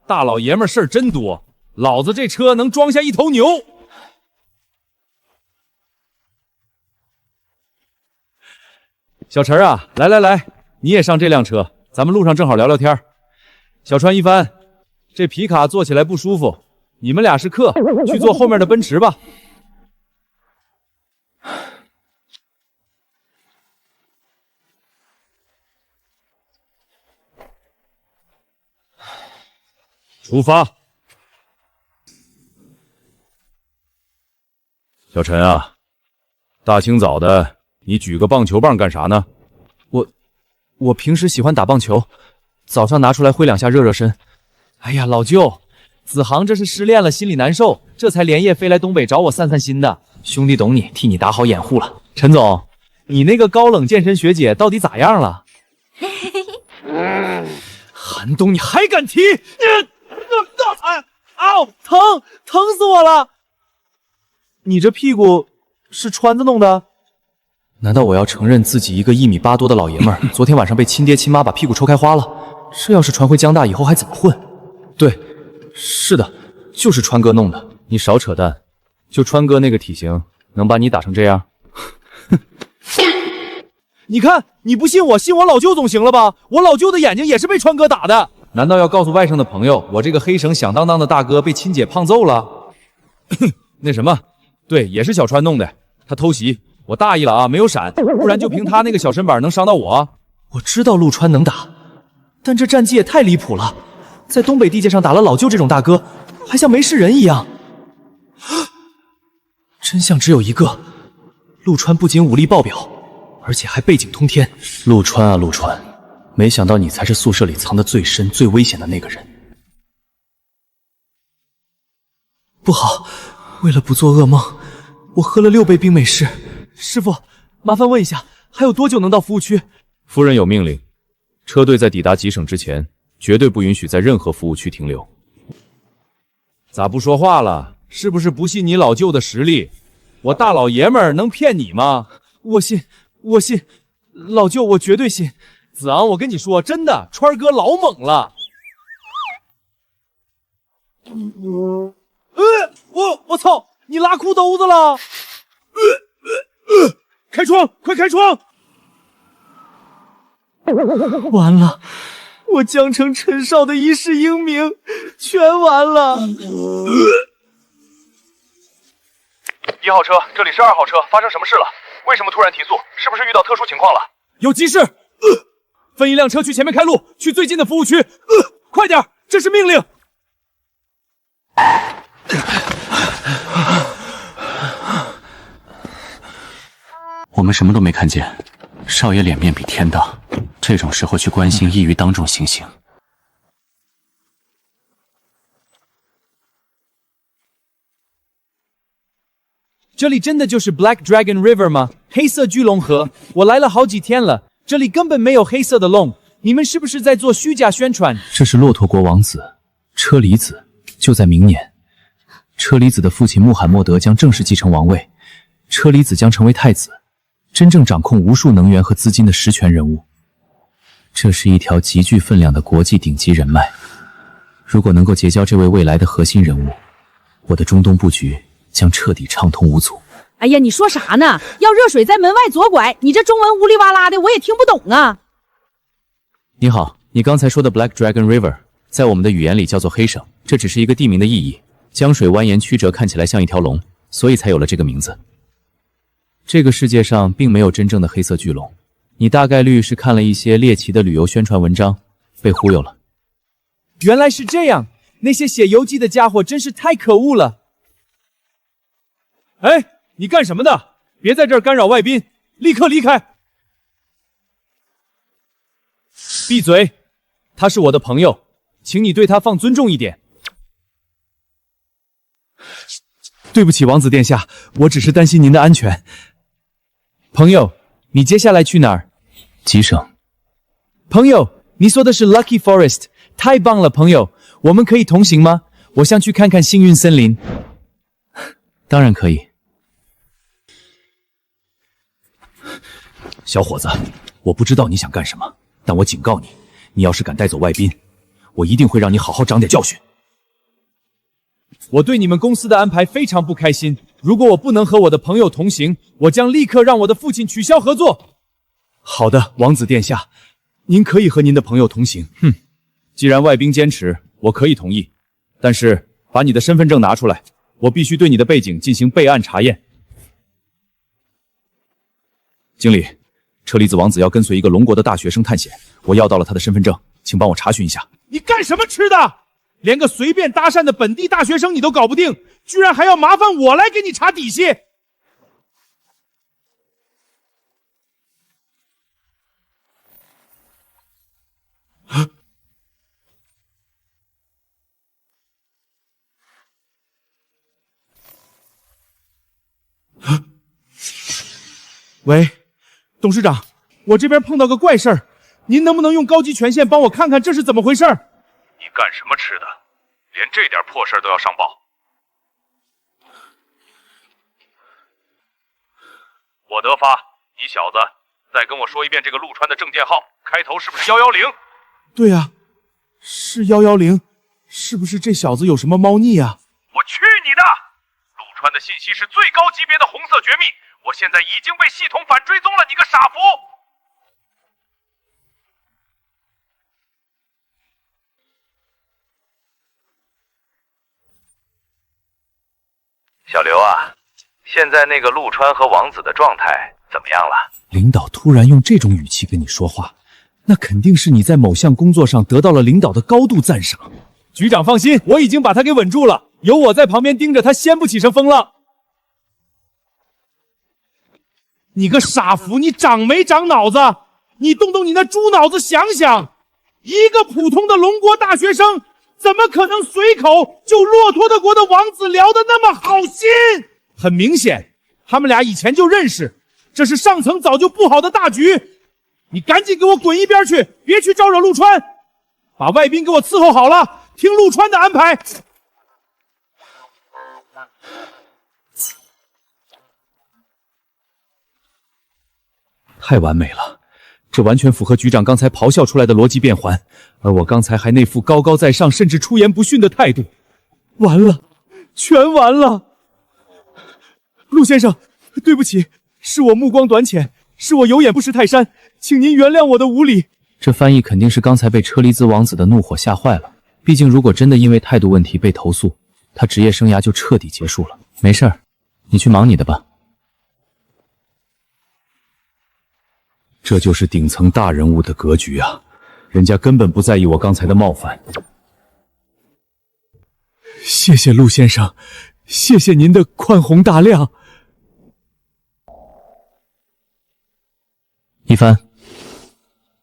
大老爷们事儿真多，老子这车能装下一头牛。小陈啊，来，你也上这辆车，咱们路上正好聊聊天。小川一帆，这皮卡坐起来不舒服，你们俩是客，去坐后面的奔驰吧。出发。小陈啊，大清早的，你举个棒球棒干啥呢？我平时喜欢打棒球，早上拿出来挥2下热热身。哎呀，老舅，子航这是失恋了，心里难受，这才连夜飞来东北找我散散心的。兄弟懂你，替你打好掩护了。陈总，你那个高冷健身学姐到底咋样了？韩东，你还敢提？嗷，疼死我了！你这屁股是川子弄的？难道我要承认自己一个1.8米多的老爷们儿，昨天晚上被亲爹亲妈把屁股抽开花了？这要是传回江大以后还怎么混？对，是的，就是川哥弄的。你少扯淡，就川哥那个体型，能把你打成这样？你看，你不信我，信我老舅总行了吧？我老舅的眼睛也是被川哥打的。难道要告诉外甥的朋友，我这个黑省响当当的大哥被亲姐胖揍了？那什么，对，也是小川弄的，他偷袭，我大意了啊，没有闪，不然就凭他那个小身板能伤到我。我知道陆川能打，但这战绩也太离谱了，在东北地界上打了老舅这种大哥，还像没事人一样。真相只有一个，陆川不仅武力爆表，而且还背景通天。陆川啊陆川，没想到你才是宿舍里藏得最深最危险的那个人。不好，为了不做噩梦，我喝了6杯冰美式。师傅，麻烦问一下，还有多久能到服务区？夫人有命令，车队在抵达吉省之前，绝对不允许在任何服务区停留。咋不说话了？是不是不信你老舅的实力？我大老爷们儿能骗你吗？我信，老舅我绝对信。子昂，我跟你说，真的，川哥老猛了。我操！你拉裤兜子了！开窗，快开窗！完了，我江城陈少的一世英名全完了。1号车，这里是2号车，发生什么事了？为什么突然提速？是不是遇到特殊情况了？有急事！分一辆车去前面开路，去最近的服务区。快点，这是命令！我们什么都没看见，少爷脸面比天大，这种时候去关心，易于当众行刑。这里真的就是 Black Dragon River 吗？黑色巨龙河，我来了好几天了，这里根本没有黑色的龙，你们是不是在做虚假宣传？这是骆驼国王子车厘子，就在明年，车厘子的父亲穆罕默德将正式继承王位，车厘子将成为太子，真正掌控无数能源和资金的实权人物。这是一条极具分量的国际顶级人脉。如果能够结交这位未来的核心人物，我的中东布局将彻底畅通无阻。哎呀，你说啥呢？要热水在门外左拐，你这中文呜里哇啦的，我也听不懂啊。你好，你刚才说的 Black Dragon River 在我们的语言里叫做黑省，这只是一个地名的意义。江水蜿蜒曲折，看起来像一条龙，所以才有了这个名字。这个世界上并没有真正的黑色巨龙，你大概率是看了一些猎奇的旅游宣传文章，被忽悠了。原来是这样，那些写游记的家伙真是太可恶了。哎，你干什么的？别在这儿干扰外宾，立刻离开！闭嘴！他是我的朋友，请你对他放尊重一点。对不起，王子殿下，我只是担心您的安全。朋友，你接下来去哪儿？极省。朋友，你说的是 Lucky Forest， 太棒了，朋友，我们可以同行吗？我想去看看幸运森林。当然可以。小伙子，我不知道你想干什么，但我警告你，你要是敢带走外宾，我一定会让你好好长点教训。我对你们公司的安排非常不开心，如果我不能和我的朋友同行，我将立刻让我的父亲取消合作。好的，王子殿下，您可以和您的朋友同行。既然外宾坚持，我可以同意，但是把你的身份证拿出来，我必须对你的背景进行备案查验。经理，车厘子王子要跟随一个龙国的大学生探险，我要到了他的身份证，请帮我查询一下。你干什么吃的？连个随便搭讪的本地大学生你都搞不定，居然还要麻烦我来给你查底细！喂，董事长，我这边碰到个怪事儿，您能不能用高级权限帮我看看这是怎么回事？你干什么吃的？连这点破事都要上报？我德发，你小子再跟我说一遍这个陆川的证件号，开头是不是110？对啊，是110，是不是这小子有什么猫腻啊？我去你的！陆川的信息是最高级别的红色绝密，我现在已经被系统反追踪了，你个傻福！小刘啊，现在那个陆川和王子的状态怎么样了？领导突然用这种语气跟你说话，那肯定是你在某项工作上得到了领导的高度赞赏。局长放心，我已经把他给稳住了，有我在旁边盯着他，掀不起什风浪。你个傻福，你长没长脑子？你动动你那猪脑子想想，一个普通的龙国大学生，怎么可能随口就骆驼的国的王子聊得那么好心？很明显，他们俩以前就认识，这是上层早就布好的大局。你赶紧给我滚一边去，别去招惹陆川，把外宾给我伺候好了，听陆川的安排。太完美了，这完全符合局长刚才咆哮出来的逻辑变环，而我刚才还那副高高在上甚至出言不逊的态度。完了，全完了。陆先生，对不起，是我目光短浅，是我有眼不识泰山，请您原谅我的无礼。这翻译肯定是刚才被车厘子王子的怒火吓坏了，毕竟如果真的因为态度问题被投诉，他职业生涯就彻底结束了。没事儿，你去忙你的吧。这就是顶层大人物的格局啊，人家根本不在意我刚才的冒犯。谢谢陆先生，谢谢您的宽宏大量。一帆，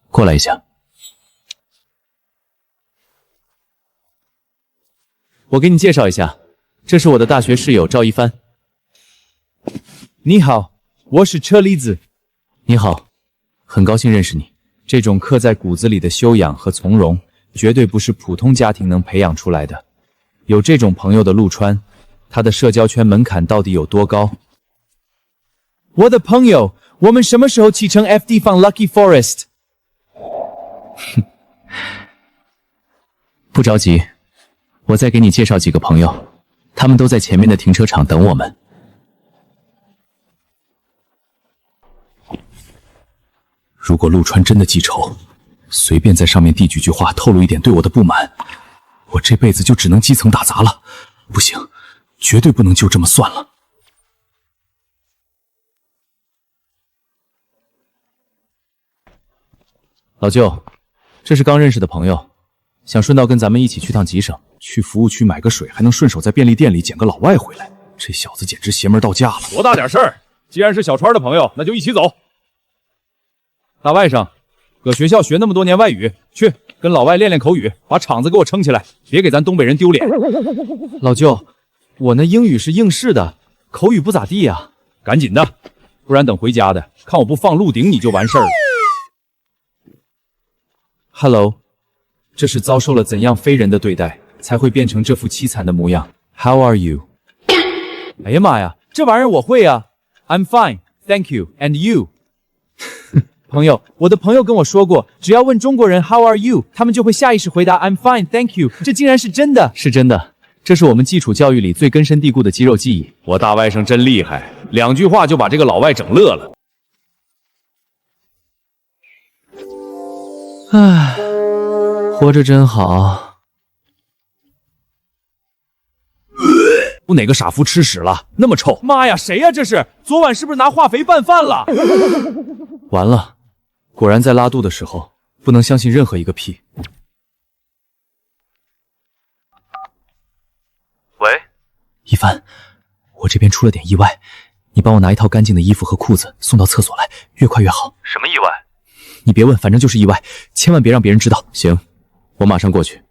过来一下。我给你介绍一下，这是我的大学室友赵一帆。你好，我是车厘子。你好，很高兴认识你。这种刻在骨子里的修养和从容，绝对不是普通家庭能培养出来的。有这种朋友的陆川，他的社交圈门槛到底有多高？我的朋友，我们什么时候启程 FD 放 Lucky Forest？不着急，我再给你介绍几个朋友，他们都在前面的停车场等我们。如果陆川真的记仇，随便在上面递几句话，透露一点对我的不满，我这辈子就只能基层打杂了。不行，绝对不能就这么算了。老舅，这是刚认识的朋友，想顺道跟咱们一起去趟吉省，去服务区买个水，还能顺手在便利店里捡个老外回来。这小子简直邪门到家了！多大点事儿？既然是小川的朋友，那就一起走。大外甥，搁学校学那么多年外语，去跟老外练练口语，把场子给我撑起来，别给咱东北人丢脸。老舅，我那英语是应试的，口语不咋地呀。赶紧的，不然等回家的看我不放鹿鼎你就完事儿了。Hello， 这是遭受了怎样非人的对待，才会变成这副凄惨的模样 ？How are you？ 哎呀妈呀，这玩意儿我会呀。I'm fine, thank you, and you？ 朋友，我的朋友跟我说过，只要问中国人 How are you， 他们就会下意识回答 I'm fine, thank you。这竟然是真的，是真的。这是我们基础教育里最根深蒂固的肌肉记忆。我大外甥真厉害，2句话就把这个老外整乐了。唉，活着真好。哪个傻夫吃屎了？那么臭！妈呀，谁呀？这是昨晚是不是拿化肥拌饭了？完了，果然在拉肚的时候不能相信任何一个屁。喂，一帆，我这边出了点意外，你帮我拿一套干净的衣服和裤子送到厕所来，越快越好。什么意外？你别问，反正就是意外，千万别让别人知道。行，我马上过去。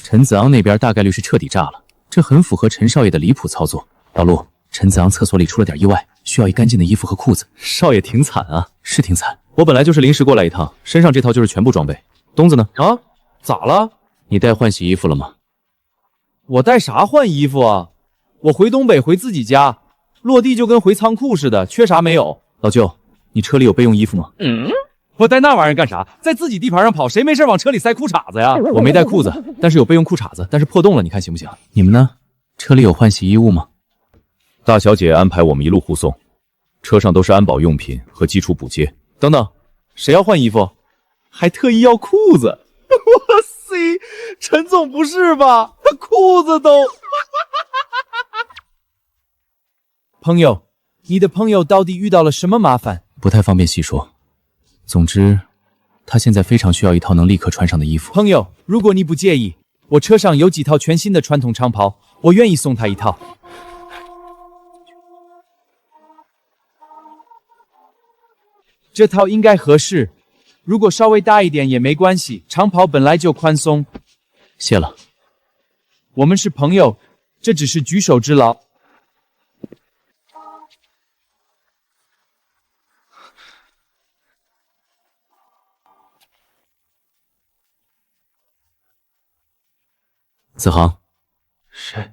陈子昂那边大概率是彻底炸了，这很符合陈少爷的离谱操作。老陆，陈子昂厕所里出了点意外，需要一干净的衣服和裤子。少爷挺惨啊，是挺惨。我本来就是临时过来一趟，身上这套就是全部装备。东子呢？啊？咋了？你带换洗衣服了吗？我带啥换衣服啊？我回东北回自己家，落地就跟回仓库似的，缺啥没有。老舅，你车里有备用衣服吗？我带那玩意儿干啥？在自己地盘上跑，谁没事往车里塞裤衩子呀？我没带裤子，但是有备用裤衩子，但是破洞了，你看行不行？你们呢？车里有换洗衣物吗？大小姐安排我们一路护送，车上都是安保用品和基础补接。等等，谁要换衣服？还特意要裤子？哇塞，陈总不是吧？他裤子都……朋友，你的朋友到底遇到了什么麻烦？不太方便细说。总之，他现在非常需要一套能立刻穿上的衣服。朋友，如果你不介意，我车上有几套全新的传统长袍，我愿意送他一套。这套应该合适，如果稍微大一点也没关系，长袍本来就宽松。谢了。我们是朋友，这只是举手之劳。子航，谁？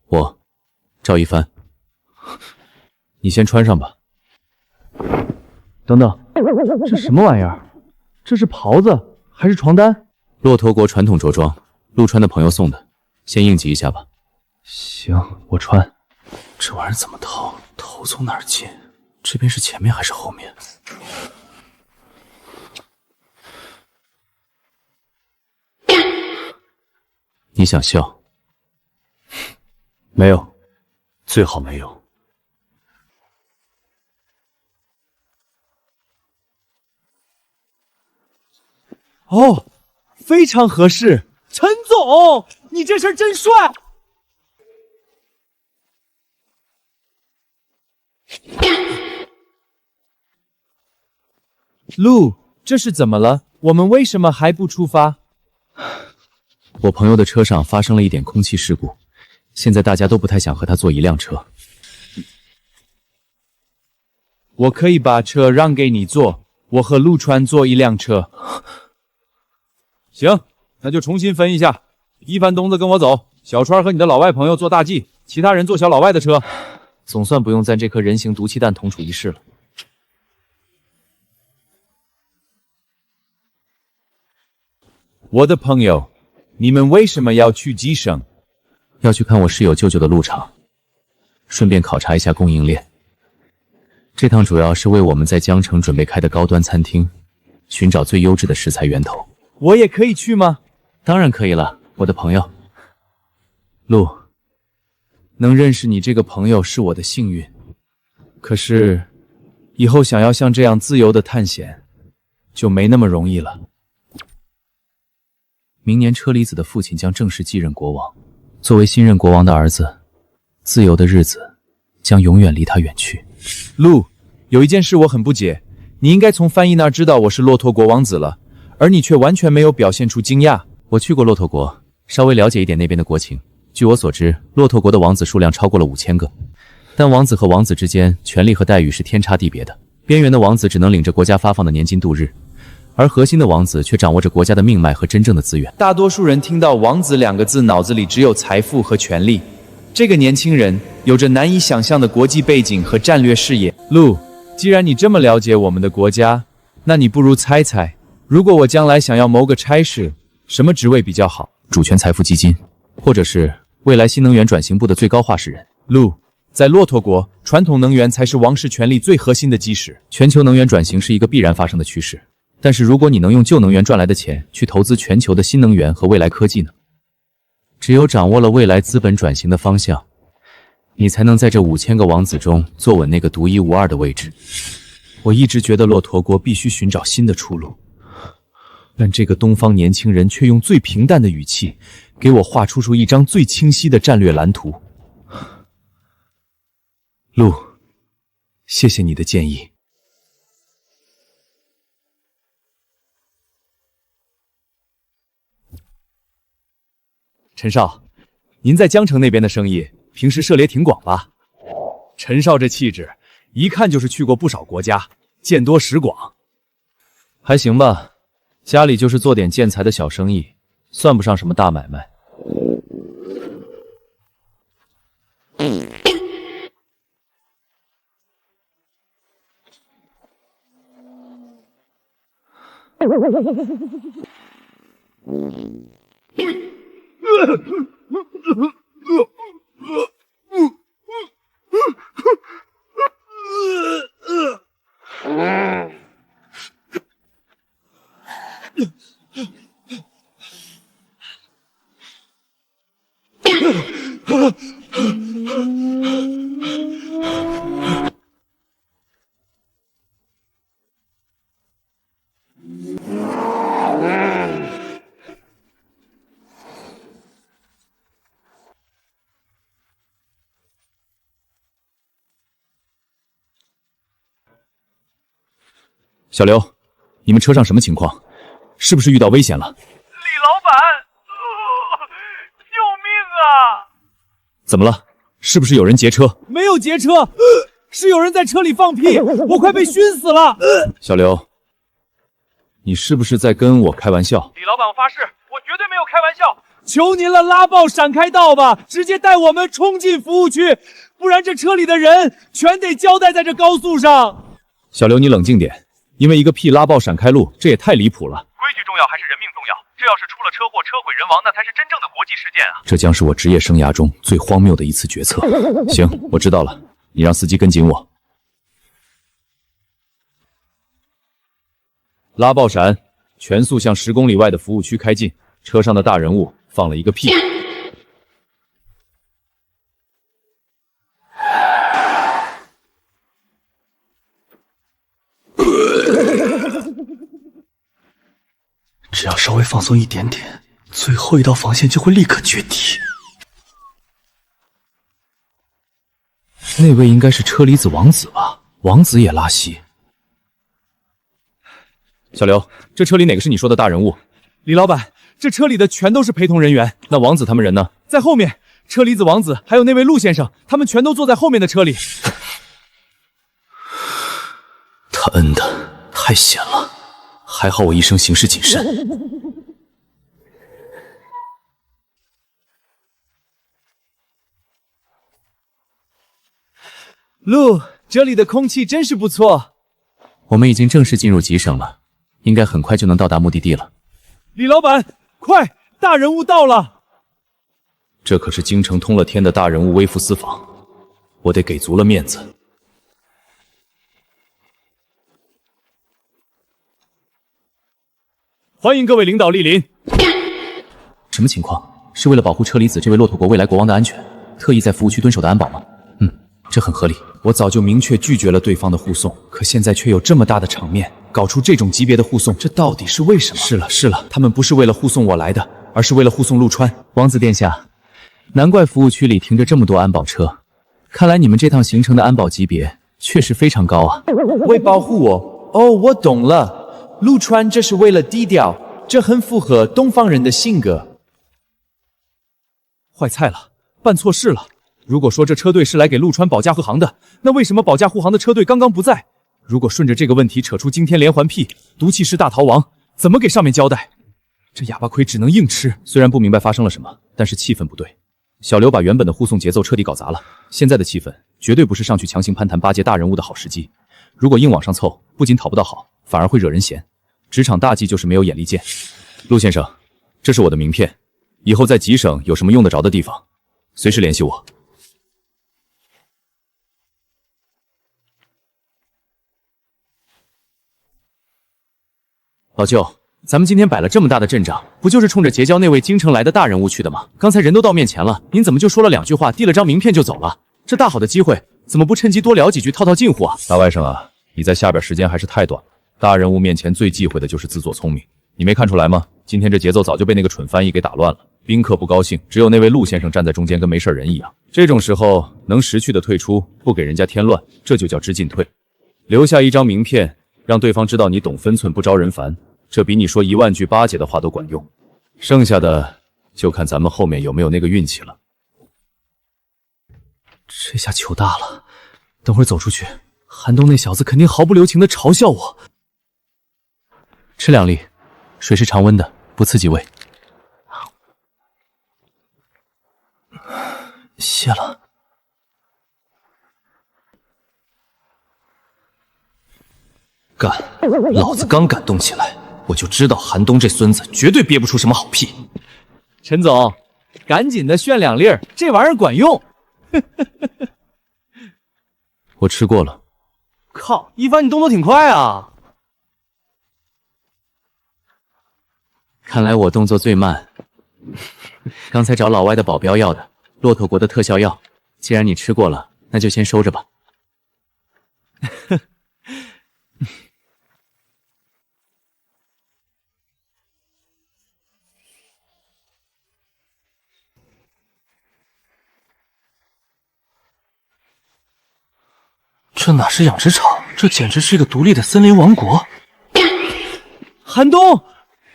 我，赵一帆。你先穿上吧。等等，这什么玩意儿？这是袍子还是床单？骆驼国传统着装，陆川的朋友送的，先应急一下吧。行，我穿。这玩意儿怎么套？头从哪儿进？这边是前面还是后面？你想笑？没有，最好没有。哦，非常合适。陈总，你这身真帅。路，这是怎么了？我们为什么还不出发？我朋友的车上发生了一点空气事故，现在大家都不太想和他坐一辆车。我可以把车让给你坐，我和陆川坐一辆车。行，那就重新分一下。一帆、东子跟我走，小川和你的老外朋友坐大 G， 其他人坐小老外的车。总算不用在这颗人形毒气弹同处一室了。我的朋友，你们为什么要去吉省？要去看我室友舅舅的鹿场，顺便考察一下供应链。这趟主要是为我们在江城准备开的高端餐厅寻找最优质的食材源头。我也可以去吗？当然可以了，我的朋友。鹿，能认识你这个朋友是我的幸运，可是以后想要像这样自由的探险就没那么容易了。明年车厘子的父亲将正式继任国王，作为新任国王的儿子，自由的日子将永远离他远去。鹿，有一件事我很不解，你应该从翻译那儿知道我是骆驼国王子了，而你却完全没有表现出惊讶。我去过骆驼国，稍微了解一点那边的国情。据我所知，骆驼国的王子数量超过了5000个，但王子和王子之间权力和待遇是天差地别的。边缘的王子只能领着国家发放的年金度日，而核心的王子却掌握着国家的命脉和真正的资源。大多数人听到王子2个字，脑子里只有财富和权力。这个年轻人有着难以想象的国际背景和战略视野。鹿，既然你这么了解我们的国家，那你不如猜猜，如果我将来想要谋个差事，什么职位比较好？主权财富基金，或者是未来新能源转型部的最高话事人。鹿，在骆驼国，传统能源才是王室权力最核心的基石。全球能源转型是一个必然发生的趋势，但是如果你能用旧能源赚来的钱去投资全球的新能源和未来科技呢？只有掌握了未来资本转型的方向，你才能在这5000个王子中坐稳那个独一无二的位置。我一直觉得骆驼国必须寻找新的出路，但这个东方年轻人却用最平淡的语气给我画出一张最清晰的战略蓝图。鹿，谢谢你的建议。陈少，您在江城那边的生意，平时涉猎挺广吧？陈少这气质，一看就是去过不少国家，见多识广。还行吧，家里就是做点建材的小生意，算不上什么大买卖。小刘，你们车上什么情况？是不是遇到危险了？李老板，救命啊！怎么了？是不是有人劫车？没有劫车，是有人在车里放屁，我快被熏死了。小刘，你是不是在跟我开玩笑？李老板，我发誓，我绝对没有开玩笑。求您了，拉爆闪开道吧，直接带我们冲进服务区，不然这车里的人全得交代在这高速上。小刘，你冷静点，因为一个屁拉爆闪开路，这也太离谱了。规矩重要还是人命重要？这要是出了车祸，车毁人亡，那才是真正的国际事件啊！这将是我职业生涯中最荒谬的一次决策。行，我知道了，你让司机跟紧我。拉爆闪，全速向10公里外的服务区开进。车上的大人物放了一个屁。只要稍微放松一点点，最后一道防线就会立刻决堤。那位应该是车厘子王子吧？王子也拉稀。小刘，这车里哪个是你说的大人物？李老板，这车里的全都是陪同人员。那王子他们人呢？在后面。车厘子王子还有那位陆先生，他们全都坐在后面的车里。他摁的太险了，还好我一生行事谨慎。路，这里的空气真是不错。我们已经正式进入吉省了，应该很快就能到达目的地了。李老板，快，大人物到了！这可是京城通了天的大人物微服私访，我得给足了面子。欢迎各位领导莅临。什么情况？是为了保护车厘子这位骆驼国未来国王的安全，特意在服务区蹲守的安保吗？这很合理。我早就明确拒绝了对方的护送，可现在却有这么大的场面，搞出这种级别的护送，这到底是为什么？是了，他们不是为了护送我来的，而是为了护送陆川。王子殿下，难怪服务区里停着这么多安保车，看来你们这趟行程的安保级别确实非常高啊。为保护我？哦，我懂了，陆川这是为了低调，这很符合东方人的性格。坏菜了，办错事了。如果说这车队是来给陆川保驾护航的，那为什么保驾护航的车队刚刚不在？如果顺着这个问题扯出惊天连环屁、毒气室大逃亡，怎么给上面交代？这哑巴亏只能硬吃。虽然不明白发生了什么，但是气氛不对。小刘把原本的护送节奏彻底搞砸了，现在的气氛绝对不是上去强行攀谈巴结大人物的好时机。如果硬往上凑，不仅讨不到好，反而会惹人嫌。职场大忌就是没有眼力见。陆先生，这是我的名片，以后在吉省有什么用得着的地方，随时联系我。老舅，咱们今天摆了这么大的阵仗，不就是冲着结交那位京城来的大人物去的吗？刚才人都到面前了，您怎么就说了2句话，递了张名片就走了？这大好的机会，怎么不趁机多聊几句，套套近乎啊？大外甥啊，你在下边时间还是太短了。大人物面前最忌讳的就是自作聪明，你没看出来吗？今天这节奏早就被那个蠢翻译给打乱了，宾客不高兴，只有那位陆先生站在中间跟没事人一样。这种时候能识趣的退出，不给人家添乱，这就叫知进退。留下一张名片，让对方知道你懂分寸，不招人烦，这比你说1万句巴结的话都管用。剩下的就看咱们后面有没有那个运气了。这下糗大了，等会儿走出去，韩东那小子肯定毫不留情的嘲笑我。吃2粒，水是常温的，不刺激胃。谢了。干！老子刚感动起来，我就知道韩东这孙子绝对憋不出什么好屁。陈总，赶紧的炫2粒，这玩意儿管用。我吃过了。靠，一凡你动作挺快啊！看来我动作最慢。刚才找老歪的保镖要的骆驼国的特效药，既然你吃过了，那就先收着吧。这哪是养殖场，这简直是一个独立的森林王国。韩东，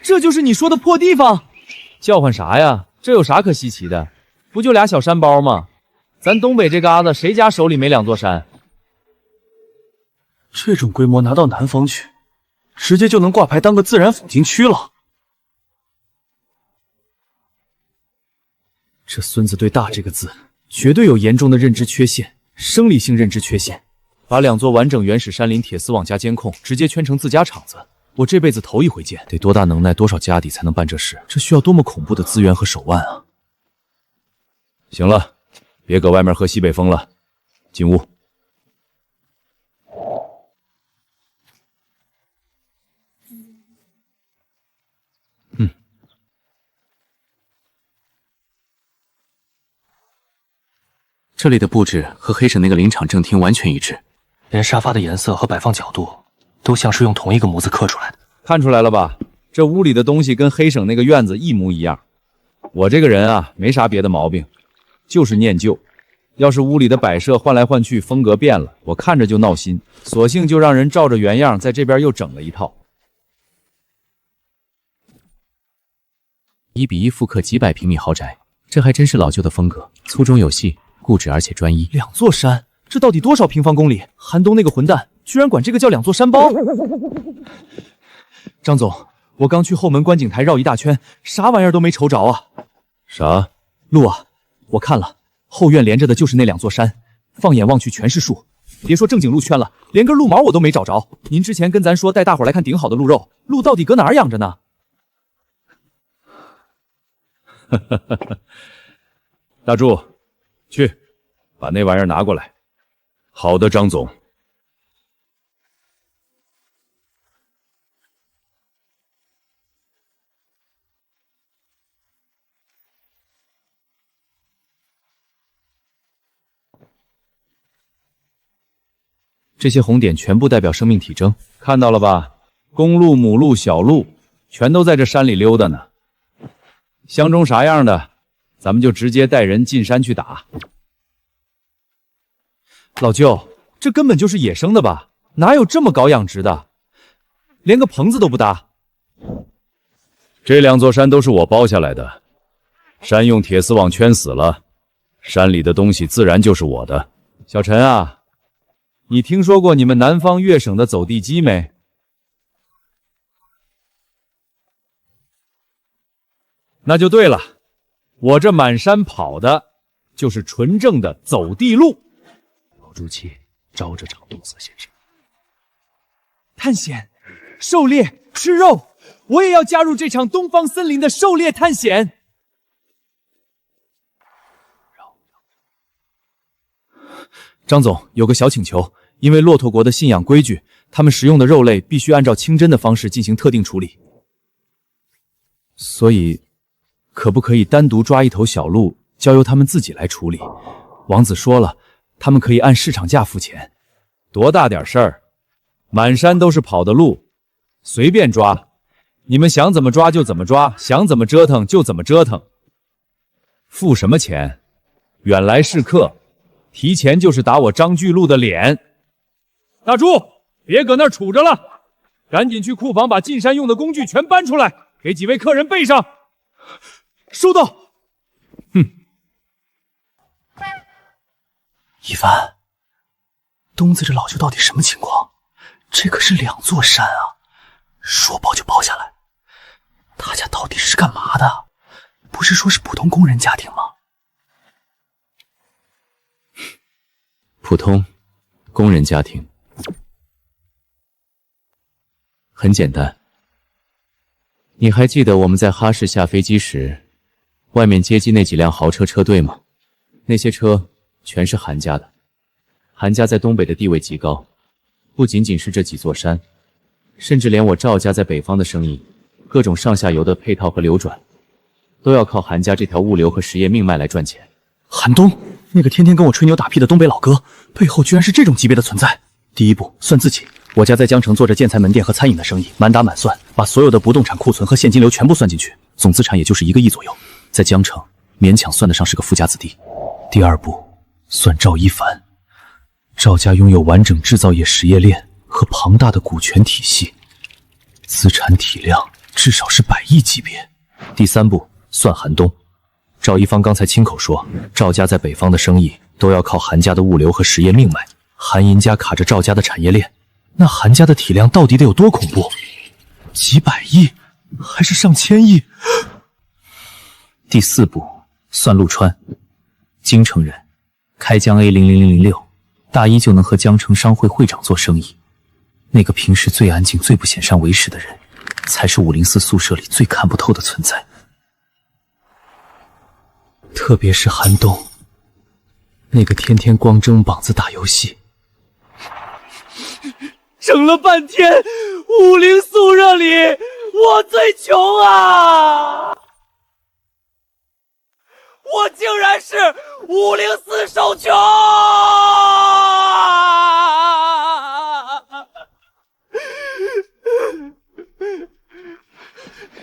这就是你说的破地方？叫唤啥呀？这有啥可稀奇的？不就俩小山包吗？咱东北这嘎子谁家手里没2座山？这种规模拿到南方去，直接就能挂牌当个自然风景区了。这孙子对大这个字绝对有严重的认知缺陷，生理性认知缺陷。把2座完整原始山林铁丝网加监控直接圈成自家厂子，我这辈子头一回见，得多大能耐多少家底才能办这事？这需要多么恐怖的资源和手腕啊！行了，别搁外面喝西北风了，进屋。这里的布置和黑省那个林场正厅完全一致，连沙发的颜色和摆放角度都像是用同一个模子刻出来的。看出来了吧？这屋里的东西跟黑省那个院子一模一样。我这个人啊，没啥别的毛病，就是念旧。要是屋里的摆设换来换去，风格变了，我看着就闹心，索性就让人照着原样在这边又整了一套。1比1复刻几百平米豪宅，这还真是老旧的风格，粗中有细，固执而且专一。2座山，这到底多少平方公里？韩东那个混蛋居然管这个叫2座山包！张总，我刚去后门观景台绕一大圈，啥玩意儿都没瞅着啊！啥？路啊，我看了，后院连着的就是那2座山，放眼望去全是树。别说正经鹿圈了，连根鹿毛我都没找着。您之前跟咱说带大伙来看顶好的鹿肉，鹿到底搁哪儿养着呢？大柱，去把那玩意儿拿过来。好的，张总。这些红点全部代表生命体征，看到了吧？公鹿、母鹿、小鹿，全都在这山里溜达呢。相中啥样的，咱们就直接带人进山去打。老舅，这根本就是野生的吧？哪有这么高养殖的？连个棚子都不搭。这2座山都是我包下来的，山用铁丝网圈死了，山里的东西自然就是我的。小陈啊，你听说过你们南方粤省的走地鸡没？那就对了，我这满山跑的就是纯正的走地鹿。老朱七招着长肚子先生，探险、狩猎、吃肉，我也要加入这场东方森林的狩猎探险。张总，有个小请求，因为骆驼国的信仰规矩，他们食用的肉类必须按照清真的方式进行特定处理，所以可不可以单独抓一头小鹿，交由他们自己来处理？王子说了，他们可以按市场价付钱。多大点事儿，满山都是跑的鹿，随便抓，你们想怎么抓就怎么抓，想怎么折腾就怎么折腾。付什么钱？远来是客，提前就是打我张巨鹿的脸。大柱，别搁那儿杵着了，赶紧去库房把进山用的工具全搬出来，给几位客人备上。收到。一凡，东子这老舅到底什么情况？这可是2座山啊，说包就包下来。他家到底是干嘛的？不是说是普通工人家庭吗？普通工人家庭，很简单。你还记得我们在哈市下飞机时，外面接机那几辆豪车车队吗？那些车全是韩家的。韩家在东北的地位极高，不仅仅是这几座山，甚至连我赵家在北方的生意，各种上下游的配套和流转，都要靠韩家这条物流和实业命脉来赚钱。韩东，那个天天跟我吹牛打屁的东北老哥，背后居然是这种级别的存在。第一步算自己，我家在江城做着建材门店和餐饮的生意，满打满算，把所有的不动产库存和现金流全部算进去，总资产也就是1个亿左右，在江城勉强算得上是个富家子弟。第二步算赵一凡，赵家拥有完整制造业实业链和庞大的股权体系，资产体量至少是100亿级别。第三步算韩东，赵一方刚才亲口说，赵家在北方的生意都要靠韩家的物流和实业命脉，韩银家卡着赵家的产业链，那韩家的体量到底得有多恐怖？几百亿还是上千亿？第四步算陆川，京城人，开江 A00006，大一就能和江城商会会长做生意。那个平时最安静、最不显山为实的人，才是504宿舍里最看不透的存在。特别是韩东，那个天天光睁膀子打游戏。整了半天，50宿舍里我最穷啊！我竟然是504首穷！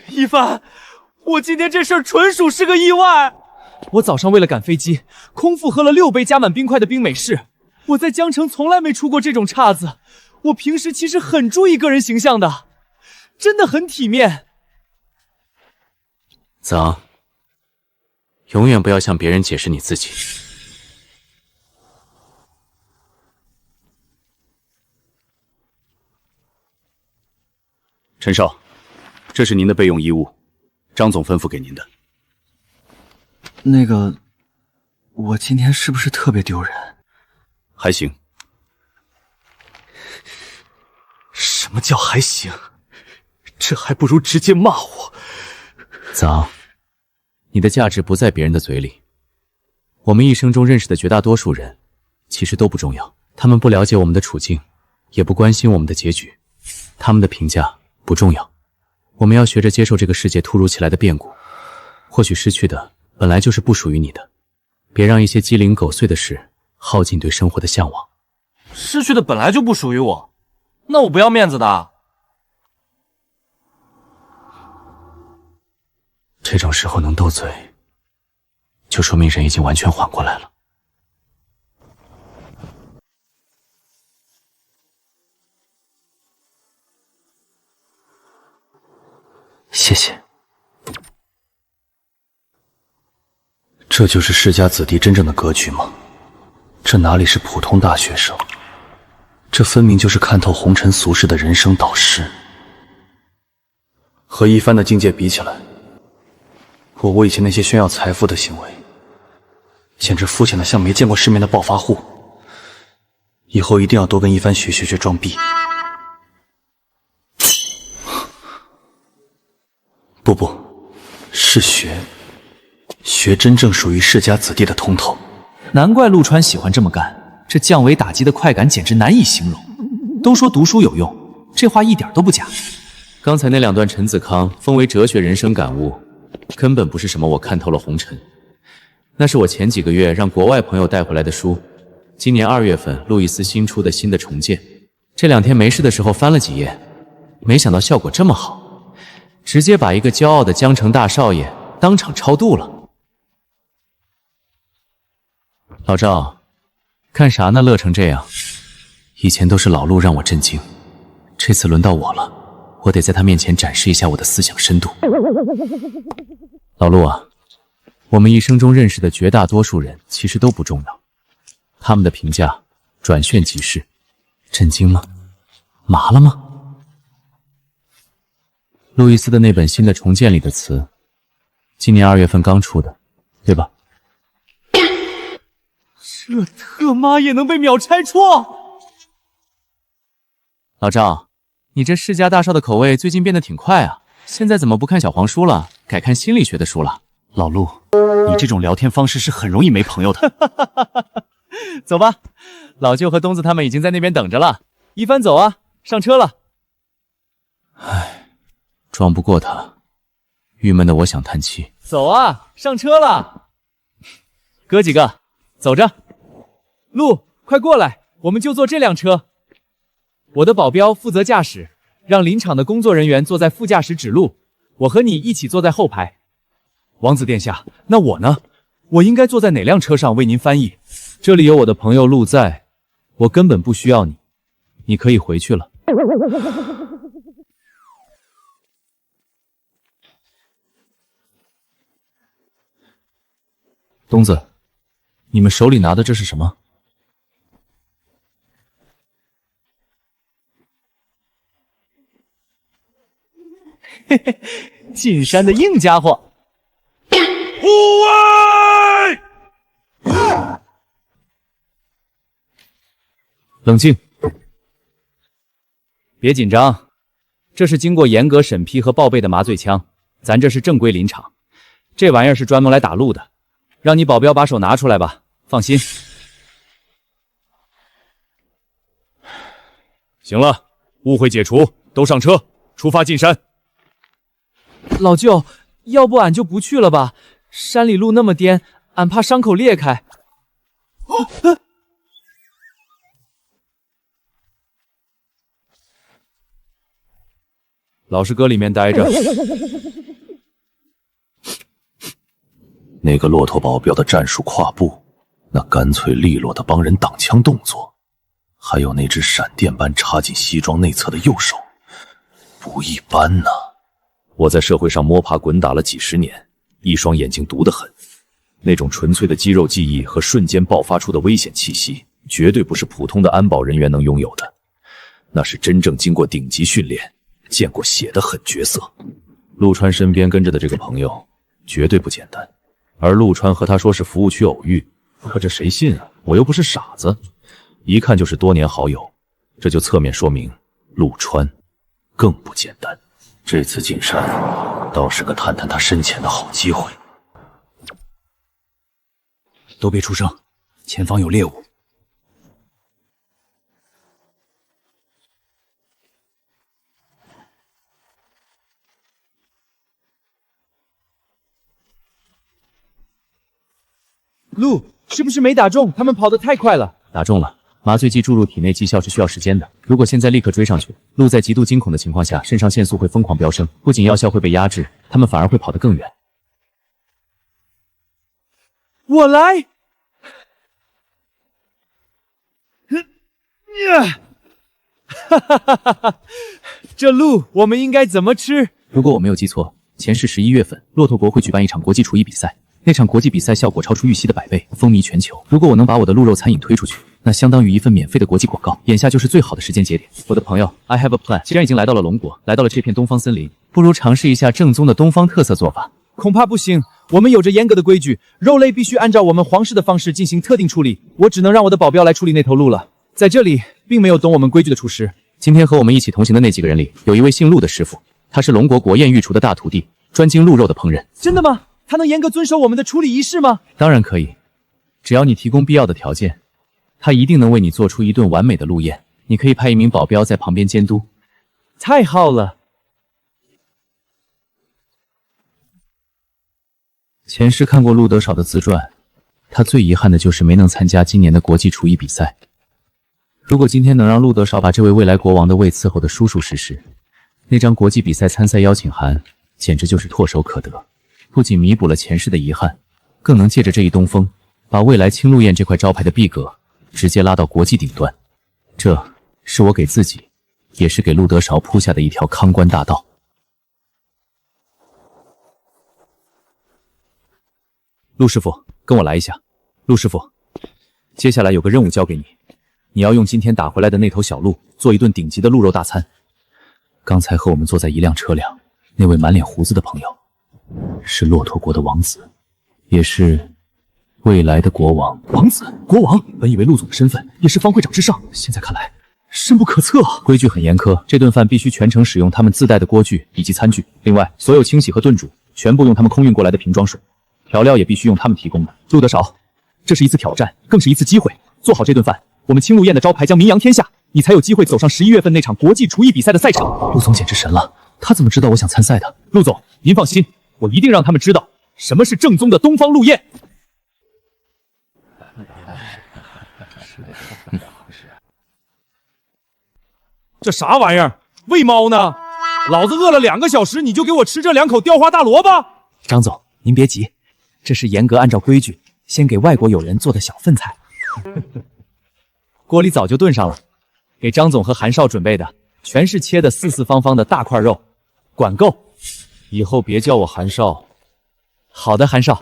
一帆，我今天这事儿纯属是个意外。我早上为了赶飞机，空腹喝了6杯加满冰块的冰美式。我在江城从来没出过这种岔子。我平时其实很注意个人形象的，真的很体面。子昂，永远不要向别人解释你自己。陈少，这是您的备用衣物，张总吩咐给您的。那个，我今天是不是特别丢人？还行。什么叫还行？这还不如直接骂我。子昂，你的价值不在别人的嘴里。我们一生中认识的绝大多数人，其实都不重要。他们不了解我们的处境，也不关心我们的结局，他们的评价不重要。我们要学着接受这个世界突如其来的变故，或许失去的本来就是不属于你的。别让一些鸡零狗碎的事耗尽对生活的向往。失去的本来就不属于我，那我不要面子的。这种时候能斗嘴，就说明人已经完全缓过来了。谢谢。这就是世家子弟真正的格局吗？这哪里是普通大学生，这分明就是看透红尘俗世的人生导师。和一帆的境界比起来，我以前那些炫耀财富的行为，简直肤浅的像没见过世面的暴发户。以后一定要多跟一帆学装逼。不，是学真正属于世家子弟的通透。难怪陆川喜欢这么干，这降维打击的快感简直难以形容。都说读书有用，这话一点都不假。刚才那两段陈子康封为哲学人生感悟，根本不是什么我看透了红尘，那是我前几个月让国外朋友带回来的书。今年2月份路易斯新出的新的重建，这2天没事的时候翻了几页，没想到效果这么好，直接把一个骄傲的江城大少爷当场超度了。老赵，看啥呢？乐成这样。以前都是老陆让我震惊，这次轮到我了，我得在他面前展示一下我的思想深度。老陆啊，我们一生中认识的绝大多数人其实都不重要，他们的评价转瞬即逝。震惊吗？麻了吗？路易斯的那本新的重建里的词，今年2月份刚出的，对吧？这特妈也能被秒拆穿！老赵，你这世家大少的口味最近变得挺快啊，现在怎么不看小黄书了，改看心理学的书了？老陆，你这种聊天方式是很容易没朋友的。走吧，老舅和东子他们已经在那边等着了。一帆走啊，上车了。唉，装不过他，郁闷的我想叹气。走啊，上车了。哥几个，走着。路，快过来，我们就坐这辆车。我的保镖负责驾驶，让林场的工作人员坐在副驾驶指路，我和你一起坐在后排。王子殿下，那我呢？我应该坐在哪辆车上为您翻译？这里有我的朋友陆在，我根本不需要你，你可以回去了。东子，你们手里拿的这是什么？嘿嘿，进山的硬家伙。护卫！冷静，别紧张，这是经过严格审批和报备的麻醉枪，咱这是正规林场，这玩意儿是专门来打鹿的。让你保镖把手拿出来吧，放心。行了，误会解除，都上车，出发进山。老舅，要不俺就不去了吧？山里路那么颠，俺怕伤口裂开。老实搁里面待着。那个骆驼保镖的战术跨步，那干脆利落的帮人挡枪动作，还有那只闪电般插进西装内侧的右手，不一般呐！我在社会上摸爬滚打了几十年，一双眼睛毒得很，那种纯粹的肌肉记忆和瞬间爆发出的危险气息，绝对不是普通的安保人员能拥有的，那是真正经过顶级训练、见过血的狠角色。陆川身边跟着的这个朋友，绝对不简单。而陆川和他说是服务区偶遇，可这谁信啊？我又不是傻子，一看就是多年好友，这就侧面说明陆川更不简单。这次进山倒是个探探他深浅的好机会。都别出声，前方有猎物。鹿是不是没打中？他们跑得太快了。打中了。麻醉剂注入体内绩效是需要时间的，如果现在立刻追上去，鹿在极度惊恐的情况下，肾上腺素会疯狂飙升，不仅药效会被压制，它们反而会跑得更远。我来。哈哈哈哈哈！这鹿我们应该怎么吃？如果我没有记错，前世11月份，骆驼国会举办一场国际厨艺比赛。那场国际比赛效果超出预期的100倍，风靡全球。如果我能把我的鹿肉餐饮推出去，那相当于一份免费的国际广告。眼下就是最好的时间节点。我的朋友 ，I have a plan。既然已经来到了龙国，来到了这片东方森林，不如尝试一下正宗的东方特色做法。恐怕不行，我们有着严格的规矩，肉类必须按照我们皇室的方式进行特定处理。我只能让我的保镖来处理那头鹿了。在这里，并没有懂我们规矩的厨师。今天和我们一起同行的那几个人里，有一位姓陆的师傅，他是龙国国宴御厨的大徒弟，专精鹿肉的烹饪。真的吗？他能严格遵守我们的处理仪式吗？当然可以，只要你提供必要的条件，他一定能为你做出一顿完美的鹿宴。你可以派一名保镖在旁边监督。太好了！前世看过陆德少的自传，他最遗憾的就是没能参加今年的国际厨艺比赛。如果今天能让陆德少把这位未来国王的位伺候得舒舒适适，那张国际比赛参赛邀请函简直就是唾手可得。不仅弥补了前世的遗憾，更能借着这一东风，把未来青鹿宴这块招牌的逼格直接拉到国际顶端。这是我给自己，也是给陆德韶铺下的一条康关大道。陆师傅，跟我来一下。陆师傅，接下来有个任务交给你，你要用今天打回来的那头小鹿做一顿顶级的鹿肉大餐。刚才和我们坐在一辆车辆，那位满脸胡子的朋友，是骆驼国的王子，也是未来的国王。王子，国王，本以为陆总的身份也是方会长之上，现在看来深不可测啊。规矩很严苛，这顿饭必须全程使用他们自带的锅具以及餐具，另外所有清洗和炖煮全部用他们空运过来的瓶装水，调料也必须用他们提供的。陆德韶，这是一次挑战，更是一次机会。做好这顿饭，我们青鹿宴的招牌将名扬天下，你才有机会走上11月份那场国际厨艺比赛的赛场。陆总简直神了，他怎么知道我想参赛的？陆总，您放心，我一定让他们知道什么是正宗的东方鹿宴。这啥玩意儿？喂猫呢？老子饿了2个小时，你就给我吃这2口雕花大萝卜？张总，您别急，这是严格按照规矩先给外国友人做的小份菜。锅里早就炖上了，给张总和韩少准备的，全是切的四四方方的大块肉，管够。以后别叫我韩少。好的，韩少。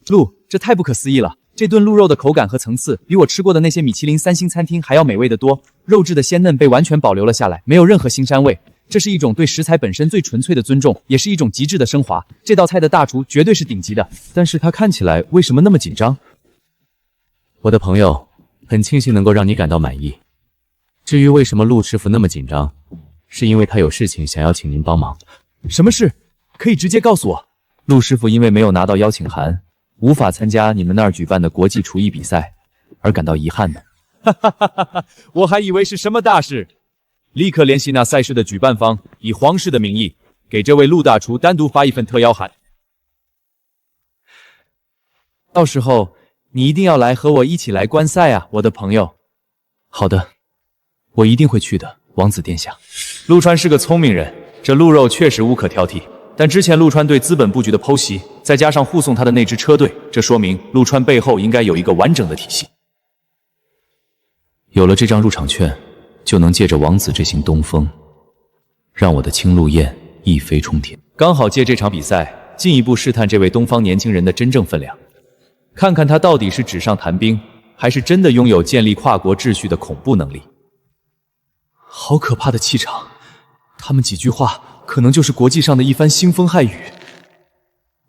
鹿，这太不可思议了！这顿鹿肉的口感和层次，比我吃过的那些米其林3星餐厅还要美味得多。肉质的鲜嫩被完全保留了下来，没有任何腥膻味。这是一种对食材本身最纯粹的尊重，也是一种极致的升华。这道菜的大厨绝对是顶级的，但是他看起来为什么那么紧张？我的朋友，很庆幸能够让你感到满意。至于为什么陆师傅那么紧张，是因为他有事情想要请您帮忙。什么事？可以直接告诉我。陆师傅因为没有拿到邀请函，无法参加你们那儿举办的国际厨艺比赛，而感到遗憾的。哈哈哈哈哈！我还以为是什么大事。立刻联系那赛事的举办方，以皇室的名义给这位陆大厨单独发一份特邀函。到时候你一定要来和我一起来观赛啊，我的朋友。好的，我一定会去的，王子殿下。陆川是个聪明人，这鹿肉确实无可挑剔。但之前陆川对资本布局的剖析，再加上护送他的那支车队，这说明陆川背后应该有一个完整的体系。有了这张入场券，就能借着王子这行东风，让我的青鹿宴一飞冲天。刚好借这场比赛，进一步试探这位东方年轻人的真正分量，看看他到底是纸上谈兵，还是真的拥有建立跨国秩序的恐怖能力。好可怕的气场，他们几句话可能就是国际上的一番腥风骇雨。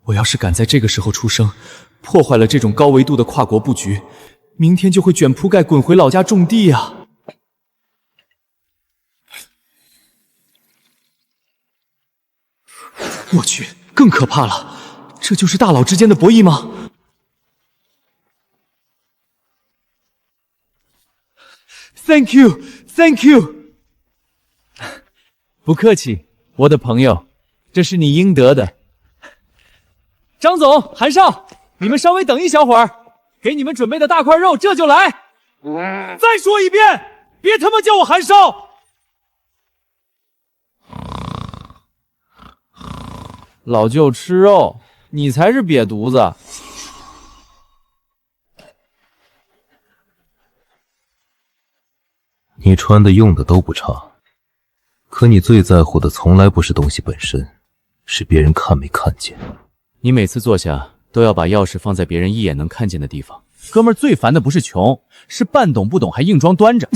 我要是敢在这个时候出声，破坏了这种高维度的跨国布局，明天就会卷铺盖滚回老家种地啊！我去，更可怕了，这就是大佬之间的博弈吗？Thank you, thank you。不客气，我的朋友，这是你应得的。张总、韩少，你们稍微等一小会儿，给你们准备的大块肉这就来。再说一遍，别他妈叫我韩少。老舅吃肉，你才是瘪犊子。你穿的用的都不差，可你最在乎的从来不是东西本身，是别人看没看见。你每次坐下都要把钥匙放在别人一眼能看见的地方。哥们儿最烦的不是穷，是半懂不懂还硬装端着。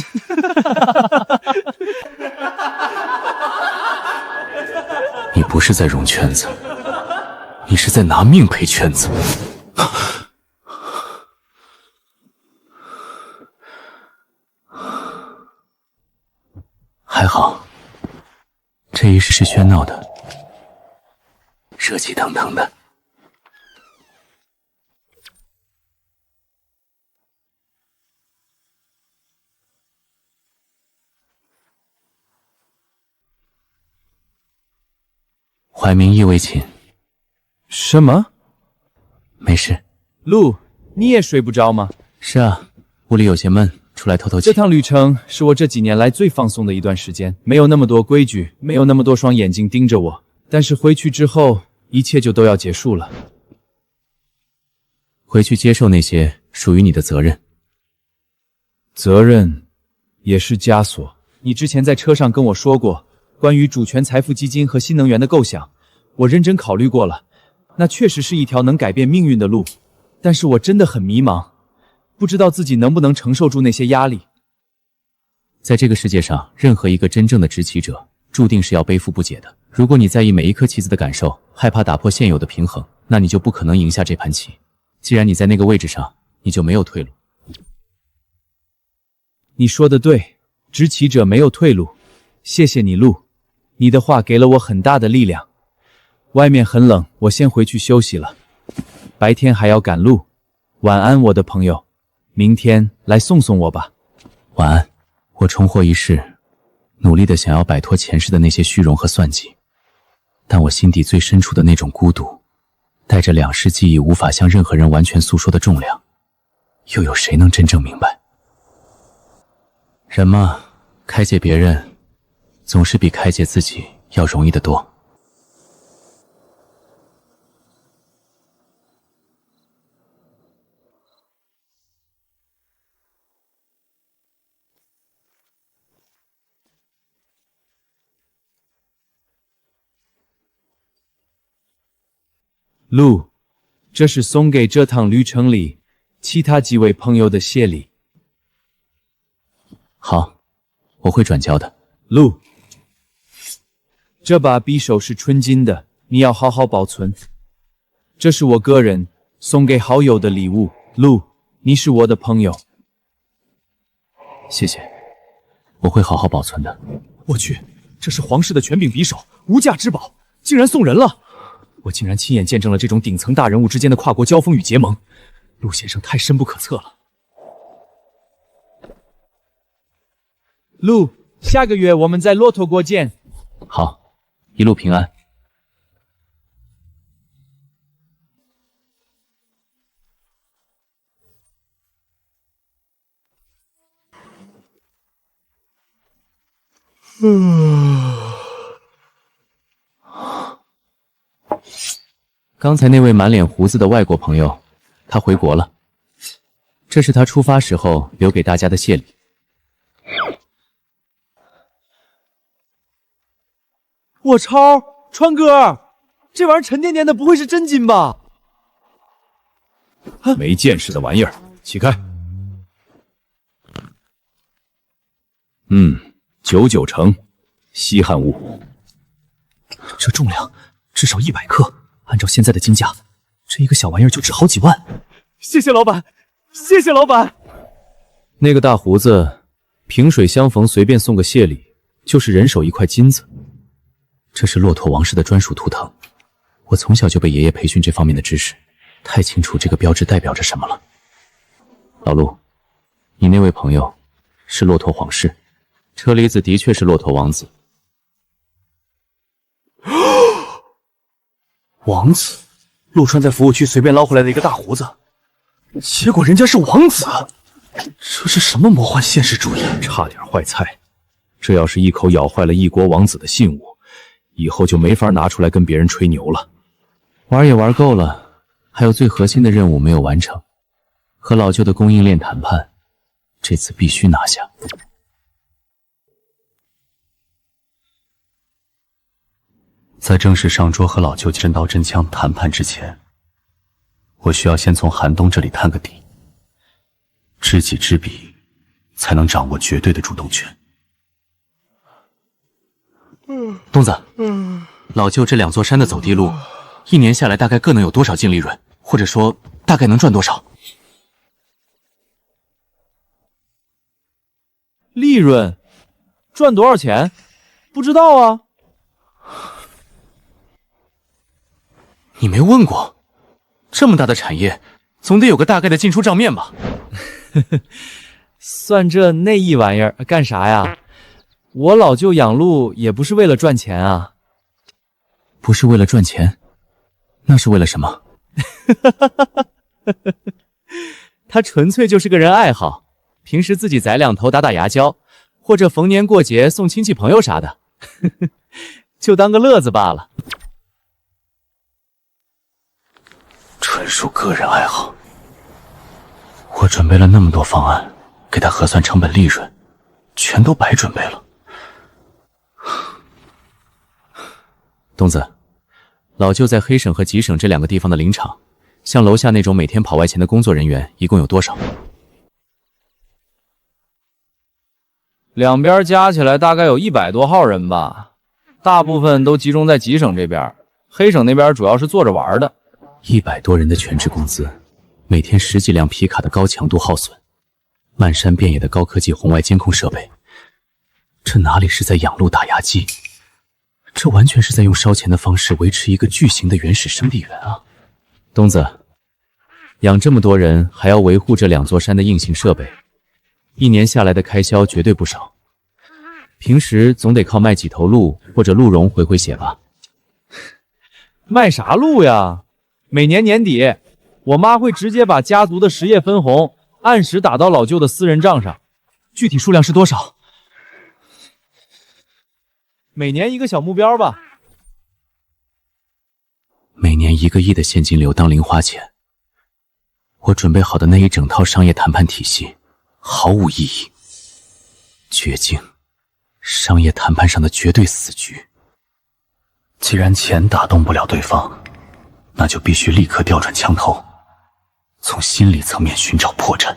你不是在融圈子，你是在拿命赔圈子。还好，这一世是喧闹的，热气腾腾的。怀明意未寝。什么？没事。陆，你也睡不着吗？是啊，屋里有些闷，出来透透气。这趟旅程是我这几年来最放松的一段时间，没有那么多规矩，没有那么多双眼睛盯着我。但是回去之后，一切就都要结束了。回去接受那些属于你的责任。责任也是枷锁。你之前在车上跟我说过关于主权财富基金和新能源的构想，我认真考虑过了，那确实是一条能改变命运的路，但是我真的很迷茫，不知道自己能不能承受住那些压力。在这个世界上，任何一个真正的执棋者，注定是要背负不解的。如果你在意每一颗棋子的感受，害怕打破现有的平衡，那你就不可能赢下这盘棋。既然你在那个位置上，你就没有退路。你说的对，执棋者没有退路。谢谢你，陆，你的话给了我很大的力量。外面很冷，我先回去休息了。白天还要赶路。晚安，我的朋友。明天来送送我吧。晚安。我重活一世，努力的想要摆脱前世的那些虚荣和算计，但我心底最深处的那种孤独，带着两世记忆无法向任何人完全诉说的重量，又有谁能真正明白？人嘛，开解别人总是比开解自己要容易得多。陆，这是送给这趟旅程里其他几位朋友的谢礼。好，我会转交的。陆，这把匕首是纯金的，你要好好保存。这是我个人送给好友的礼物。陆，你是我的朋友。谢谢，我会好好保存的。我去，这是皇室的权柄匕首，无价之宝，竟然送人了！我竟然亲眼见证了这种顶层大人物之间的跨国交锋与结盟，陆先生太深不可测了。陆，下个月我们在骆驼国见。好，一路平安。刚才那位满脸胡子的外国朋友，他回国了。这是他出发时候留给大家的谢礼。我超，川哥，这玩意儿沉甸甸的，不会是真金吧？没见识的玩意儿，起开。99成，稀罕物。这重量至少100克。按照现在的金价，这一个小玩意儿就值好几万。谢谢老板，谢谢老板。那个大胡子，萍水相逢随便送个谢礼，就是人手一块金子。这是骆驼王室的专属图腾，我从小就被爷爷培训这方面的知识，太清楚这个标志代表着什么了。老陆，你那位朋友是骆驼皇室，车厘子的确是骆驼王子。王子，陆川在服务区随便捞回来的一个大胡子，结果人家是王子，这是什么魔幻现实主义？差点坏菜，这要是一口咬坏了一国王子的信物，以后就没法拿出来跟别人吹牛了。玩也玩够了，还有最核心的任务没有完成，和老舅的供应链谈判，这次必须拿下。在正式上桌和老舅真刀真枪谈判之前，我需要先从寒冬这里探个底，知己知彼，才能掌握绝对的主动权。东子，老舅这2座山的走地路，一年下来大概各能有多少净利润？或者说，大概能赚多少？利润赚多少钱？不知道啊。你没问过？这么大的产业，总得有个大概的进出账面吧？算这那一玩意儿干啥呀？我老舅养鹿也不是为了赚钱啊。不是为了赚钱，那是为了什么？他纯粹就是个人爱好，平时自己宰2头打打牙胶，或者逢年过节送亲戚朋友啥的，就当个乐子罢了。纯属个人爱好。我准备了那么多方案，给他核算成本利润，全都白准备了。东子，老舅在黑省和吉省这2个地方的林场，像楼下那种每天跑外勤的工作人员，一共有多少？两边加起来大概有100多号人吧，大部分都集中在吉省这边，黑省那边主要是坐着玩的。100多人的全职工资，每天10几辆皮卡的高强度耗损，漫山遍野的高科技红外监控设备，这哪里是在养鹿打牙祭？这完全是在用烧钱的方式维持一个巨型的原始生力园啊！东子，养这么多人，还要维护这2座山的硬性设备，一年下来的开销绝对不少。平时总得靠卖几头鹿或者鹿茸回血吧？卖啥鹿呀？每年年底，我妈会直接把家族的10月分红按时打到老舅的私人账上，具体数量是多少？每年一个小目标吧。每年1个亿的现金流当零花钱，我准备好的那一整套商业谈判体系毫无意义，绝境，商业谈判上的绝对死局。既然钱打动不了对方，那就必须立刻调转枪头，从心理层面寻找破绽。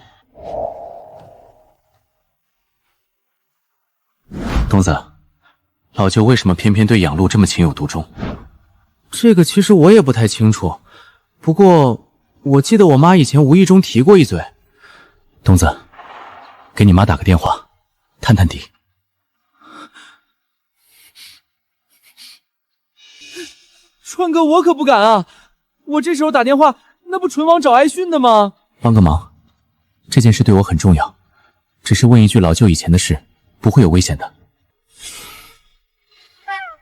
东子，老舅为什么偏偏对养鹿这么情有独钟？这个其实我也不太清楚，不过我记得我妈以前无意中提过一嘴。东子，给你妈打个电话，探探底。川哥，我可不敢啊！我这时候打电话，那不纯往找挨训的吗？帮个忙，这件事对我很重要，只是问一句老舅以前的事，不会有危险的。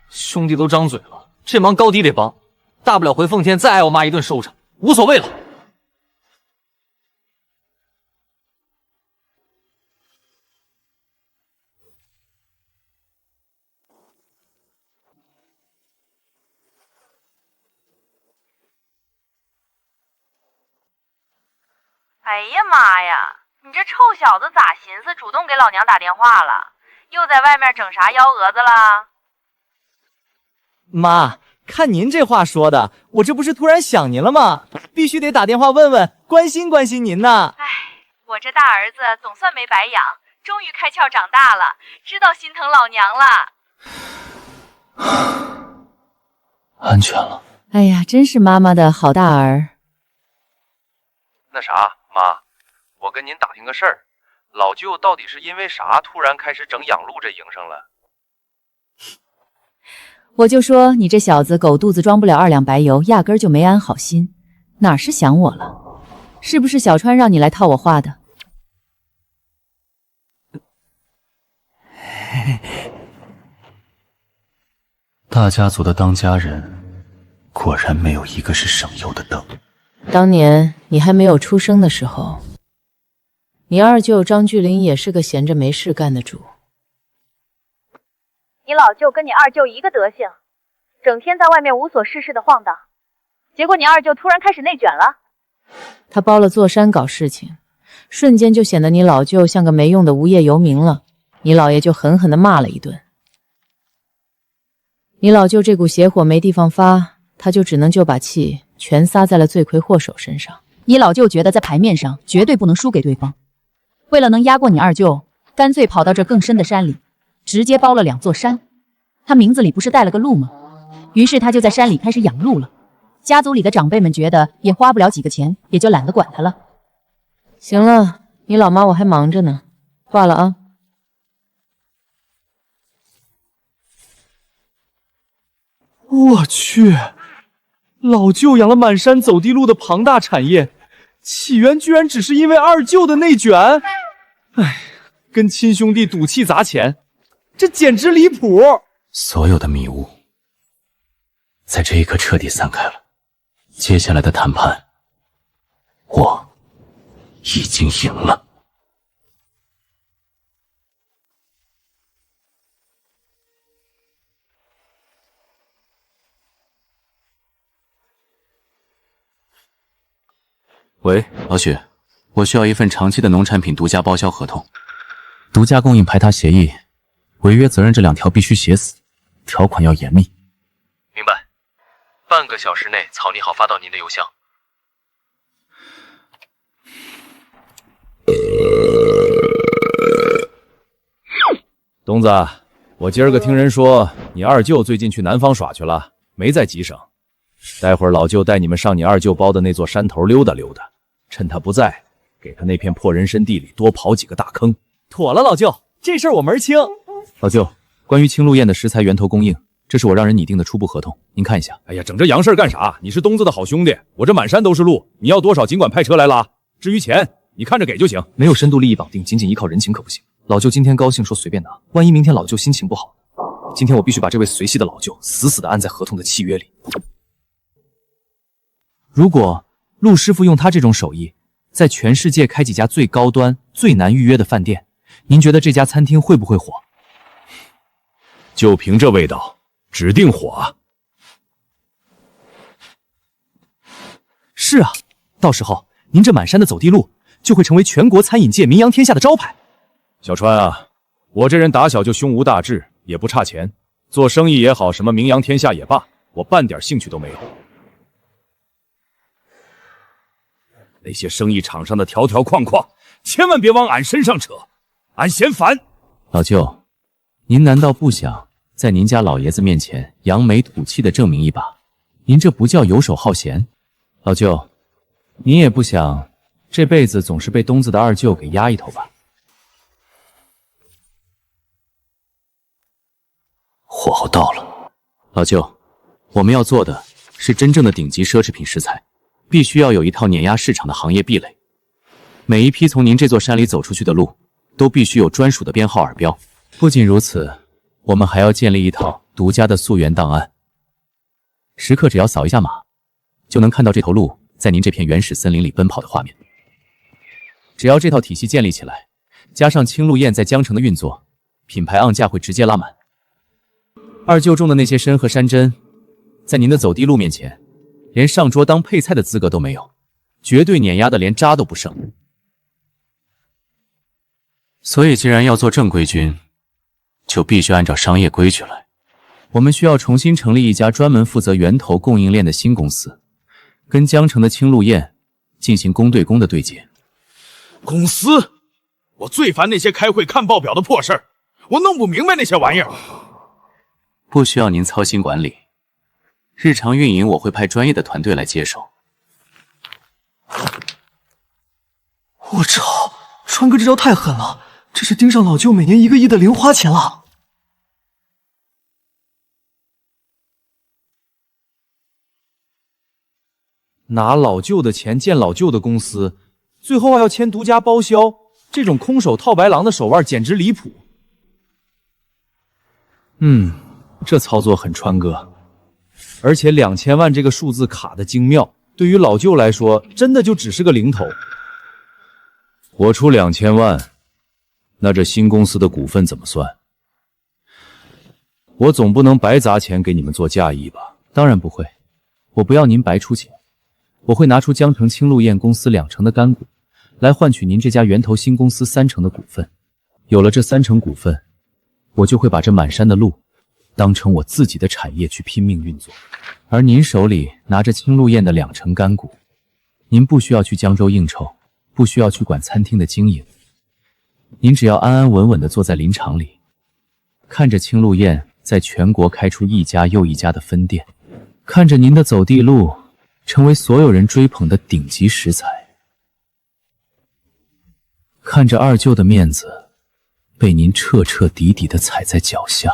兄弟都张嘴了，这忙高低得帮，大不了回奉天再挨我妈一顿收场，无所谓了。哎呀妈呀，你这臭小子咋寻思主动给老娘打电话了？又在外面整啥幺蛾子了？妈，看您这话说的，我这不是突然想您了吗？必须得打电话问问，关心关心您呢。哎，我这大儿子总算没白养，终于开窍长大了，知道心疼老娘了。安全了。哎呀，真是妈妈的好大儿。那啥，妈，我跟您打听个事儿，老舅到底是因为啥突然开始整养鹿这营生了？我就说你这小子狗肚子装不了2两白油，压根儿就没安好心，哪是想我了？是不是小川让你来套我话的？大家族的当家人，果然没有一个是省油的灯。当年你还没有出生的时候，你二舅张巨林也是个闲着没事干的主。你老舅跟你二舅一个德行，整天在外面无所事事的晃荡，结果你二舅突然开始内卷了。他包了座山搞事情，瞬间就显得你老舅像个没用的无业游民了。你姥爷就狠狠地骂了一顿。你老舅这股邪火没地方发，他就只能就把气全撒在了罪魁祸首身上。你老舅觉得在牌面上绝对不能输给对方，为了能压过你二舅，干脆跑到这更深的山里，直接包了2座山。他名字里不是带了个鹿吗？于是他就在山里开始养鹿了。家族里的长辈们觉得也花不了几个钱，也就懒得管他了。行了，你老妈我还忙着呢，挂了啊。我去，老舅养了满山走地鹿的庞大产业，起源居然只是因为二舅的内卷。哎，跟亲兄弟赌气砸钱，这简直离谱！所有的迷雾在这一刻彻底散开了。接下来的谈判，我已经赢了。喂，老许，我需要一份长期的农产品独家包销合同，独家供应排他协议，违约责任这2条必须写死，条款要严密。明白，半个小时内草拟好发到您的邮箱。东子，我今儿个听人说你二舅最近去南方耍去了，没在吉省。待会儿老舅带你们上你二舅包的那座山头溜达溜达，趁他不在，给他那片破人参地里多刨几个大坑。妥了，老舅，这事儿我门清。老舅，关于青鹿堰的食材源头供应，这是我让人拟定的初步合同，您看一下。哎呀，整这洋事干啥？你是东子的好兄弟，我这满山都是路，你要多少尽管派车来拉。至于钱，你看着给就行。没有深度利益绑定，仅仅依靠人情可不行。老舅今天高兴说随便拿，万一明天老舅心情不好，今天我必须把这位随系的老舅死死地按在合同的契约里。如果陆师傅用他这种手艺，在全世界开几家最高端、最难预约的饭店，您觉得这家餐厅会不会火？就凭这味道，指定火啊！是啊，到时候您这满山的走地鹿就会成为全国餐饮界名扬天下的招牌。小川啊，我这人打小就胸无大志，也不差钱，做生意也好，什么名扬天下也罢，我半点兴趣都没有。那些生意场上的条条框框，千万别往俺身上扯，俺嫌烦。老舅，您难道不想在您家老爷子面前扬眉吐气的证明一把？您这不叫游手好闲。老舅，您也不想这辈子总是被东子的二舅给压一头吧？火候到了，老舅，我们要做的是真正的顶级奢侈品食材。必须要有一套碾压市场的行业壁垒，每一批从您这座山里走出去的路，都必须有专属的编号耳标。不仅如此，我们还要建立一套独家的溯源档案，时刻只要扫一下码，就能看到这头鹿在您这片原始森林里奔跑的画面。只要这套体系建立起来，加上青鹿堰在江城的运作，品牌盎价会直接拉满。二舅种的那些参和山珍，在您的走地鹿面前，连上桌当配菜的资格都没有，绝对碾压的连渣都不剩。所以既然要做正规军，就必须按照商业规矩来。我们需要重新成立一家专门负责源头供应链的新公司，跟江城的青鹿堰进行公对公的对接。公司？我最烦那些开会看报表的破事儿，我弄不明白那些玩意儿。不需要您操心管理。日常运营我会派专业的团队来接手。我操，川哥这招太狠了，这是盯上老舅每年1个亿的零花钱了。拿老舅的钱建老舅的公司，最后还要签独家包销，这种空手套白狼的手腕简直离谱。这操作很川哥，而且2000万这个数字卡的精妙，对于老舅来说，真的就只是个零头。我出2000万，那这新公司的股份怎么算？我总不能白砸钱给你们做嫁衣吧？当然不会，我不要您白出钱，我会拿出江城青鹿堰公司2成的干股，来换取您这家源头新公司3成的股份。有了这3成股份，我就会把这满山的路当成我自己的产业去拼命运作。而您手里拿着青鹿堰的2成干股，您不需要去江州应酬，不需要去管餐厅的经营，您只要安安稳稳地坐在林场里，看着青鹿堰在全国开出一家又一家的分店，看着您的走地路成为所有人追捧的顶级食材，看着二舅的面子被您彻彻底底地踩在脚下。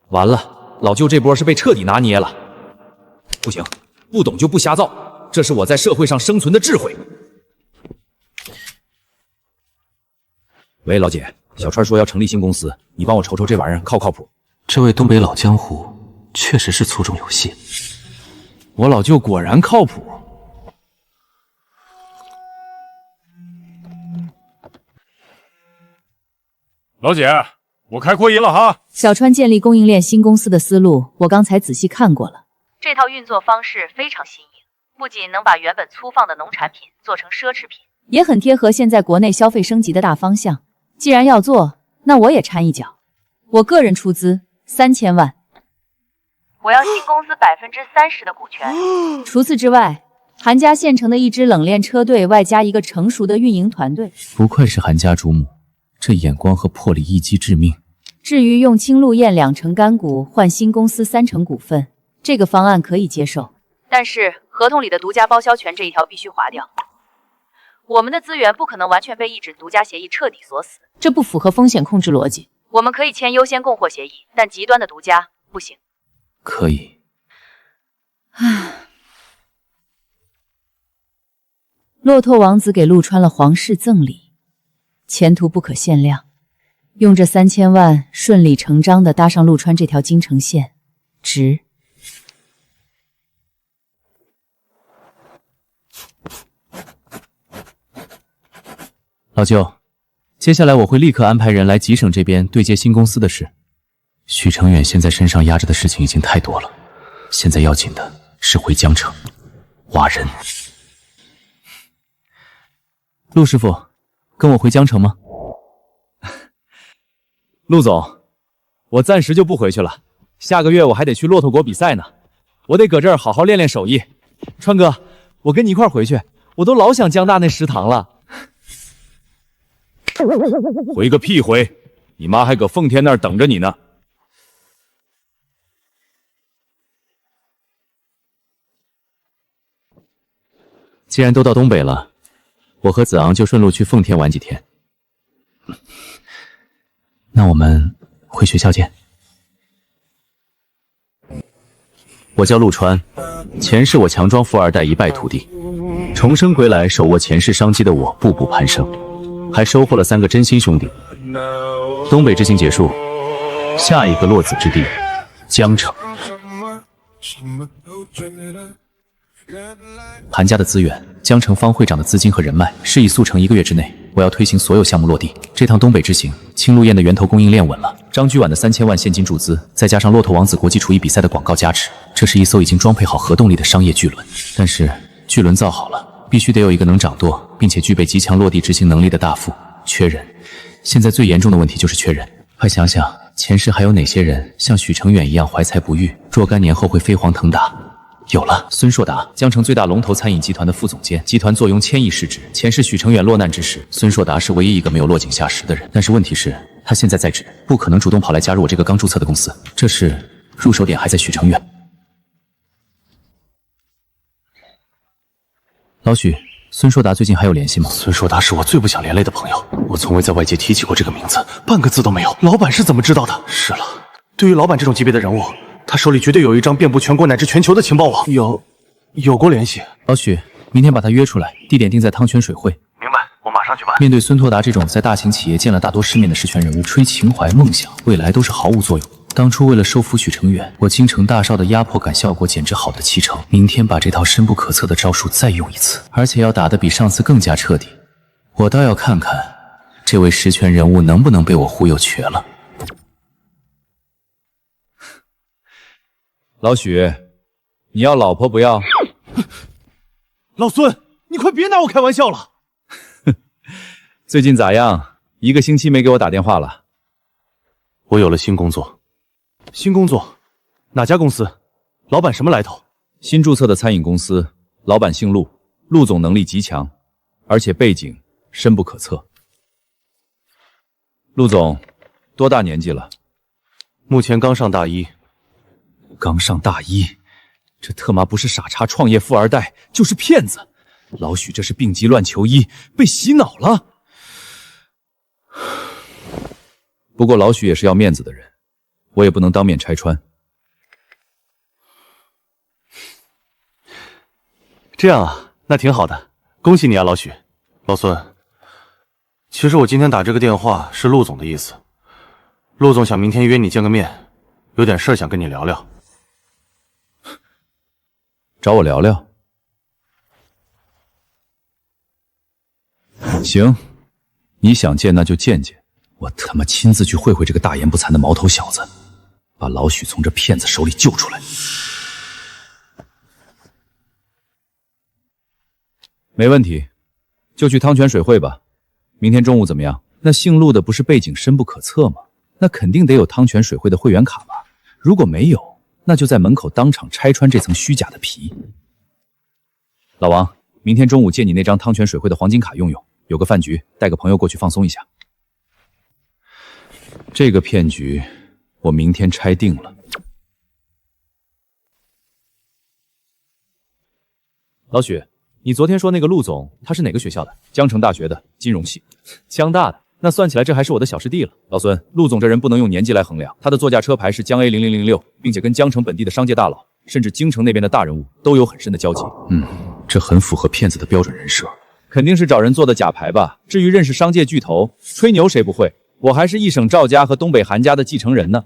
完了，老舅这波是被彻底拿捏了。不行，不懂就不瞎造，这是我在社会上生存的智慧。喂，老姐，小川说要成立新公司，你帮我瞅瞅这玩意儿靠不靠谱？这位东北老江湖确实是粗重有信，我老舅果然靠谱。老姐，我开扩音了哈。小川建立供应链新公司的思路，我刚才仔细看过了。这套运作方式非常新颖，不仅能把原本粗放的农产品做成奢侈品，也很贴合现在国内消费升级的大方向。既然要做，那我也掺一脚。我个人出资3000万，我要新公司30%的股权。除此之外，韩家现成的一支冷链车队，外加一个成熟的运营团队。不愧是韩家主母，这眼光和魄力一击致命。至于用青鹿堰2成干股换新公司3成股份，这个方案可以接受，但是合同里的独家包销权这一条必须划掉。我们的资源不可能完全被一纸独家协议彻底锁死，这不符合风险控制逻辑。我们可以签优先供货协议，但极端的独家不行。可以。骆驼王子给陆川了皇室赠礼，前途不可限量。用这3000万顺理成章地搭上陆川这条京城线，值。老舅，接下来我会立刻安排人来吉省这边对接新公司的事。许成远现在身上压着的事情已经太多了，现在要紧的是回江城挖人。陆师傅，跟我回江城吗？陆总，我暂时就不回去了，下个月我还得去骆驼国比赛呢，我得搁这儿好好练练手艺。川哥，我跟你一块回去，我都老想江大那食堂了。回个屁回！你妈还搁奉天那儿等着你呢。既然都到东北了，我和子昂就顺路去奉天玩几天。那我们回学校见。我叫陆川，前世我强装富二代一败涂地，重生归来，手握前世商机的我步步攀升，还收获了3个真心兄弟。东北之行结束，下一个落子之地江城。韩家的资源，江城方会长的资金和人脉，是以速成1个月之内，我要推行所有项目落地。这趟东北之行，青鹿堰的源头供应链稳了，张居婉的3000万现金注资，再加上骆驼王子国际厨艺比赛的广告加持，这是一艘已经装配好核动力的商业巨轮。但是巨轮造好了，必须得有一个能掌舵，并且具备极强落地执行能力的大副，缺人。现在最严重的问题就是缺人。快想想，前世还有哪些人像许成远一样怀才不遇，若干年后会飞黄腾达？有了，孙硕达，江城最大龙头餐饮集团的副总监，集团坐拥1000亿市值。前世许成远落难之时，孙硕达是唯一一个没有落井下石的人。但是问题是，他现在在职，不可能主动跑来加入我这个刚注册的公司。这事入手点还在许成远。老许，孙硕达最近还有联系吗？孙硕达是我最不想连累的朋友，我从未在外界提起过这个名字，半个字都没有。老板是怎么知道的？是了，对于老板这种级别的人物，他手里绝对有一张遍布全国乃至全球的情报网，有过联系。老许，明天把他约出来，地点定在汤泉水会。明白，我马上去办。面对孙拓达这种在大型企业见了大多世面的实权人物，吹情怀、梦想、未来都是毫无作用。当初为了收服许成远，我京城大少的压迫感效果简直好的7成。明天把这套深不可测的招数再用一次，而且要打得比上次更加彻底。我倒要看看这位实权人物能不能被我忽悠瘸了。老许，你要老婆不要？老孙，你快别拿我开玩笑了。最近咋样？1个星期没给我打电话了。我有了新工作。新工作？哪家公司？老板什么来头？新注册的餐饮公司，老板姓陆，陆总能力极强，而且背景深不可测。陆总多大年纪了？目前刚上大一。刚上大一，这特妈不是傻叉创业富二代，就是骗子。老许这是病急乱求医，被洗脑了。不过老许也是要面子的人，我也不能当面拆穿。这样啊，那挺好的，恭喜你啊，老许。老孙，其实我今天打这个电话是陆总的意思。陆总想明天约你见个面，有点事想跟你聊聊。找我聊聊？行，你想见那就见见。我他妈亲自去会会这个大言不惭的毛头小子，把老许从这骗子手里救出来。没问题，就去汤泉水会吧。明天中午怎么样？那姓陆的不是背景深不可测吗？那肯定得有汤泉水会的会员卡吧？如果没有，那就在门口当场拆穿这层虚假的皮。老王，明天中午借你那张汤泉水会的黄金卡用用，有个饭局，带个朋友过去放松一下。这个骗局我明天拆定了。老许，你昨天说那个陆总，他是哪个学校的？江城大学的金融系。江大的，那算起来这还是我的小师弟了。老孙，陆总这人不能用年纪来衡量，他的座驾车牌是江 A0006，并且跟江城本地的商界大佬，甚至京城那边的大人物都有很深的交集。这很符合骗子的标准人设。肯定是找人做的假牌吧？至于认识商界巨头，吹牛谁不会？我还是一省赵家和东北韩家的继承人呢。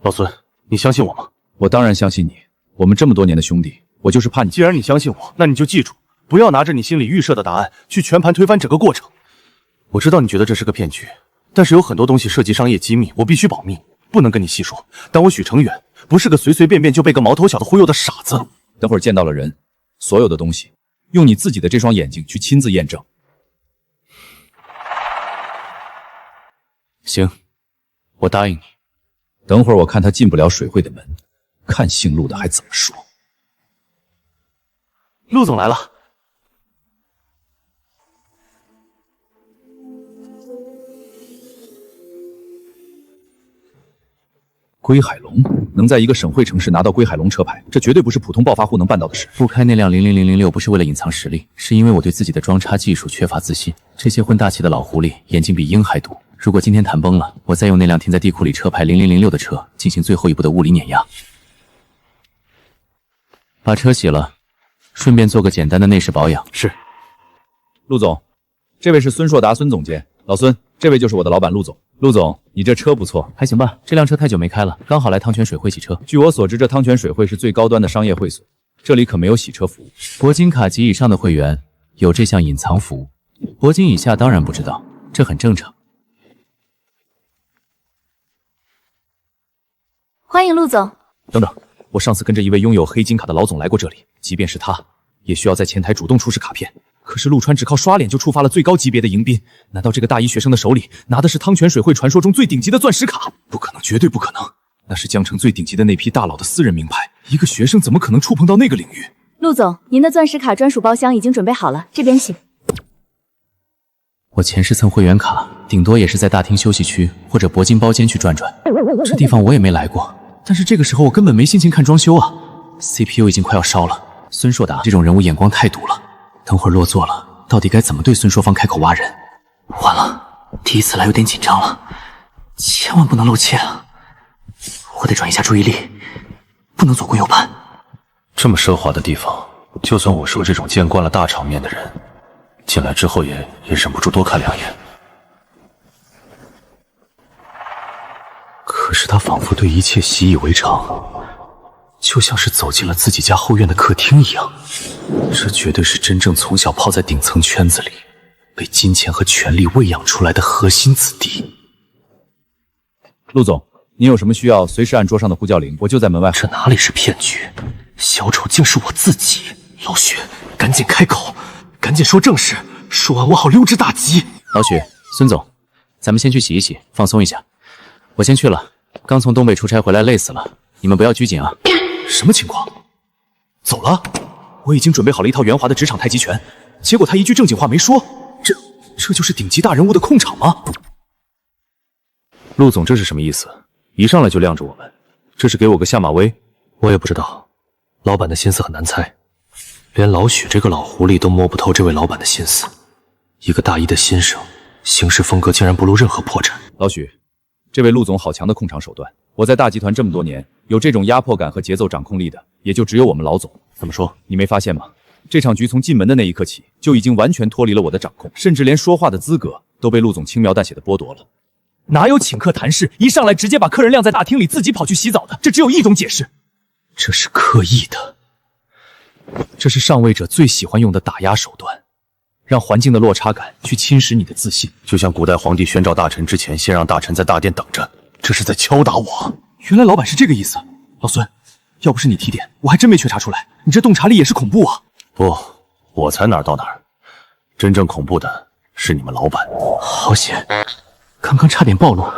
老孙，你相信我吗？我当然相信你，我们这么多年的兄弟，我就是怕你。既然你相信我，那你就记住，不要拿着你心里预设的答案去全盘推翻整个过程。我知道你觉得这是个骗局，但是有很多东西涉及商业机密，我必须保密，不能跟你细说。但我许成远不是个随随便便就被个毛头小子忽悠的傻子。等会儿见到了人，所有的东西用你自己的这双眼睛去亲自验证。行，我答应你。等会儿我看他进不了水会的门，看姓陆的还怎么说。陆总来了。归海龙能在一个省会城市拿到归海龙车牌，这绝对不是普通暴发户能办到的事。不开那辆00006不是为了隐藏实力，是因为我对自己的装叉技术缺乏自信。这些混大气的老狐狸眼睛比鹰还毒。如果今天谈崩了，我再用那辆停在地库里车牌0006的车进行最后一步的物理碾压。把车洗了，顺便做个简单的内饰保养。是。陆总，这位是孙硕达孙总监。老孙，这位就是我的老板陆总。陆总，你这车不错，还行吧？这辆车太久没开了，刚好来汤泉水会洗车。据我所知，这汤泉水会是最高端的商业会所，这里可没有洗车服务。铂金卡及以上的会员有这项隐藏服务，铂金以下当然不知道，这很正常。欢迎陆总。等等，我上次跟着一位拥有黑金卡的老总来过这里，即便是他，也需要在前台主动出示卡片。可是陆川只靠刷脸就触发了最高级别的迎宾，难道这个大一学生的手里拿的是汤泉水会传说中最顶级的钻石卡？不可能，绝对不可能！那是江城最顶级的那批大佬的私人名牌，一个学生怎么可能触碰到那个领域？陆总，您的钻石卡专属包厢已经准备好了，这边请。我前10层会员卡，顶多也是在大厅休息区或者铂金包间去转转，这地方我也没来过。但是这个时候我根本没心情看装修啊 ，CPU 已经快要烧了。孙硕达这种人物眼光太毒了。等会儿落座了，到底该怎么对孙硕芳开口挖人？完了，第一次来有点紧张了，千万不能露怯啊！我得转移下注意力，不能左顾右盼。这么奢华的地方，就算我说这种见惯了大场面的人，进来之后也忍不住多看两眼。可是他仿佛对一切习以为常，就像是走进了自己家后院的客厅一样。这绝对是真正从小泡在顶层圈子里，被金钱和权力喂养出来的核心子弟。陆总，您有什么需要，随时按桌上的呼叫铃，我就在门外。这哪里是骗局？小丑竟是我自己！老许，赶紧开口，赶紧说正事，说完我好溜之大吉。老许，孙总，咱们先去洗一洗，放松一下。我先去了，刚从东北出差回来，累死了。你们不要拘谨啊。什么情况？走了？我已经准备好了一套圆滑的职场太极拳，结果他一句正经话没说。这就是顶级大人物的控场吗？陆总，这是什么意思？一上来就晾着我们，这是给我个下马威？我也不知道，老板的心思很难猜，连老许这个老狐狸都摸不透这位老板的心思。一个大一的新生，行事风格竟然不露任何破绽。老许，这位陆总好强的控场手段，我在大集团这么多年，有这种压迫感和节奏掌控力的，也就只有我们老总。怎么说？你没发现吗？这场局从进门的那一刻起，就已经完全脱离了我的掌控，甚至连说话的资格都被陆总轻描淡写的剥夺了。哪有请客谈事，一上来直接把客人晾在大厅里，自己跑去洗澡的？这只有一种解释，这是刻意的。这是上位者最喜欢用的打压手段，让环境的落差感去侵蚀你的自信。就像古代皇帝宣召大臣之前，先让大臣在大殿等着，这是在敲打我。原来老板是这个意思。老孙，要不是你提点，我还真没觉察出来，你这洞察力也是恐怖啊。不，我才哪儿到哪儿，真正恐怖的是你们老板。好险，刚刚差点暴露，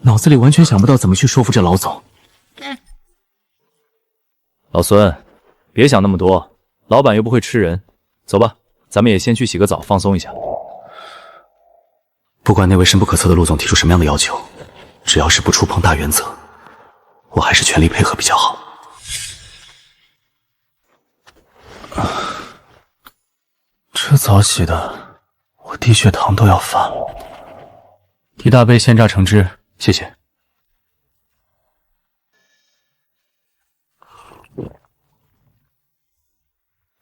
脑子里完全想不到怎么去说服这老总。老孙，别想那么多，老板又不会吃人。走吧，咱们也先去洗个澡，放松一下。不管那位深不可测的陆总提出什么样的要求，只要是不触碰大原则，我还是全力配合比较好。这澡洗的，我低血糖都要犯了。一大杯鲜榨橙汁，谢谢。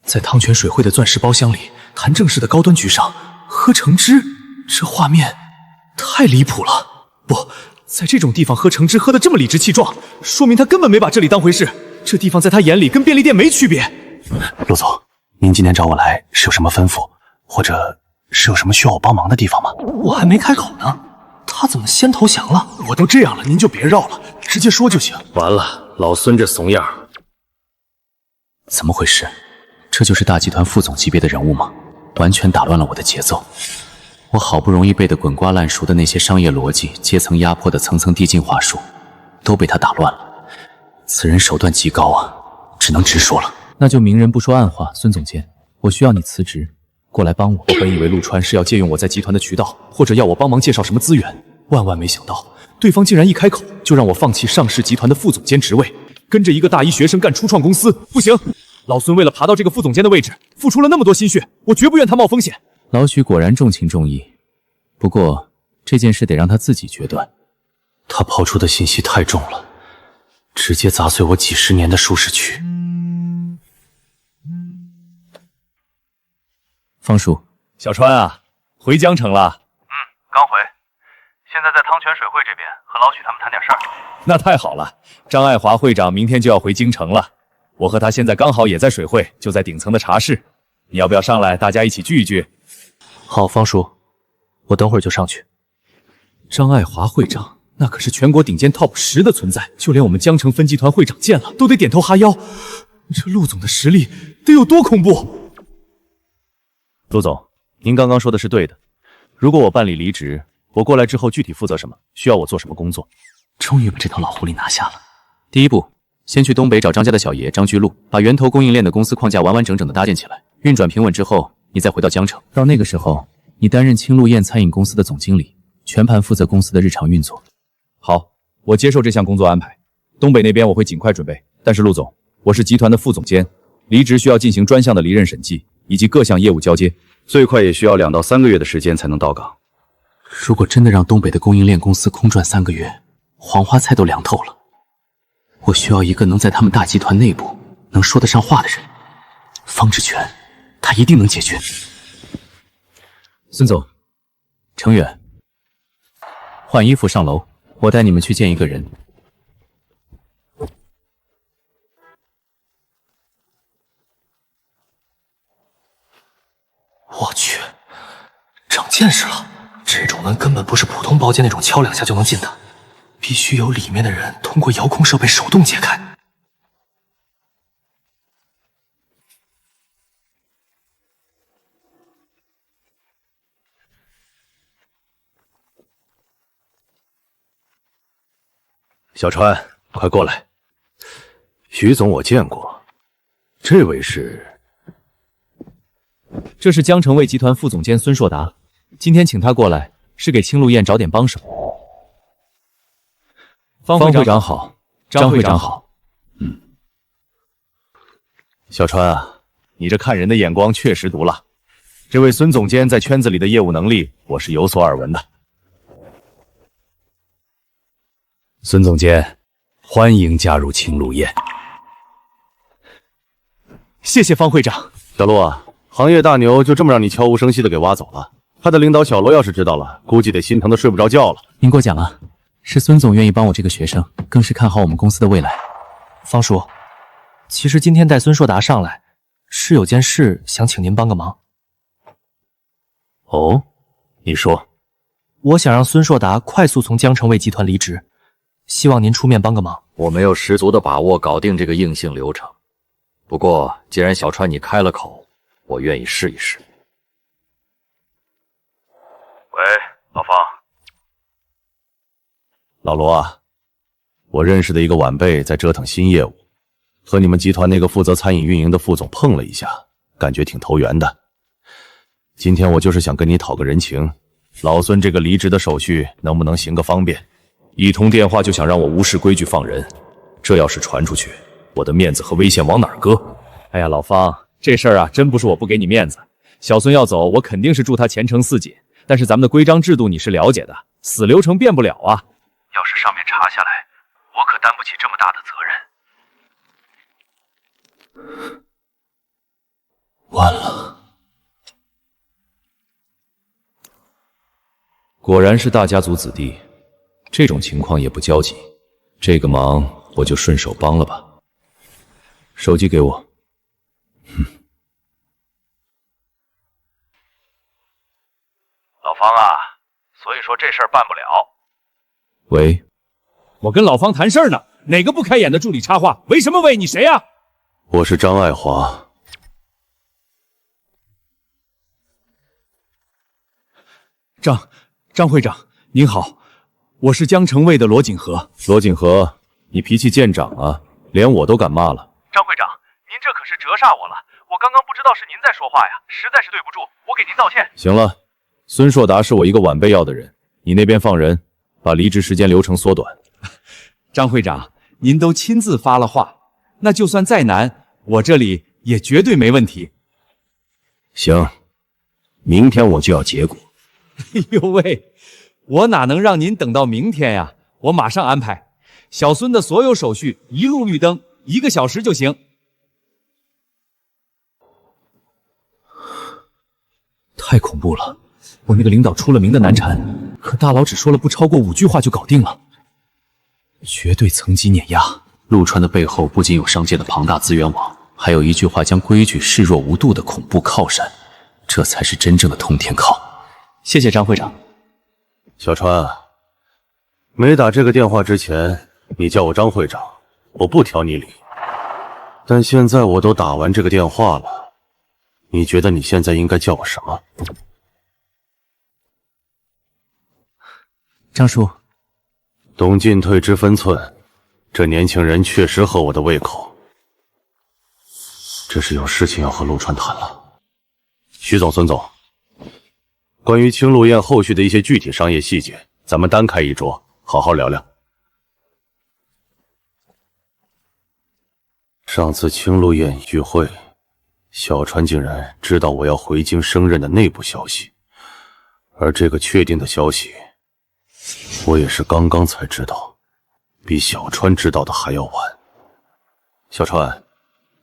在汤泉水会的钻石包厢里，谈正事的高端局上喝橙汁，这画面太离谱了。不，在这种地方喝橙汁喝得这么理直气壮，说明他根本没把这里当回事。这地方在他眼里跟便利店没区别。陆总，您今天找我来是有什么吩咐，或者是有什么需要我帮忙的地方吗？我还没开口呢，他怎么先投降了？我都这样了，您就别绕了，直接说就行。完了，老孙这怂样。怎么回事？这就是大集团副总级别的人物吗？完全打乱了我的节奏。我好不容易背得滚瓜烂熟的那些商业逻辑、阶层压迫的层层递进话术，都被他打乱了。此人手段极高啊，只能直说了。那就明人不说暗话，孙总监，我需要你辞职，过来帮我。我本以为陆川是要借用我在集团的渠道，或者要我帮忙介绍什么资源，万万没想到，对方竟然一开口就让我放弃上市集团的副总监职位，跟着一个大一学生干初创公司。不行，老孙为了爬到这个副总监的位置，付出了那么多心血，我绝不愿他冒风险。老许果然重情重义，不过这件事得让他自己决断。他抛出的信息太重了，直接砸碎我几十年的舒适区。方叔，小川啊，回江城了？刚回，现在在汤泉水会这边和老许他们谈点事儿。那太好了，张爱华会长明天就要回京城了，我和他现在刚好也在水会，就在顶层的茶室，你要不要上来，大家一起聚一聚？好，方叔，我等会儿就上去。张爱华会长那可是全国顶尖 TOP 10的存在，就连我们江城分集团会长见了都得点头哈腰。这陆总的实力得有多恐怖？陆总，您刚刚说的是对的。如果我办理离职，我过来之后具体负责什么？需要我做什么工作？终于把这头老狐狸拿下了。第一步，先去东北找张家的小爷张居禄，把源头供应链的公司框架完完整整的搭建起来，运转平稳之后，你再回到江城。到那个时候，你担任青鹿宴餐饮公司的总经理，全盘负责公司的日常运作。好，我接受这项工作安排。东北那边我会尽快准备。但是陆总，我是集团的副总监，离职需要进行专项的离任审计，以及各项业务交接，最快也需要2到3个月的时间才能到岗。如果真的让东北的供应链公司空转3个月，黄花菜都凉透了。我需要一个能在他们大集团内部能说得上话的人。方志全，他一定能解决。孙总，程远，换衣服上楼，我带你们去见一个人。我去，长见识了！这种门根本不是普通包间那种敲2下就能进的，必须有里面的人通过遥控设备手动解开。小川，快过来。徐总我见过，这位是？这是江城卫集团副总监孙硕达，今天请他过来是给青鹿宴找点帮手。方会长好，张会长好。小川啊，你这看人的眼光确实毒辣。这位孙总监在圈子里的业务能力，我是有所耳闻的。孙总监，欢迎加入青鹿宴。谢谢方会长。小陆啊，行业大牛就这么让你悄无声息的给挖走了？他的领导小罗要是知道了，估计得心疼的睡不着觉了。您过奖了，是孙总愿意帮我这个学生，更是看好我们公司的未来。方叔，其实今天带孙硕达上来，是有件事想请您帮个忙。哦，你说。我想让孙硕达快速从江城卫集团离职，希望您出面帮个忙。我没有十足的把握搞定这个硬性流程，不过既然小川你开了口，我愿意试一试。喂，老方。老罗啊，我认识的一个晚辈在折腾新业务，和你们集团那个负责餐饮运营的副总碰了一下，感觉挺投缘的。今天我就是想跟你讨个人情，老孙这个离职的手续能不能行个方便？一通电话就想让我无视规矩放人，这要是传出去，我的面子和威信往哪儿搁？哎呀，老方，这事儿啊，真不是我不给你面子。小孙要走，我肯定是祝他前程似锦。但是咱们的规章制度你是了解的，死流程变不了啊。要是上面查下来，我可担不起这么大的责任。完了。果然是大家族子弟，这种情况也不焦急，这个忙我就顺手帮了吧。手机给我。老方啊，所以说这事儿办不了。喂，我跟老方谈事儿呢，哪个不开眼的助理插话？喂什么喂？你谁呀？我是张爱华。张会长您好，我是江城卫的罗锦和。罗锦和，你脾气见长啊，连我都敢骂了。张会长，您这可是折煞我了，我刚刚不知道是您在说话呀，实在是对不住，我给您道歉。行了，孙硕达是我一个晚辈要的人，你那边放人，把离职时间流程缩短。张会长，您都亲自发了话，那就算再难，我这里也绝对没问题。行，明天我就要结果。哎呦喂，我哪能让您等到明天呀？我马上安排，小孙的所有手续一路绿灯，1个小时就行。太恐怖了！我那个领导出了名的难缠，可大佬只说了不超过5句话就搞定了，绝对层级碾压。陆川的背后不仅有商界的庞大资源网，还有一句话将规矩视若无睹的恐怖靠山，这才是真正的通天靠。谢谢张会长。小川，没打这个电话之前，你叫我张会长，我不挑你理。但现在我都打完这个电话了，你觉得你现在应该叫我什么？张叔，懂进退之分寸，这年轻人确实合我的胃口。这是有事情要和陆川谈了。徐总、孙总，关于青鹿宴后续的一些具体商业细节，咱们单开一桌，好好聊聊。上次青鹿宴聚会，小川竟然知道我要回京升任的内部消息，而这个确定的消息，我也是刚刚才知道。比小川知道的还要晚。小川，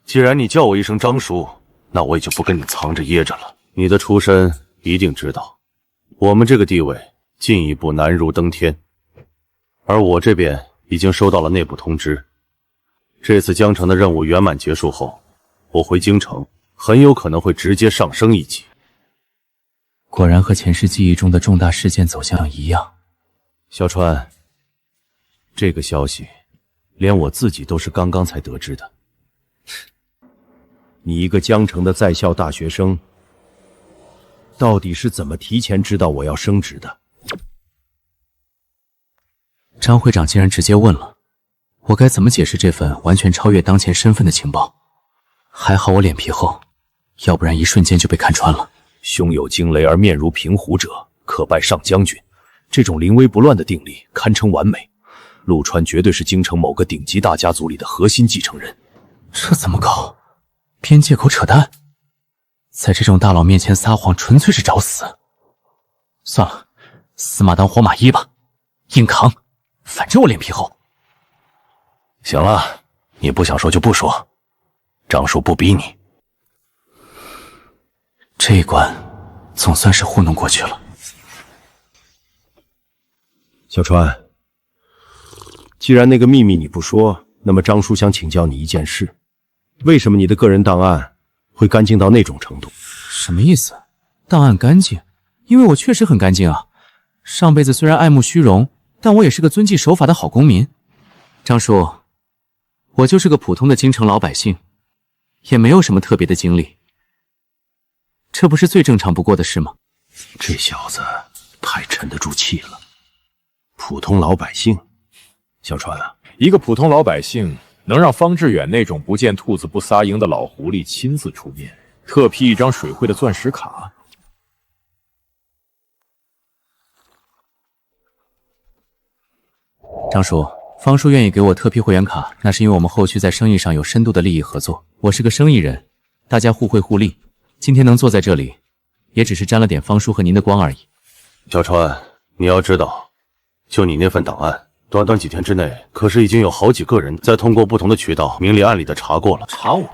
既然你叫我一声张叔，那我也就不跟你藏着掖着了。你的出身一定知道，我们这个地位进一步难如登天。而我这边已经收到了内部通知，这次江城的任务圆满结束后，我回京城很有可能会直接上升一级。果然和前世记忆中的重大事件走向一样。小川，这个消息连我自己都是刚刚才得知的。你一个江城的在校大学生，到底是怎么提前知道我要升职的？张会长竟然直接问了，我该怎么解释这份完全超越当前身份的情报？还好我脸皮厚，要不然一瞬间就被看穿了。胸有惊雷而面如平湖者，可拜上将军。这种临危不乱的定力堪称完美。陆川绝对是京城某个顶级大家族里的核心继承人。这怎么搞？编借口扯淡，在这种大佬面前撒谎纯粹是找死。算了，死马当活马医吧，硬扛，反正我脸皮厚。行了，你不想说就不说，张叔不逼你。这一关总算是糊弄过去了。小川，既然那个秘密你不说，那么张叔想请教你一件事。为什么你的个人档案会干净到那种程度？什么意思？档案干净？因为我确实很干净啊。上辈子虽然爱慕虚荣，但我也是个遵纪守法的好公民。张叔，我就是个普通的京城老百姓，也没有什么特别的经历，这不是最正常不过的事吗？这小子太沉得住气了。普通老百姓，小川啊，一个普通老百姓能让方志远那种不见兔子不撒鹰的老狐狸亲自出面，特批一张水会的钻石卡。张叔，方叔愿意给我特批会员卡，那是因为我们后续在生意上有深度的利益合作。我是个生意人，大家互惠互利。今天能坐在这里，也只是沾了点方叔和您的光而已。小川，你要知道，就你那份档案，短短几天之内，可是已经有好几个人在通过不同的渠道明里暗里的查过了。查我？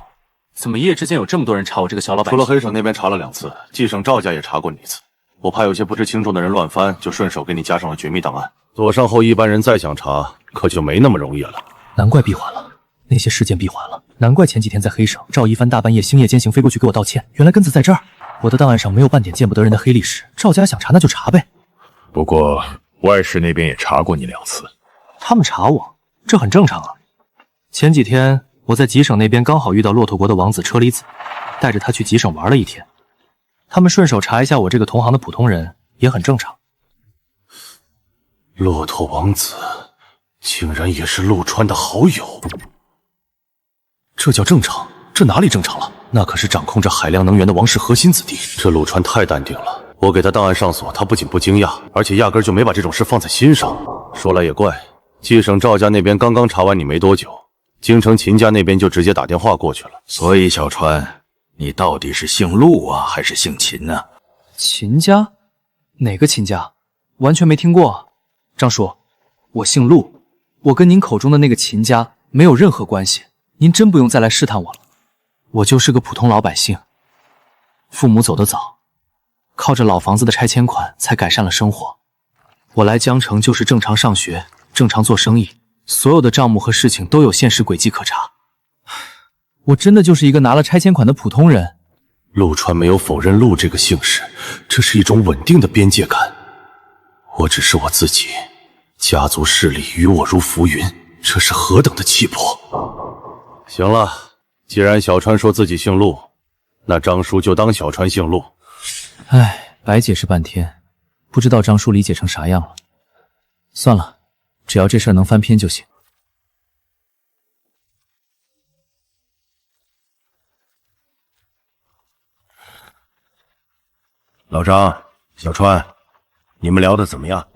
怎么一夜之间有这么多人查我这个小老百姓？除了黑省那边查了2次，冀省赵家也查过你1次。我怕有些不知轻重的人乱翻，就顺手给你加上了绝密档案。左上后一般人再想查，可就没那么容易了。难怪闭环了，那些事件闭环了，难怪前几天在黑省，赵一帆大半夜星夜兼行飞过去给我道歉。原来根子在这儿，我的档案上没有半点见不得人的黑历史。赵家想查那就查呗。不过外事那边也查过你2次。他们查我，这很正常啊。前几天我在吉省那边刚好遇到骆驼国的王子车厘子，带着他去吉省玩了1天。他们顺手查一下我这个同行的普通人，也很正常。骆驼王子竟然也是陆川的好友，这叫正常？这哪里正常了？那可是掌控着海量能源的王室核心子弟。这陆川太淡定了，我给他档案上锁，他不仅不惊讶，而且压根就没把这种事放在心上。说来也怪，冀省赵家那边刚刚查完你没多久，京城秦家那边就直接打电话过去了。所以小川，你到底是姓陆啊，还是姓秦啊？秦家？哪个秦家？完全没听过。张叔，我姓陆，我跟您口中的那个秦家没有任何关系，您真不用再来试探我了。我就是个普通老百姓，父母走得早，靠着老房子的拆迁款才改善了生活。我来江城就是正常上学，正常做生意，所有的账目和事情都有现实轨迹可查。我真的就是一个拿了拆迁款的普通人。陆川没有否认陆这个姓氏，这是一种稳定的边界感。我只是我自己，家族势力与我如浮云，这是何等的气魄！行了，既然小川说自己姓陆，那张叔就当小川姓陆。唉，白解释半天，不知道张叔理解成啥样了。算了，只要这事儿能翻篇就行。老张、小川，你们聊得怎么样？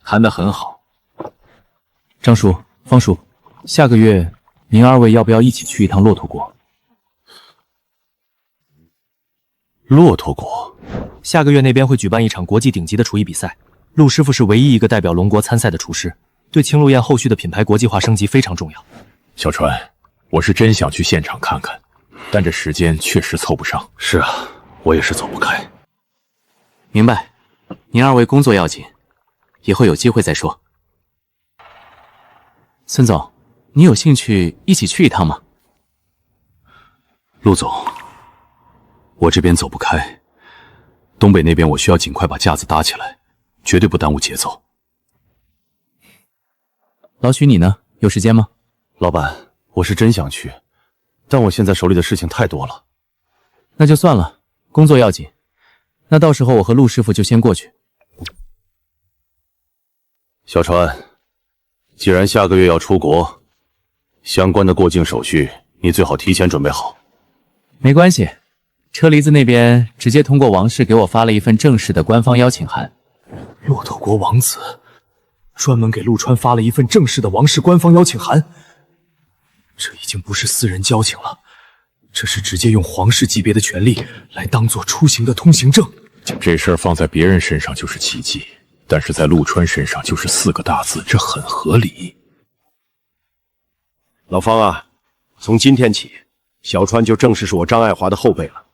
谈得很好。张叔、方叔，下个月您2位要不要一起去一趟骆驼国？骆驼国？下个月那边会举办一场国际顶级的厨艺比赛，陆师傅是唯一一个代表龙国参赛的厨师，对青鹿宴后续的品牌国际化升级非常重要。小川，我是真想去现场看看，但这时间确实凑不上。是啊，我也是走不开。明白，您二位工作要紧，以后有机会再说。孙总，你有兴趣一起去一趟吗？陆总，我这边走不开，东北那边我需要尽快把架子搭起来，绝对不耽误节奏。老许你呢？有时间吗？老板，我是真想去，但我现在手里的事情太多了。那就算了，工作要紧。那到时候我和陆师傅就先过去。小川，既然下个月要出国，相关的过境手续你最好提前准备好。没关系，车厘子那边直接通过王室给我发了一份正式的官方邀请函。骆驼国王子专门给陆川发了一份正式的王室官方邀请函，这已经不是私人交情了，这是直接用皇室级别的权力来当做出行的通行证。这事儿放在别人身上就是奇迹，但是在陆川身上就是4个大字，这很合理。老方啊，从今天起，小川就正式是我张爱华的后辈了。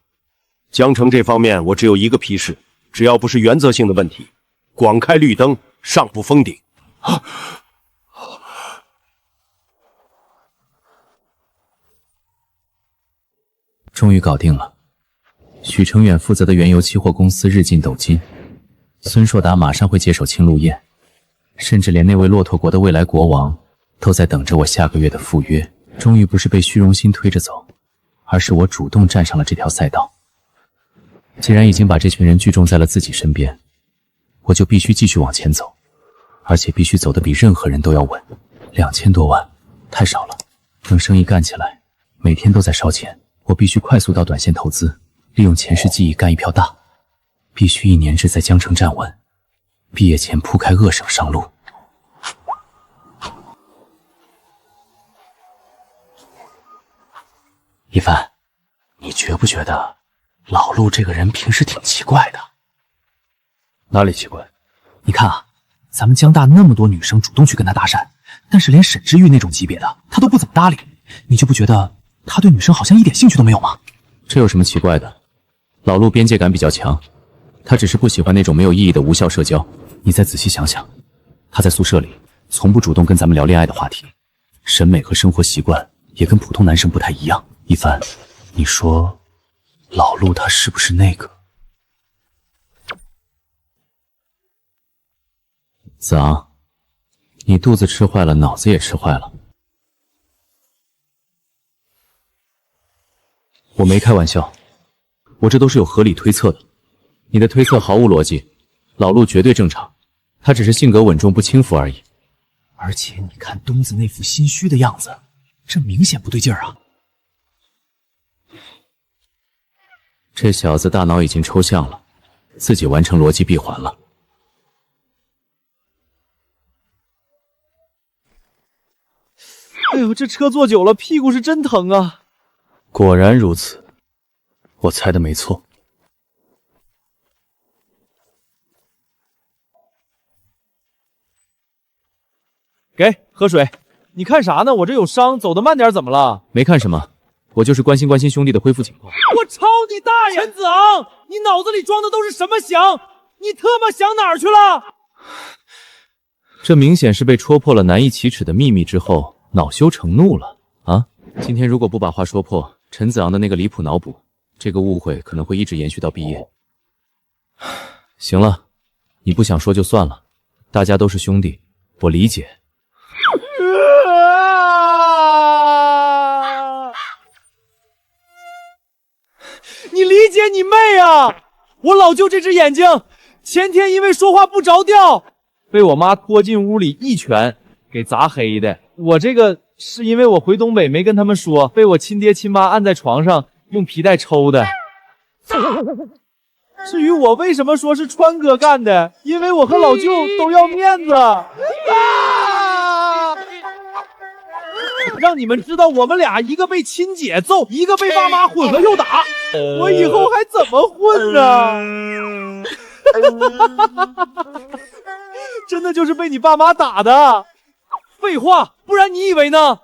江城这方面我只有一个批示，只要不是原则性的问题，广开绿灯，上不封顶。终于搞定了。许成远负责的原油期货公司日进斗金，孙硕达马上会接手青鹿宴，甚至连那位骆驼国的未来国王都在等着我下个月的赴约。终于不是被虚荣心推着走，而是我主动站上了这条赛道。既然已经把这群人聚众在了自己身边，我就必须继续往前走，而且必须走得比任何人都要稳。2000多万太少了，等生意干起来，每天都在烧钱，我必须快速到短线投资，利用前世记忆干一票大，必须1年制在江城站稳，毕业前铺开鄂省上路。一帆，你觉不觉得老陆这个人平时挺奇怪的？哪里奇怪？你看啊，咱们江大那么多女生主动去跟他搭讪，但是连沈之玉那种级别的他都不怎么搭理，你就不觉得他对女生好像一点兴趣都没有吗？这有什么奇怪的？老陆边界感比较强，他只是不喜欢那种没有意义的无效社交。你再仔细想想，他在宿舍里从不主动跟咱们聊恋爱的话题，审美和生活习惯也跟普通男生不太一样。一帆，你说老陆他是不是那个？子昂，你肚子吃坏了，脑子也吃坏了。我没开玩笑，我这都是有合理推测的。你的推测毫无逻辑，老陆绝对正常，他只是性格稳重不轻浮而已。而且你看东子那副心虚的样子，这明显不对劲儿啊！这小子大脑已经抽象了，自己完成逻辑闭环了。哎呦，这车坐久了，屁股是真疼啊！果然如此，我猜的没错。给，喝水。你看啥呢？我这有伤，走得慢点，怎么了？没看什么，我就是关心关心兄弟的恢复情况。我操你大爷！陈子昂，你脑子里装的都是什么翔？你特么想哪儿去了？这明显是被戳破了难以启齿的秘密之后，恼羞成怒了啊！今天如果不把话说破，陈子昂的那个离谱脑补，这个误会可能会一直延续到毕业。行了，你不想说就算了，大家都是兄弟，我理解。你理解你妹啊！我老舅这只眼睛，前天因为说话不着调，被我妈拖进屋里一拳给砸黑的。我这个是因为我回东北没跟他们说，被我亲爹亲妈按在床上用皮带抽的。至于我为什么说是川哥干的，因为我和老舅都要面子。让你们知道我们俩一个被亲姐揍，一个被爸妈混合又打，我以后还怎么混呢？真的就是被你爸妈打的。废话，不然你以为呢？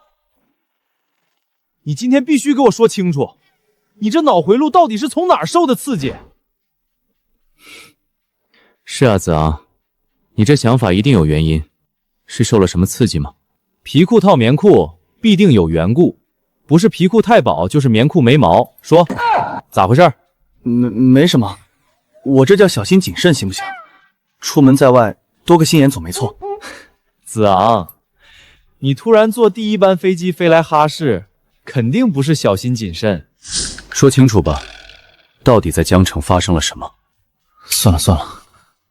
你今天必须给我说清楚，你这脑回路到底是从哪儿受的刺激？是啊，子昂，你这想法一定有原因，是受了什么刺激吗？皮裤套棉裤必定有缘故，不是皮裤太薄，就是棉裤没毛。说，咋回事？没什么，我这叫小心谨慎，行不行？出门在外多个心眼总没错。子昂，你突然坐第1班飞机飞来哈市，肯定不是小心谨慎。说清楚吧，到底在江城发生了什么？算了，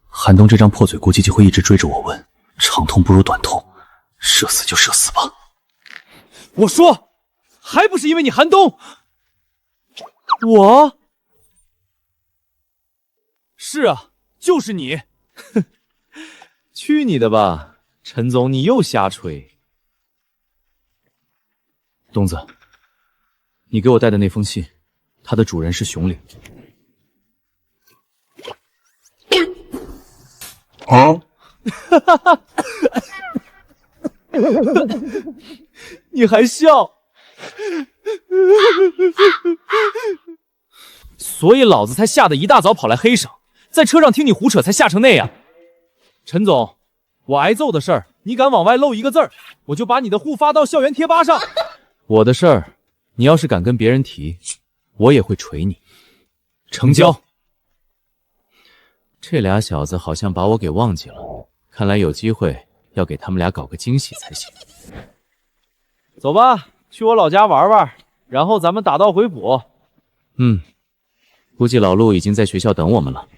韩东这张破嘴估计就会一直追着我问，长痛不如短痛，射死就射死吧。我说，还不是因为你韩东？我？是啊，就是你。哼，去你的吧，陈总，你又瞎吹。东子，你给我带的那封信，它的主人是熊岭。啊！你还笑？所以老子才吓得一大早跑来黑省，在车上听你胡扯才吓成那样。陈总，我挨揍的事儿，你敢往外漏一个字儿，我就把你的户发到校园贴吧上。我的事儿，你要是敢跟别人提，我也会捶你。成交。这俩小子好像把我给忘记了，看来有机会要给他们俩搞个惊喜才行。走吧，去我老家玩玩，然后咱们打道回府。估计老陆已经在学校等我们了。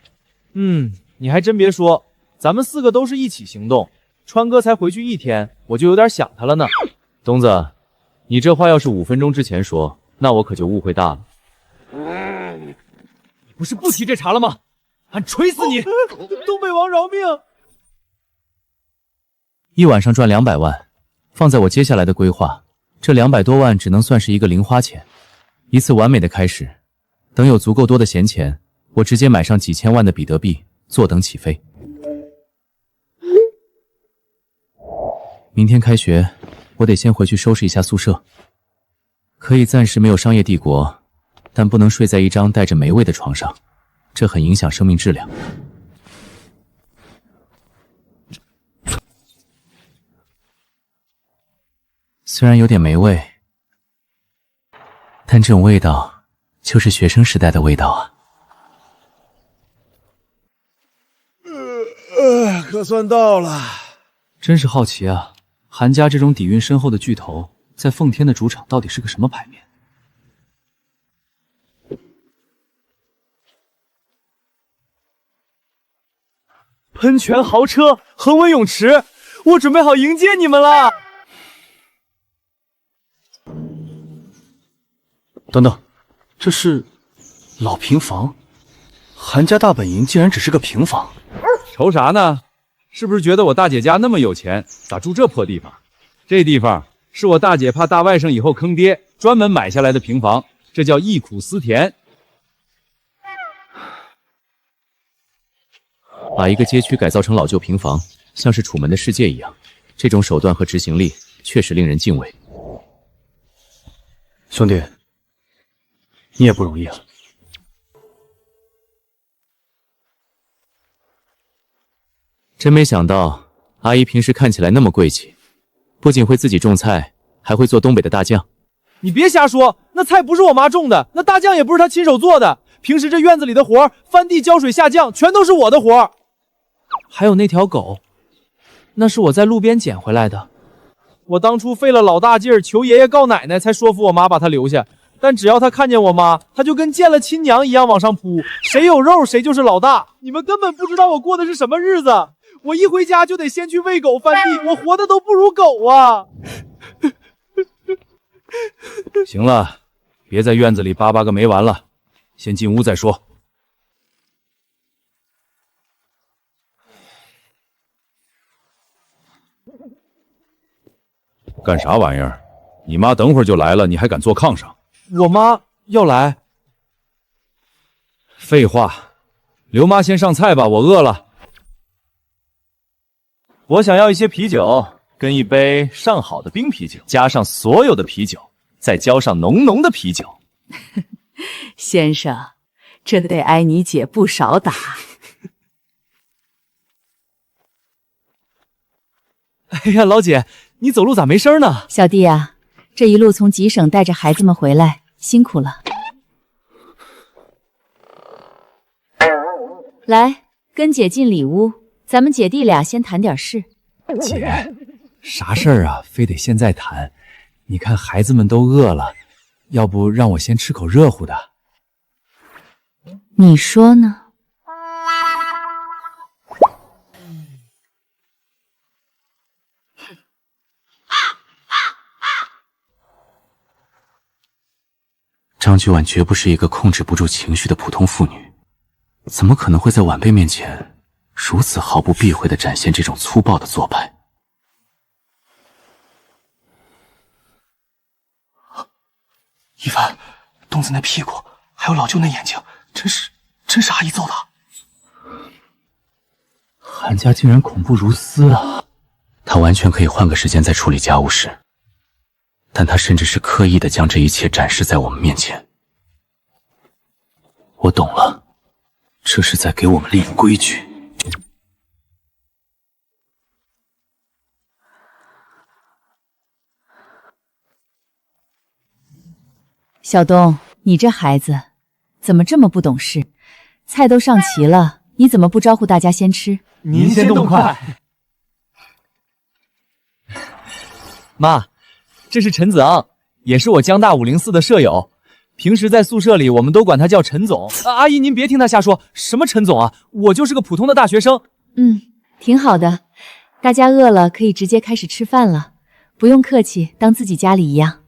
你还真别说，咱们4个都是一起行动。川哥才回去1天，我就有点想他了呢。东子，你这话要是5分钟之前说，那我可就误会大了。你不是不提这茬了吗？俺锤死你！东北王饶命！一晚上赚200万，放在我接下来的规划，这200多万只能算是一个零花钱，一次完美的开始。等有足够多的闲钱，我直接买上几千万的比特币，坐等起飞。明天开学，我得先回去收拾一下宿舍。可以暂时没有商业帝国，但不能睡在一张带着霉味的床上，这很影响生命质量。虽然有点霉味，但这种味道就是学生时代的味道啊。可算到了。真是好奇啊，韩家这种底蕴深厚的巨头，在奉天的主场到底是个什么牌面？喷泉豪车，恒温泳池，我准备好迎接你们了。等等，这是老平房，韩家大本营竟然只是个平房。愁啥呢？是不是觉得我大姐家那么有钱，咋住这破地方？这地方是我大姐怕大外甥以后坑爹，专门买下来的平房，这叫忆苦思甜。把一个街区改造成老旧平房，像是楚门的世界一样，这种手段和执行力确实令人敬畏。兄弟，你也不容易啊。真没想到，阿姨平时看起来那么贵气，不仅会自己种菜，还会做东北的大酱。你别瞎说，那菜不是我妈种的，那大酱也不是她亲手做的。平时这院子里的活，翻地、浇水、下酱，全都是我的活。还有那条狗，那是我在路边捡回来的。我当初费了老大劲儿，求爷爷告奶奶，才说服我妈把它留下。但只要她看见我妈，她就跟见了亲娘一样往上扑，谁有肉谁就是老大。你们根本不知道我过的是什么日子。我一回家就得先去喂狗翻地，我活的都不如狗啊！行了，别在院子里叭叭个没完了，先进屋再说。干啥玩意儿？你妈等会儿就来了，你还敢坐炕上？我妈要来？废话，刘妈先上菜吧，我饿了。我想要一些啤酒，跟一杯上好的冰啤酒，加上所有的啤酒，再浇上浓浓的啤酒。先生，这得挨你姐不少打。哎呀，老姐，你走路咋没声呢？小弟啊，这一路从吉省带着孩子们回来，辛苦了。来，跟姐进里屋，咱们姐弟俩先谈点事。姐，啥事儿啊？非得现在谈？你看孩子们都饿了，要不让我先吃口热乎的？你说呢？张菊婉绝不是一个控制不住情绪的普通妇女，怎么可能会在晚辈面前如此毫不避讳地展现这种粗暴的做派？一凡，东子那屁股，还有老舅那眼睛，真是阿姨揍的。韩家竟然恐怖如斯啊！他完全可以换个时间再处理家务事，但他甚至是刻意的将这一切展示在我们面前。我懂了，这是在给我们立规矩。小东，你这孩子怎么这么不懂事？菜都上齐了，你怎么不招呼大家先吃？您先动筷。妈，这是陈子昂，也是我江大504的舍友。平时在宿舍里，我们都管他叫陈总。阿姨，您别听他瞎说，什么陈总啊，我就是个普通的大学生。挺好的。大家饿了可以直接开始吃饭了，不用客气，当自己家里一样。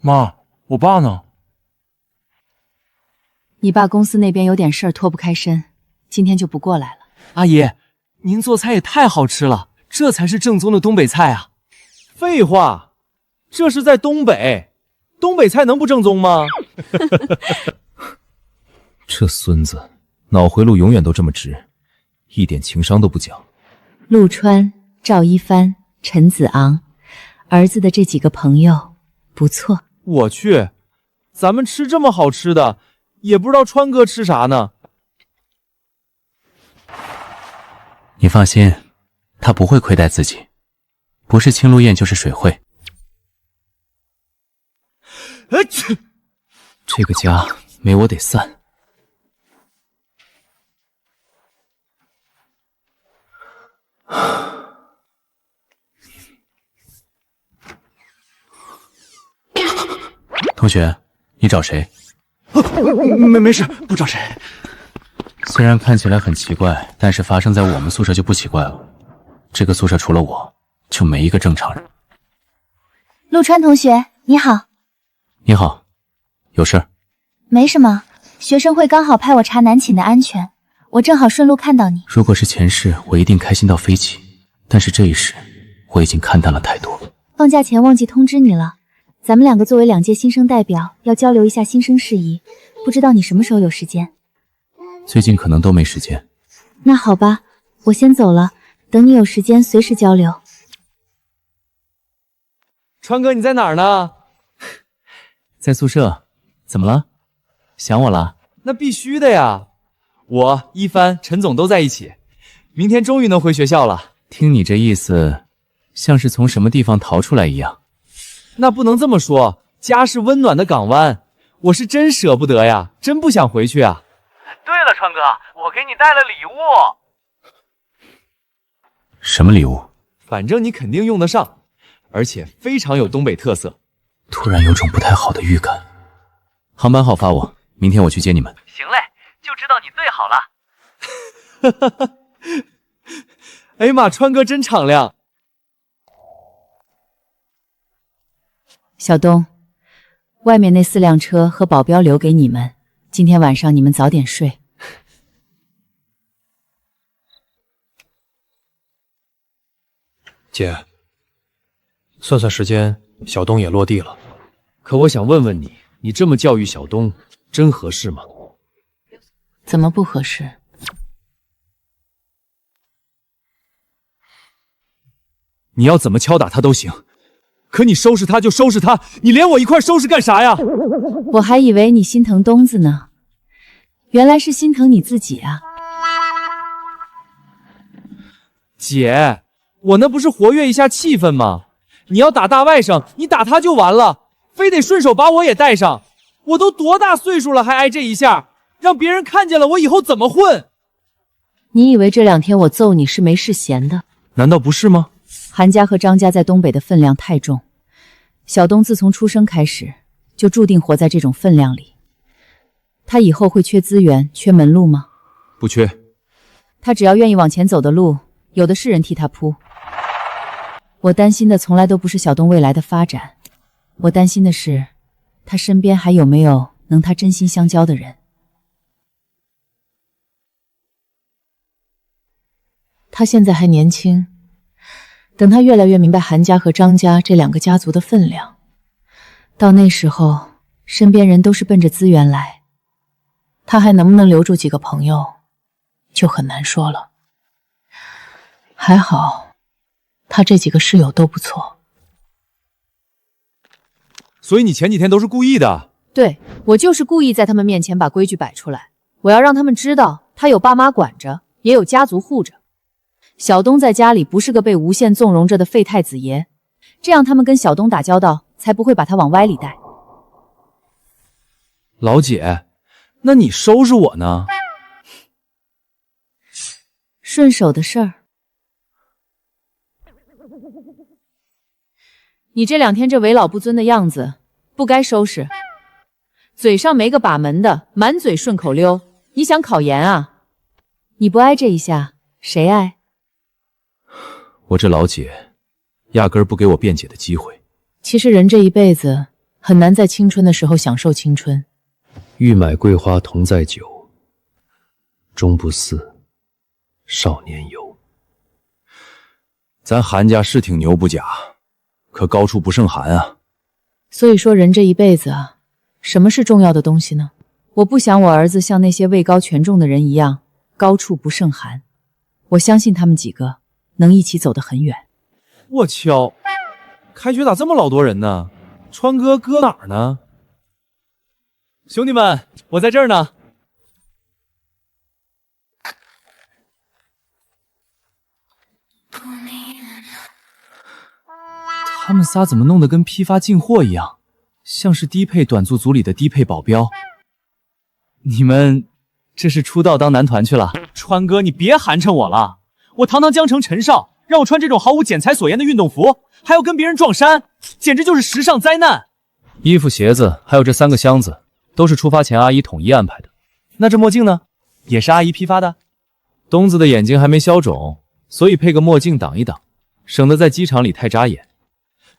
妈，我爸呢？你爸公司那边有点事儿脱不开身，今天就不过来了。阿姨，您做菜也太好吃了，这才是正宗的东北菜啊！废话，这是在东北，东北菜能不正宗吗？这孙子脑回路永远都这么直，一点情商都不讲。陆川、赵一帆、陈子昂，儿子的这几个朋友不错。我去，咱们吃这么好吃的，也不知道川哥吃啥呢。你放心，他不会亏待自己，不是青鹿宴就是水会。这个家没我得散。同学，你找谁？没事，不找谁。虽然看起来很奇怪，但是发生在我们宿舍就不奇怪了。这个宿舍除了我，就没一个正常人。陆川同学，你好。你好，有事儿？没什么，学生会刚好派我查南寝的安全，我正好顺路看到你。如果是前世，我一定开心到飞起，但是这一世，我已经看淡了太多。放假前忘记通知你了，咱们两个作为2届新生代表，要交流一下新生事宜，不知道你什么时候有时间？最近可能都没时间。那好吧，我先走了，等你有时间随时交流。川哥，你在哪儿呢？在宿舍。怎么了？想我了？那必须的呀！我、一帆、陈总都在一起，明天终于能回学校了。听你这意思，像是从什么地方逃出来一样。那不能这么说，家是温暖的港湾，我是真舍不得呀，真不想回去啊。对了，川哥，我给你带了礼物。什么礼物？反正你肯定用得上，而且非常有东北特色。突然有种不太好的预感。航班号发我，明天我去接你们。行嘞，就知道你最好了。哎呀妈，川哥真敞亮。小东，外面那4辆车和保镖留给你们，今天晚上你们早点睡。姐，算算时间，小东也落地了。可我想问问你，你这么教育小东，真合适吗？怎么不合适？你要怎么敲打他都行，可你收拾他就收拾他，你连我一块收拾干啥呀？我还以为你心疼东子呢，原来是心疼你自己啊！姐，我那不是活跃一下气氛吗？你要打大外甥，你打他就完了，非得顺手把我也带上。我都多大岁数了，还挨这一下，让别人看见了，我以后怎么混？你以为这2天我揍你是没事闲的？难道不是吗？韩家和张家在东北的分量太重，小东自从出生开始就注定活在这种分量里。他以后会缺资源、缺门路吗？不缺。他只要愿意往前走的路，有的是人替他铺。我担心的从来都不是小东未来的发展，我担心的是他身边还有没有能他真心相交的人。他现在还年轻，等他越来越明白韩家和张家这2个家族的分量，到那时候身边人都是奔着资源来，他还能不能留住几个朋友就很难说了。还好他这几个室友都不错。所以你前几天都是故意的？对，我就是故意在他们面前把规矩摆出来，我要让他们知道他有爸妈管着，也有家族护着。小东在家里不是个被无限纵容着的废太子爷，这样他们跟小东打交道才不会把他往歪里带。老姐，那你收拾我呢？顺手的事儿。你这2天这为老不尊的样子，不该收拾。嘴上没个把门的，满嘴顺口溜，你想考研啊？你不挨这一下，谁挨？我这老姐压根儿不给我辩解的机会。其实人这一辈子很难在青春的时候享受青春。欲买桂花同载酒，终不似少年游。咱韩家是挺牛不假，可高处不胜寒啊。所以说人这一辈子啊，什么是重要的东西呢？我不想我儿子像那些位高权重的人一样高处不胜寒，我相信他们几个能一起走得很远。我敲，开学咋这么老多人呢？川哥搁哪儿呢？兄弟们，我在这儿呢。他们仨怎么弄得跟批发进货一样，像是低配短租组里的低配保镖。你们这是出道当男团去了？川哥，你别寒碜我了，我堂堂江城陈少，让我穿这种毫无剪裁所言的运动服，还要跟别人撞衫，简直就是时尚灾难。衣服、鞋子，还有这3个箱子，都是出发前阿姨统一安排的。那这墨镜呢？也是阿姨批发的？东子的眼睛还没消肿，所以配个墨镜挡一挡，省得在机场里太扎眼。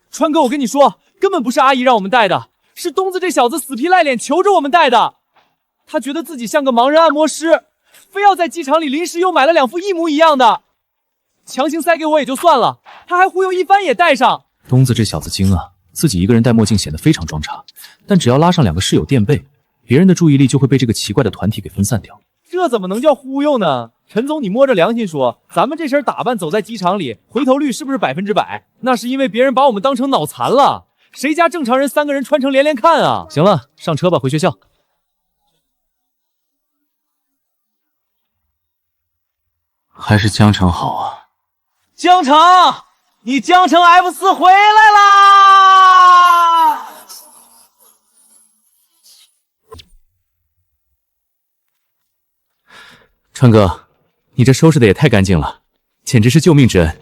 川哥，我跟你说，根本不是阿姨让我们戴的，是东子这小子死皮赖脸求着我们戴的。他觉得自己像个盲人按摩师，非要在机场里临时又买了2副一模一样的，强行塞给我也就算了，他还忽悠一番也戴上。东子这小子精啊，自己一个人戴墨镜显得非常装叉，但只要拉上2个室友垫背，别人的注意力就会被这个奇怪的团体给分散掉。这怎么能叫忽悠呢？陈总，你摸着良心说，咱们这身打扮走在机场里，回头率是不是100%？那是因为别人把我们当成脑残了。谁家正常人3个人穿成连连看啊？行了，上车吧，回学校。还是江城好啊。江城，你江城 F4 回来啦！川哥，你这收拾的也太干净了，简直是救命之恩。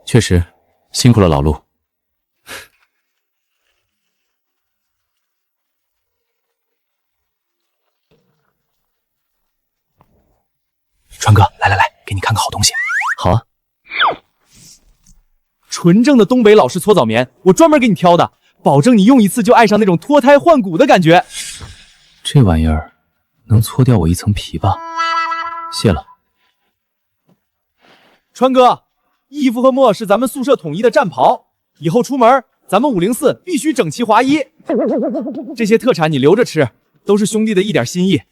确实，辛苦了老陆。川哥，来，给你看个好东西。好啊。纯正的东北老式搓澡棉，我专门给你挑的，保证你用一次就爱上那种脱胎换骨的感觉。这玩意儿能搓掉我一层皮吧？谢了。川哥，衣服和墨是咱们宿舍统一的战袍，以后出门咱们504必须整齐划一。这些特产你留着吃，都是兄弟的一点心意。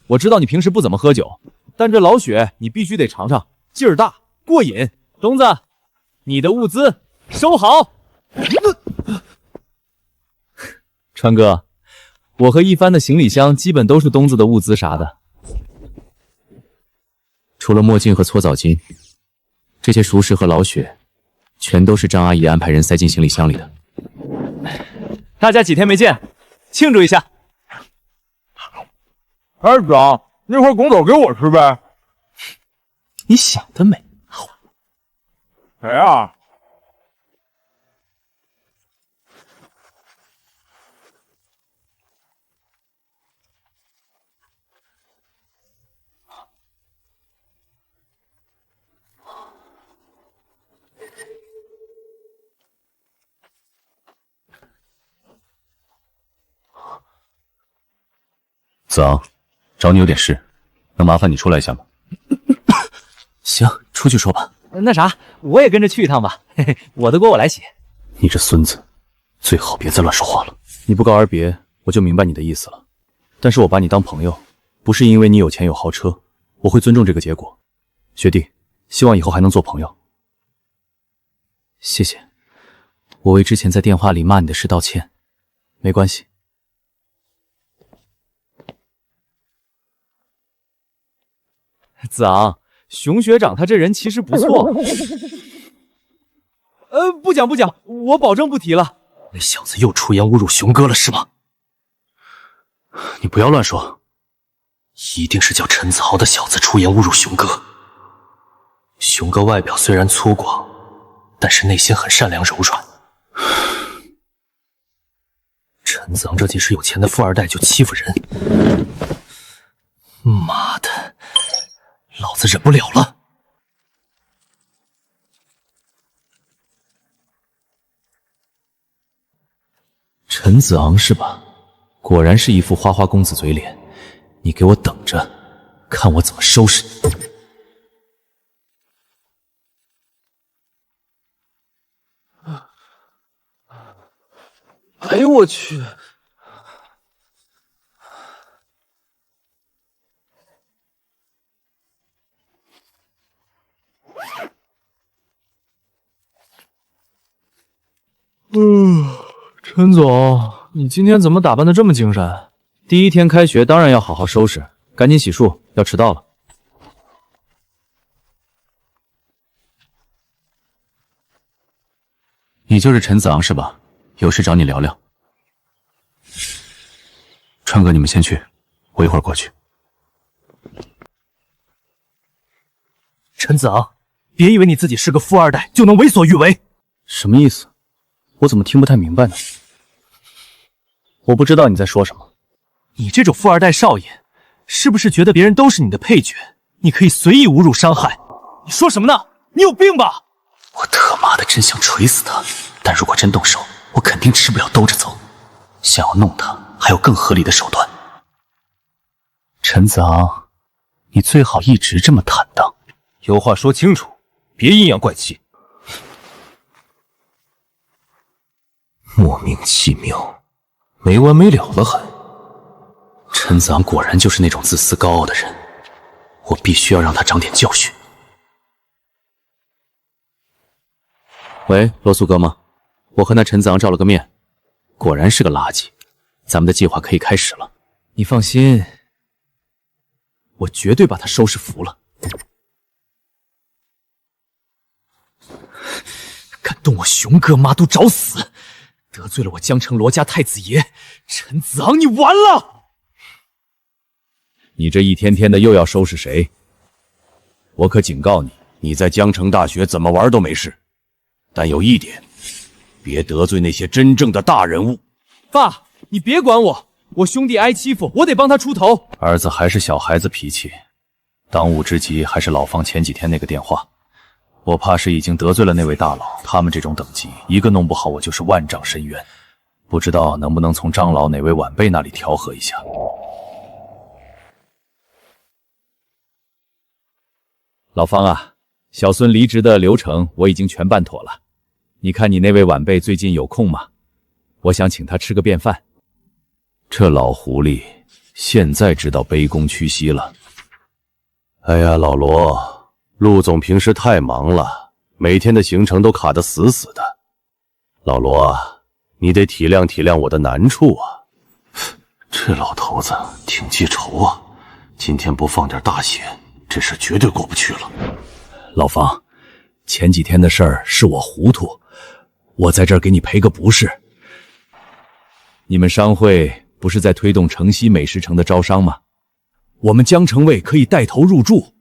我知道你平时不怎么喝酒，但这老雪你必须得尝尝，劲儿大，过瘾。东子，你的物资收好。川哥，我和一帆的行李箱基本都是东子的物资啥的，除了墨镜和搓澡巾，这些熟食和老雪，全都是张阿姨安排人塞进行李箱里的。大家几天没见，庆祝一下。哎，长，那块拱手给我吃呗。你想得美！谁啊？子昂，找你有点事，能麻烦你出来一下吗？行，出去说吧。那啥，我也跟着去一趟吧。嘿嘿，我的锅我来洗。你这孙子，最好别再乱说话了。你不告而别，我就明白你的意思了。但是我把你当朋友，不是因为你有钱有豪车，我会尊重这个结果。学弟，希望以后还能做朋友。谢谢，我为之前在电话里骂你的事道歉。没关系。子昂，熊学长他这人其实不错。不讲，我保证不提了。那小子又出言侮辱熊哥了是吗？你不要乱说。一定是叫陈子豪的小子出言侮辱熊哥。熊哥外表虽然粗犷，但是内心很善良柔软。陈子昂这既是有钱的富二代，就欺负人。妈的！老子忍不了了！陈子昂是吧？果然是一副花花公子嘴脸，你给我等着，看我怎么收拾你！哎呦我去！陈总，你今天怎么打扮的这么精神？第一天开学当然要好好收拾，赶紧洗漱，要迟到了。你就是陈子昂是吧？有事找你聊聊。川哥，你们先去，我一会儿过去。陈子昂，别以为你自己是个富二代就能为所欲为。什么意思？我怎么听不太明白呢？我不知道你在说什么。你这种富二代少爷，是不是觉得别人都是你的配角，你可以随意侮辱伤害？你说什么呢？你有病吧！我他妈的真想锤死他，但如果真动手，我肯定吃不了兜着走。想要弄他，还有更合理的手段。陈子昂，你最好一直这么坦荡，有话说清楚，别阴阳怪气。莫名其妙，没完没了了还。陈子昂果然就是那种自私高傲的人，我必须要让他长点教训。喂，罗素哥吗？我和那陈子昂照了个面，果然是个垃圾。咱们的计划可以开始了。你放心，我绝对把他收拾服了。敢动我熊哥，妈都找死！得罪了我江城罗家太子爷，陈子昂你完了！你这一天天的又要收拾谁？我可警告你，你在江城大学怎么玩都没事，但有一点，别得罪那些真正的大人物。爸，你别管我，我兄弟挨欺负，我得帮他出头。儿子还是小孩子脾气，当务之急还是老方前几天那个电话。我怕是已经得罪了那位大佬，他们这种等级，一个弄不好我就是万丈深渊。不知道能不能从张老哪位晚辈那里调和一下。老方啊，小孙离职的流程我已经全办妥了。你看你那位晚辈最近有空吗？我想请他吃个便饭。这老狐狸现在知道卑躬屈膝了。哎呀，老罗，陆总平时太忙了，每天的行程都卡得死死的。老罗，你得体谅体谅我的难处啊。这老头子挺记仇啊，今天不放点大血，这事绝对过不去了。老方，前几天的事儿是我糊涂，我在这儿给你赔个不是。你们商会不是在推动城西美食城的招商吗？我们江城卫可以带头入驻。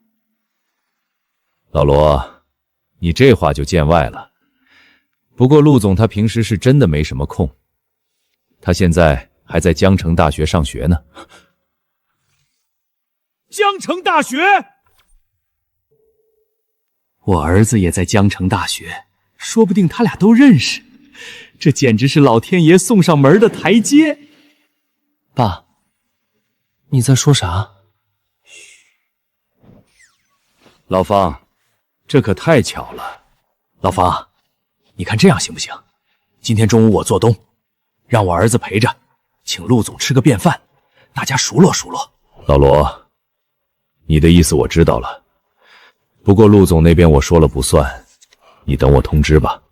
老罗，你这话就见外了。不过陆总他平时是真的没什么空，他现在还在江城大学上学呢。江城大学？我儿子也在江城大学，说不定他俩都认识，这简直是老天爷送上门的台阶。爸，你在说啥？老方，这可太巧了。老方，你看这样行不行？今天中午我做东，让我儿子陪着，请陆总吃个便饭，大家熟络熟络。老罗，你的意思我知道了，不过陆总那边我说了不算，你等我通知吧。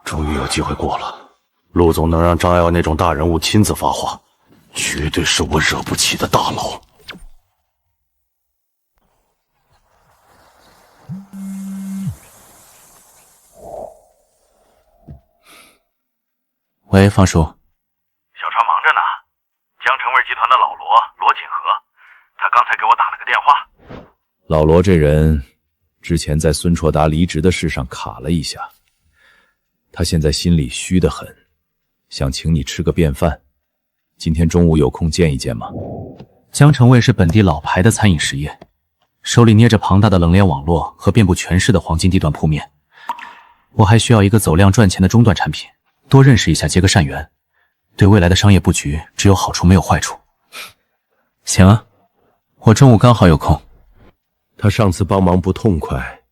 终于有机会过了，陆总能让张耀那种大人物亲自发话，绝对是我惹不起的大佬。喂，方叔。小川忙着呢，江城卫集团的老罗锦和，他刚才给我打了个电话。老罗这人之前在孙绰达离职的事上卡了一下，他现在心里虚得很，想请你吃个便饭，今天中午有空见一见吗？江城卫是本地老牌的餐饮实业，手里捏着庞大的冷链网络和遍布全市的黄金地段铺面。我还需要一个走量赚钱的中段产品，多认识一下，结个善缘，对未来的商业布局只有好处没有坏处。行啊，我中午刚好有空。他上次帮忙不痛快，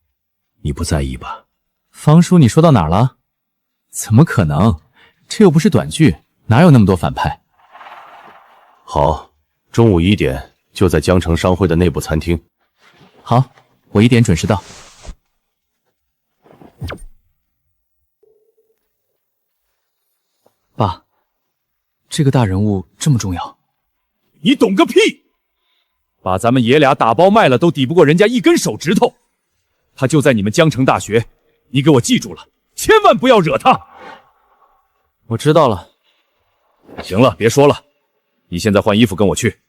你不在意吧？方叔，你说到哪儿了？怎么可能？这又不是短剧，哪有那么多反派？好，中午1点就在江城商会的内部餐厅。好，我1点准时到。爸，这个大人物这么重要？你懂个屁！把咱们爷俩打包卖了都抵不过人家一根手指头。他就在你们江城大学，你给我记住了，千万不要惹他。我知道了。行了，别说了，你现在换衣服跟我去。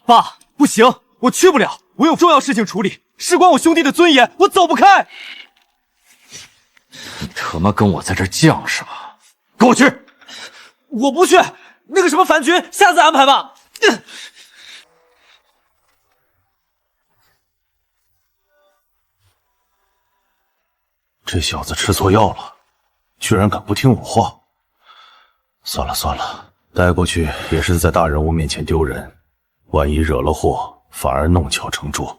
爸，不行，我去不了，我有重要事情处理，事关我兄弟的尊严，我走不开。你他妈跟我在这犟是吧？跟我去！我不去，那个什么饭局，下次安排吧。这小子吃错药了，居然敢不听我话。算了算了，带过去也是在大人物面前丢人，万一惹了祸，反而弄巧成拙。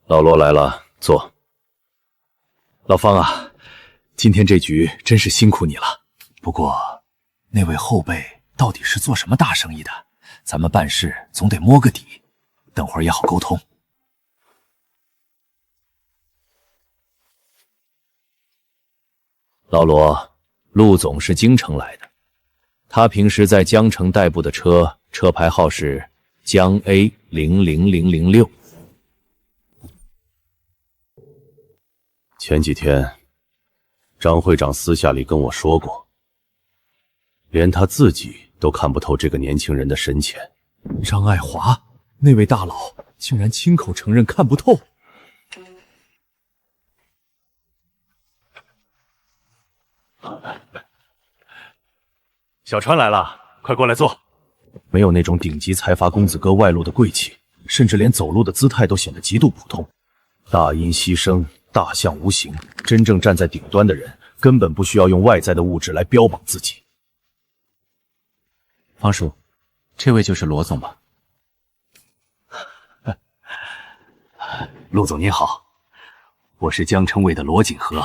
老罗来了，坐。老方啊，今天这局真是辛苦你了。不过，那位后辈到底是做什么大生意的？咱们办事总得摸个底，等会儿也好沟通。老罗，陆总是京城来的，他平时在江城代步的车牌号是江 A00006。前几天，张会长私下里跟我说过，连他自己都看不透这个年轻人的深浅。张爱华，那位大佬竟然亲口承认看不透。小川来了，快过来坐。没有那种顶级财阀公子哥外露的贵气，甚至连走路的姿态都显得极度普通。大音希声，大象无形，真正站在顶端的人，根本不需要用外在的物质来标榜自己。方叔，这位就是罗总吧？陆总您好，我是江城卫的罗锦和，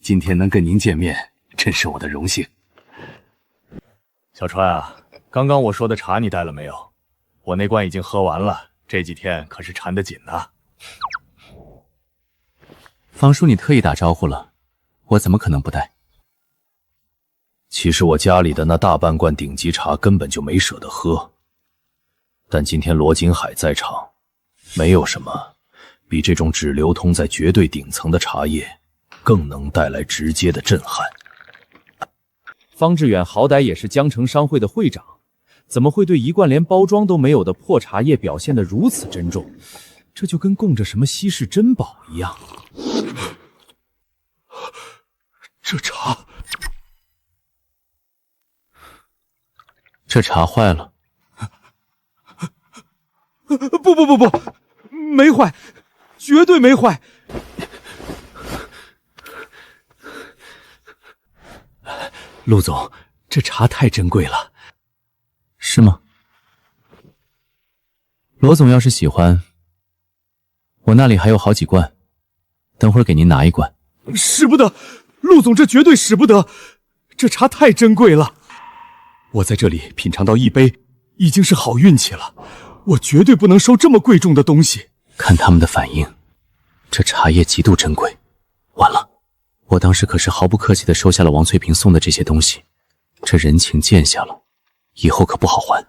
今天能跟您见面，真是我的荣幸。小川啊，刚刚我说的茶你带了没有？我那罐已经喝完了，这几天可是缠得紧呢。方叔，你特意打招呼了，我怎么可能不带？其实我家里的那大半罐顶级茶根本就没舍得喝，但今天罗景海在场，没有什么比这种只流通在绝对顶层的茶叶更能带来直接的震撼。方志远好歹也是江城商会的会长，怎么会对一罐连包装都没有的破茶叶表现得如此珍重？这就跟供着什么稀世珍宝一样。这茶坏了。不，没坏，绝对没坏。陆总，这茶太珍贵了。是吗？罗总要是喜欢，我那里还有好几罐，等会儿给您拿一罐。使不得，陆总这绝对使不得，这茶太珍贵了。我在这里品尝到一杯，已经是好运气了，我绝对不能收这么贵重的东西。看他们的反应，这茶叶极度珍贵。完了，我当时可是毫不客气地收下了王翠萍送的这些东西，这人情见下了，以后可不好还。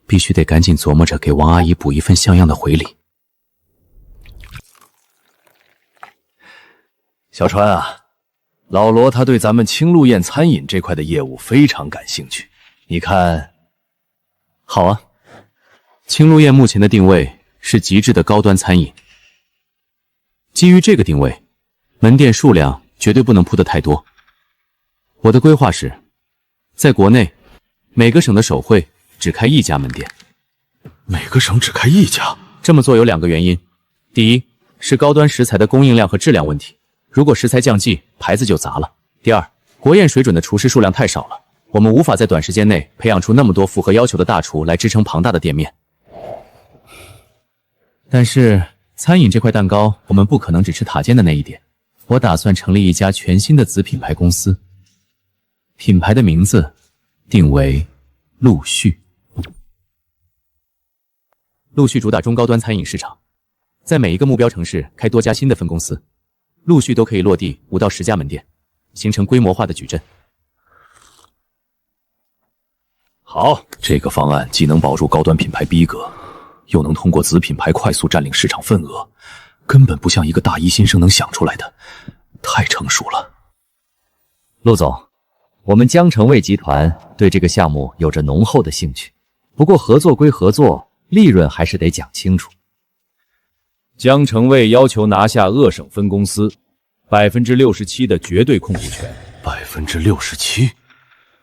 必须得赶紧琢磨着给王阿姨补一份像样的回礼。小川啊，老罗他对咱们青鹿宴餐饮这块的业务非常感兴趣，你看？好啊，青鹿宴目前的定位是极致的高端餐饮。基于这个定位，门店数量绝对不能铺得太多。我的规划是，在国内每个省的首会只开一家门店。每个省只开一家？这么做有2个原因，第一是高端食材的供应量和质量问题，如果食材降剂，牌子就砸了。第二，国宴水准的厨师数量太少了，我们无法在短时间内培养出那么多符合要求的大厨来支撑庞大的店面。但是餐饮这块蛋糕，我们不可能只吃塔尖的那一点。我打算成立一家全新的子品牌公司，品牌的名字定为陆续。陆续主打中高端餐饮市场，在每一个目标城市开多家新的分公司，陆续都可以落地5到10家门店，形成规模化的矩阵。好，这个方案既能保住高端品牌逼格，又能通过子品牌快速占领市场份额，根本不像一个大一新生能想出来的，太成熟了。陆总，我们江城卫集团对这个项目有着浓厚的兴趣，不过合作归合作，利润还是得讲清楚。江城卫要求拿下鄂省分公司67%的绝对控股权。67%？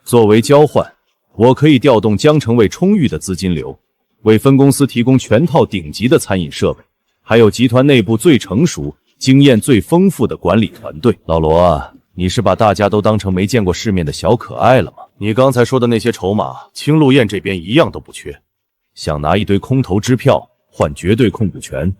作为交换，我可以调动江城卫充裕的资金流，为分公司提供全套顶级的餐饮设备，还有集团内部最成熟、经验最丰富的管理团队。老罗啊，你是把大家都当成没见过世面的小可爱了吗？你刚才说的那些筹码，青鹿宴这边一样都不缺。想拿一堆空头支票换绝对控股权，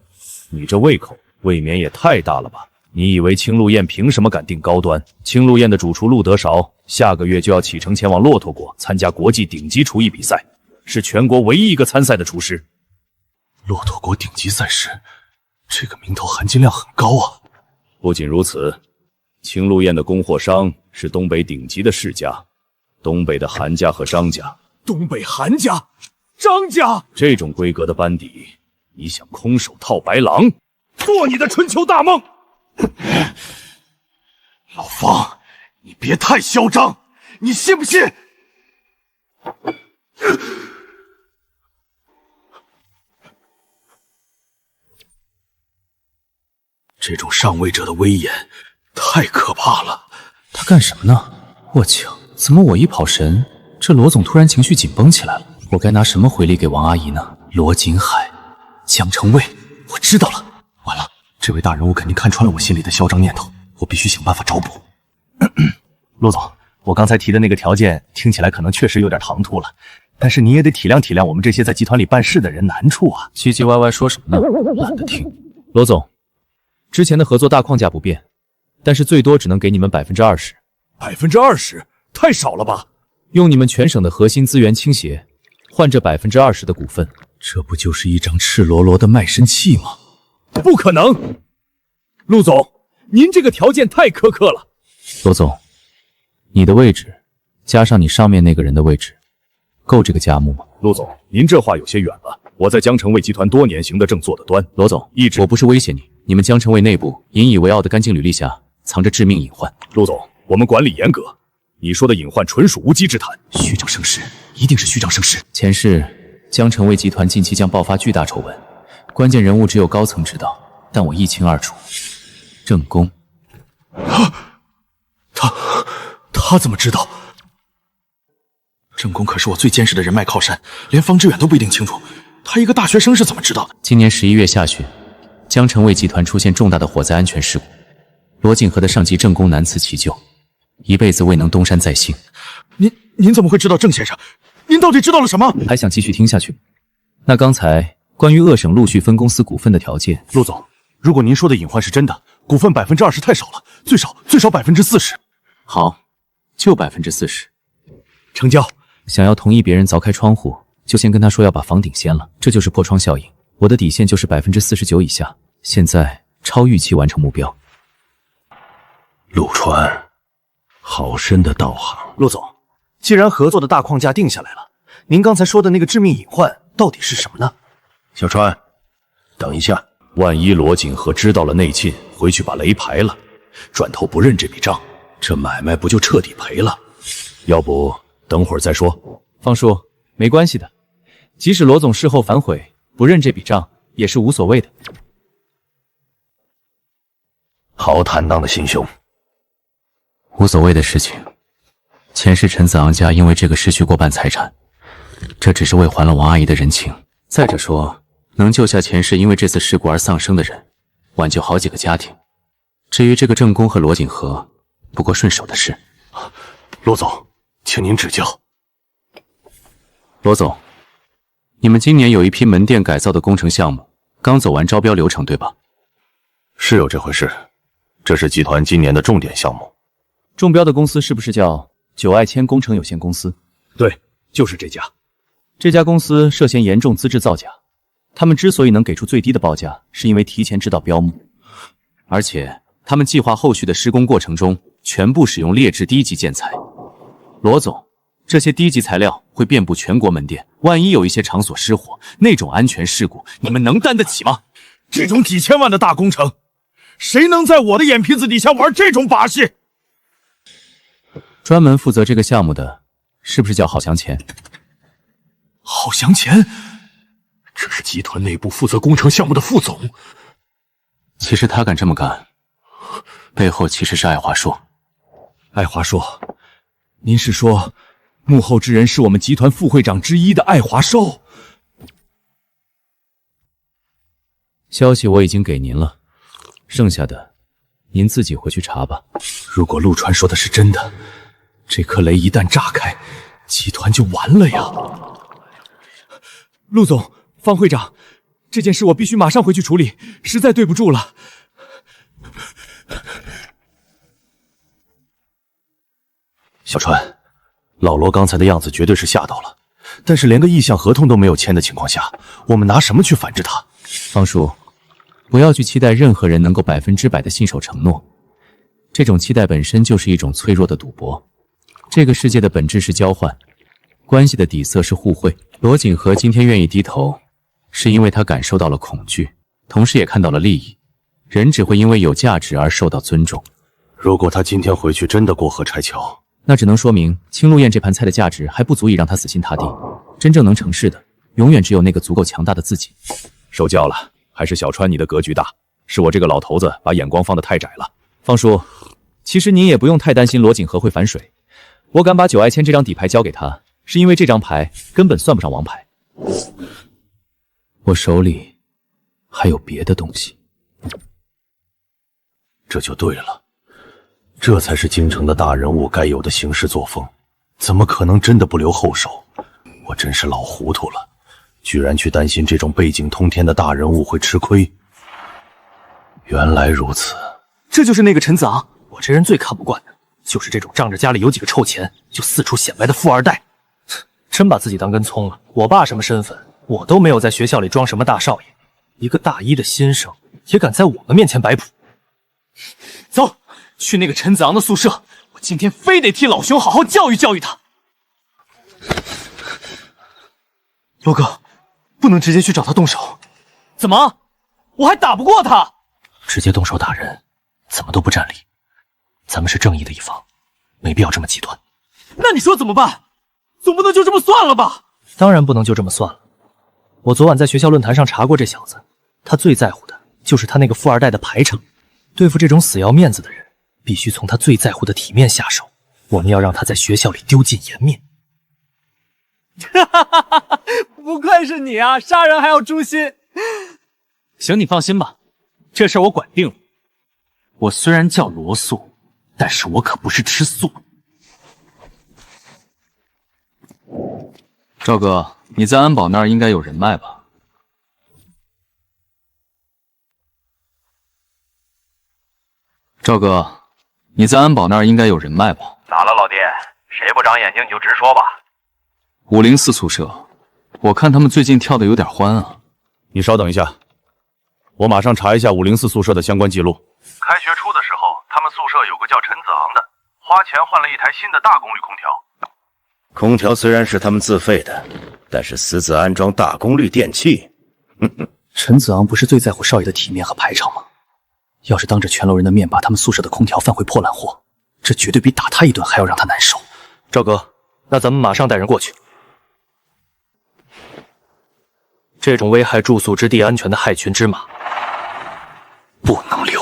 你这胃口未免也太大了吧？你以为青鹿宴凭什么敢定高端？青鹿宴的主厨陆德韶下个月就要启程前往骆驼国参加国际顶级厨艺比赛，是全国唯一一个参赛的厨师。骆驼国顶级赛事，这个名头含金量很高啊。不仅如此，青鹿宴的供货商是东北顶级的世家，东北的韩家和张家。东北韩家、张家，这种规格的班底，你想空手套白狼，做你的春秋大梦！老方，你别太嚣张，你信不信？这种上位者的威严太可怕了。他干什么呢？我操，怎么我一跑神，这罗总突然情绪紧绷起来了？我该拿什么回礼给王阿姨呢？罗景海、江城卫，我知道了。完了，这位大人物肯定看穿了我心里的嚣张念头，我必须想办法找补。罗总，我刚才提的那个条件听起来可能确实有点唐突了，但是你也得体谅体谅我们这些在集团里办事的人难处啊！唧唧歪歪说什么呢？懒得听。罗总，之前的合作大框架不变，但是最多只能给你们20%。20%？太少了吧？用你们全省的核心资源倾斜，换这20%的股份，这不就是一张赤裸裸的卖身契吗？不可能！陆总，您这个条件太苛刻了。罗总，你的位置加上你上面那个人的位置，够这个价目吗？陆总，您这话有些远了。我在江城卫集团多年，行得正，坐得端。罗总，我不是威胁你，你们江城卫内部引以为傲的干净履历下藏着致命隐患。陆总，我们管理严格，你说的隐患纯属无稽之谈。虚张声势，一定是虚张声势。前世江城卫集团近期将爆发巨大丑闻，关键人物只有高层知道，但我一清二楚。郑宫，他怎么知道？郑宫可是我最坚实的人脉靠山，连方志远都不一定清楚，他一个大学生是怎么知道的？今年11月下旬，江城卫集团出现重大的火灾安全事故，罗锦和的上级郑宫难辞其咎，一辈子未能东山再兴。您怎么会知道郑先生？您到底知道了什么？还想继续听下去？那刚才关于鄂省陆续分公司股份的条件，陆总，如果您说的隐患是真的，股份20%太少了，最少40%。好，就40%，成交。想要同意别人凿开窗户，就先跟他说要把房顶掀了，这就是破窗效应。我的底线就是49%以下，现在超预期完成目标。陆川，好深的道行。陆总，既然合作的大框架定下来了，您刚才说的那个致命隐患到底是什么呢？小川，等一下，万一罗锦和知道了内情，回去把雷排了，转头不认这笔账，这买卖不就彻底赔了？要不等会儿再说。方叔，没关系的，即使罗总事后反悔，不认这笔账也是无所谓的。好坦荡的心胸。无所谓的事情，前世陈子昂家因为这个失去过半财产，这只是为还了王阿姨的人情。再者说，能救下前世因为这次事故而丧生的人，挽救好几个家庭。至于这个郑宫和罗锦和，不过顺手的事。罗总，请您指教。罗总，你们今年有一批门店改造的工程项目，刚走完招标流程，对吧？是有这回事，这是集团今年的重点项目。中标的公司是不是叫九爱千工程有限公司？对，就是这家。这家公司涉嫌严重资质造假，他们之所以能给出最低的报价，是因为提前知道标目，而且他们计划后续的施工过程中全部使用劣质低级建材。罗总，这些低级材料会遍布全国门店，万一有一些场所失火，那种安全事故，你们能担得起吗？这种几千万的大工程，谁能在我的眼皮子底下玩这种把戏？专门负责这个项目的，是不是叫郝祥前？郝祥前，这是集团内部负责工程项目的副总。其实他敢这么干，背后其实是爱华硕。爱华硕，您是说幕后之人是我们集团副会长之一的爱华硕？消息我已经给您了，剩下的您自己回去查吧。如果陆川说的是真的，这颗雷一旦炸开，集团就完了呀！陆总，方会长，这件事我必须马上回去处理，实在对不住了。小川，老罗刚才的样子绝对是吓到了，但是连个意向合同都没有签的情况下，我们拿什么去反制他？方叔，不要去期待任何人能够100%的信守承诺，这种期待本身就是一种脆弱的赌博。这个世界的本质是交换，关系的底色是互惠。罗锦和今天愿意低头，是因为他感受到了恐惧，同时也看到了利益。人只会因为有价值而受到尊重。如果他今天回去真的过河拆桥，那只能说明青鹿宴这盘菜的价值还不足以让他死心塌地。真正能成事的，永远只有那个足够强大的自己。受教了，还是小川你的格局大，是我这个老头子把眼光放得太窄了。方叔，其实您也不用太担心罗锦和会反水。我敢把九爱千这张底牌交给他，是因为这张牌根本算不上王牌。我手里还有别的东西。这就对了，这才是京城的大人物该有的行事作风，怎么可能真的不留后手？我真是老糊涂了，居然去担心这种背景通天的大人物会吃亏。原来如此，这就是那个陈子昂。我这人最看不惯的就是这种仗着家里有几个臭钱就四处显摆的富二代，真把自己当根葱了。我爸什么身份，我都没有在学校里装什么大少爷，一个大一的新生也敢在我们面前摆谱。走，去那个陈子昂的宿舍，我今天非得替老兄好好教育教育他。罗哥，不能直接去找他动手。怎么？我还打不过他？直接动手打人，怎么都不占理。咱们是正义的一方，没必要这么极端。那你说怎么办？总不能就这么算了吧？当然不能就这么算了。我昨晚在学校论坛上查过这小子，他最在乎的就是他那个富二代的排场。对付这种死要面子的人，必须从他最在乎的体面下手。我们要让他在学校里丢尽颜面。不愧是你啊，杀人还要诛心。行，你放心吧，这事我管定了。我虽然叫罗素，但是我可不是吃素。赵哥，你在安保那儿应该有人脉吧？赵哥，你在安保那儿应该有人脉吧？咋了，老弟？谁不长眼睛你就直说吧。504宿舍，我看他们最近跳的有点欢啊。你稍等一下，我马上查一下504宿舍的相关记录。开学初的时候，他们宿舍有个叫陈子昂的，花钱换了一台新的大功率空调。空调虽然是他们自费的，但是私自安装大功率电器。陈子昂不是最在乎少爷的体面和排场吗？要是当着全楼人的面把他们宿舍的空调放回破烂货，这绝对比打他一顿还要让他难受。赵哥，那咱们马上带人过去。这种危害住宿之地安全的害群之马，不能留。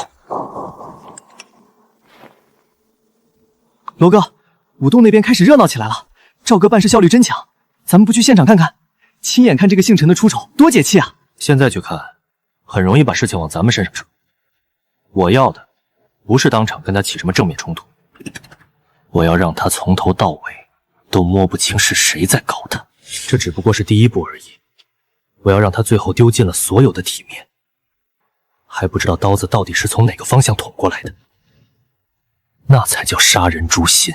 罗哥，五栋那边开始热闹起来了，赵哥办事效率真强，咱们不去现场看看，亲眼看这个姓陈的出丑，多解气啊！现在去看，很容易把事情往咱们身上扯。我要的不是当场跟他起什么正面冲突，我要让他从头到尾都摸不清是谁在搞他。这只不过是第一步而已，我要让他最后丢尽了所有的体面，还不知道刀子到底是从哪个方向捅过来的，那才叫杀人诛心。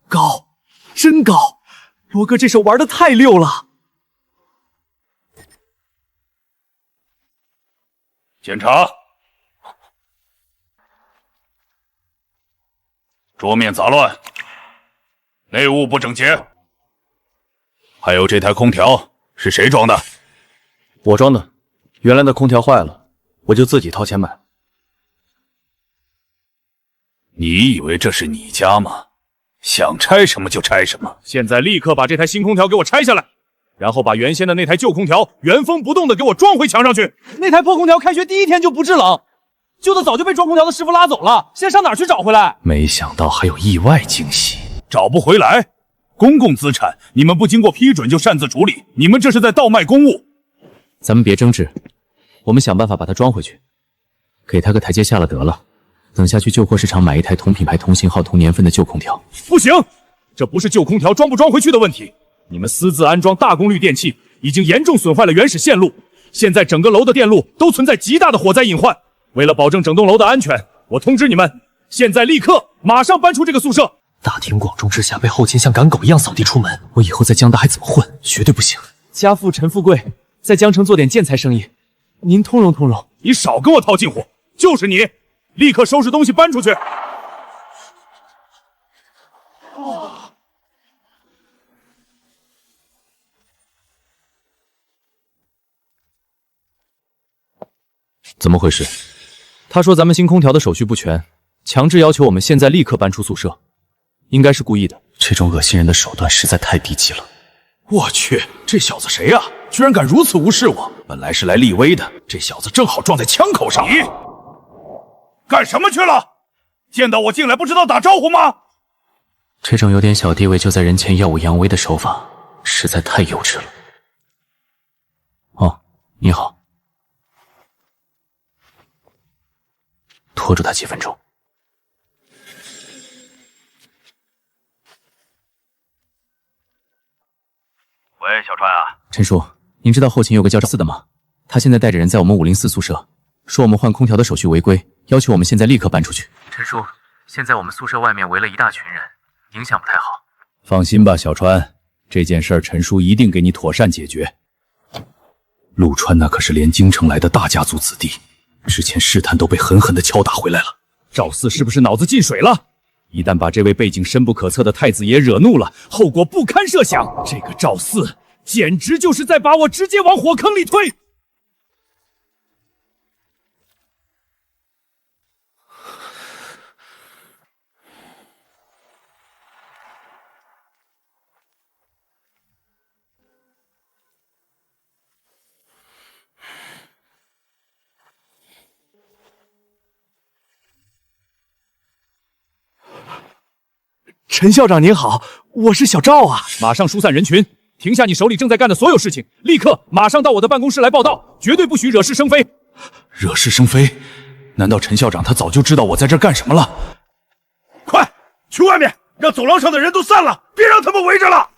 高，真高！罗哥这手玩得太溜了。检查。桌面杂乱，内务不整洁，还有这台空调是谁装的？我装的，原来的空调坏了，我就自己掏钱买。你以为这是你家吗？想拆什么就拆什么！现在立刻把这台新空调给我拆下来，然后把原先的那台旧空调原封不动的给我装回墙上去。那台破空调开学第一天就不制冷，旧的早就被装空调的师傅拉走了，现在上哪儿去找回来？没想到还有意外惊喜。找不回来？公共资产你们不经过批准就擅自处理，你们这是在倒卖公物。咱们别争执，我们想办法把它装回去，给他个台阶下了得了。等下去旧货市场买一台同品牌、同型号、同年份的旧空调。不行，这不是旧空调装不装回去的问题，你们私自安装大功率电器，已经严重损坏了原始线路，现在整个楼的电路都存在极大的火灾隐患。为了保证整栋楼的安全，我通知你们，现在立刻马上搬出这个宿舍。大庭广众之下被后勤像赶狗一样扫地出门，我以后在江大还怎么混？绝对不行！家父陈富贵在江城做点建材生意，您通融通融。你少跟我套近乎，就是你，立刻收拾东西搬出去。怎么回事？他说咱们新空调的手续不全，强制要求我们现在立刻搬出宿舍，应该是故意的。这种恶心人的手段实在太低级了。我去，这小子谁啊？居然敢如此无视我！本来是来立威的，这小子正好撞在枪口上。你干什么去了？见到我进来不知道打招呼吗？这种有点小地位就在人前耀武扬威的手法，实在太幼稚了。哦，你好。拖住他几分钟。喂，小川啊，陈叔，您知道后勤有个叫赵四的吗？他现在带着人在我们504宿舍，说我们换空调的手续违规，要求我们现在立刻搬出去。陈叔，现在我们宿舍外面围了一大群人，影响不太好。放心吧，小川，这件事陈叔一定给你妥善解决。陆川那可是连京城来的大家族子弟，之前试探都被狠狠地敲打回来了。赵四是不是脑子进水了？一旦把这位背景深不可测的太子爷惹怒了，后果不堪设想。这个赵四简直就是在把我直接往火坑里推。陈校长您好，我是小赵啊。马上疏散人群，停下你手里正在干的所有事情，立刻马上到我的办公室来报道，绝对不许惹是生非。惹是生非？难道陈校长他早就知道我在这儿干什么了？快去外面，让走廊上的人都散了，别让他们围着了。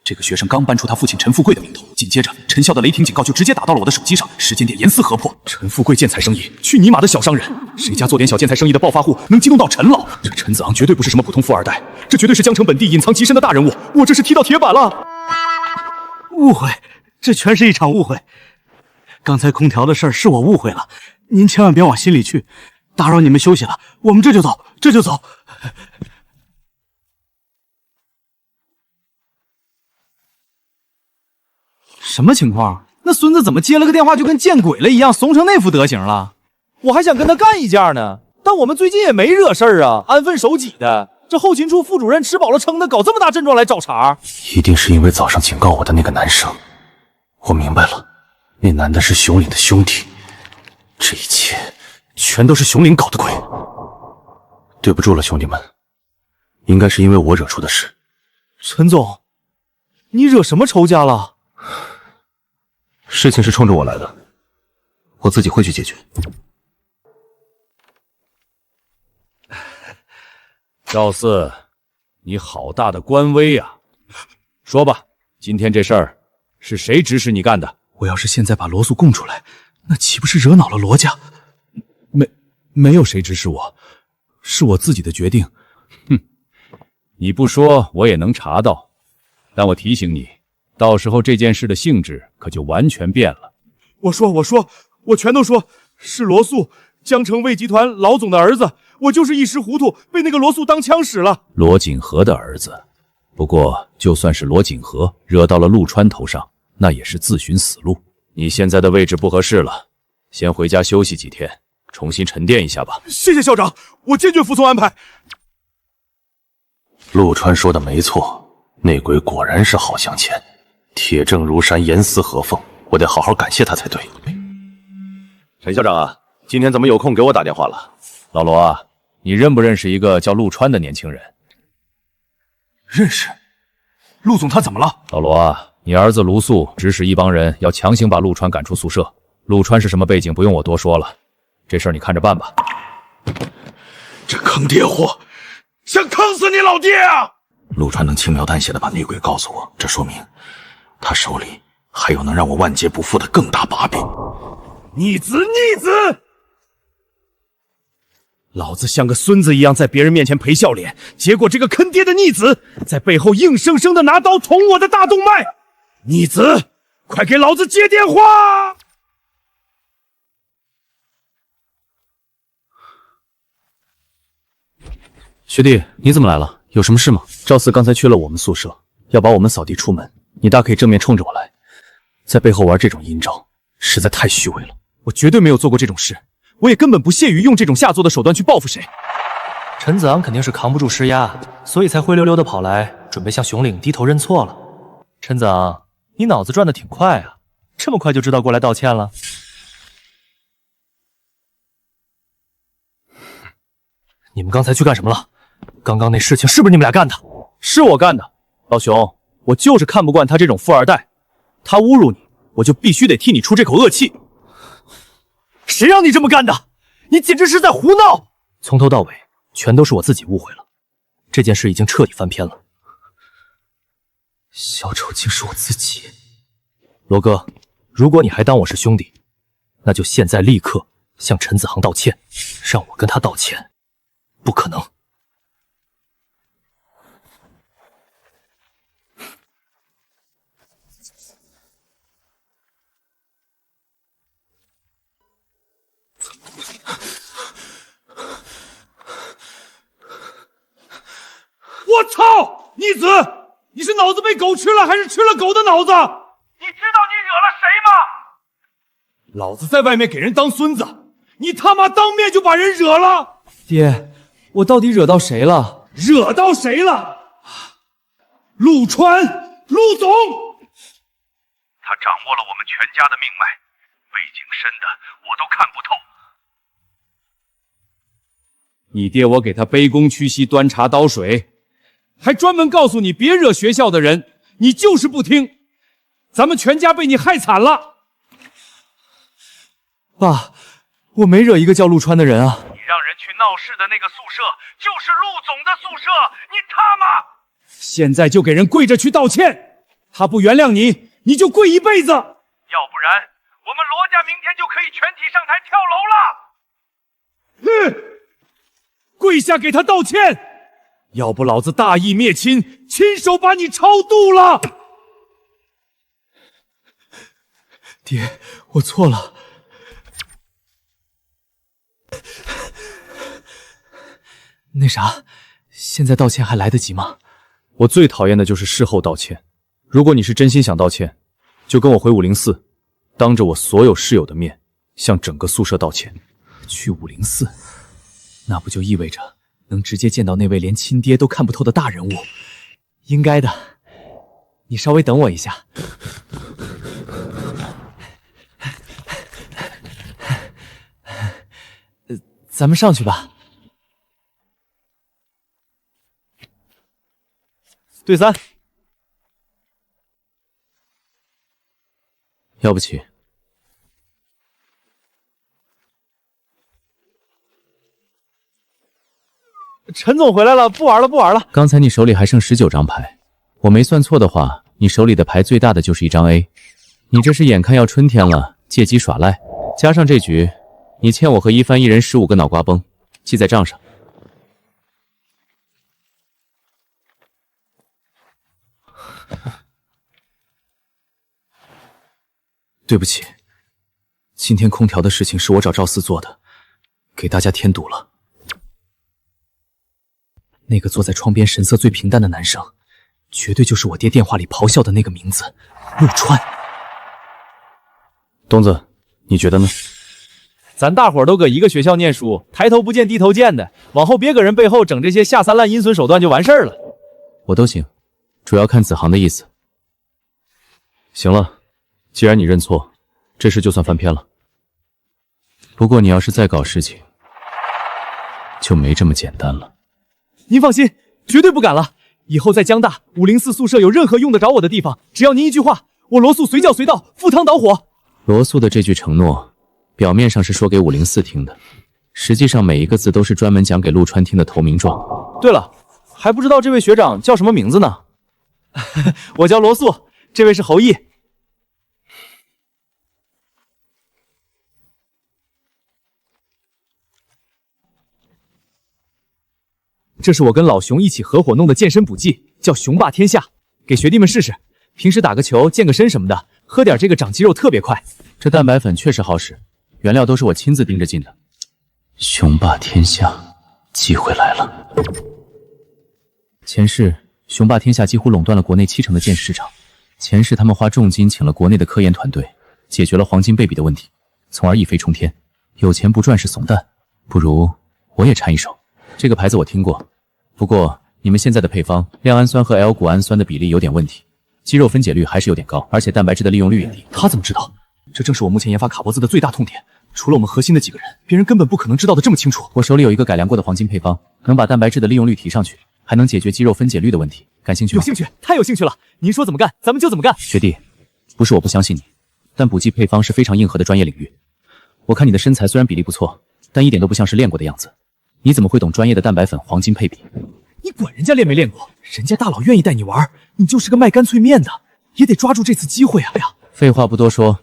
这个学生刚搬出他父亲陈富贵的名头，紧接着陈校的雷霆警告就直接打到了我的手机上，时间点严丝合破。陈富贵建材生意，去你妈的小商人！谁家做点小建材生意的暴发户能激动到陈老？这陈子昂绝对不是什么普通富二代，这绝对是江城本地隐藏极深的大人物，我这是踢到铁板了。误会，这全是一场误会。刚才空调的事儿是我误会了，您千万别往心里去。打扰你们休息了，我们这就走，这就走。什么情况？那孙子怎么接了个电话就跟见鬼了一样，怂成那副德行了？我还想跟他干一架呢，但我们最近也没惹事儿啊，安分守己的。这后勤处副主任吃饱了撑的，搞这么大阵仗来找茬，一定是因为早上警告我的那个男生。我明白了，那男的是熊岭的兄弟，这一切全都是熊岭搞的鬼。对不住了，兄弟们，应该是因为我惹出的事。陈总，你惹什么仇家了？事情是冲着我来的，我自己会去解决。赵四，你好大的官威啊！说吧，今天这事儿是谁指使你干的？我要是现在把罗素供出来，那岂不是惹恼了罗家？没有谁指使我，是我自己的决定。哼，你不说我也能查到，但我提醒你，到时候这件事的性质可就完全变了。我全都说，是罗素，江城卫集团老总的儿子，我就是一时糊涂，被那个罗素当枪使了。罗锦和的儿子，不过就算是罗锦和惹到了陆川头上，那也是自寻死路。你现在的位置不合适了，先回家休息几天，重新沉淀一下吧。谢谢校长，我坚决服从安排。陆川说的没错，内鬼果然是好相牵，铁证如山，严丝合缝，我得好好感谢他才对。陈校长啊，今天怎么有空给我打电话了？老罗啊，你认不认识一个叫陆川的年轻人？认识。陆总他怎么了？老罗啊，你儿子卢素指使一帮人要强行把陆川赶出宿舍。陆川是什么背景不用我多说了，这事儿你看着办吧。这坑爹货，想坑死你老爹啊！陆川能轻描淡写的把内鬼告诉我，这说明他手里还有能让我万劫不复的更大把柄。逆子！老子像个孙子一样在别人面前赔笑脸，结果这个坑爹的逆子在背后硬生生的拿刀捅我的大动脉。逆子，快给老子接电话！学弟，你怎么来了？有什么事吗？赵四刚才去了我们宿舍，要把我们扫地出门，你大可以正面冲着我来，在背后玩这种阴招，实在太虚伪了。我绝对没有做过这种事，我也根本不屑于用这种下作的手段去报复谁。陈子昂肯定是扛不住施压，所以才灰溜溜的跑来，准备向熊岭低头认错了。陈子昂，你脑子转得挺快啊，这么快就知道过来道歉了？你们刚才去干什么了？刚刚那事情是不是你们俩干的？是我干的，老熊，我就是看不惯他这种富二代，他侮辱你，我就必须得替你出这口恶气。谁让你这么干的？你简直是在胡闹！从头到尾全都是我自己误会了，这件事已经彻底翻篇了。小丑竟是我自己。罗哥，如果你还当我是兄弟，那就现在立刻向陈子航道歉，让我跟他道歉。不可能。我操！逆子，你是脑子被狗吃了，还是吃了狗的脑子？你知道你惹了谁吗？老子在外面给人当孙子，你他妈当面就把人惹了！爹，我到底惹到谁了？惹到谁了？陆川，陆总，他掌握了我们全家的命脉，背景深的我都看不透。你爹我给他卑躬屈膝，端茶倒水，还专门告诉你别惹学校的人，你就是不听，咱们全家被你害惨了。爸，我没惹一个叫陆川的人啊！你让人去闹事的那个宿舍，就是陆总的宿舍，你他妈！现在就给人跪着去道歉，他不原谅你，你就跪一辈子。要不然，我们罗家明天就可以全体上台跳楼了。跪下给他道歉，要不老子大义灭亲，亲手把你超度了。爹，我错了。那啥，现在道歉还来得及吗？我最讨厌的就是事后道歉。如果你是真心想道歉，就跟我回504，当着我所有室友的面，向整个宿舍道歉。去504，那不就意味着能直接见到那位连亲爹都看不透的大人物？应该的。你稍微等我一下。咱们上去吧。对3，要不起。陈总回来了，不玩了，不玩了。刚才你手里还剩19张牌，我没算错的话，你手里的牌最大的就是一张 A。你这是眼看要春天了，借机耍赖。加上这局，你欠我和一帆一人15个脑瓜崩，记在账上。对不起，今天空调的事情是我找赵四做的，给大家添堵了。那个坐在窗边神色最平淡的男生，绝对就是我爹电话里咆哮的那个名字，陆川。东子，你觉得呢？咱大伙儿都搁一个学校念书，抬头不见低头见的，往后别搁人背后整这些下三滥阴损手段就完事儿了。我都行，主要看子航的意思。行了，既然你认错，这事就算翻篇了。不过你要是再搞事情，就没这么简单了。您放心，绝对不敢了。以后在江大504宿舍有任何用得着我的地方，只要您一句话，我罗素随叫随到，赴汤蹈火。罗素的这句承诺，表面上是说给504听的，实际上每一个字都是专门讲给陆川听的投名状。对了，还不知道这位学长叫什么名字呢？我叫罗素，这位是侯毅。这是我跟老熊一起合伙弄的健身补剂，叫雄霸天下，给学弟们试试。平时打个球、健个身什么的，喝点这个长肌肉特别快。这蛋白粉确实好使，原料都是我亲自盯着进的。雄霸天下，机会来了。前世雄霸天下几乎垄断了国内70%的健身市场。前世他们花重金请了国内的科研团队，解决了黄金贝比的问题，从而一飞冲天。有钱不赚是怂蛋，不如我也掺一手。这个牌子我听过，不过你们现在的配方亮氨酸和 L 谷氨酸的比例有点问题，肌肉分解率还是有点高，而且蛋白质的利用率也低。他怎么知道？这正是我目前研发卡脖子的最大痛点。除了我们核心的几个人，别人根本不可能知道的这么清楚。我手里有一个改良过的黄金配方，能把蛋白质的利用率提上去，还能解决肌肉分解率的问题。感兴趣吗？有兴趣，太有兴趣了！您说怎么干，咱们就怎么干。学弟，不是我不相信你，但补剂配方是非常硬核的专业领域。我看你的身材虽然比例不错，但一点都不像是练过的样子。你怎么会懂专业的蛋白粉黄金配比？你管人家练没练过？人家大佬愿意带你玩，你就是个卖干脆面的，也得抓住这次机会啊！呀，废话不多说，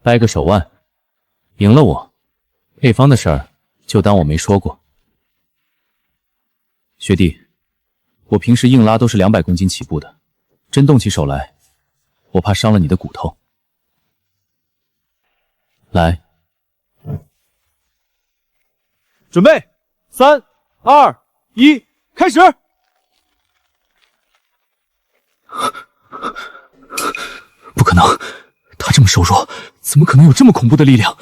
掰个手腕，赢了我，配方的事儿就当我没说过。学弟，我平时硬拉都是200公斤起步的，真动起手来，我怕伤了你的骨头。来，准备，3、2、1，开始！不可能，他这么瘦弱，怎么可能有这么恐怖的力量？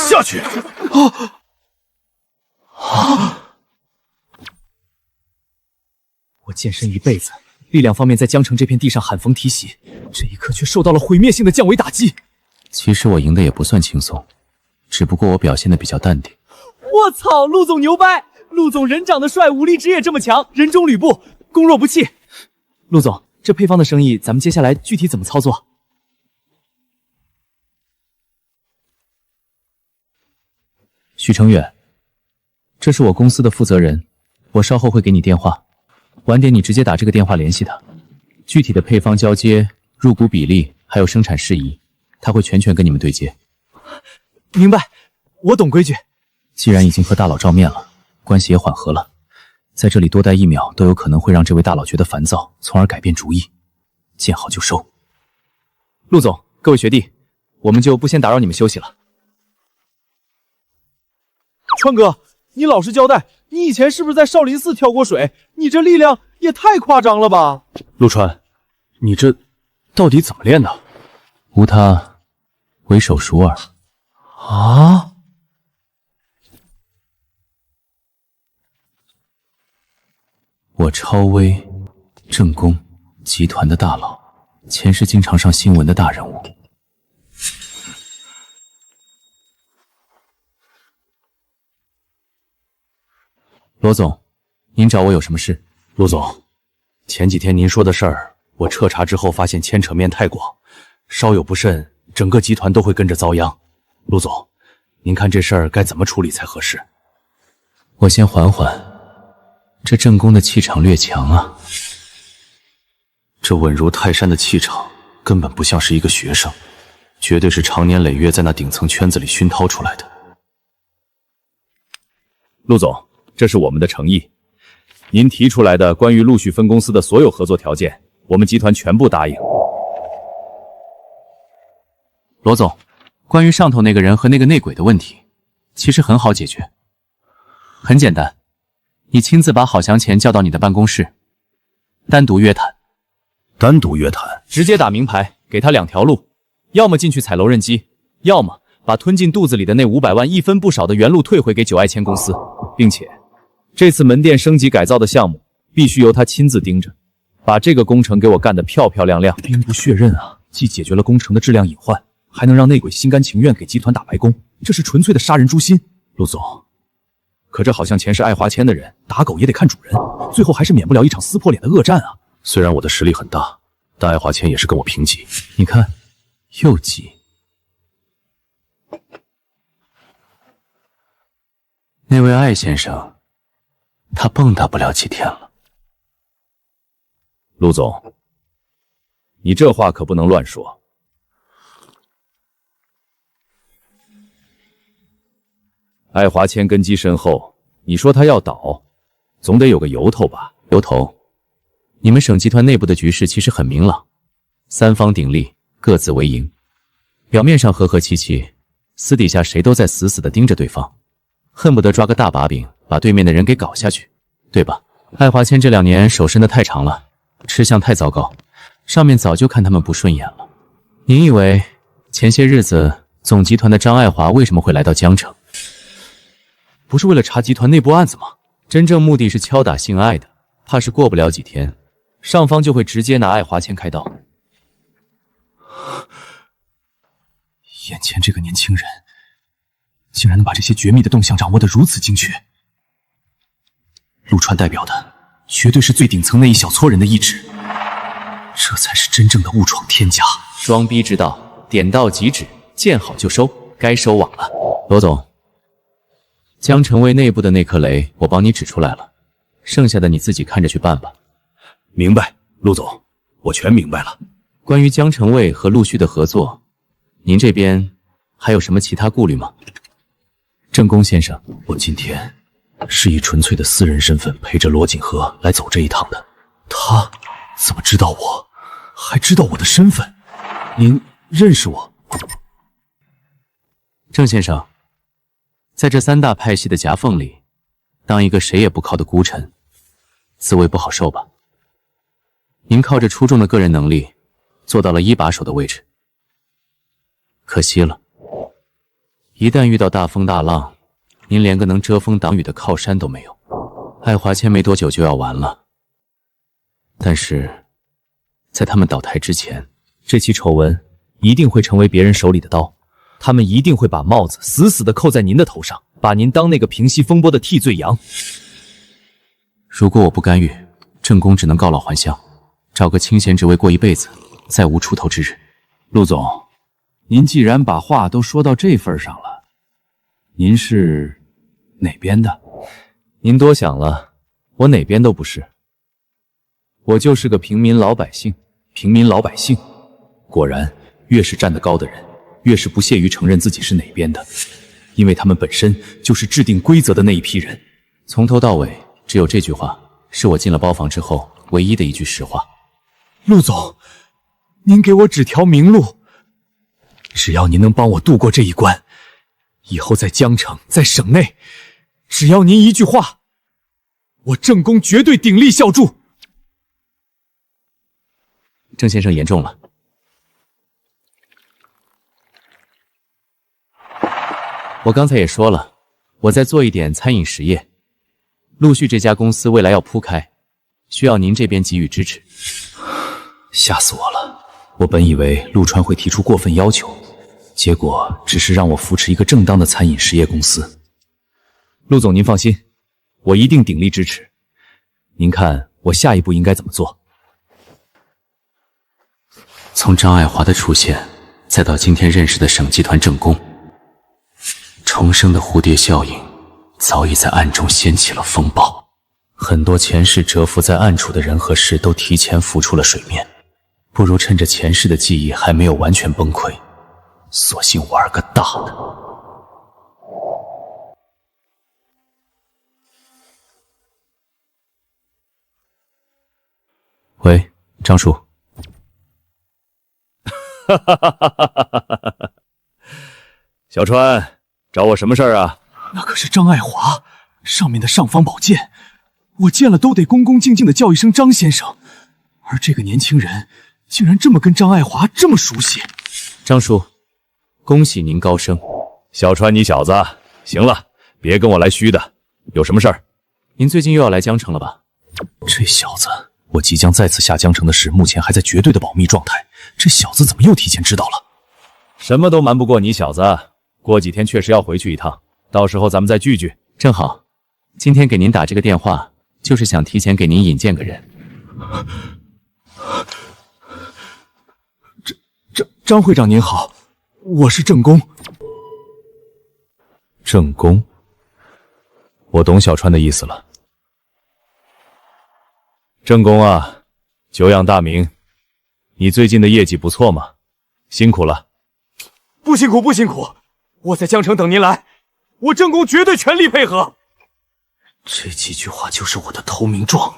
下去！我健身一辈子，力量方面在江城这片地上喊风提袭，这一刻却受到了毁灭性的降维打击。其实我赢的也不算轻松，只不过我表现的比较淡定。我操，陆总牛掰！陆总人长得帅，武力值也这么强，人中吕布，攻若不弃。陆总，这配方的生意，咱们接下来具体怎么操作？许成远，这是我公司的负责人，我稍后会给你电话，晚点你直接打这个电话联系他。具体的配方交接、入股比例还有生产事宜，他会全权跟你们对接。明白，我懂规矩。既然已经和大佬照面了，关系也缓和了，在这里多待1秒都有可能会让这位大佬觉得烦躁，从而改变主意。见好就收。陆总，各位学弟，我们就不先打扰你们休息了。川哥，你老实交代，你以前是不是在少林寺跳过水？你这力量也太夸张了吧！陆川，你这到底怎么练的？无他，唯手熟耳。啊！我超威、正宫集团的大佬，前世经常上新闻的大人物。罗总，您找我有什么事？陆总，前几天您说的事儿，我彻查之后发现牵扯面太广，稍有不慎，整个集团都会跟着遭殃。陆总，您看这事儿该怎么处理才合适？我先缓缓，这正宫的气场略强啊。这稳如泰山的气场，根本不像是一个学生，绝对是长年累月在那顶层圈子里熏陶出来的。陆总，这是我们的诚意。您提出来的关于陆续分公司的所有合作条件，我们集团全部答应。罗总，关于上头那个人和那个内鬼的问题，其实很好解决。很简单，你亲自把郝祥前叫到你的办公室，单独约谈。单独约谈？直接打明牌，给他2条路，要么进去踩楼人机，要么把吞进肚子里的那500万1分不少的原路退回给9爱千公司，并且这次门店升级改造的项目必须由他亲自盯着，把这个工程给我干得漂漂亮亮。兵不血刃啊，既解决了工程的质量隐患，还能让内鬼心甘情愿给集团打白工，这是纯粹的杀人诛心。陆总，可这好像前世爱华谦的人，打狗也得看主人，最后还是免不了一场撕破脸的恶战啊。虽然我的实力很大，但爱华谦也是跟我平级。你看，又急。那位艾先生，他蹦跶不了几天了。陆总，你这话可不能乱说。爱华谦根基深厚，你说他要倒，总得有个由头吧？由头？你们省集团内部的局势其实很明朗，3方鼎立，各自为营，表面上和和气气，私底下谁都在死死地盯着对方，恨不得抓个大把柄把对面的人给搞下去，对吧？爱华谦这2年手伸得太长了，吃相太糟糕，上面早就看他们不顺眼了。您以为前些日子总集团的张爱华为什么会来到江城？不是为了查集团内部案子吗？真正目的是敲打姓艾的，怕是过不了几天，上方就会直接拿爱华谦开刀。眼前这个年轻人，竟然能把这些绝密的动向掌握得如此精确。陆川代表的绝对是最顶层那一小撮人的意志，这才是真正的误闯天家。装逼之道，点到即止，见好就收，该收网了。罗总，江城卫内部的那颗雷我帮你指出来了，剩下的你自己看着去办吧。明白，陆总，我全明白了。关于江城卫和陆续的合作，您这边还有什么其他顾虑吗？郑公先生，我今天是以纯粹的私人身份陪着罗锦河来走这一趟的。他怎么知道我，还知道我的身份？您认识我？郑先生，在这三大派系的夹缝里，当一个谁也不靠的孤臣，滋味不好受吧？您靠着出众的个人能力，做到了一把手的位置，可惜了。一旦遇到大风大浪，您连个能遮风挡雨的靠山都没有。爱华签没多久就要完了，但是在他们倒台之前，这起丑闻一定会成为别人手里的刀，他们一定会把帽子死死地扣在您的头上，把您当那个平息风波的替罪羊。如果我不干预，郑公只能告老还乡，找个清闲职位过一辈子，再无出头之日。陆总，您既然把话都说到这份上了，您是哪边的？您多想了，我哪边都不是，我就是个平民老百姓。平民老百姓，果然越是站得高的人，越是不屑于承认自己是哪边的，因为他们本身就是制定规则的那一批人。从头到尾，只有这句话是我进了包房之后唯一的一句实话。陆总，您给我指条明路，只要您能帮我度过这一关，以后在江城，在省内，只要您一句话，我郑公绝对鼎力效助。郑先生言重了。我刚才也说了，我在做一点餐饮实业，陆续这家公司未来要铺开，需要您这边给予支持。吓死我了！我本以为陆川会提出过分要求，结果只是让我扶持一个正当的餐饮实业公司。陆总您放心，我一定鼎力支持。您看我下一步应该怎么做？从张爱华的出现，再到今天认识的省集团郑公，重生的蝴蝶效应早已在暗中掀起了风暴，很多前世蛰伏在暗处的人和事都提前浮出了水面。不如趁着前世的记忆还没有完全崩溃，索性玩个大的。喂，张叔。小川，找我什么事儿啊？那可是张爱华，上面的尚方宝剑，我见了都得恭恭敬敬的叫一声张先生，而这个年轻人竟然这么跟张爱华这么熟悉。张叔，恭喜您高升。小川，你小子，行了，别跟我来虚的，有什么事儿？您最近又要来江城了吧？这小子，我即将再次下江城的事，目前还在绝对的保密状态。这小子怎么又提前知道了？什么都瞒不过你小子。过几天确实要回去一趟，到时候咱们再聚聚。正好，今天给您打这个电话，就是想提前给您引荐个人。张会长您好，我是郑公。郑公，我懂小川的意思了。郑公啊，久仰大名，你最近的业绩不错嘛，辛苦了。不辛苦，不辛苦，我在江城等您来，我郑公绝对全力配合。这几句话就是我的投名状。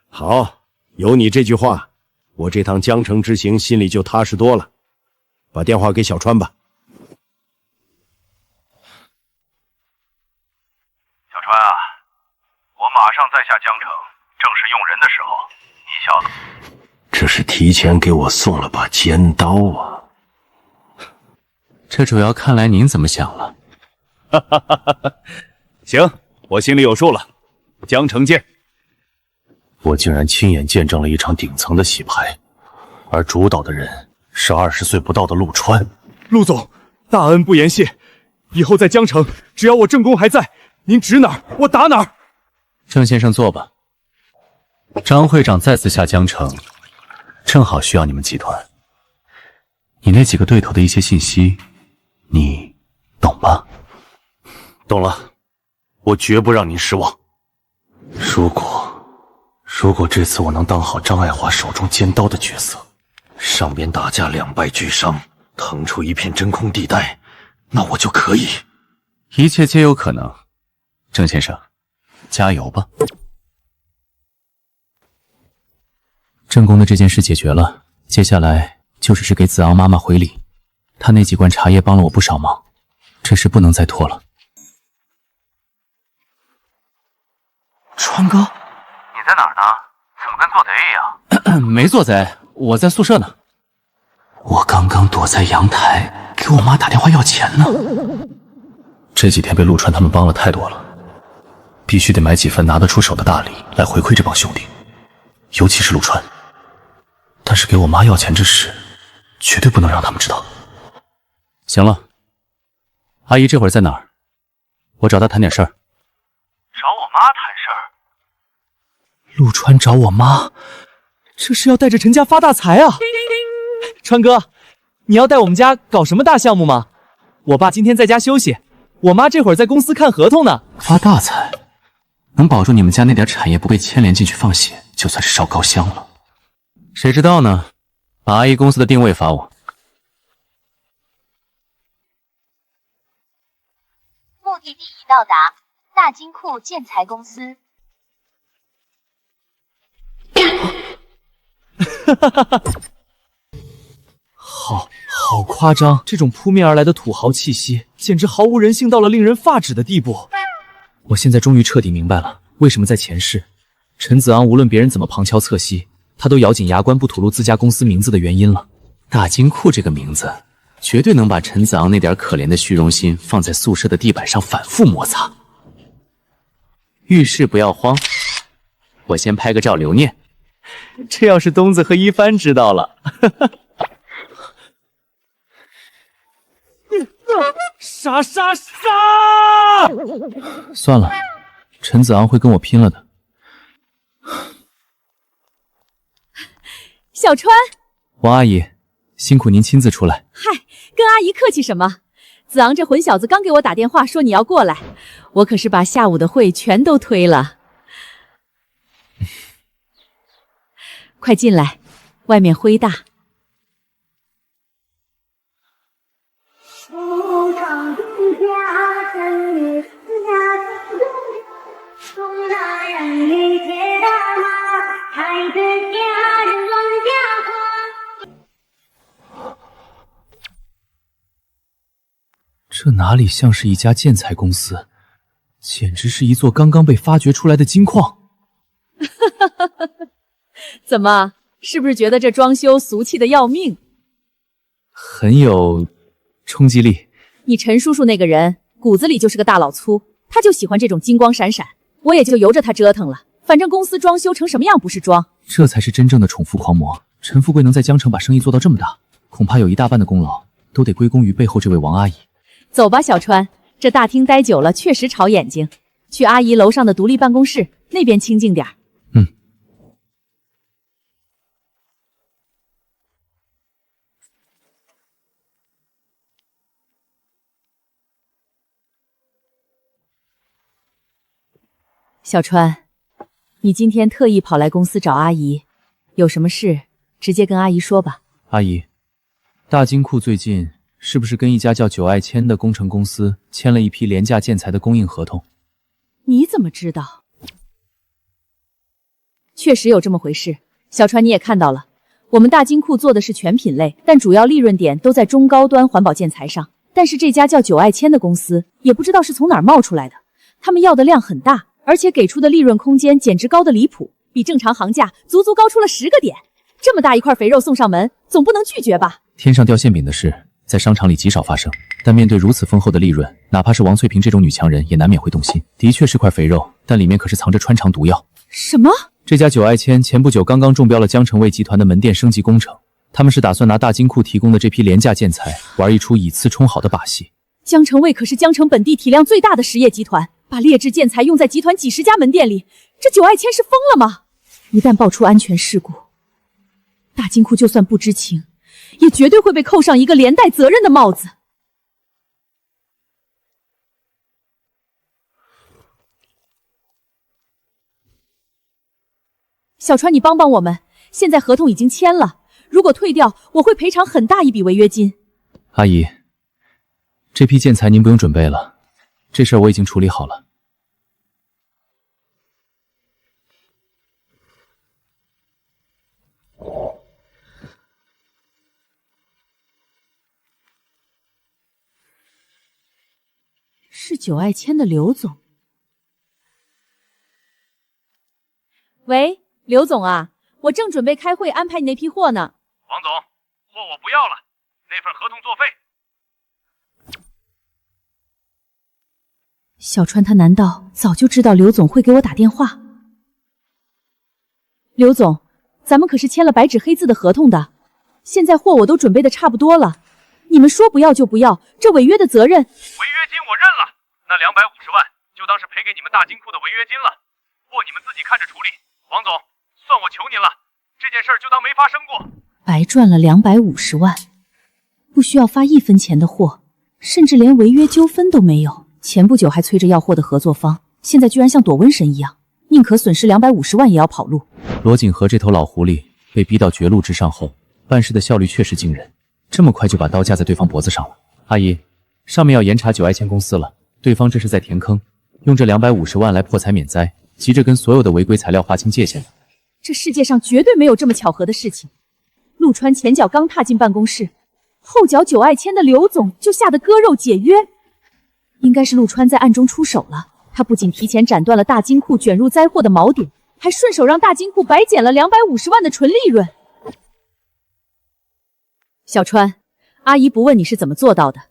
好，有你这句话，我这趟江城之行心里就踏实多了。把电话给小川吧。小川啊，我马上再下江城，正是用人的时候，你小子这是提前给我送了把尖刀啊！这主要看来您怎么想了。行，我心里有数了。江城见。我竟然亲眼见证了一场顶层的洗牌，而主导的人是20岁不到的陆川。陆总，大恩不言谢，以后在江城，只要我郑公还在，您指哪儿我打哪儿。郑先生坐吧。张会长再次下江城，正好需要你们集团。你那几个对头的一些信息，你懂吧？懂了，我绝不让您失望。如果这次我能当好张爱华手中尖刀的角色，上边打架两败俱伤，腾出一片真空地带，那我就可以。一切皆有可能，郑先生，加油吧。郑宫的这件事解决了，接下来就只是给子昂妈妈回礼。她那几罐茶叶帮了我不少忙，这事不能再拖了。川哥，你在哪儿呢？怎么跟做贼一样？没做贼，我在宿舍呢。我刚刚躲在阳台给我妈打电话要钱呢。这几天被陆川他们帮了太多了，必须得买几份拿得出手的大礼来回馈这帮兄弟，尤其是陆川。但是给我妈要钱这事，绝对不能让他们知道。行了，阿姨这会儿在哪儿？我找她谈点事儿。找我妈谈事儿？陆川找我妈，这是要带着陈家发大财啊！川哥，你要带我们家搞什么大项目吗？我爸今天在家休息，我妈这会儿在公司看合同呢。发大财，能保住你们家那点产业不被牵连进去放血，就算是烧高香了。谁知道呢？把阿姨公司的定位发我。目的地已到达，大金库建材公司。好夸张！这种扑面而来的土豪气息，简直毫无人性到了令人发指的地步。我现在终于彻底明白了，为什么在前世，陈子昂无论别人怎么旁敲侧击，他都咬紧牙关不吐露自家公司名字的原因了。大金库这个名字，绝对能把陈子昂那点可怜的虚荣心放在宿舍的地板上反复摩擦。遇事不要慌，我先拍个照留念。这要是东子和一帆知道了，杀！算了，陈子昂会跟我拼了的。小川，王阿姨，辛苦您亲自出来。嗨，跟阿姨客气什么？子昂这混小子刚给我打电话说你要过来，我可是把下午的会全都推了。快进来，外面灰大。这哪里像是一家建材公司，简直是一座刚刚被发掘出来的金矿。怎么，是不是觉得这装修俗气的要命？很有冲击力。你陈叔叔那个人骨子里就是个大老粗，他就喜欢这种金光闪闪，我也就由着他折腾了。反正公司装修成什么样不是装。这才是真正的宠富狂魔。陈富贵能在江城把生意做到这么大，恐怕有一大半的功劳都得归功于背后这位王阿姨。走吧，小川，这大厅待久了确实吵眼睛，去阿姨楼上的独立办公室，那边清静点。小川，你今天特意跑来公司找阿姨，有什么事直接跟阿姨说吧。阿姨，大金库最近是不是跟一家叫九爱千的工程公司签了一批廉价建材的供应合同？你怎么知道？确实有这么回事。小川，你也看到了，我们大金库做的是全品类，但主要利润点都在中高端环保建材上。但是这家叫九爱千的公司，也不知道是从哪儿冒出来的，他们要的量很大，而且给出的利润空间简直高的离谱，比正常行价足足高出了10个点。这么大一块肥肉送上门，总不能拒绝吧？天上掉馅饼的事，在商场里极少发生，但面对如此丰厚的利润，哪怕是王翠萍这种女强人也难免会动心。的确是块肥肉，但里面可是藏着穿肠毒药。什么？这家九爱千前不久刚刚中标了江城卫集团的门店升级工程，他们是打算拿大金库提供的这批廉价建材玩一出以次充好的把戏。江城卫可是江城本地体量最大的实业集团，把劣质建材用在集团几10家门店里，这九爱千是疯了吗？一旦爆出安全事故，大金库就算不知情，也绝对会被扣上一个连带责任的帽子。小川，你帮帮我们，现在合同已经签了，如果退掉，我会赔偿很大一笔违约金。阿姨，这批建材您不用准备了，这事儿我已经处理好了。是九爱签的刘总。喂，刘总啊，我正准备开会安排你那批货呢。王总，货我不要了，那份合同作废。小川他难道早就知道刘总会给我打电话？刘总，咱们可是签了白纸黑字的合同的，现在货我都准备的差不多了，你们说不要就不要，这违约的责任……违约金我认了，那250万就当是赔给你们大金库的违约金了，货你们自己看着处理。王总，算我求您了，这件事就当没发生过。白赚了250万，不需要发1分钱的货，甚至连违约纠纷都没有。前不久还催着要货的合作方，现在居然像躲瘟神一样，宁可损失250万也要跑路。罗锦和这头老狐狸被逼到绝路之上后，办事的效率确实惊人，这么快就把刀架在对方脖子上了。阿姨，上面要严查九爱签公司了，对方这是在填坑，用这250万来破财免灾，急着跟所有的违规材料划清界限。这世界上绝对没有这么巧合的事情。陆川前脚刚踏进办公室，后脚九爱签的刘总就吓得割肉解约。应该是陆川在暗中出手了，他不仅提前斩断了大金库卷入灾祸的锚点，还顺手让大金库白捡了250万的纯利润。小川，阿姨不问你是怎么做到的，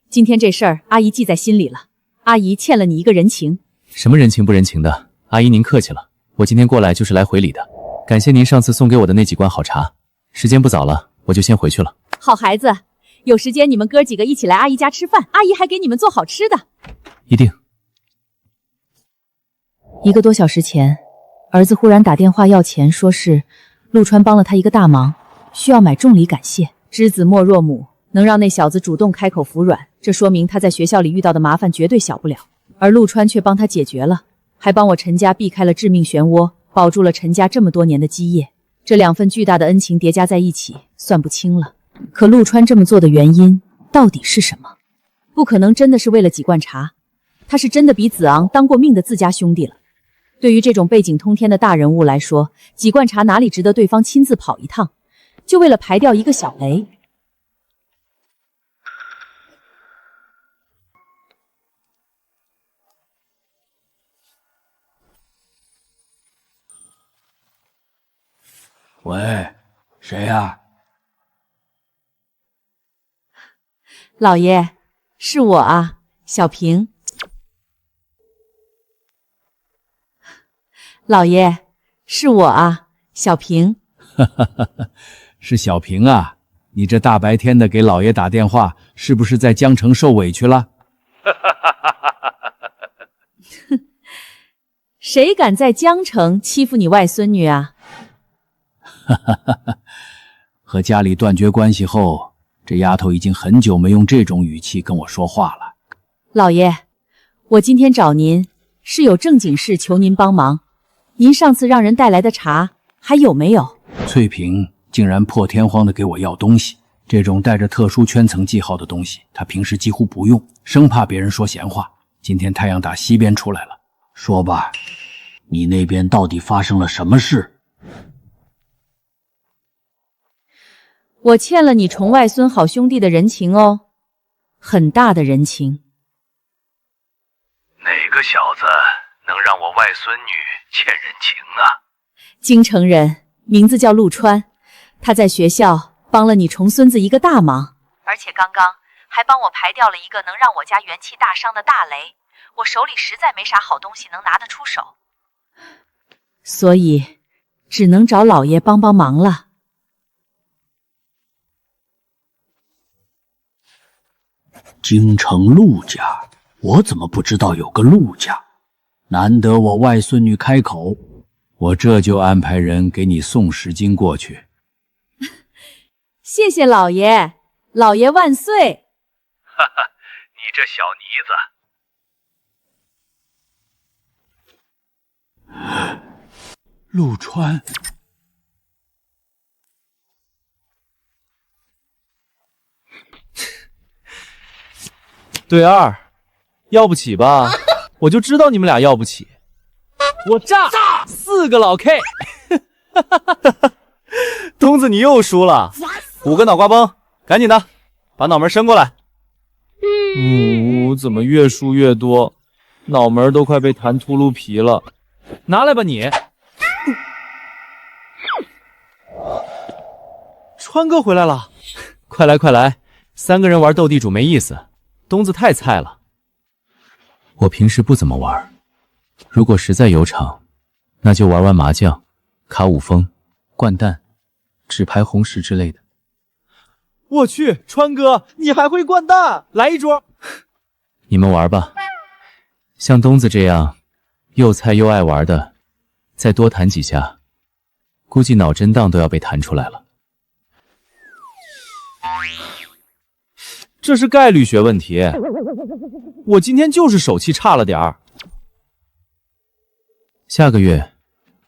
今天这事儿阿姨记在心里了，阿姨欠了你一个人情。什么人情不人情的，阿姨您客气了，我今天过来就是来回礼的，感谢您上次送给我的那几罐好茶。时间不早了，我就先回去了。好孩子，有时间你们哥几个一起来阿姨家吃饭，阿姨还给你们做好吃的。一定。1个多小时前，儿子忽然打电话要钱，说是陆川帮了他一个大忙，需要买重礼感谢。知子莫若母，能让那小子主动开口服软，这说明他在学校里遇到的麻烦绝对小不了。而陆川却帮他解决了，还帮我陈家避开了致命漩涡，保住了陈家这么多年的基业。这2份巨大的恩情叠加在一起，算不清了。可陆川这么做的原因到底是什么？不可能真的是为了几罐茶，他是真的比子昂当过命的自家兄弟了。对于这种背景通天的大人物来说，几罐茶哪里值得对方亲自跑一趟，就为了排掉一个小雷。喂，谁呀？老爷，是我啊，小平。老爷，是我啊，小平。是小平啊，你这大白天的给老爷打电话，是不是在江城受委屈了？谁敢在江城欺负你外孙女啊？和家里断绝关系后，这丫头已经很久没用这种语气跟我说话了。老爷，我今天找您是有正经事求您帮忙。您上次让人带来的茶还有没有？翠萍竟然破天荒的给我要东西，这种带着特殊圈层记号的东西，她平时几乎不用，生怕别人说闲话。今天太阳打西边出来了，说吧，你那边到底发生了什么事？我欠了你重外孙好兄弟的人情哦，很大的人情。哪个小子能让我外孙女欠人情啊？京城人，名字叫陆川，他在学校帮了你重孙子一个大忙，而且刚刚还帮我排掉了一个能让我家元气大伤的大雷。我手里实在没啥好东西能拿得出手，所以只能找老爷帮帮忙了。京城陆家，我怎么不知道有个陆家？难得我外孙女开口，我这就安排人给你送10斤过去。谢谢老爷，老爷万岁！哈哈，你这小妮子。陆川，对二，要不起吧？我就知道你们俩要不起。我炸4个老 K， 东子你又输了，5个脑瓜崩，赶紧的，把脑门伸过来。怎么越输越多？脑门都快被弹秃噜皮了。拿来吧你。川哥回来了，快来快来，3个人玩斗地主没意思，东子太菜了。我平时不怎么玩，如果实在有场，那就玩麻将、卡5风、掼蛋、纸牌红石之类的。我去，川哥你还会掼蛋？来一桌。你们玩吧，像东子这样又菜又爱玩的，再多弹几下，估计脑震荡都要被弹出来了。这是概率学问题，我今天就是手气差了点儿。下个月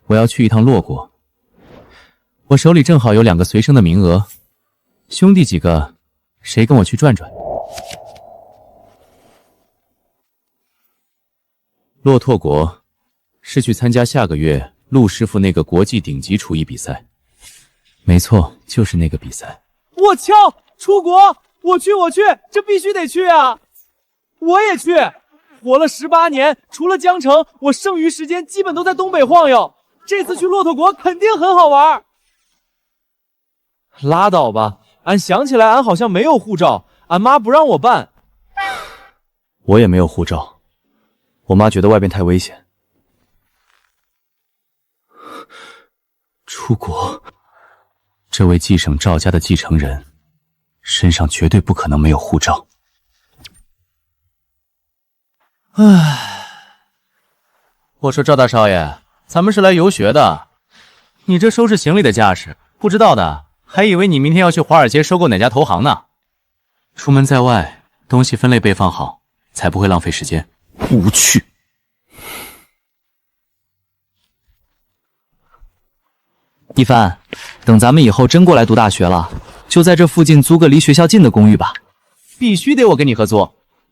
我要去一趟洛国，我手里正好有2个随身的名额，兄弟几个谁跟我去转转？骆驼国是去参加下个月陆师傅那个国际顶级厨艺比赛，没错，就是那个比赛。我敲，出国！我去，这必须得去啊！我也去，活了18年，除了江城，我剩余时间基本都在东北晃悠。这次去骆驼国肯定很好玩。拉倒吧，俺想起来，俺好像没有护照，俺妈不让我办。我也没有护照，我妈觉得外边太危险。出国，这位继省赵家的继承人身上绝对不可能没有护照。唉，我说赵大少爷，咱们是来游学的，你这收拾行李的架势，不知道的还以为你明天要去华尔街收购哪家投行呢。出门在外，东西分类备放好，才不会浪费时间。无趣。一帆，等咱们以后真过来读大学了，就在这附近租个离学校近的公寓吧。必须得我跟你合租，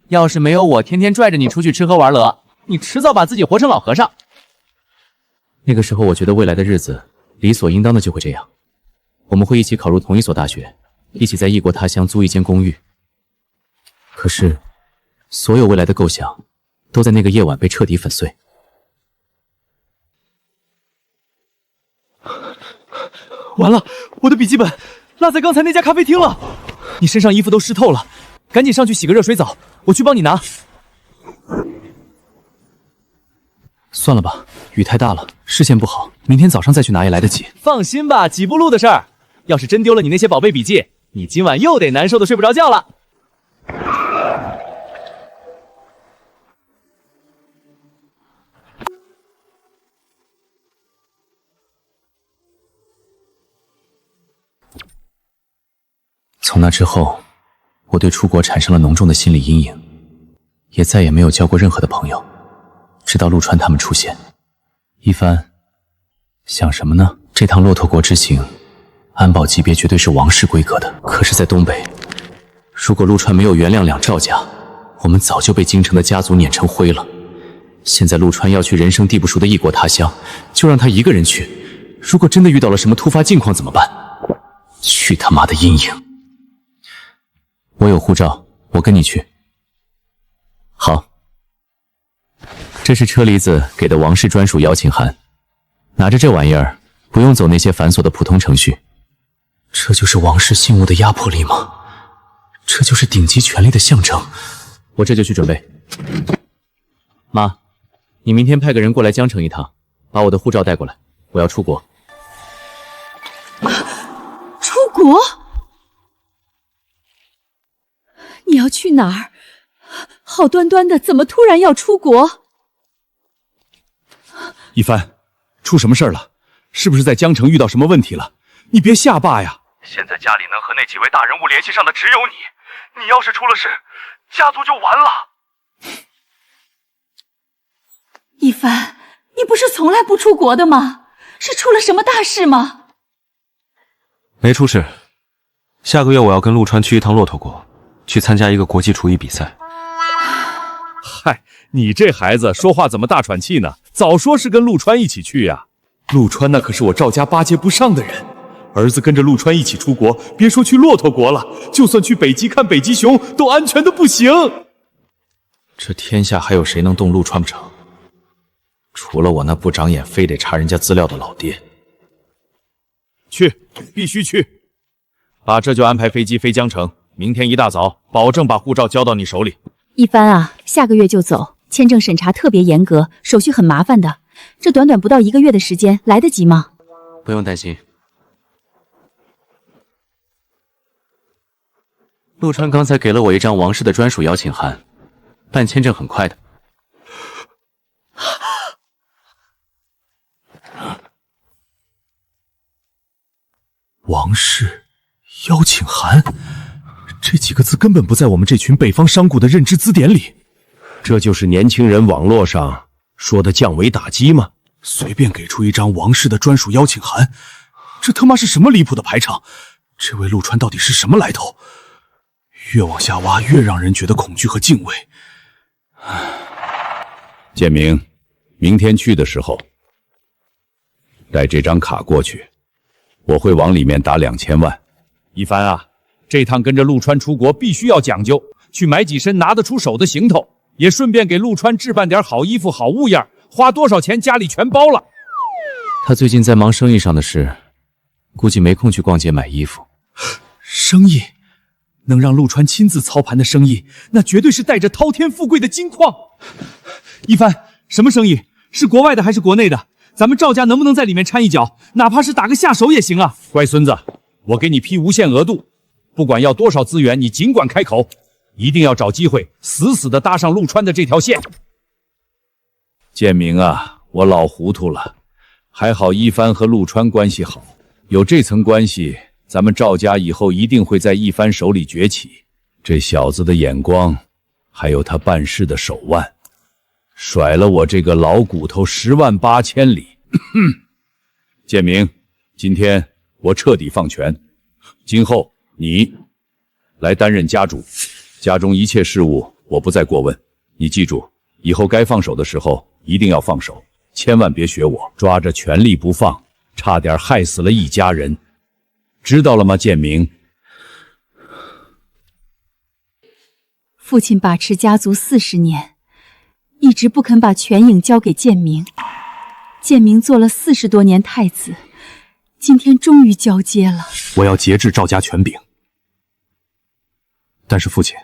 要是没有我天天拽着你出去吃喝玩乐，你迟早把自己活成老和尚。那个时候，我觉得未来的日子理所应当的就会这样，我们会一起考入同一所大学，一起在异国他乡租一间公寓。可是，所有未来的构想都在那个夜晚被彻底粉碎。完了，我的笔记本落在刚才那家咖啡厅了。你身上衣服都湿透了，赶紧上去洗个热水澡，我去帮你拿。算了吧，雨太大了，视线不好，明天早上再去拿也来得及。放心吧，几步路的事儿。要是真丢了你那些宝贝笔记，你今晚又得难受的睡不着觉了。从那之后，我对出国产生了浓重的心理阴影，也再也没有交过任何的朋友，直到陆川他们出现。一帆，想什么呢？这趟骆驼国之行，安保级别绝对是王室规格的。可是，在东北，如果陆川没有原谅2赵家，我们早就被京城的家族碾成灰了。现在陆川要去人生地不熟的异国他乡，就让他一个人去。如果真的遇到了什么突发境况怎么办？去他妈的阴影！我有护照，我跟你去。好，这是车厘子给的王室专属邀请函，拿着这玩意儿，不用走那些繁琐的普通程序。这就是王室信物的压迫力吗？这就是顶级权力的象征。我这就去准备。妈，你明天派个人过来江城一趟，把我的护照带过来，我要出国。出国？你要去哪儿？好端端的，怎么突然要出国？一帆，出什么事儿了？是不是在江城遇到什么问题了？你别吓爸呀！现在家里能和那几位大人物联系上的只有你，你要是出了事，家族就完了。一帆，你不是从来不出国的吗？是出了什么大事吗？没出事。下个月我要跟陆川去一趟骆驼国，去参加一个国际厨艺比赛。嗨，你这孩子说话怎么大喘气呢？早说是跟陆川一起去呀！陆川那可是我赵家巴结不上的人，儿子跟着陆川一起出国，别说去骆驼国了，就算去北极看北极熊，都安全的不行。这天下还有谁能动陆川不成？除了我那不长眼非得查人家资料的老爹。去，必须去！把这就安排飞机飞江城，明天一大早保证把护照交到你手里。一帆啊，下个月就走，签证审查特别严格，手续很麻烦的。这短短不到1个月的时间，来得及吗？不用担心。陆川刚才给了我一张王室的专属邀请函，办签证很快的。王室邀请函，这几个字根本不在我们这群北方商贾的认知字典里。这就是年轻人网络上说的降维打击吗？随便给出一张王室的专属邀请函，这他妈是什么离谱的排场？这位陆川到底是什么来头？越往下挖，越让人觉得恐惧和敬畏。建明，明天去的时候带这张卡过去，我会往里面打2000万。一帆啊，这趟跟着陆川出国必须要讲究，去买几身拿得出手的行头，也顺便给陆川置办点好衣服、好物样，花多少钱家里全包了。他最近在忙生意上的事，估计没空去逛街买衣服。生意？能让陆川亲自操盘的生意，那绝对是带着滔天富贵的金矿。一帆，什么生意？是国外的还是国内的？咱们赵家能不能在里面掺一脚？哪怕是打个下手也行啊！乖孙子，我给你批无限额度，不管要多少资源，你尽管开口，一定要找机会死死地搭上陆川的这条线。建明啊，我老糊涂了，还好一帆和陆川关系好，有这层关系，咱们赵家以后一定会在一帆手里崛起。这小子的眼光，还有他办事的手腕，甩了我这个老骨头108000里。建明，今天我彻底放权，今后你来担任家主，家中一切事务我不再过问。你记住，以后该放手的时候一定要放手，千万别学我抓着权力不放，差点害死了一家人。知道了吗，建明？父亲把持家族40年，一直不肯把权影交给建明。建明做了40多年太子，今天终于交接了。我要节制赵家权柄。但是父亲，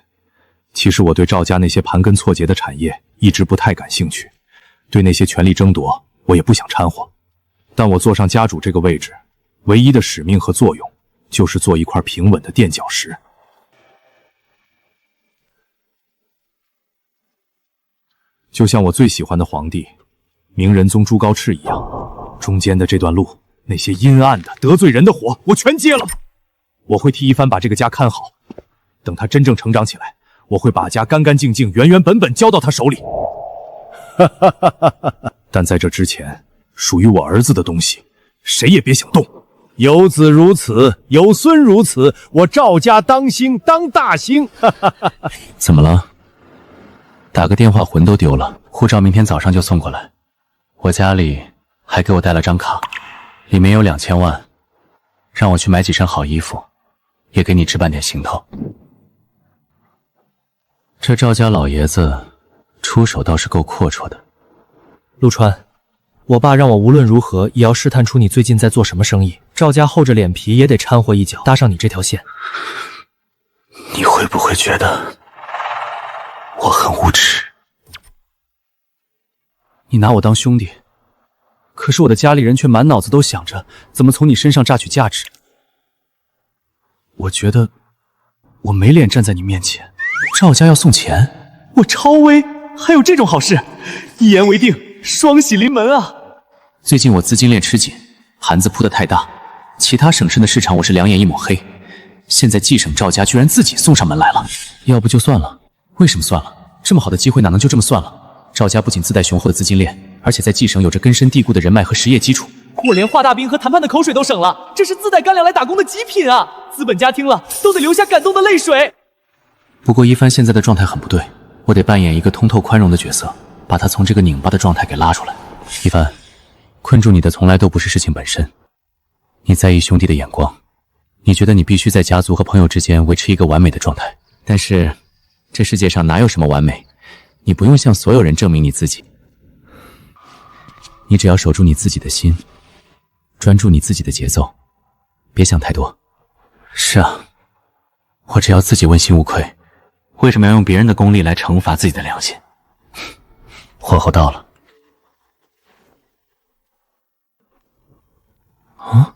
其实我对赵家那些盘根错节的产业一直不太感兴趣，对那些权力争夺我也不想掺和。但我坐上家主这个位置，唯一的使命和作用就是做一块平稳的垫脚石。就像我最喜欢的皇帝明仁宗朱高炽一样，中间的这段路，那些阴暗的得罪人的火我全接了。我会替一帆把这个家看好，等他真正成长起来，我会把家干干净净原原本本交到他手里。但在这之前，属于我儿子的东西谁也别想动。有子如此，有孙如此，我赵家当兴当大兴。怎么了？打个电话魂都丢了，护照明天早上就送过来。我家里还给我带了张卡，里面有2000万，让我去买几身好衣服，也给你置办点行头。这赵家老爷子出手倒是够阔绰的。陆川，我爸让我无论如何也要试探出你最近在做什么生意，赵家厚着脸皮也得掺和一脚，搭上你这条线。你会不会觉得我很无耻？你拿我当兄弟，可是我的家里人却满脑子都想着怎么从你身上榨取价值。我觉得我没脸站在你面前。赵家要送钱，我超威，还有这种好事，一言为定，双喜临门啊！最近我资金链吃紧，盘子铺得太大，其他省市的市场我是两眼一抹黑。现在冀省赵家居然自己送上门来了，要不就算了。为什么算了？这么好的机会哪能就这么算了？赵家不仅自带雄厚的资金链，而且在冀省有着根深蒂固的人脉和实业基础。我连画大饼和谈判的口水都省了，这是自带干粮来打工的极品啊！资本家听了都得流下感动的泪水。不过一帆现在的状态很不对，我得扮演一个通透宽容的角色，把他从这个拧巴的状态给拉出来。一帆，困住你的从来都不是事情本身，你在意兄弟的眼光，你觉得你必须在家族和朋友之间维持一个完美的状态，但是这世界上哪有什么完美？你不用向所有人证明你自己，你只要守住你自己的心，专注你自己的节奏，别想太多。是啊，我只要自己问心无愧，为什么要用别人的功利来惩罚自己的良心？火候到了。啊，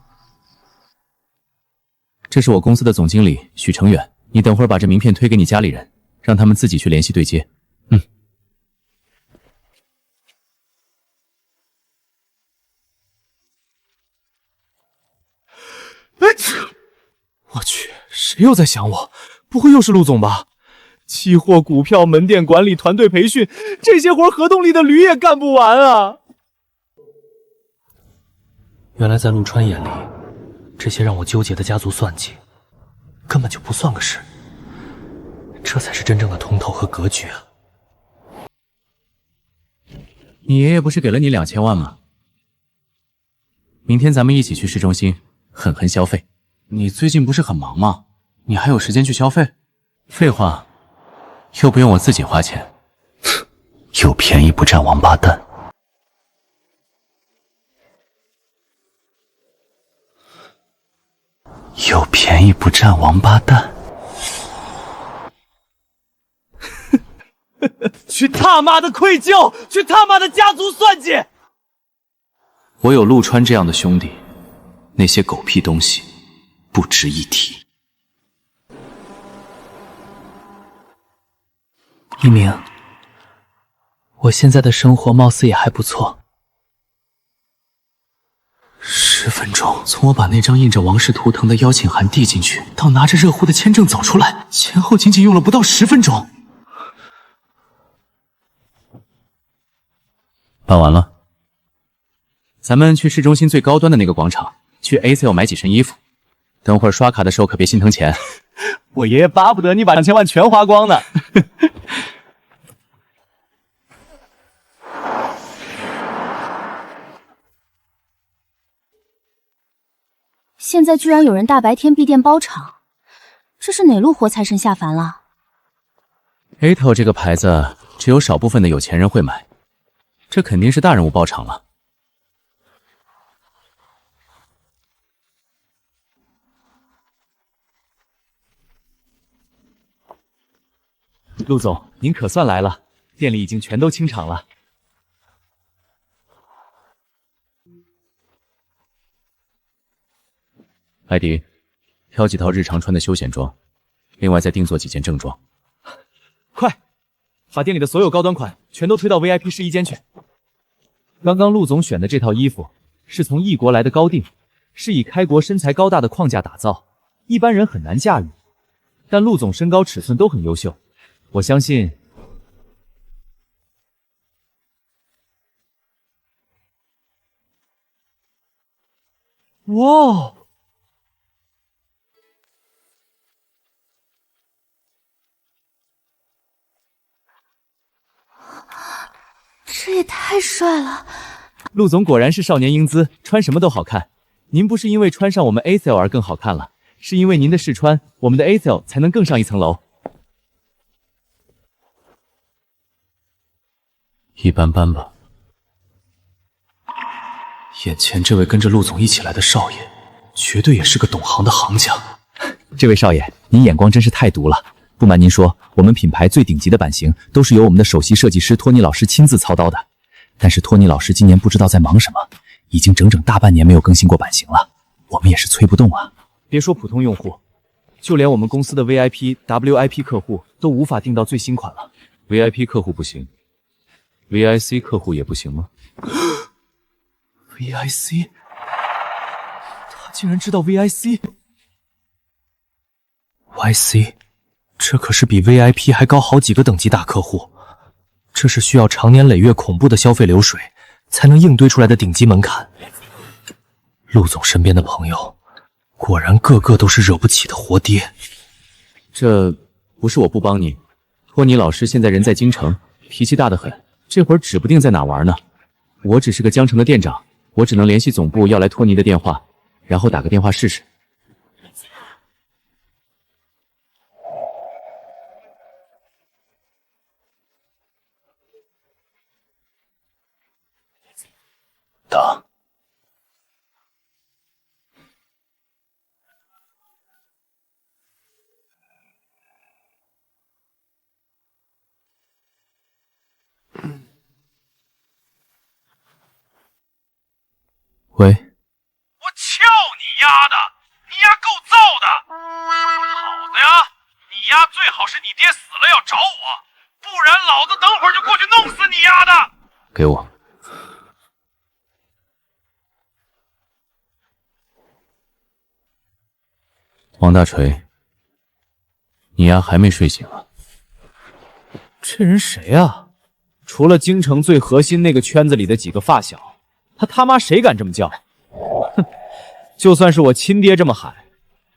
这是我公司的总经理许成远，你等会儿把这名片推给你家里人，让他们自己去联系对接。我去，谁又在想我？不会又是陆总吧？期货、股票、门店管理、团队培训，这些活合同里的驴也干不完啊！原来在陆川眼里，这些让我纠结的家族算计，根本就不算个事。这才是真正的通透和格局啊！你爷爷不是给了你2000万吗？明天咱们一起去市中心狠狠消费。你最近不是很忙吗？你还有时间去消费？废话，又不用我自己花钱。有便宜不占王八蛋。有便宜不占王八蛋。去他妈的愧疚，去他妈的家族算计！我有陆川这样的兄弟，那些狗屁东西不值一提。一鸣，我现在的生活貌似也还不错。10分钟，从我把那张印着王氏图腾的邀请函递进去，到拿着热乎的签证走出来，前后仅仅用了不到10分钟。办完了，咱们去市中心最高端的那个广场，去 A-Sale 买几身衣服。等会儿刷卡的时候可别心疼钱。我爷爷巴不得你把2000万全花光呢。现在居然有人大白天闭店包场，这是哪路活财神下凡了 ？ATO 这个牌子只有少部分的有钱人会买，这肯定是大人物包场了。陆总，您可算来了，店里已经全都清场了。艾迪，挑几套日常穿的休闲装，另外再定做几件正装。快，把店里的所有高端款全都推到 VIP 试衣间去。刚刚陆总选的这套衣服是从异国来的高定，是以开国身材高大的框架打造，一般人很难驾驭。但陆总身高尺寸都很优秀，我相信。哇！这也太帅了！陆总果然是少年英姿，穿什么都好看。您不是因为穿上我们 A-Sale 而更好看了，是因为您的试穿，我们的 A-Sale 才能更上一层楼。一般般吧。眼前这位跟着陆总一起来的少爷，绝对也是个懂行的行家。这位少爷，您眼光真是太毒了。不瞒您说，我们品牌最顶级的版型都是由我们的首席设计师托尼老师亲自操刀的。但是托尼老师今年不知道在忙什么，已经整整大半年没有更新过版型了，我们也是催不动啊。别说普通用户，就连我们公司的 VIP、WIP 客户都无法订到最新款了。VIP 客户不行，VIC 客户也不行吗 VIC， 他竟然知道 VIC。YC， 这可是比 VIP 还高好几个等级大客户，这是需要长年累月恐怖的消费流水才能硬堆出来的顶级门槛。陆总身边的朋友，果然个个都是惹不起的活爹。这不是我不帮你，托尼老师现在人在京城，脾气大得很，这会儿指不定在哪玩呢。我只是个江城的店长，我只能联系总部要来托尼的电话，然后打个电话试试。打。喂，我操你丫的！你丫够燥的！好的呀，你丫最好是你爹死了要找我，不然老子等会儿就过去弄死你丫的！给我。王大锤，你丫还没睡醒啊？这人谁啊？除了京城最核心那个圈子里的几个发小，他妈谁敢这么叫？哼，就算是我亲爹这么喊，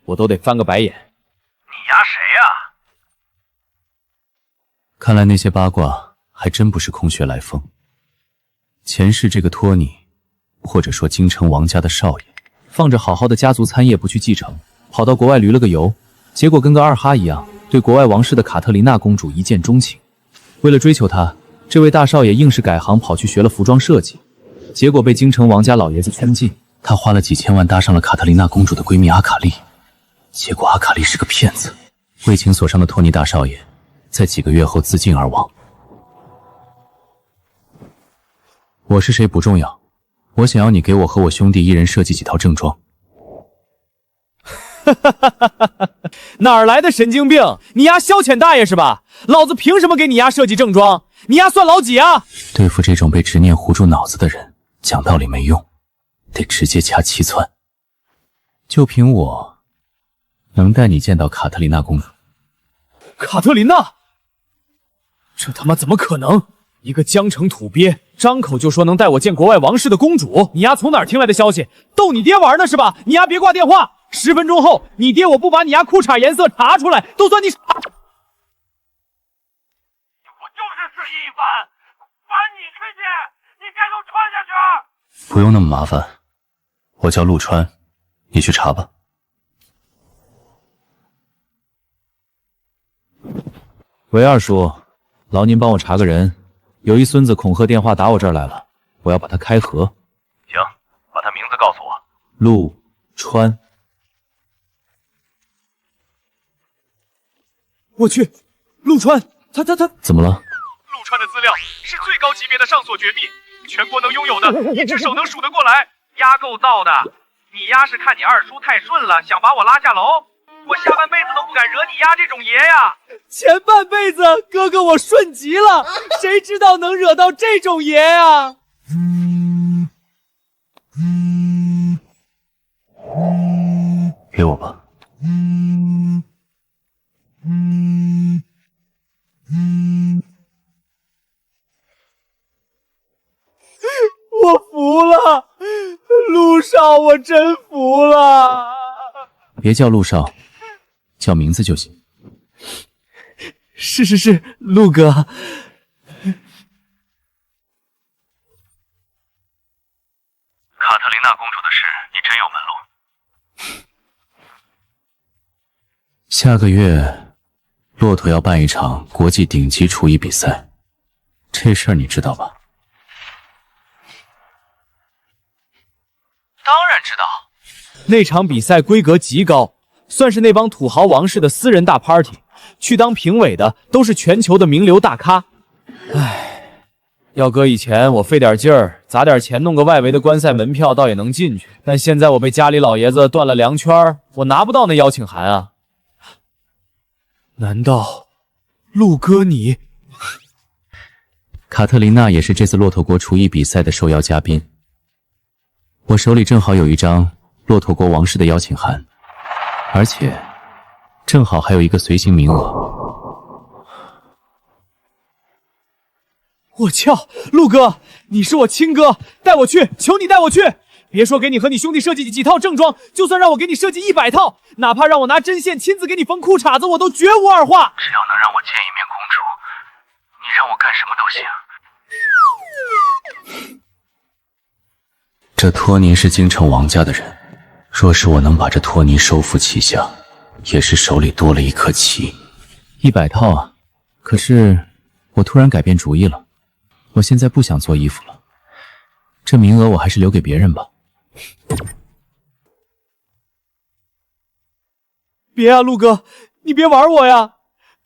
我都得翻个白眼。你丫谁呀？看来那些八卦还真不是空穴来风。前世这个托尼，或者说京城王家的少爷，放着好好的家族餐业不去继承，跑到国外旅了个游，结果跟个二哈一样，对国外王室的卡特琳娜公主一见钟情。为了追求她，这位大少爷硬是改行跑去学了服装设计，结果被京城王家老爷子圈禁。他花了几千万搭上了卡特琳娜公主的闺蜜阿卡丽，结果阿卡丽是个骗子，为情所伤的托尼大少爷在几个月后自尽而亡。我是谁不重要，我想要你给我和我兄弟一人设计几套正装。哪儿来的神经病？你丫消遣大爷是吧？老子凭什么给你丫设计正装？你丫算老几啊？对付这种被执念糊住脑子的人，讲道理没用，得直接掐7寸。就凭我，能带你见到卡特琳娜公主？卡特琳娜？这他妈怎么可能？一个江城土鳖，张口就说能带我见国外王室的公主，你丫从哪儿听来的消息？逗你爹玩呢是吧？你丫别挂电话，10分钟后你爹我不把你丫裤衩颜色查出来，都算你傻。我就是试衣番，烦你去去，你该给我穿下去。不用那么麻烦，我叫陆川，你去查吧。喂，二叔，劳您帮我查个人，有一孙子恐吓电话打我这儿来了，我要把他开盒。行，把他名字告诉我。陆川。我去，陆川，他怎么了？陆川的资料是最高级别的上锁绝壁，全国能拥有的一只手能数得过来，丫够造的。你丫是看你二叔太顺了，想把我拉下楼？我下半辈子都不敢惹你丫这种爷呀！前半辈子哥哥我顺极了，谁知道能惹到这种爷呀？给我吧。我服了，陆少，我真服了。别叫陆少，叫名字就行。是，陆哥。卡特琳娜公主的事，你真有门路。下个月，骆驼要办一场国际顶级厨艺比赛，这事儿你知道吧？当然知道，那场比赛规格极高，算是那帮土豪王室的私人大 party， 去当评委的都是全球的名流大咖。唉，要搁以前，我费点劲儿，砸点钱弄个外围的观赛门票，倒也能进去。但现在我被家里老爷子断了粮圈，我拿不到那邀请函啊。难道陆哥你？卡特琳娜也是这次骆驼国厨艺比赛的受邀嘉宾。我手里正好有一张骆驼国王室的邀请函，而且正好还有一个随行名额。我操，陆哥，你是我亲哥，带我去，求你带我去！别说给你和你兄弟设计几套正装，就算让我给你设计100套，哪怕让我拿针线亲自给你缝裤衩子，我都绝无二话。只要能让我见一面公主，你让我干什么都行。这托尼是京城王家的人，若是我能把这托尼收服旗下，也是手里多了一颗棋。100套啊！可是我突然改变主意了，我现在不想做衣服了，这名额我还是留给别人吧。别啊，陆哥，你别玩我呀！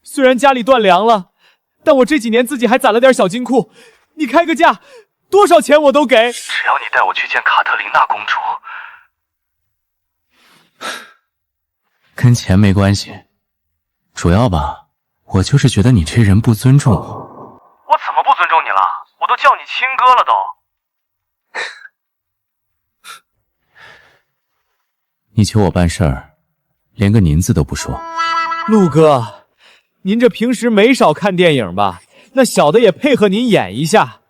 虽然家里断粮了，但我这几年自己还攒了点小金库，你开个价，多少钱我都给。只要你带我去见卡特琳娜公主。跟钱没关系，主要吧，我就是觉得你这人不尊重我。我怎么不尊重你了？我都叫你亲哥了都。你求我办事儿，连个您字都不说。陆哥，您这平时没少看电影吧？那小的也配合您演一下。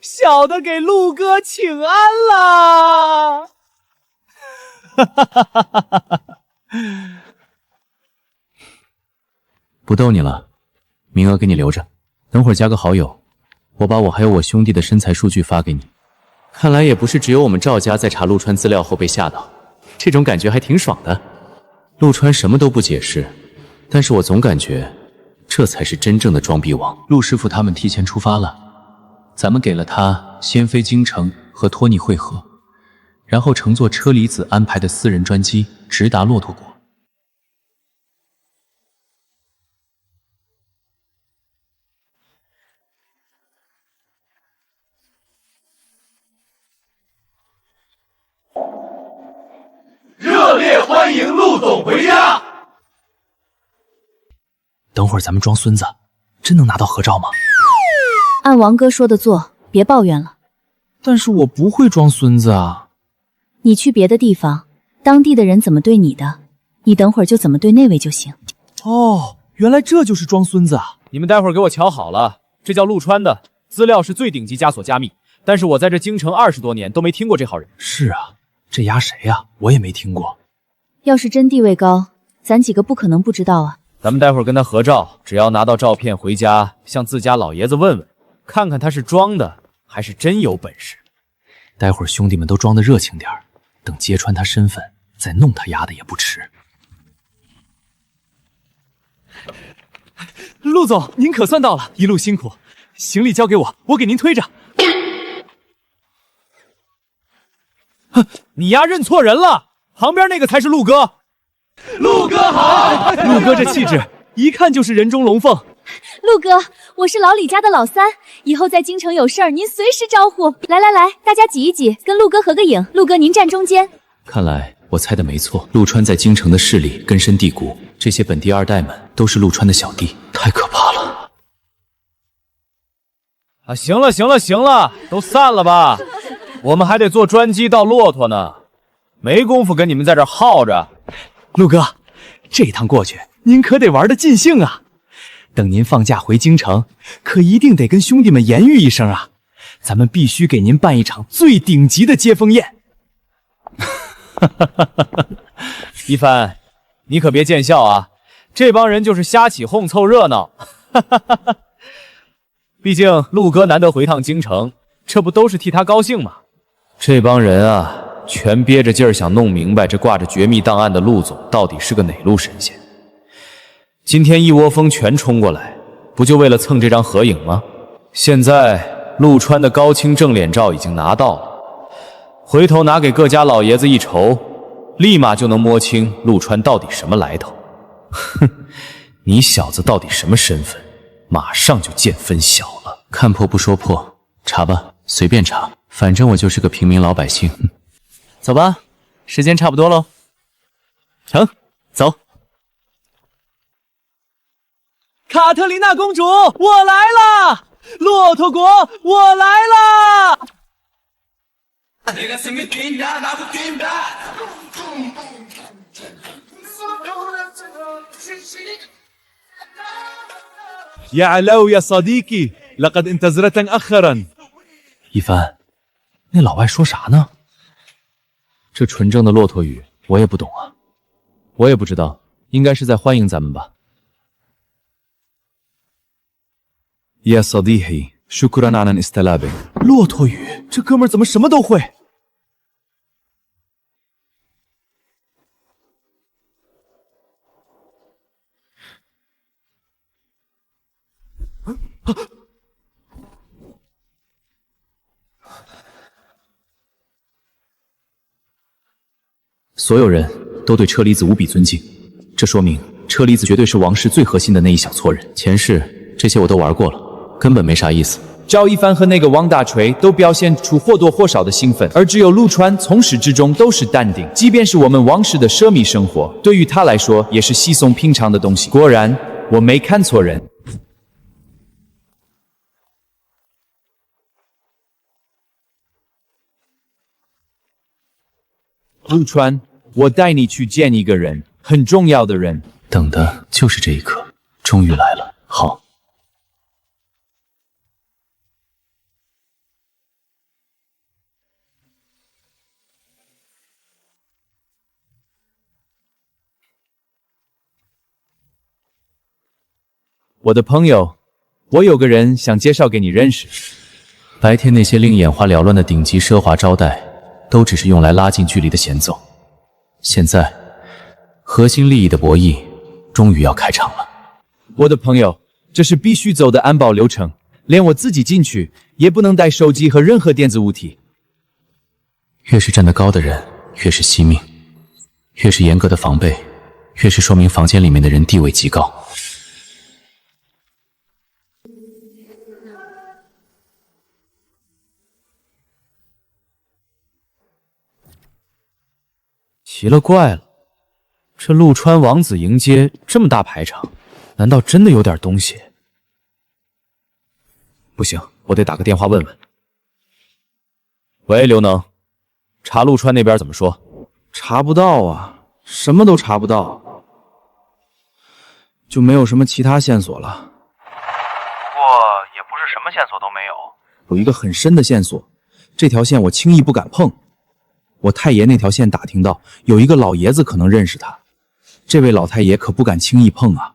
小的给陆哥请安啦！哈哈哈哈哈哈！不逗你了，名额给你留着，等会儿加个好友，我把我还有我兄弟的身材数据发给你。看来也不是只有我们赵家在查陆川资料后被吓到，这种感觉还挺爽的。陆川什么都不解释，但是我总感觉这才是真正的装逼王。陆师傅他们提前出发了，咱们给了他先飞京城和托尼会合，然后乘坐车厘子安排的私人专机直达骆驼国。热烈欢迎陆总回家！等会儿咱们装孙子，真能拿到合照吗？按王哥说的做，别抱怨了。但是我不会装孙子啊。你去别的地方，当地的人怎么对你的，你等会儿就怎么对那位就行。哦，原来这就是装孙子啊！你们待会儿给我瞧好了，这叫陆川的资料是最顶级枷锁加密，但是我在这京城20多年都没听过这号人。是啊，这丫谁呀？我也没听过。要是真地位高，咱几个不可能不知道啊。咱们待会儿跟他合照，只要拿到照片回家，向自家老爷子问问，看看他是装的还是真有本事。待会儿兄弟们都装得热情点儿，等揭穿他身份，再弄他丫的也不迟。陆总，您可算到了，一路辛苦，行李交给我，我给您推着。哼，你丫认错人了，旁边那个才是陆哥。陆哥好！陆哥这气质，一看就是人中龙凤。陆哥，我是老李家的老三，以后在京城有事儿您随时招呼。来来来，大家挤一挤，跟陆哥合个影。陆哥您站中间。看来我猜的没错，陆川在京城的势力根深蒂固，这些本地二代们都是陆川的小弟，太可怕了。啊，行了行了行了，都散了吧，我们还得坐专机到骆驼呢，没工夫跟你们在这耗着。陆哥，这趟过去您可得玩得尽兴啊！等您放假回京城，可一定得跟兄弟们言语一声啊！咱们必须给您办一场最顶级的接风宴。一帆，你可别见笑啊！这帮人就是瞎起哄凑热闹。毕竟陆哥难得回趟京城，这不都是替他高兴吗？这帮人啊，全憋着劲儿想弄明白这挂着绝密档案的陆总到底是个哪路神仙。今天一窝蜂全冲过来，不就为了蹭这张合影吗？现在陆川的高清正脸照已经拿到了，回头拿给各家老爷子一瞅，立马就能摸清陆川到底什么来头。哼，你小子到底什么身份？马上就见分晓了。看破不说破，查吧，随便查，反正我就是个平民老百姓。走吧，时间差不多喽。成，走。卡特琳娜公主，我来啦！骆驼国，我来啦！يا علاو يا صديقي لقد انتظرت مؤخرا。一帆，那老外说啥呢？这纯正的骆驼语我也不懂啊。我也不知道，应该是在欢迎咱们吧。يا صديقي شكرا على استلابك。骆驼语，这哥们儿怎么什么都会？所有人都对车厘子无比尊敬，这说明车厘子绝对是王室最核心的那一小撮人。前世这些我都玩过了，根本没啥意思。赵一帆和那个王大锤都表现出或多或少的兴奋，而只有陆川从始至终都是淡定。即便是我们王室的奢靡生活，对于他来说也是稀松平常的东西。果然，我没看错人。陆川，我带你去见一个人，很重要的人。等的就是这一刻，终于来了。好。我的朋友，我有个人想介绍给你认识。白天那些令眼花缭乱的顶级奢华招待，都只是用来拉近距离的闲奏。现在，核心利益的博弈终于要开场了。我的朋友，这是必须走的安保流程，连我自己进去也不能带手机和任何电子物体。越是站得高的人，越是惜命；越是严格的防备，越是说明房间里面的人地位极高。奇了怪了，这陆川王子迎接这么大排场，难道真的有点东西？不行，我得打个电话问问。喂，刘能，查陆川那边怎么说？查不到啊，什么都查不到，就没有什么其他线索了。不过也不是什么线索都没有。有一个很深的线索，这条线我轻易不敢碰。我太爷那条线打听到，有一个老爷子可能认识他，这位老太爷可不敢轻易碰啊。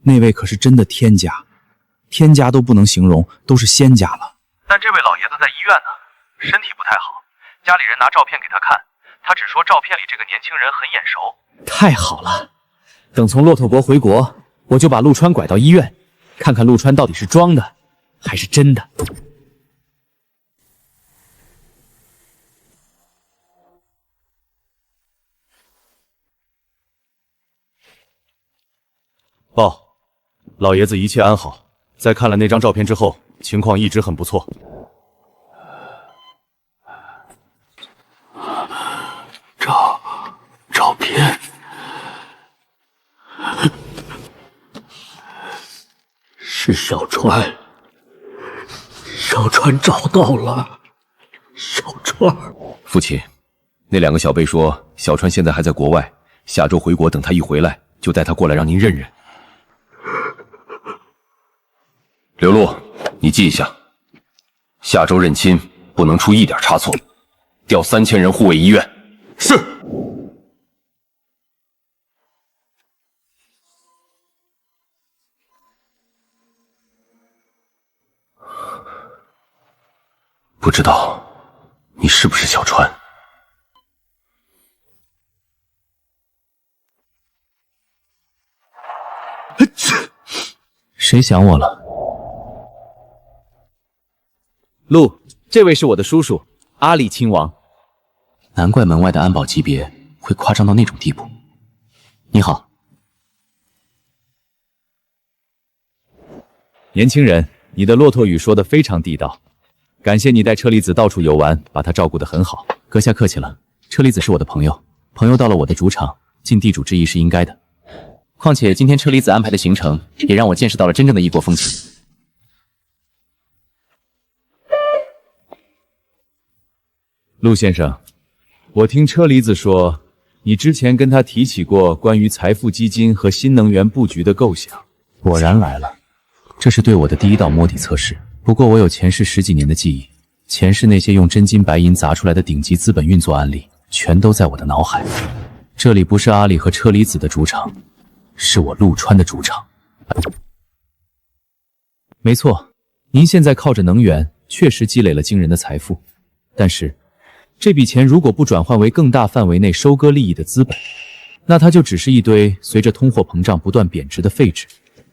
那位可是真的天家，天家都不能形容，都是仙家了。但这位老爷子在医院呢，身体不太好，家里人拿照片给他看，他只说照片里这个年轻人很眼熟。太好了，等从骆驼国回国，我就把陆川拐到医院，看看陆川到底是装的还是真的。报，老爷子一切安好，在看了那张照片之后，情况一直很不错。照片是小川，小川找到了，小川。父亲，那两个小辈说小川现在还在国外，下周回国，等他一回来就带他过来让您认认。刘璐，你记一下，下周认亲不能出一点差错，调3000人护卫医院。是。不知道你是不是小川？谁想我了？陆，这位是我的叔叔阿里亲王。难怪门外的安保级别会夸张到那种地步。你好，年轻人，你的骆驼语说得非常地道。感谢你带车厘子到处游玩，把他照顾得很好。阁下客气了，车厘子是我的朋友，朋友到了我的主场，尽地主之谊是应该的。况且今天车厘子安排的行程，也让我见识到了真正的异国风情。陆先生，我听车厘子说，你之前跟他提起过关于财富基金和新能源布局的构想。果然来了，这是对我的第一道摸底测试。不过我有前世10几年的记忆，前世那些用真金白银砸出来的顶级资本运作案例，全都在我的脑海。这里不是阿里和车厘子的主场，是我陆川的主场。没错，您现在靠着能源确实积累了惊人的财富，但是这笔钱如果不转换为更大范围内收割利益的资本，那它就只是一堆随着通货膨胀不断贬值的废纸。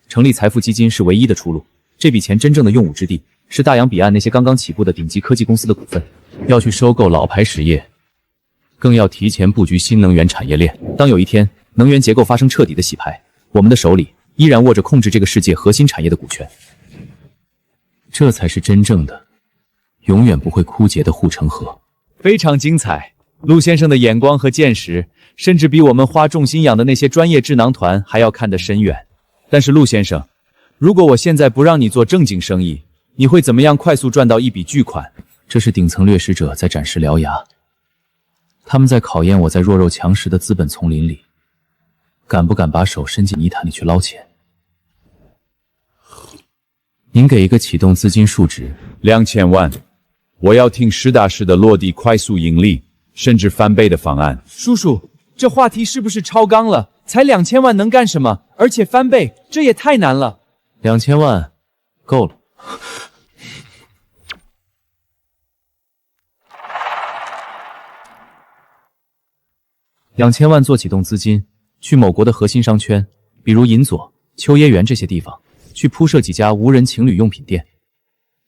成立财富基金是唯一的出路。这笔钱真正的用武之地是大洋彼岸那些刚刚起步的顶级科技公司的股份，要去收购老牌实业，更要提前布局新能源产业链。当有一天能源结构发生彻底的洗牌，我们的手里依然握着控制这个世界核心产业的股权。这才是真正的永远不会枯竭的护城河。非常精彩，陆先生的眼光和见识，甚至比我们花重心养的那些专业智囊团还要看得深远。但是陆先生，如果我现在不让你做正经生意，你会怎么样快速赚到一笔巨款？这是顶层掠食者在展示獠牙，他们在考验我在弱肉强食的资本丛林里，敢不敢把手伸进泥潭里去捞钱。您给一个启动资金数值2000万，我要听实打实的落地快速盈利，甚至翻倍的方案。叔叔，这话题是不是超纲了？才2000万能干什么？而且翻倍，这也太难了。2000万够了。2000万做启动资金，去某国的核心商圈，比如银佐、秋叶原这些地方，去铺设几家无人情侣用品店。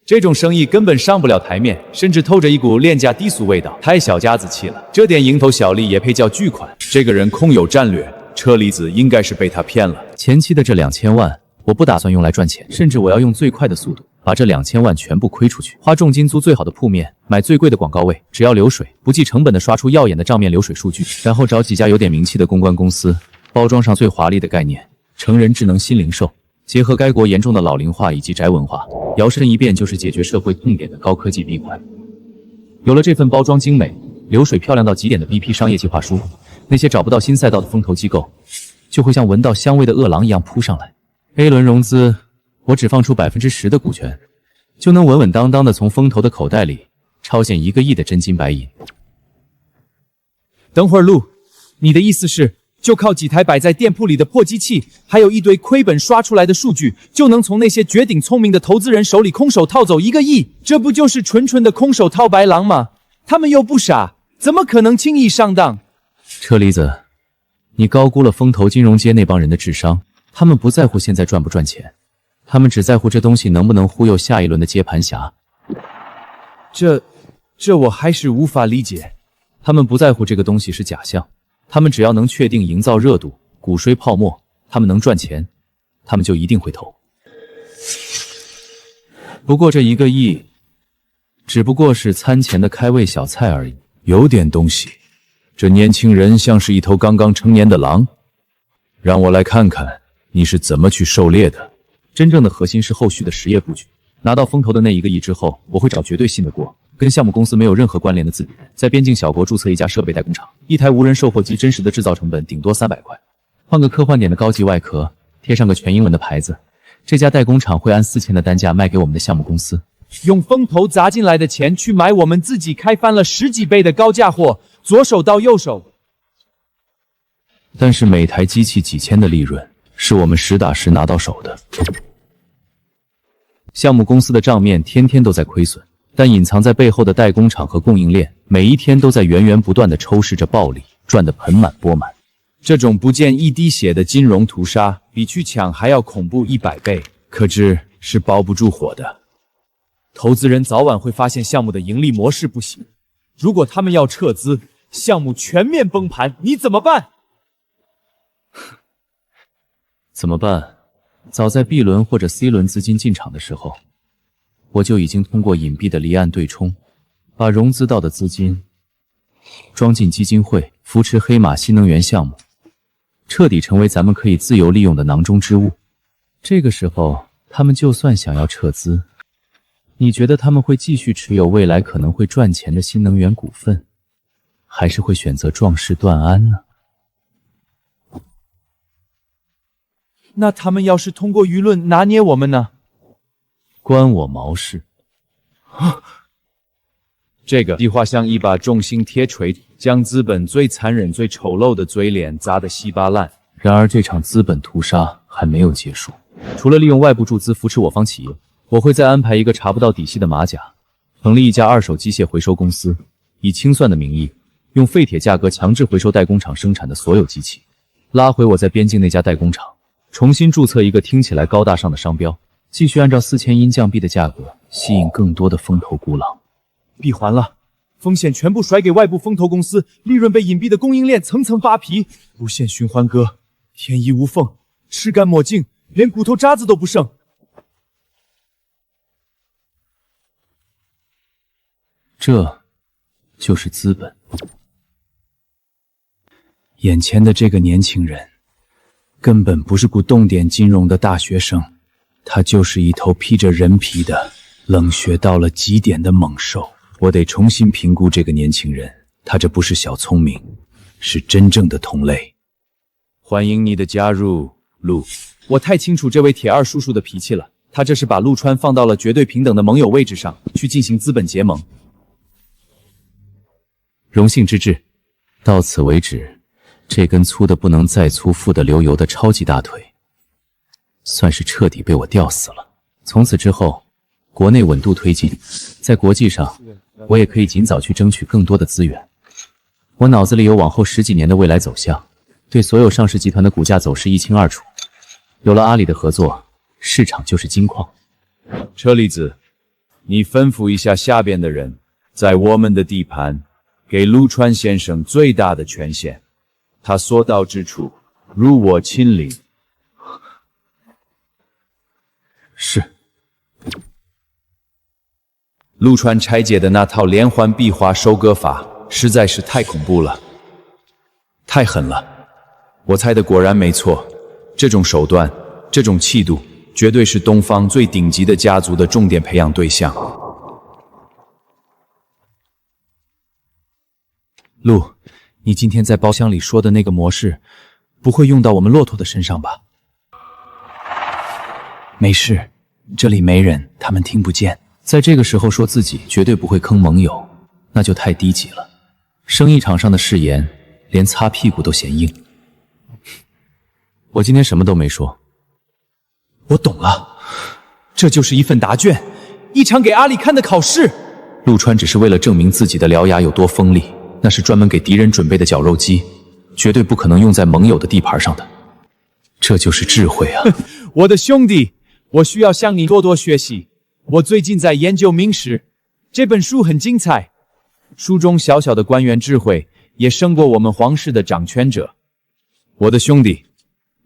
这种生意根本上不了台面，甚至透着一股廉价低俗味道，太小家子气了。这点蝇头小利也配叫巨款？这个人空有战略，车厘子应该是被他骗了。前期的这2000万，我不打算用来赚钱，甚至我要用最快的速度把这2000万全部亏出去，花重金租最好的铺面，买最贵的广告位，只要流水，不计成本的刷出耀眼的账面流水数据，然后找几家有点名气的公关公司，包装上最华丽的概念，成人智能新零售。结合该国严重的老龄化以及宅文化，摇身一变就是解决社会痛点的高科技闭环。有了这份包装精美、流水漂亮到极点的 BP 商业计划书，那些找不到新赛道的风投机构就会像闻到香味的饿狼一样扑上来。A 轮融资，我只放出10%的股权，就能稳稳当当的从风投的口袋里抄现1个亿的真金白银。等会儿陆，你的意思是？就靠几台摆在店铺里的破机器，还有一堆亏本刷出来的数据，就能从那些绝顶聪明的投资人手里空手套走1个亿？这不就是纯纯的空手套白狼吗？他们又不傻，怎么可能轻易上当？车厘子，你高估了风投金融街那帮人的智商，他们不在乎现在赚不赚钱，他们只在乎这东西能不能忽悠下一轮的接盘侠。这我还是无法理解。他们不在乎这个东西是假象。他们只要能确定营造热度、鼓吹泡沫，他们能赚钱，他们就一定会投。不过这1个亿，只不过是餐前的开胃小菜而已。有点东西，这年轻人像是一头刚刚成年的狼。让我来看看你是怎么去狩猎的。真正的核心是后续的实业布局。拿到风投的那1个亿之后，我会找绝对信得过，跟项目公司没有任何关联的自己人，在边境小国注册一家设备代工厂，一台无人售货机真实的制造成本顶多300块，换个科幻点的高级外壳，贴上个全英文的牌子，这家代工厂会按4000的单价卖给我们的项目公司，用风投砸进来的钱去买我们自己开翻了10几倍的高价货，左手到右手。但是每台机器几千的利润是我们实打实拿到手的。项目公司的账面天天都在亏损，但隐藏在背后的代工厂和供应链每一天都在源源不断地抽食着暴利，赚得盆满钵满。这种不见一滴血的金融屠杀，比去抢还要恐怖100倍，可知是包不住火的。投资人早晚会发现项目的盈利模式不行，如果他们要撤资，项目全面崩盘，你怎么办？怎么办？早在 B 轮或者 C 轮资金进场的时候，我就已经通过隐蔽的离岸对冲，把融资到的资金装进基金会，扶持黑马新能源项目，彻底成为咱们可以自由利用的囊中之物。这个时候，他们就算想要撤资，你觉得他们会继续持有未来可能会赚钱的新能源股份，还是会选择壮士断鞍呢？那他们要是通过舆论拿捏我们呢？关我毛事！这个计划像一把重型铁锤，将资本最残忍、最丑陋的嘴脸砸得稀巴烂。然而，这场资本屠杀还没有结束。除了利用外部注资扶持我方企业，我会再安排一个查不到底细的马甲，成立一家二手机械回收公司，以清算的名义，用废铁价格强制回收代工厂生产的所有机器，拉回我在边境那家代工厂，重新注册一个听起来高大上的商标，继续按照4000阴降币的价格吸引更多的风投孤狼。闭环了，风险全部甩给外部风投公司，利润被隐蔽的供应链层层扒皮，无限循环割，天衣无缝，吃干抹净，连骨头渣子都不剩。这就是资本。眼前的这个年轻人根本不是股动点金融的大学生，他就是一头披着人皮的冷血到了极点的猛兽。我得重新评估这个年轻人，他这不是小聪明，是真正的同类。欢迎你的加入，陆。我太清楚这位铁二叔叔的脾气了，他这是把陆川放到了绝对平等的盟友位置上去进行资本结盟。荣幸之至，到此为止。这根粗的不能再粗、富得流油的超级大腿，算是彻底被我吊死了。从此之后，国内稳步推进，在国际上，我也可以尽早去争取更多的资源。我脑子里有往后10几年的未来走向，对所有上市集团的股价走势一清二楚。有了阿里的合作，市场就是金矿。车厘子，你吩咐一下下边的人，在我们的地盘给陆川先生最大的权限。他所到之处，如我亲临。是。陆川拆解的那套连环壁花收割法实在是太恐怖了，太狠了。我猜的果然没错，这种手段，这种气度，绝对是东方最顶级的家族的重点培养对象。陆，你今天在包厢里说的那个模式，不会用到我们骆驼的身上吧？没事，这里没人，他们听不见。在这个时候说自己绝对不会坑盟友，那就太低级了。生意场上的誓言，连擦屁股都嫌硬。我今天什么都没说。我懂了，这就是一份答卷，一场给阿里看的考试。陆川只是为了证明自己的獠牙有多锋利，那是专门给敌人准备的绞肉机，绝对不可能用在盟友的地盘上的。这就是智慧啊！我的兄弟，我需要向你多多学习。我最近在研究明史，这本书很精彩，书中小小的官员智慧也胜过我们皇室的掌权者。我的兄弟，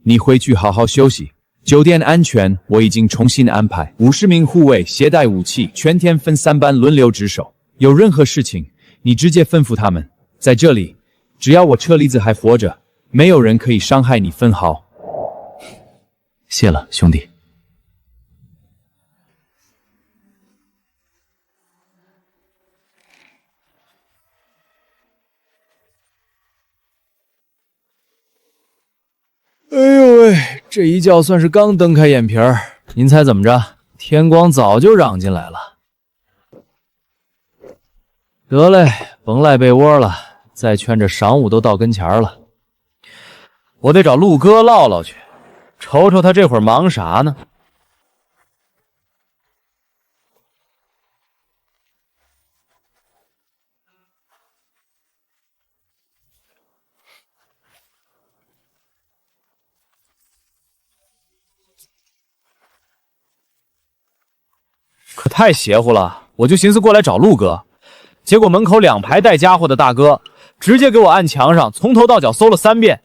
你回去好好休息。酒店安全我已经重新安排，50名护卫携带武器，全天分3班轮流值守。有任何事情，你直接吩咐他们。在这里，只要我车厘子还活着，没有人可以伤害你分毫。谢了，兄弟。哎呦喂，这一觉算是刚瞪开眼皮儿。您猜怎么着？天光早就嚷进来了。得嘞，甭赖被窝了，再劝这晌午都到跟前了。我得找陆哥唠唠去，瞅瞅他这会儿忙啥呢？可太邪乎了，我就寻思过来找陆哥，结果门口2排带家伙的大哥直接给我按墙上从头到脚搜了3遍，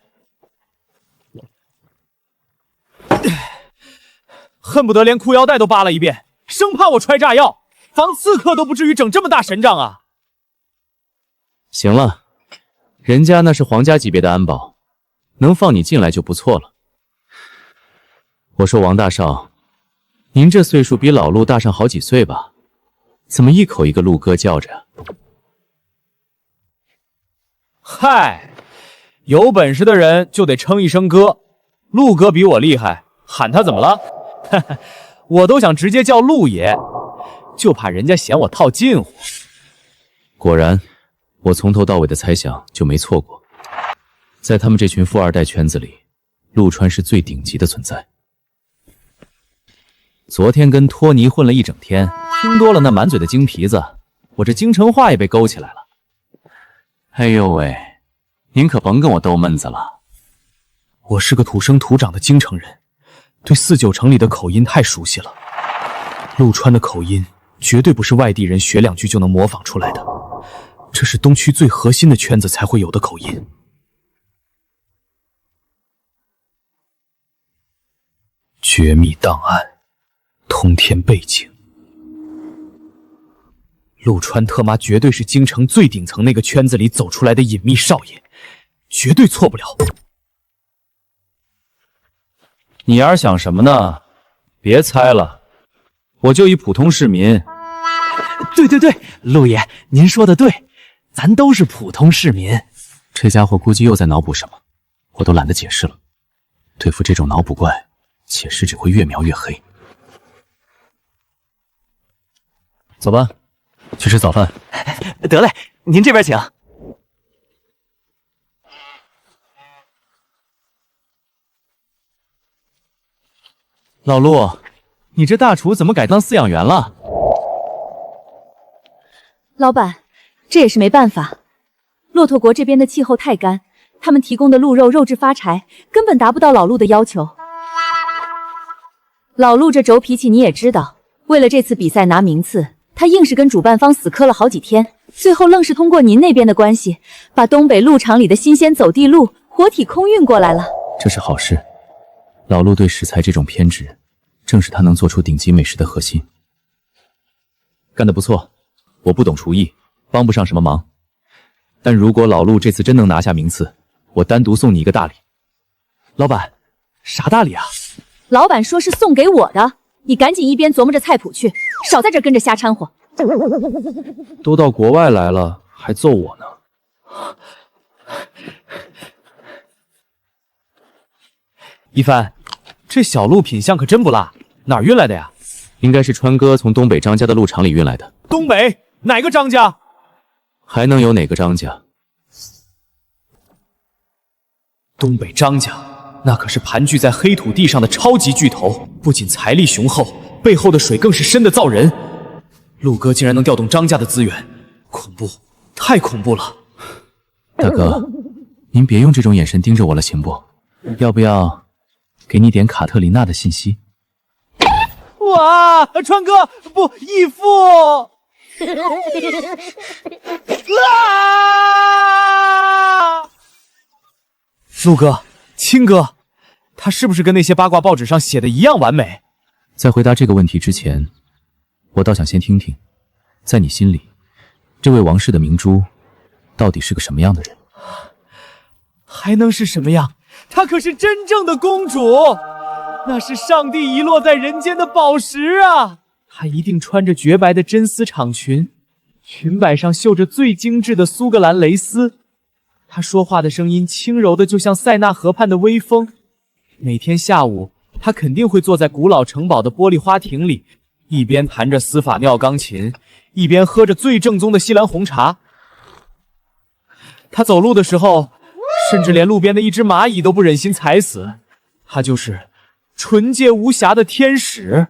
恨不得连裤腰带都扒了一遍，生怕我揣炸药，防刺客都不至于整这么大神仗啊！行了，人家那是皇家级别的安保，能放你进来就不错了。我说王大少，您这岁数比老陆大上好几岁吧？怎么一口一个陆哥叫着？嗨，有本事的人就得称一声哥。陆哥比我厉害，喊他怎么了？哈哈，我都想直接叫陆爷，就怕人家嫌我套近乎。果然，我从头到尾的猜想就没错过。在他们这群富二代圈子里，陆川是最顶级的存在。昨天跟托尼混了一整天，听多了那满嘴的京皮子，我这京城话也被勾起来了。哎呦喂，您可甭跟我逗闷子了。我是个土生土长的京城人，对四九城里的口音太熟悉了。陆川的口音绝对不是外地人学两句就能模仿出来的，这是东区最核心的圈子才会有的口音。绝密档案，通天背景，陆川特妈绝对是京城最顶层那个圈子里走出来的隐秘少爷，绝对错不了。你丫想什么呢？别猜了，我就一普通市民。对，陆爷，您说的对，咱都是普通市民。这家伙估计又在脑补什么，我都懒得解释了。对付这种脑补怪，解释只会越描越黑。走吧，去吃早饭。得嘞，您这边请。老陆，你这大厨怎么改当饲养员了？老板，这也是没办法。骆驼国这边的气候太干，他们提供的鹿肉肉质发柴，根本达不到老陆的要求。老陆这轴脾气你也知道，为了这次比赛拿名次，他硬是跟主办方死磕了好几天，最后愣是通过您那边的关系，把东北鹿场里的新鲜走地鹿活体空运过来了。这是好事。老陆对食材这种偏执，正是他能做出顶级美食的核心。干得不错，我不懂厨艺，帮不上什么忙。但如果老陆这次真能拿下名次，我单独送你一个大礼。老板，啥大礼啊？老板说是送给我的，你赶紧一边琢磨着菜谱去，少在这跟着瞎掺和。都到国外来了，还揍我呢。一帆，这小鹿品相可真不辣，哪儿运来的呀？应该是川哥从东北张家的鹿场里运来的。东北哪个张家？还能有哪个张家？东北张家，那可是盘踞在黑土地上的超级巨头，不仅财力雄厚，背后的水更是深的造人。陆哥竟然能调动张家的资源，恐怖，太恐怖了！大哥，您别用这种眼神盯着我了，行不？要不要给你点卡特琳娜的信息？哇，川哥，不，义父！啊！陆哥，青哥，他是不是跟那些八卦报纸上写的一样完美？在回答这个问题之前，我倒想先听听，在你心里，这位王室的明珠到底是个什么样的人？还能是什么样？她可是真正的公主，那是上帝遗落在人间的宝石啊！她一定穿着绝白的真丝长裙，裙摆上绣着最精致的苏格兰蕾丝。她说话的声音轻柔的就像塞纳河畔的微风。每天下午，她肯定会坐在古老城堡的玻璃花亭里，一边弹着斯法尿钢琴，一边喝着最正宗的西兰红茶。她走路的时候，甚至连路边的一只蚂蚁都不忍心踩死。她就是纯洁无瑕的天使。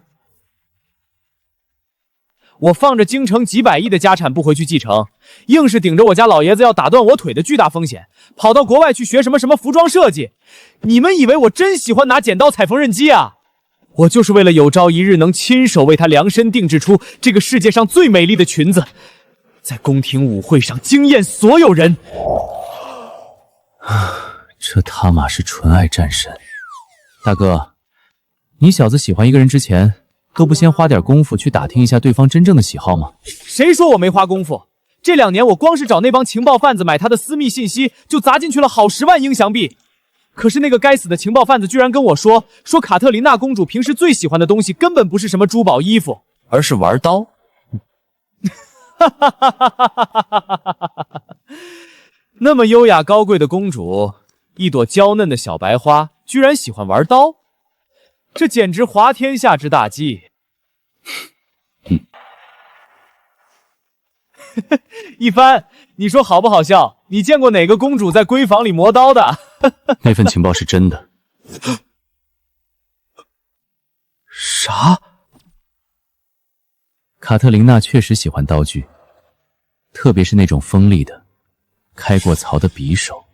我放着京城几百亿的家产不回去继承，硬是顶着我家老爷子要打断我腿的巨大风险，跑到国外去学什么服装设计。你们以为我真喜欢拿剪刀踩缝纫机啊？我就是为了有朝一日能亲手为她量身定制出这个世界上最美丽的裙子，在宫廷舞会上惊艳所有人。这他妈是纯爱战神。大哥，你小子喜欢一个人之前，都不先花点功夫去打听一下对方真正的喜好吗？谁说我没花功夫？这2年我光是找那帮情报贩子买他的私密信息，就砸进去了好10万英祥币。可是那个该死的情报贩子居然跟我说卡特琳娜公主平时最喜欢的东西根本不是什么珠宝衣服，而是玩刀。哈哈哈哈哈哈！那么优雅高贵的公主，一朵娇嫩的小白花，居然喜欢玩刀，这简直滑天下之大稽。一帆，你说好不好笑？你见过哪个公主在闺房里磨刀的？那份情报是真的。啥？卡特琳娜确实喜欢刀具，特别是那种锋利的、开过槽的匕首。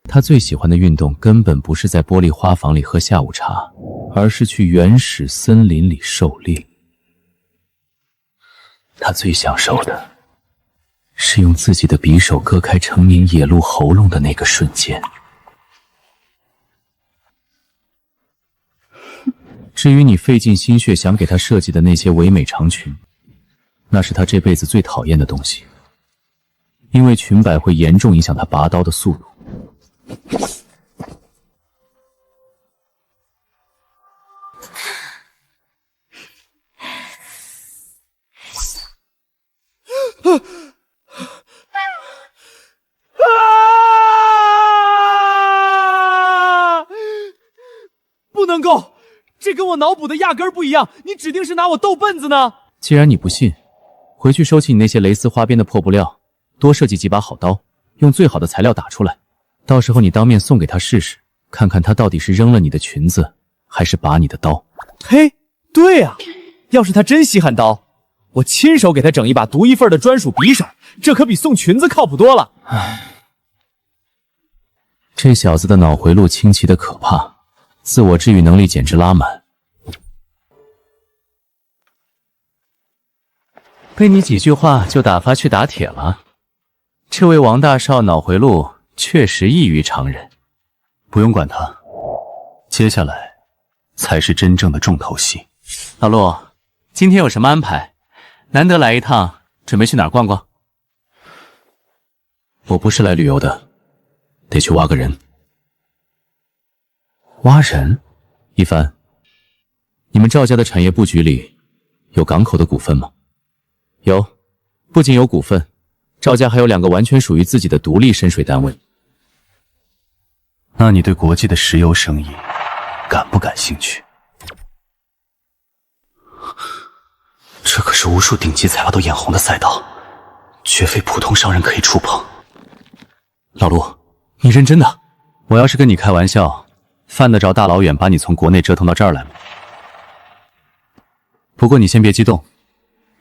她最喜欢的运动根本不是在玻璃花房里喝下午茶，而是去原始森林里狩猎。她最享受的是用自己的匕首割开成年野鹿喉咙的那个瞬间。至于你费尽心血想给她设计的那些唯美长裙，那是她这辈子最讨厌的东西，因为裙摆会严重影响她拔刀的速度。不能够，这跟我脑补的压根儿不一样，你指定是拿我逗笨子呢。既然你不信，回去收起你那些蕾丝花边的破布料，多设计几把好刀，用最好的材料打出来，到时候你当面送给他试试，看看他到底是扔了你的裙子，还是拔你的刀。嘿，对啊，要是他真稀罕刀，我亲手给他整一把独一份的专属匕首，这可比送裙子靠谱多了。唉，这小子的脑回路清奇的可怕，自我治愈能力简直拉满。被你几句话就打发去打铁了，这位王大少脑回路确实异于常人。不用管他，接下来才是真正的重头戏。老陆，今天有什么安排？难得来一趟，准备去哪儿逛逛？我不是来旅游的，得去挖个人。挖人？一帆，你们赵家的产业布局里有港口的股份吗？有，不仅有股份，赵家还有2个完全属于自己的独立深水单位。那你对国际的石油生意感不感兴趣？这可是无数顶级材料都眼红的赛道，绝非普通商人可以触碰。老陆，你认真的？我要是跟你开玩笑，犯得着大老远把你从国内折腾到这儿来吗？不过你先别激动，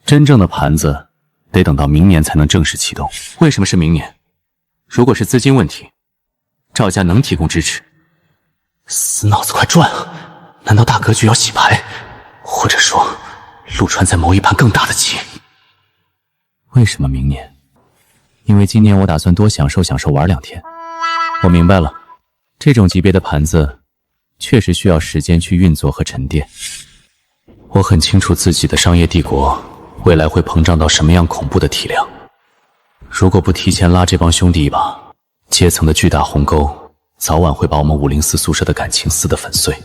真正的盘子得等到明年才能正式启动。为什么是明年？如果是资金问题，赵家能提供支持。死脑子快转啊！难道大格局要洗牌？或者说陆川在谋一盘更大的棋？为什么明年？因为今年我打算多享受享受玩2天。我明白了，这种级别的盘子确实需要时间去运作和沉淀。我很清楚自己的商业帝国未来会膨胀到什么样恐怖的体量。如果不提前拉这帮兄弟一把，阶层的巨大鸿沟早晚会把我们504宿舍的感情撕得粉碎。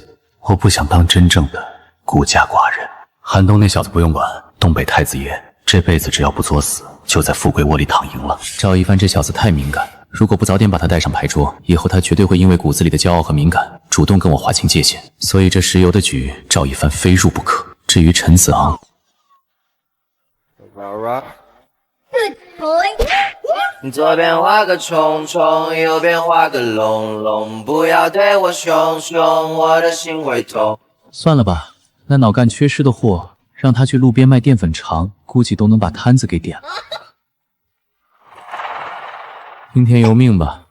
我不想当真正的孤家寡人。韩东那小子不用管，东北太子爷这辈子只要不作死，就在富贵窝里躺赢了。赵一帆这小子太敏感，如果不早点把他带上牌桌，以后他绝对会因为骨子里的骄傲和敏感，主动跟我划清界限。所以这石油的局，赵一帆非入不可。至于陈子昂，左边画个虫虫，右边画个龙龙，不要对我凶凶，我的心会痛。算了吧，那脑干缺失的货，让他去路边卖淀粉肠，估计都能把摊子给点了。听天由命吧，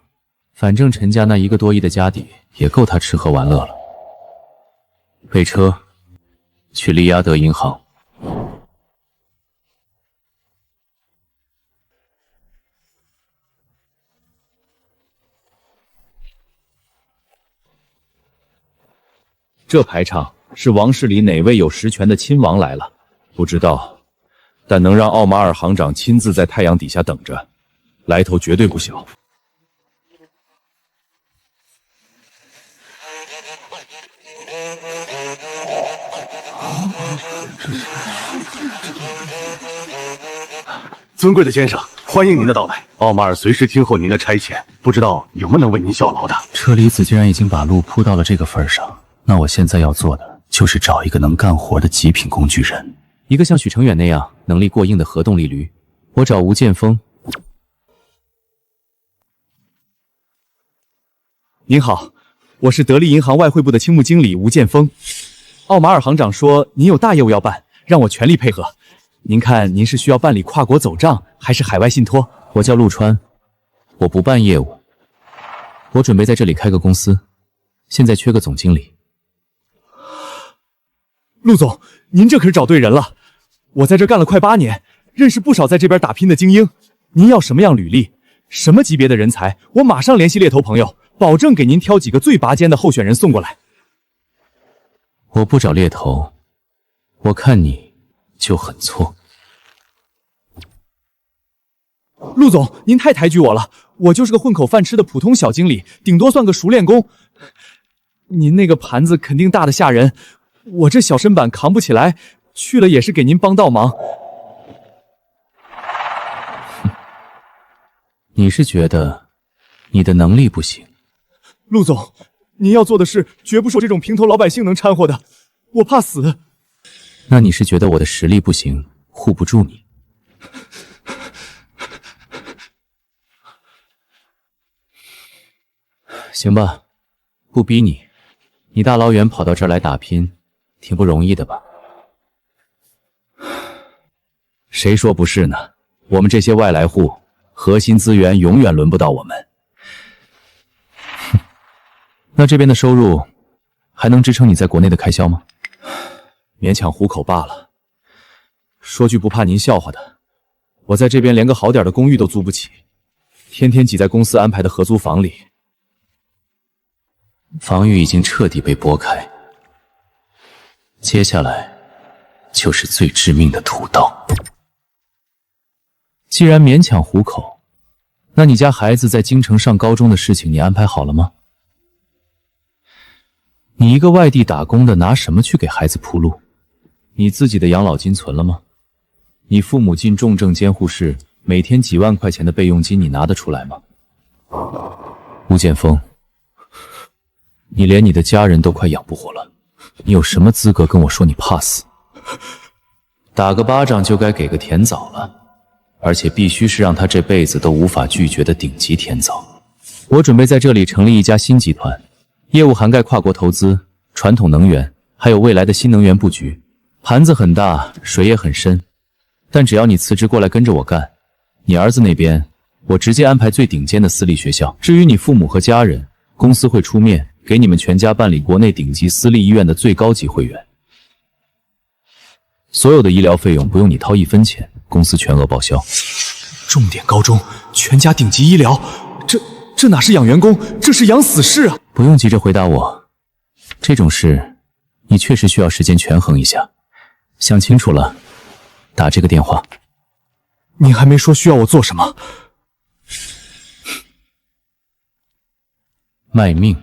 反正陈家那1个多亿的家底也够他吃喝玩乐了。备车，去利雅得银行。这排场是王室里哪位有实权的亲王来了？不知道，但能让奥马尔行长亲自在太阳底下等着，来头绝对不小。尊贵的先生，欢迎您的到来。奥马尔随时听候您的差遣，不知道有没能为您效劳的。车厘子既然已经把路铺到了这个份上，那我现在要做的就是找一个能干活的极品工具人，一个像许成远那样能力过硬的核动力驴。我找吴剑锋。您好，我是得力银行外汇部的青木经理吴剑锋。奥马尔行长说您有大业务要办，让我全力配合。您看，您是需要办理跨国走账，还是海外信托？我叫陆川，我不办业务，我准备在这里开个公司，现在缺个总经理。陆总，您这可是找对人了。我在这干了快8年，认识不少在这边打拼的精英。您要什么样履历，什么级别的人才，我马上联系猎头朋友，保证给您挑几个最拔尖的候选人送过来。我不找猎头，我看你就很错。陆总，您太抬举我了，我就是个混口饭吃的普通小经理，顶多算个熟练工。您那个盘子肯定大得吓人，我这小身板扛不起来，去了也是给您帮倒忙。你是觉得你的能力不行？陆总，您要做的事绝不是我这种平头老百姓能掺和的，我怕死。那你是觉得我的实力不行，护不住你？行吧，不逼你。你大老远跑到这儿来打拼，挺不容易的吧？谁说不是呢？我们这些外来户，核心资源永远轮不到我们。那这边的收入还能支撑你在国内的开销吗？勉强糊口罢了。说句不怕您笑话的，我在这边连个好点的公寓都租不起，天天挤在公司安排的合租房里。防御已经彻底被拨开，接下来就是最致命的屠刀。既然勉强糊口，那你家孩子在京城上高中的事情你安排好了吗？你一个外地打工的，拿什么去给孩子铺路？你自己的养老金存了吗？你父母进重症监护室，每天几万块钱的备用金你拿得出来吗？吴剑锋，你连你的家人都快养不活了，你有什么资格跟我说你怕死？打个巴掌就该给个甜枣了，而且必须是让他这辈子都无法拒绝的顶级甜枣。我准备在这里成立一家新集团，业务涵盖跨国投资、传统能源，还有未来的新能源布局，盘子很大，水也很深。但只要你辞职过来跟着我干，你儿子那边我直接安排最顶尖的私立学校。至于你父母和家人，公司会出面给你们全家办理国内顶级私立医院的最高级会员，所有的医疗费用不用你掏1分钱，公司全额报销。重点高中，全家顶级医疗，这哪是养员工，这是养死士啊！不用急着回答我，这种事你确实需要时间权衡一下，想清楚了打这个电话。您还没说需要我做什么？卖命。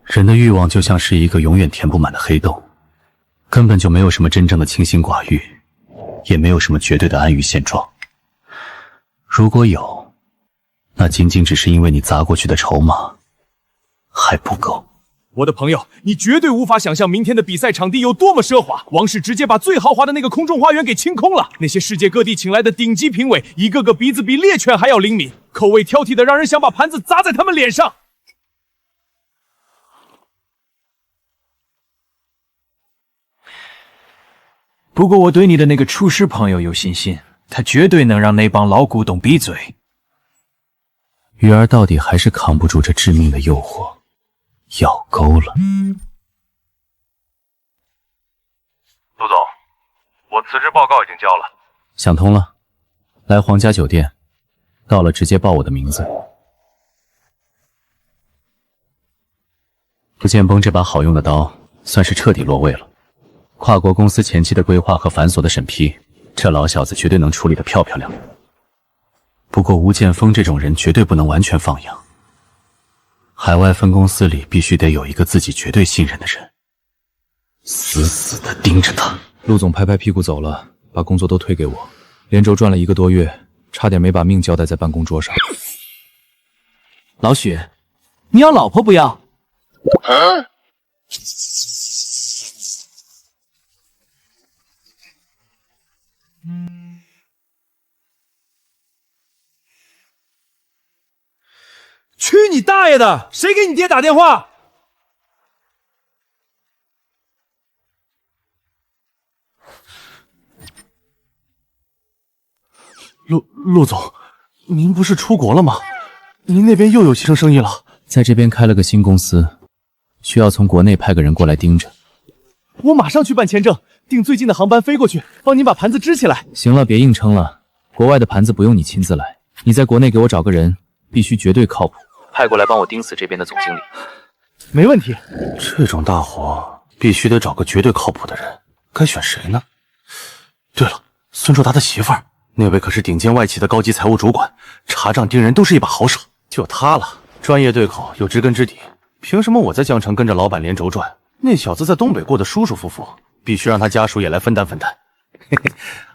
人的欲望就像是一个永远填不满的黑洞，根本就没有什么真正的清心寡欲，也没有什么绝对的安于现状。如果有，那仅仅只是因为你砸过去的筹码还不够。我的朋友，你绝对无法想象明天的比赛场地有多么奢华。王室直接把最豪华的那个空中花园给清空了，那些世界各地请来的顶级评委，一个个鼻子比猎犬还要灵敏，口味挑剔的让人想把盘子砸在他们脸上。不过我对你的那个厨师朋友有信心，他绝对能让那帮老古董闭嘴。鱼儿到底还是扛不住这致命的诱惑，咬钩了。陆总，我辞职报告已经交了。想通了，来皇家酒店，到了直接报我的名字。不剑锋这把好用的刀算是彻底落位了。跨国公司前期的规划和繁琐的审批，这老小子绝对能处理得漂漂亮亮。不过吴剑锋这种人绝对不能完全放养，海外分公司里必须得有一个自己绝对信任的人。死死地盯着他。陆总拍拍屁股走了，把工作都推给我，连轴转了1个多月，差点没把命交代在办公桌上。老许，你要老婆不要？去你大爷的！谁给你爹打电话？陆总，您不是出国了吗？您那边又有新生意了？在这边开了个新公司，需要从国内派个人过来盯着。我马上去办签证，订最近的航班飞过去，帮您把盘子支起来。行了，别硬撑了，国外的盘子不用你亲自来，你在国内给我找个人，必须绝对靠谱，派过来帮我盯死这边的总经理。没问题。这种大活必须得找个绝对靠谱的人，该选谁呢？对了，孙卓达的媳妇儿，那位可是顶尖外企的高级财务主管，查账盯人都是一把好手。就他了，专业对口，有知根知底。凭什么我在江城跟着老板连轴转？那小子在东北过得舒舒服服，必须让他家属也来分担分担。嘿嘿，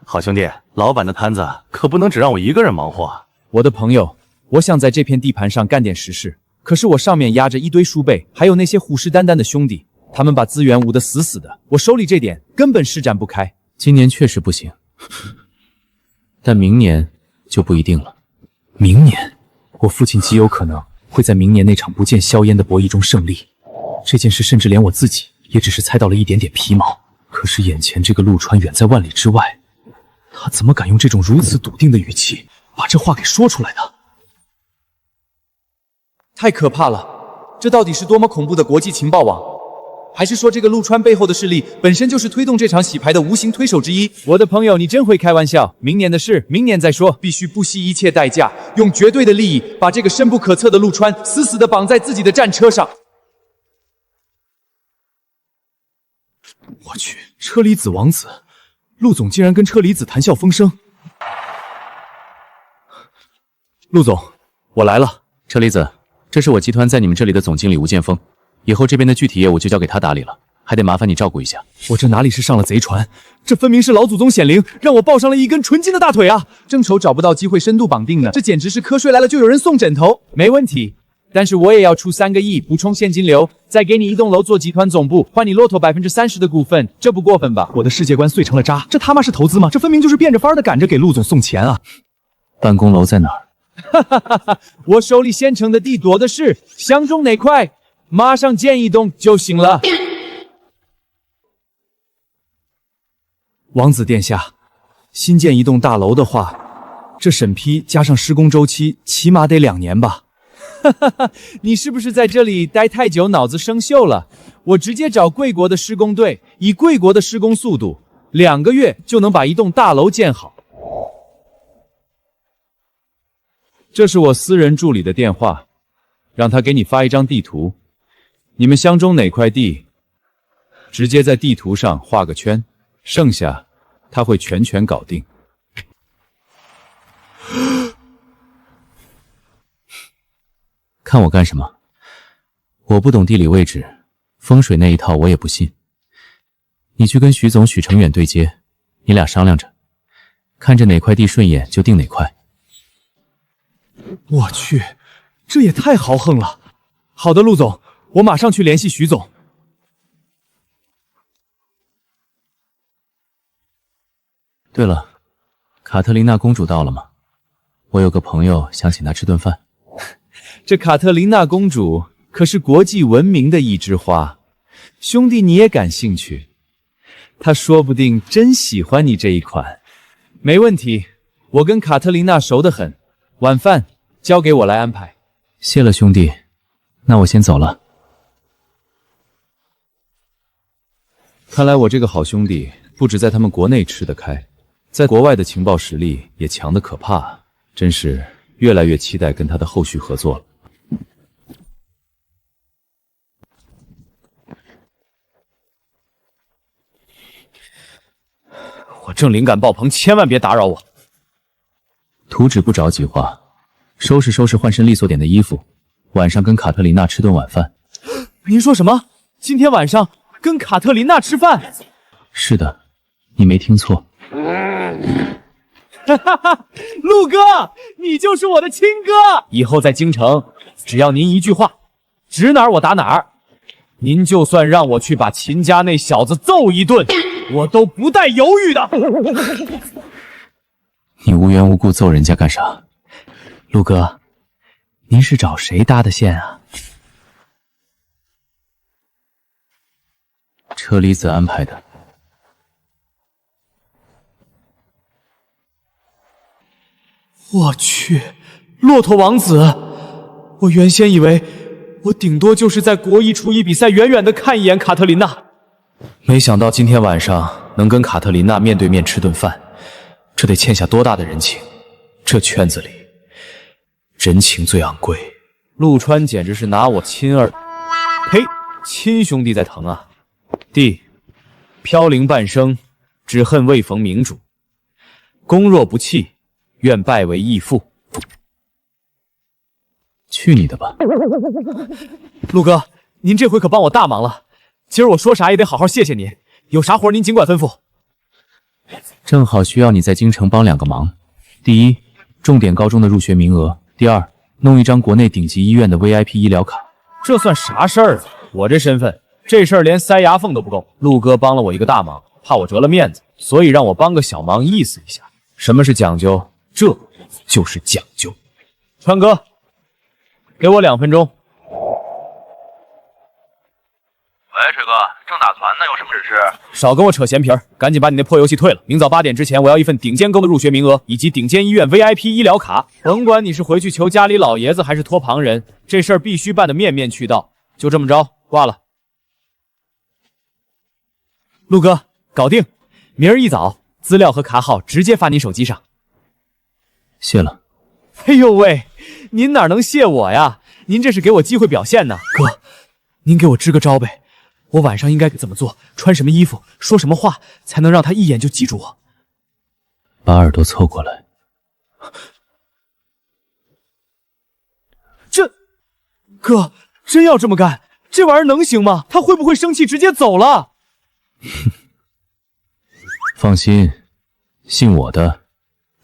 好兄弟，老板的摊子可不能只让我一个人忙活啊！我的朋友，我想在这片地盘上干点实事，可是我上面压着一堆叔辈，还有那些虎视眈眈的兄弟，他们把资源捂得死死的，我手里这点根本施展不开。今年确实不行，但明年就不一定了。明年，我父亲极有可能会在明年那场不见硝烟的博弈中胜利。这件事甚至连我自己也只是猜到了一点点皮毛，可是眼前这个陆川远在万里之外，他怎么敢用这种如此笃定的语气把这话给说出来的？太可怕了！这到底是多么恐怖的国际情报网？还是说这个陆川背后的势力本身就是推动这场洗牌的无形推手之一？我的朋友，你真会开玩笑！明年的事，明年再说，必须不惜一切代价，用绝对的利益把这个深不可测的陆川死死地绑在自己的战车上。我去，车厘子王子，陆总竟然跟车厘子谈笑风生。陆总，我来了。车厘子，这是我集团在你们这里的总经理吴建峰，以后这边的具体业务就交给他打理了，还得麻烦你照顾一下。我这哪里是上了贼船，这分明是老祖宗显灵，让我抱上了一根纯金的大腿啊！正愁找不到机会深度绑定呢，这简直是瞌睡来了就有人送枕头。没问题，但是我也要出3个亿补充现金流，再给你一栋楼做集团总部，换你骆驼30%的股份，这不过分吧？我的世界观碎成了渣，这他妈是投资吗？这分明就是变着法儿的赶着给陆总送钱啊！办公楼在哪儿？哈哈哈哈！我手里现成的地多的是，相中哪块，马上建一栋就行了。王子殿下，新建一栋大楼的话，这审批加上施工周期，起码得2年吧？哈哈哈！你是不是在这里待太久，脑子生锈了？我直接找贵国的施工队，以贵国的施工速度，2个月就能把一栋大楼建好。这是我私人助理的电话，让他给你发一张地图，你们相中哪块地，直接在地图上画个圈，剩下他会全权搞定。看我干什么？我不懂地理位置，风水那一套我也不信。你去跟徐总许成远对接，你俩商量着，看着哪块地顺眼就定哪块。我去，这也太豪横了！好的，陆总，我马上去联系徐总。对了，卡特琳娜公主到了吗？我有个朋友想请她吃顿饭。这卡特琳娜公主可是国际闻名的一枝花，兄弟你也感兴趣？她说不定真喜欢你这一款。没问题，我跟卡特琳娜熟得很，晚饭交给我来安排。谢了兄弟，那我先走了。看来我这个好兄弟不止在他们国内吃得开，在国外的情报实力也强得可怕，真是越来越期待跟他的后续合作了。我正灵感爆棚，千万别打扰我。图纸不着急画，收拾收拾，换身利索点的衣服，晚上跟卡特琳娜吃顿晚饭。您说什么？今天晚上跟卡特琳娜吃饭？是的，你没听错。哈哈哈，陆哥，你就是我的亲哥！以后在京城，只要您一句话，指哪儿我打哪儿。您就算让我去把秦家那小子揍一顿，我都不带犹豫的。你无缘无故揍人家干啥？陆哥，您是找谁搭的线啊？车厘子安排的。我去，骆驼王子！我原先以为我顶多就是在国一初一比赛远远的看一眼卡特琳娜，没想到今天晚上能跟卡特琳娜面对面吃顿饭，这得欠下多大的人情！这圈子里人情最昂贵。陆川简直是拿我亲儿，呸，亲兄弟在疼啊！弟，飘零半生，只恨未逢明主。攻若不弃，愿拜为义父。去你的吧！陆哥，您这回可帮我大忙了，今儿我说啥也得好好谢谢您，有啥活您尽管吩咐。正好需要你在京城帮2个忙：第一，重点高中的入学名额；第二，弄一张国内顶级医院的 VIP 医疗卡。这算啥事儿啊？我这身份，这事儿连塞牙缝都不够。陆哥帮了我一个大忙，怕我折了面子，所以让我帮个小忙，意思一下。什么是讲究？这就是讲究。川哥，给我2分钟。喂，水哥，正打团呢，有什么指示？少跟我扯闲皮儿，赶紧把你那破游戏退了。明早8点之前，我要一份顶尖沟的入学名额，以及顶尖医院 VIP 医疗卡。甭管你是回去求家里老爷子，还是托旁人，这事儿必须办得面面俱到。就这么着，挂了。陆哥，搞定，明儿一早资料和卡号直接发您手机上。谢了。哎呦喂，您哪能谢我呀？您这是给我机会表现呢。哥，您给我支个招呗，我晚上应该怎么做，穿什么衣服，说什么话，才能让他一眼就记住我？把耳朵凑过来。哥，真要这么干？这玩意儿能行吗？他会不会生气直接走了？放心，信我的，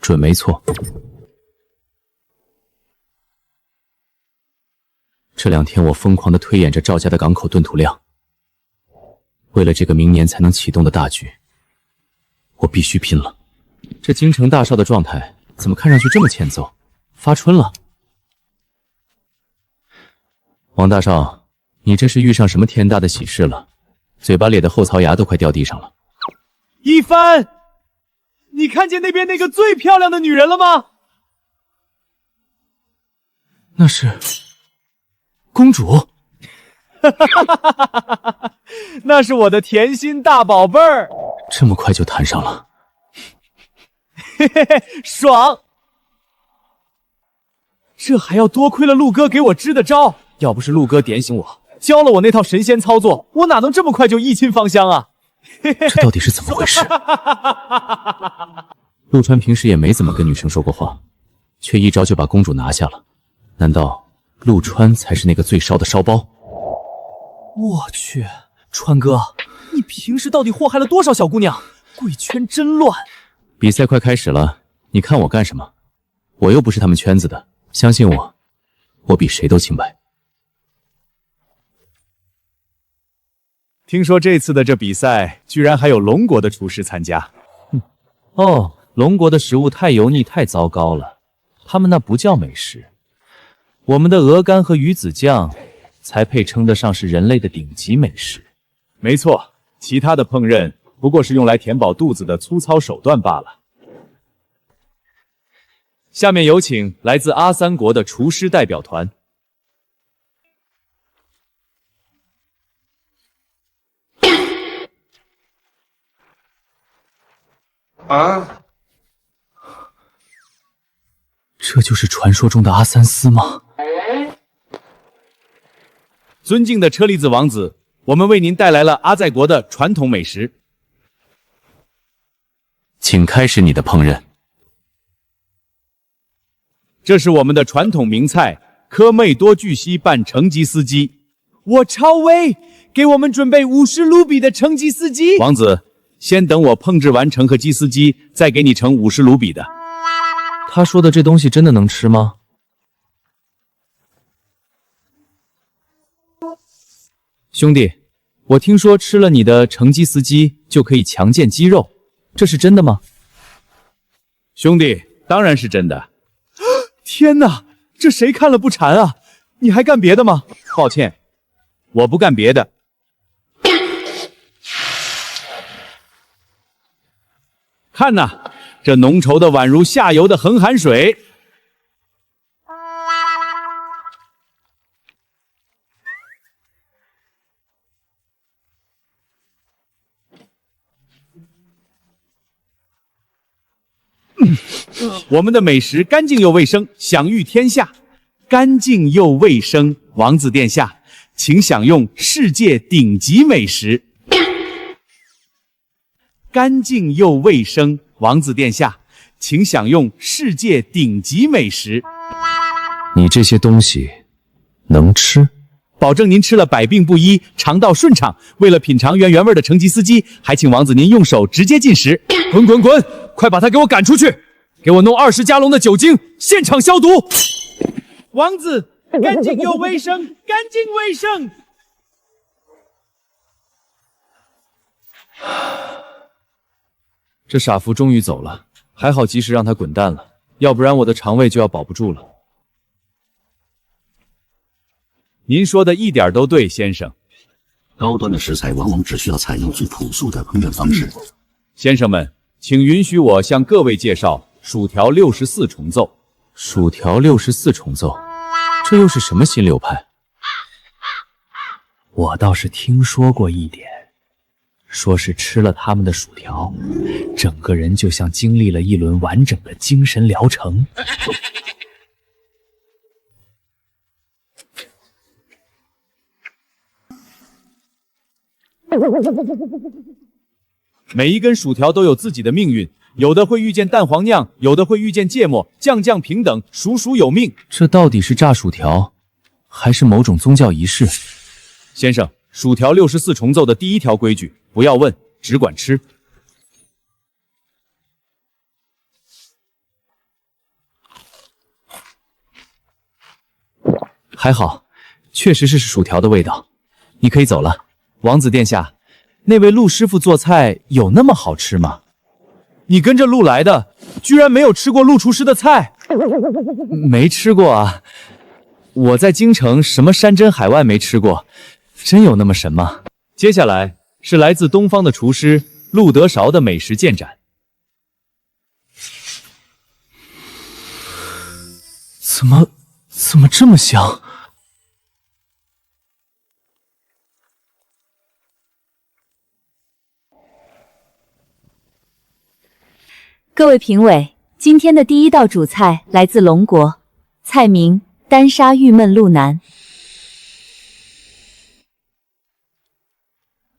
准没错。这2天我疯狂地推演着赵家的港口吞吐量，为了这个明年才能启动的大局，我必须拼了。这京城大少的状态怎么看上去这么欠揍？发春了？王大少，你这是遇上什么天大的喜事了？嘴巴咧的后槽牙都快掉地上了。一帆，你看见那边那个最漂亮的女人了吗？那是公主。那是我的甜心大宝贝儿。这么快就谈上了？嘿嘿嘿，爽！这还要多亏了陆哥给我支的招，要不是陆哥点醒我，教了我那套神仙操作，我哪能这么快就一亲芳香啊？这到底是怎么回事？陆川平时也没怎么跟女生说过话，却一招就把公主拿下了。难道陆川才是那个最烧的烧包？我去，川哥，你平时到底祸害了多少小姑娘？贵圈真乱。比赛快开始了，你看我干什么？我又不是他们圈子的，相信我，我比谁都清白。听说这次的这比赛居然还有龙国的厨师参加。哦，龙国的食物太油腻太糟糕了，他们那不叫美食。我们的鹅肝和鱼子酱才配称得上是人类的顶级美食。没错，其他的烹饪不过是用来填饱肚子的粗糙手段罢了。下面有请来自阿三国的厨师代表团。啊！这就是传说中的阿三丝吗？尊敬的车厘子王子，我们为您带来了阿在国的传统美食，请开始你的烹饪。这是我们的传统名菜科妹多巨蜥拌成吉思鸡。我超威，给我们准备50卢比的成吉思鸡。王子，先等我烹制完成和鸡司机，再给你盛50卢比的。他说的这东西真的能吃吗？兄弟，我听说吃了你的成吉思鸡就可以强健肌肉，这是真的吗？兄弟，当然是真的。天哪，这谁看了不馋啊？你还干别的吗？抱歉，我不干别的。看呐，这浓稠的宛如下游的恒寒水。我们的美食干净又卫生，享誉天下。干净又卫生，王子殿下，请享用世界顶级美食。干净又卫生，王子殿下，请享用世界顶级美食。你这些东西能吃？保证您吃了百病不医，肠道顺畅。为了品尝原味的成吉思鸡，还请王子您用手直接进食。滚滚滚！快把他给我赶出去！给我弄20加仑的酒精，现场消毒。王子，干净又卫生，干净卫生。这傻福终于走了，还好及时让他滚蛋了，要不然我的肠胃就要保不住了。您说的一点都对，先生。高端的食材往往只需要采用最朴素的烹饪方式。先生们，请允许我向各位介绍薯条64重奏。薯条64重奏，这又是什么新流派？我倒是听说过一点，说是吃了他们的薯条，整个人就像经历了一轮完整的精神疗程。每一根薯条都有自己的命运，有的会遇见蛋黄酿，有的会遇见芥末，将将平等，属属有命。这到底是炸薯条，还是某种宗教仪式？先生，薯条64重奏的第一条规矩，不要问，只管吃。还好，确实是薯条的味道。你可以走了。王子殿下，那位陆师傅做菜有那么好吃吗？你跟着陆来的，居然没有吃过陆厨师的菜？没吃过啊，我在京城什么山珍海味没吃过，真有那么神吗？接下来是来自东方的厨师陆德韶的美食鉴斩。怎么这么香？各位评委，今天的第一道主菜来自龙国，菜名丹沙玉焖鹿腩。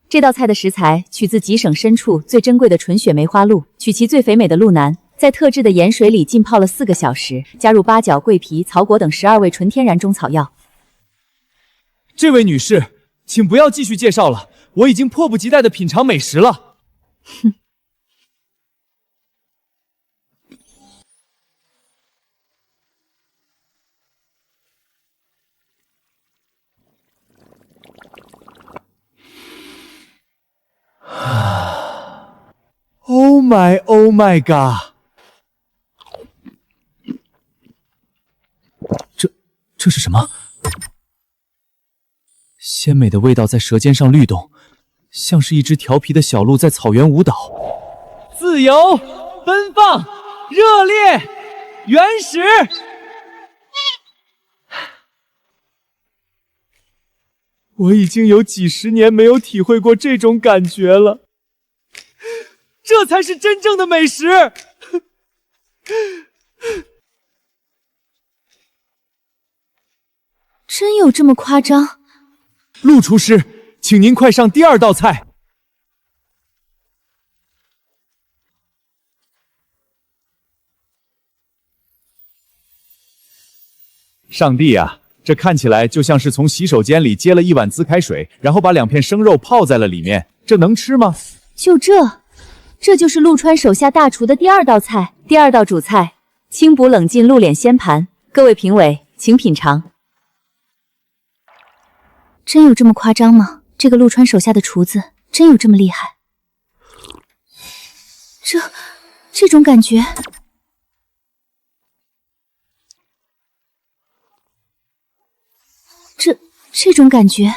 这道菜的食材取自极省深处最珍贵的纯血梅花鹿，取其最肥美的鹿腩，在特制的盐水里浸泡了4个小时，加入八角、桂皮、草果等12味纯天然中草药。这位女士，请不要继续介绍了，我已经迫不及待地品尝美食了。哼。Oh my god！ 这是什么？鲜美的味道在舌尖上律动，像是一只调皮的小鹿在草原舞蹈。自由、奔放、热烈、原始。我已经有几10年没有体会过这种感觉了，这才是真正的美食。真有这么夸张？陆厨师，请您快上第2道菜。上帝啊，这看起来就像是从洗手间里接了一碗自开水，然后把2片生肉泡在了里面，这能吃吗？就这就是陆川手下大厨的第2道菜，第2道主菜清补冷浸鹿脸鲜盘。各位评委，请品尝。真有这么夸张吗？这个陆川手下的厨子真有这么厉害？这种感觉，这种感觉，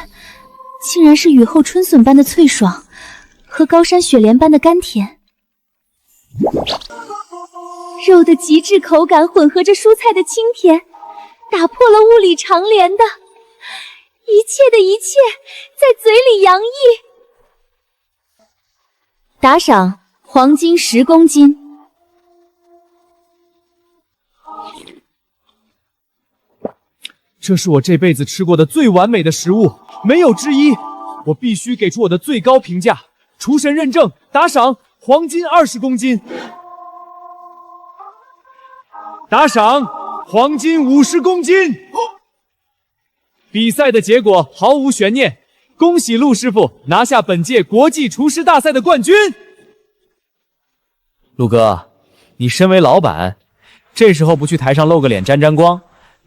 竟然是雨后春笋般的脆爽，和高山雪莲般的甘甜。肉的极致口感混合着蔬菜的清甜，打破了物理常联的一切的一切，在嘴里洋溢。打赏黄金10公斤。这是我这辈子吃过的最完美的食物，没有之一。我必须给出我的最高评价，厨神认证，打赏黄金20公斤，打赏黄金50公斤。比赛的结果毫无悬念，恭喜陆师傅拿下本届国际厨师大赛的冠军。陆哥，你身为老板，这时候不去台上露个脸沾沾光，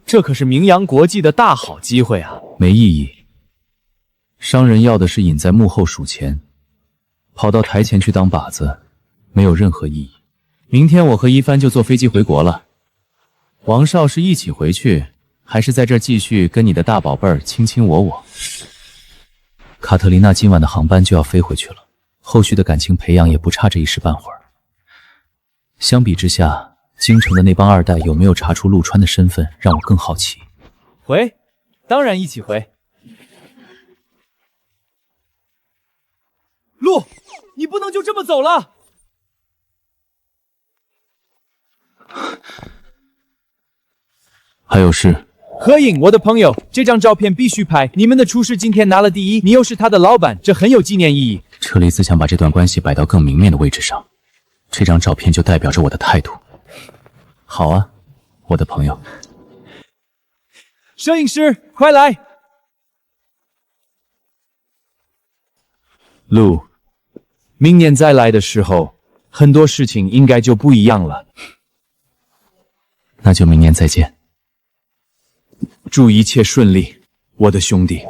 这可是名扬国际的大好机会啊！没意义。商人要的是隐在幕后数钱，跑到台前去当靶子，没有任何意义。明天我和一帆就坐飞机回国了。王少是一起回去，还是在这儿继续跟你的大宝贝儿卿卿我我？卡特琳娜今晚的航班就要飞回去了，后续的感情培养也不差这一时半会儿。相比之下，京城的那帮二代有没有查出陆川的身份，让我更好奇。回，当然一起回。陆，你不能就这么走了！还有事？合影，我的朋友，这张照片必须拍。你们的厨师今天拿了第1，你又是他的老板，这很有纪念意义。车厘子想把这段关系摆到更明面的位置上，这张照片就代表着我的态度。好啊，我的朋友。摄影师，快来！陆，明年再来的时候，很多事情应该就不一样了。那就明年再见。祝一切顺利，我的兄弟。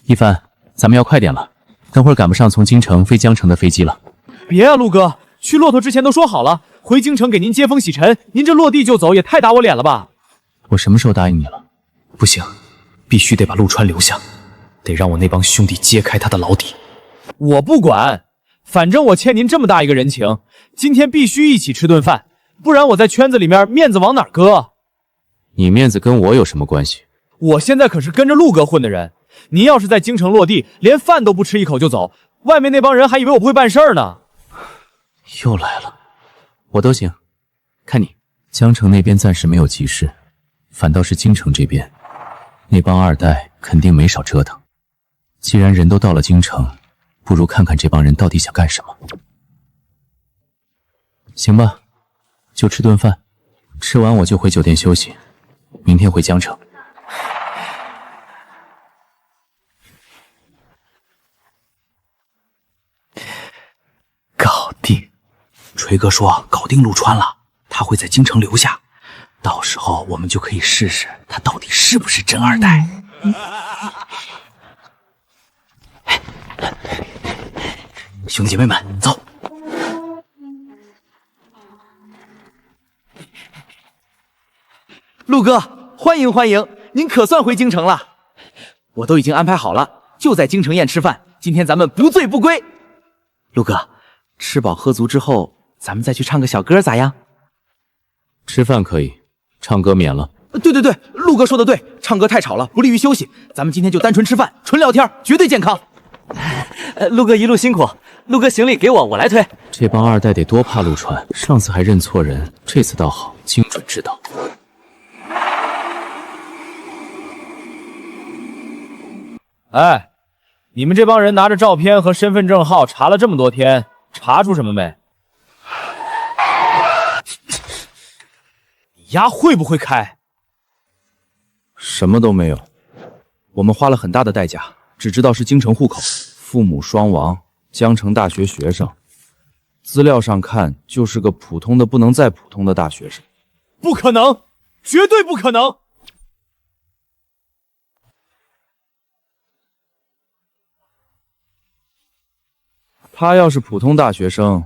一帆，咱们要快点了，等会儿赶不上从京城飞江城的飞机了。别啊，陆哥，去骆驼之前都说好了，回京城给您接风洗尘，您这落地就走也太打我脸了吧！我什么时候答应你了？不行，必须得把陆川留下，得让我那帮兄弟揭开他的老底。我不管，反正我欠您这么大一个人情，今天必须一起吃顿饭，不然我在圈子里面面子往哪儿搁？你面子跟我有什么关系？我现在可是跟着陆哥混的人，您要是在京城落地，连饭都不吃一口就走，外面那帮人还以为我不会办事儿呢。又来了，我都行。看你，江城那边暂时没有急事，反倒是京城这边，那帮二代肯定没少折腾。既然人都到了京城，不如看看这帮人到底想干什么。行吧，就吃顿饭，吃完我就回酒店休息，明天回江城。搞定！锤哥说搞定陆川了，他会在京城留下，到时候我们就可以试试他到底是不是真二代。兄弟姐妹们，走！陆哥，欢迎欢迎，您可算回京城了。我都已经安排好了，就在京城宴吃饭，今天咱们不醉不归。陆哥，吃饱喝足之后，咱们再去唱个小歌咋样？吃饭可以，唱歌免了。对对对，陆哥说的对，唱歌太吵了，不利于休息。咱们今天就单纯吃饭，纯聊天，绝对健康。陆哥一路辛苦，陆哥行李给我来推。这帮二代得多怕陆川，上次还认错人，这次倒好，精准知道。哎，你们这帮人拿着照片和身份证号查了这么多天，查出什么没？丫会不会开？什么都没有。我们花了很大的代价，只知道是京城户口，父母双亡，江城大学学生。资料上看，就是个普通的不能再普通的大学生。不可能，绝对不可能！他要是普通大学生，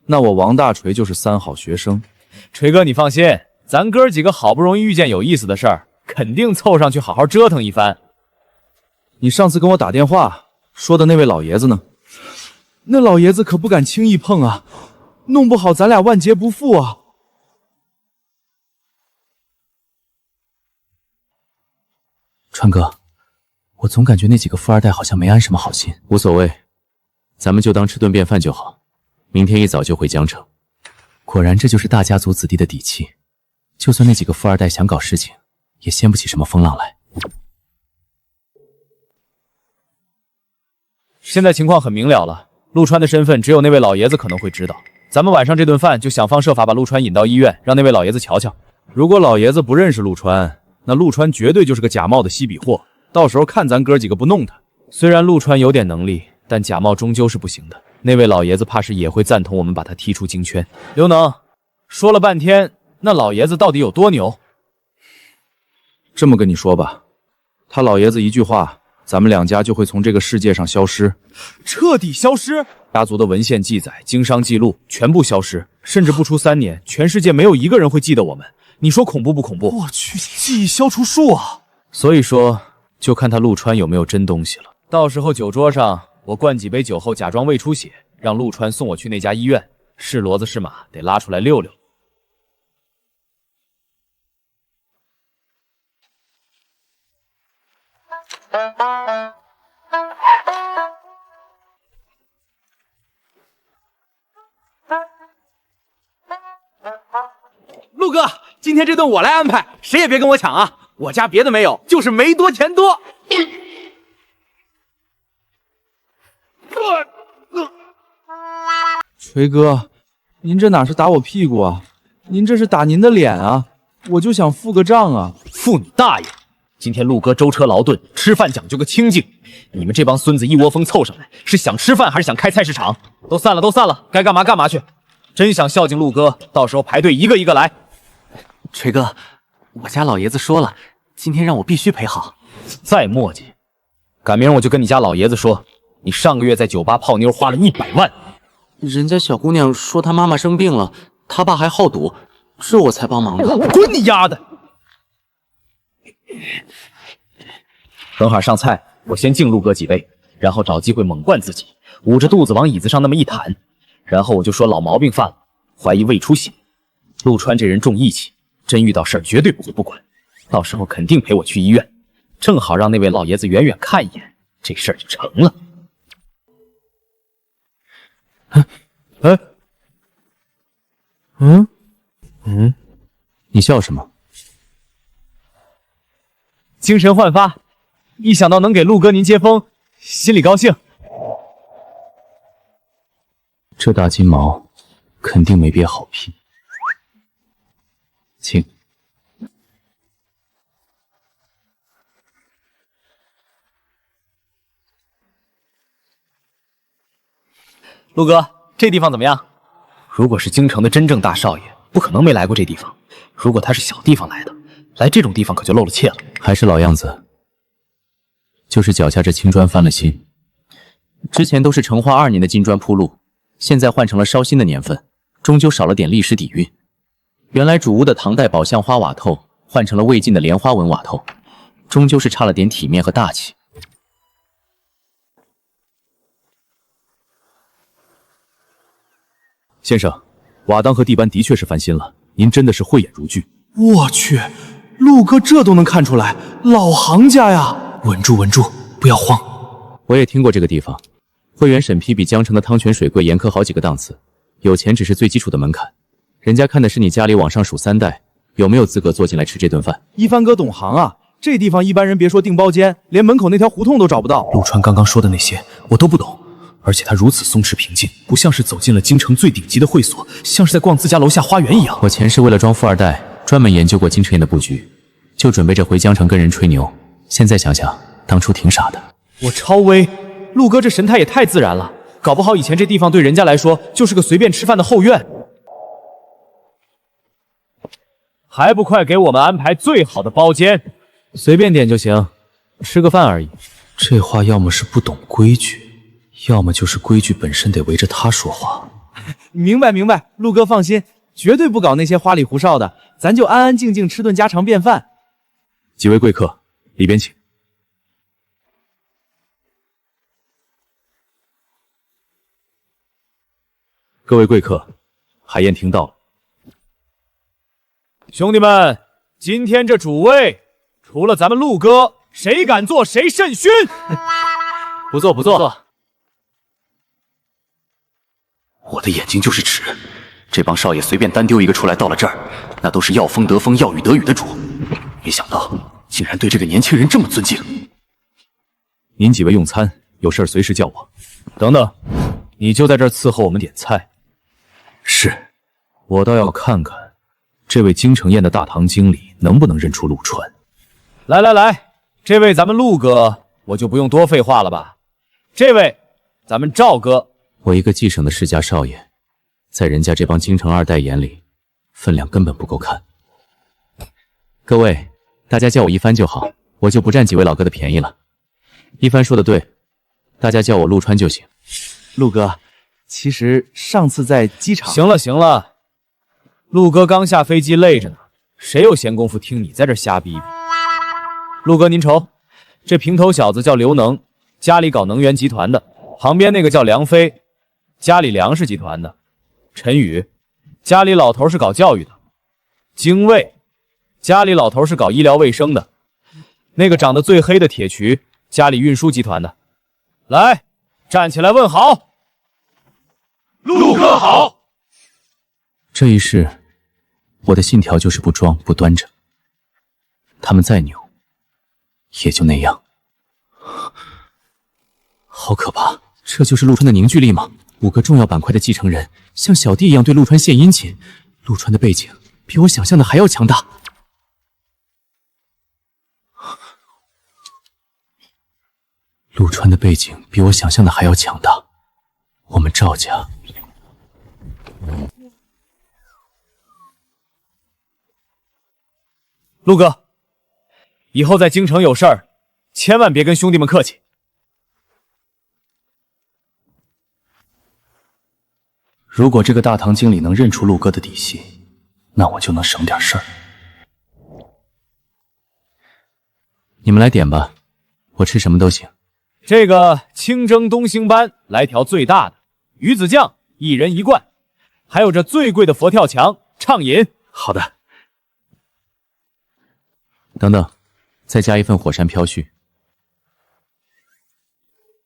那我王大锤就是三好学生。锤哥，你放心，咱哥几个好不容易遇见有意思的事儿，肯定凑上去好好折腾一番。你上次跟我打电话说的那位老爷子呢？那老爷子可不敢轻易碰啊，弄不好咱俩万劫不复啊！川哥，我总感觉那几个富二代好像没安什么好心。无所谓，咱们就当吃顿便饭就好。明天一早就回江城。果然，这就是大家族子弟的底气。就算那几个富二代想搞事情，也掀不起什么风浪来。现在情况很明了了，陆川的身份只有那位老爷子可能会知道。咱们晚上这顿饭就想方设法把陆川引到医院，让那位老爷子瞧瞧。如果老爷子不认识陆川，那陆川绝对就是个假冒的西比货，到时候看咱哥几个不弄他。虽然陆川有点能力，但假冒终究是不行的。那位老爷子怕是也会赞同我们把他踢出京圈。刘能，说了半天，那老爷子到底有多牛？这么跟你说吧，他老爷子一句话，咱们两家就会从这个世界上消失，彻底消失。家族的文献记载、经商记录全部消失，甚至不出3年，全世界没有一个人会记得我们。你说恐怖不恐怖？我去，记忆消除术啊！所以说，就看他陆川有没有真东西了。到时候酒桌上，我灌几杯酒后假装胃出血，让陆川送我去那家医院，是骡子是马得拉出来溜溜。陆哥，今天这顿我来安排，谁也别跟我抢啊！我家别的没有，就是没多钱多。锤哥，您这哪是打我屁股啊？您这是打您的脸啊！我就想付个账啊！付你大爷！今天陆哥舟车劳顿，吃饭讲究个清静。你们这帮孙子一窝蜂凑上来，是想吃饭还是想开菜市场？都散了，都散了，该干嘛干嘛去。真想孝敬陆哥，到时候排队一个一个来。锤哥，我家老爷子说了，今天让我必须陪好。再磨叽，赶明儿我就跟你家老爷子说，你上个月在酒吧泡妞花了100万。人家小姑娘说她妈妈生病了，她爸还好赌，这我才帮忙的。滚你丫的！等会儿上菜，我先敬陆哥几杯，然后找机会猛灌自己，捂着肚子往椅子上那么一躺，然后我就说老毛病犯了，怀疑胃出血。陆川这人重义气，真遇到事儿绝对不会不管，到时候肯定陪我去医院，正好让那位老爷子远远看一眼，这事儿就成了。你笑什么？精神焕发，一想到能给陆哥您接风，心里高兴。这大金毛肯定没憋好屁。请。陆哥，这地方怎么样？如果是京城的真正大少爷，不可能没来过这地方。如果他是小地方来的，来这种地方可就露了怯了。还是老样子，就是脚下这青砖翻了新。之前都是成化2年的金砖铺路，现在换成了烧新的年份，终究少了点历史底蕴。原来主屋的唐代宝相花瓦透换成了魏晋的莲花纹瓦透，终究是差了点体面和大气。先生，瓦当和地板的确是翻新了，您真的是慧眼如炬。我去，陆哥这都能看出来，老行家呀！稳住，稳住，不要慌。我也听过这个地方，会员审批比江城的汤泉水柜严苛好几个档次，有钱只是最基础的门槛。人家看的是你家里往上数3代，有没有资格坐进来吃这顿饭。一帆哥懂行啊，这地方一般人别说订包间，连门口那条胡同都找不到。陆川刚刚说的那些我都不懂，而且他如此松弛平静，不像是走进了京城最顶级的会所，像是在逛自家楼下花园一样。我前世为了装富二代，专门研究过京城宴的布局，就准备着回江城跟人吹牛。现在想想，当初挺傻的。我超威，陆哥这神态也太自然了，搞不好以前这地方对人家来说就是个随便吃饭的后院。还不快给我们安排最好的包间？随便点就行，吃个饭而已。这话要么是不懂规矩，要么就是规矩本身得围着他说话。明白明白，陆哥放心，绝对不搞那些花里胡哨的，咱就安安静静吃顿家常便饭。几位贵客，里边请。各位贵客，海宴听到了。兄弟们，今天这主位，除了咱们陆哥，谁敢做谁甚勋。不错不错。我的眼睛就是尺，这帮少爷随便单丢一个出来，到了这儿，那都是要风得风，要雨得雨的主。没想到竟然对这个年轻人这么尊敬。您几位用餐，有事随时叫我。等等，你就在这儿伺候我们点菜。是，我倒要看看这位京城宴的大堂经理能不能认出陆川。来来来，这位咱们陆哥，我就不用多废话了吧。这位，咱们赵哥。我一个继省的世家少爷，在人家这帮京城二代眼里，分量根本不够看。各位，大家叫我一帆就好，我就不占几位老哥的便宜了。一帆说的对，大家叫我陆川就行。陆哥，其实上次在机场……行了行了，陆哥刚下飞机累着呢，谁有闲工夫听你在这瞎逼逼？陆哥您瞅，这平头小子叫刘能，家里搞能源集团的；旁边那个叫梁飞，家里粮食集团的；陈宇，家里老头是搞教育的；精卫，家里老头是搞医疗卫生的；那个长得最黑的铁渠，家里运输集团的。来，站起来问好。陆哥好。这一世，我的信条就是不装不端着。他们再牛，也就那样。好可怕！这就是陆川的凝聚力吗？5个重要板块的继承人，像小弟一样对陆川献殷勤。陆川的背景比我想象的还要强大。陆川的背景比我想象的还要强大。我们赵家，陆哥，以后在京城有事儿，千万别跟兄弟们客气。如果这个大堂经理能认出陆哥的底细，那我就能省点事儿。你们来点吧，我吃什么都行。这个清蒸东星斑来条最大的，鱼子酱1人1罐，还有这最贵的佛跳墙，畅饮。好的。等等，再加一份火山飘絮。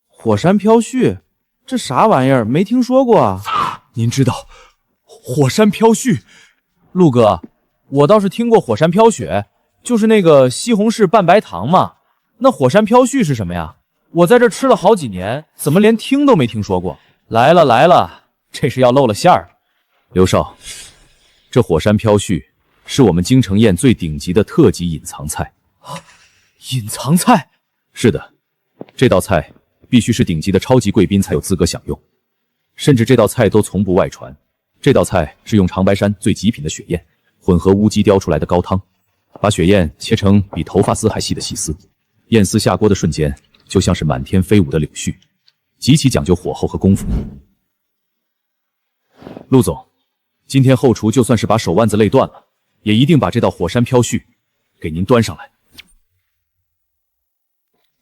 火山飘絮，这啥玩意儿？没听说过啊。您知道火山飘絮？陆哥，我倒是听过火山飘雪，就是那个西红柿拌白糖嘛。那火山飘絮是什么呀？我在这吃了好几年，怎么连听都没听说过？来了来了，这是要露了馅儿。刘少，这火山飘絮是我们京城宴最顶级的特级隐藏菜。隐藏菜？是的，这道菜必须是顶级的超级贵宾才有资格享用，甚至这道菜都从不外传。这道菜是用长白山最极品的雪燕混合乌鸡雕出来的高汤，把雪燕切成比头发丝还细的细丝，燕丝下锅的瞬间就像是满天飞舞的柳絮，极其讲究火候和功夫。陆总，今天后厨就算是把手腕子累断了，也一定把这道火山飘絮给您端上来。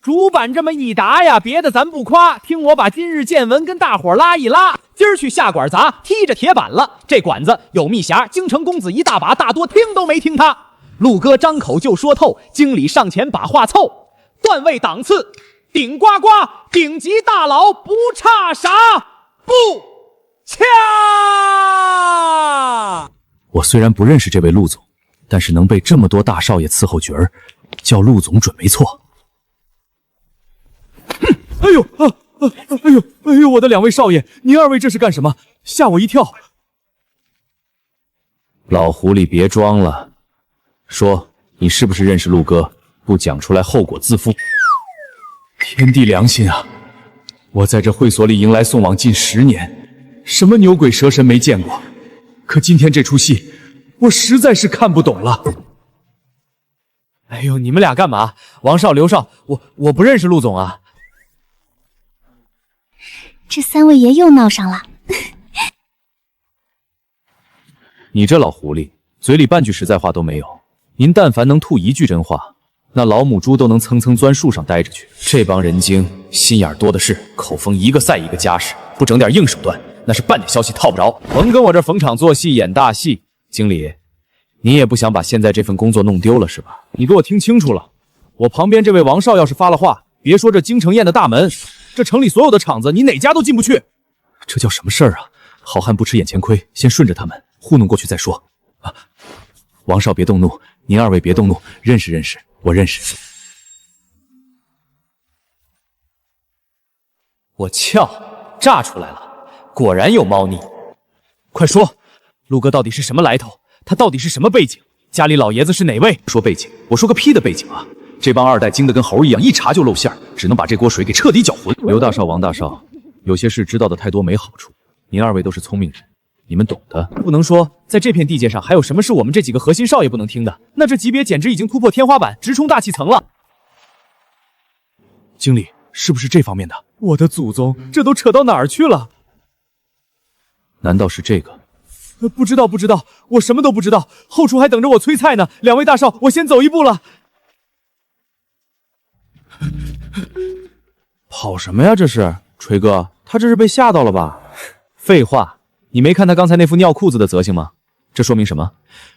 主板这么一答呀，别的咱不夸，听我把今日见闻跟大伙拉一拉。今儿去下馆砸，踢着铁板了。这馆子有密匣，京城公子一大把，大多听都没听他。陆哥张口就说透，经理上前把话凑，段位档次顶呱呱，顶级大佬不差啥，不掐。我虽然不认识这位陆总，但是能被这么多大少爷伺候角儿，叫陆总准没错。哎呦哎呦！我的2位少爷，您2位这是干什么？吓我一跳！老狐狸别装了，说你是不是认识陆哥？不讲出来，后果自负。天地良心啊！我在这会所里迎来送往近10年，什么牛鬼蛇神没见过，可今天这出戏，我实在是看不懂了。哎呦，你们俩干嘛？王少、刘少，我不认识陆总啊。这3位爷又闹上了。你这老狐狸，嘴里半句实在话都没有。您但凡能吐一句真话，那老母猪都能蹭蹭钻树上待着去。这帮人精心眼多的是，口风一个赛一个加实，不整点硬手段，那是半点消息套不着。甭跟我这逢场作戏演大戏。经理，你也不想把现在这份工作弄丢了是吧？你给我听清楚了，我旁边这位王少要是发了话，别说这京城宴的大门，这城里所有的厂子，你哪家都进不去。这叫什么事儿啊？好汉不吃眼前亏，先顺着他们糊弄过去再说。啊，王少别动怒，您2位别动怒，认识认识，我认识。我撬，炸出来了，果然有猫腻。快说，陆哥到底是什么来头？他到底是什么背景？家里老爷子是哪位？说背景，我说个屁的背景啊！这帮2代精得跟猴一样，一查就露馅，只能把这锅水给彻底搅浑。刘大少、王大少，有些事知道的太多没好处。您2位都是聪明人，你们懂的。不能说在这片地界上还有什么是我们这几个核心少爷不能听的？那这级别简直已经突破天花板，直冲大气层了。经理，是不是这方面的？我的祖宗，这都扯到哪儿去了？难道是这个？不知道，我什么都不知道，后厨还等着我催菜呢。2位大少，我先走一步了。跑什么呀？这是锤哥，他这是被吓到了吧？废话，你没看他刚才那副尿裤子的德行吗？这说明什么？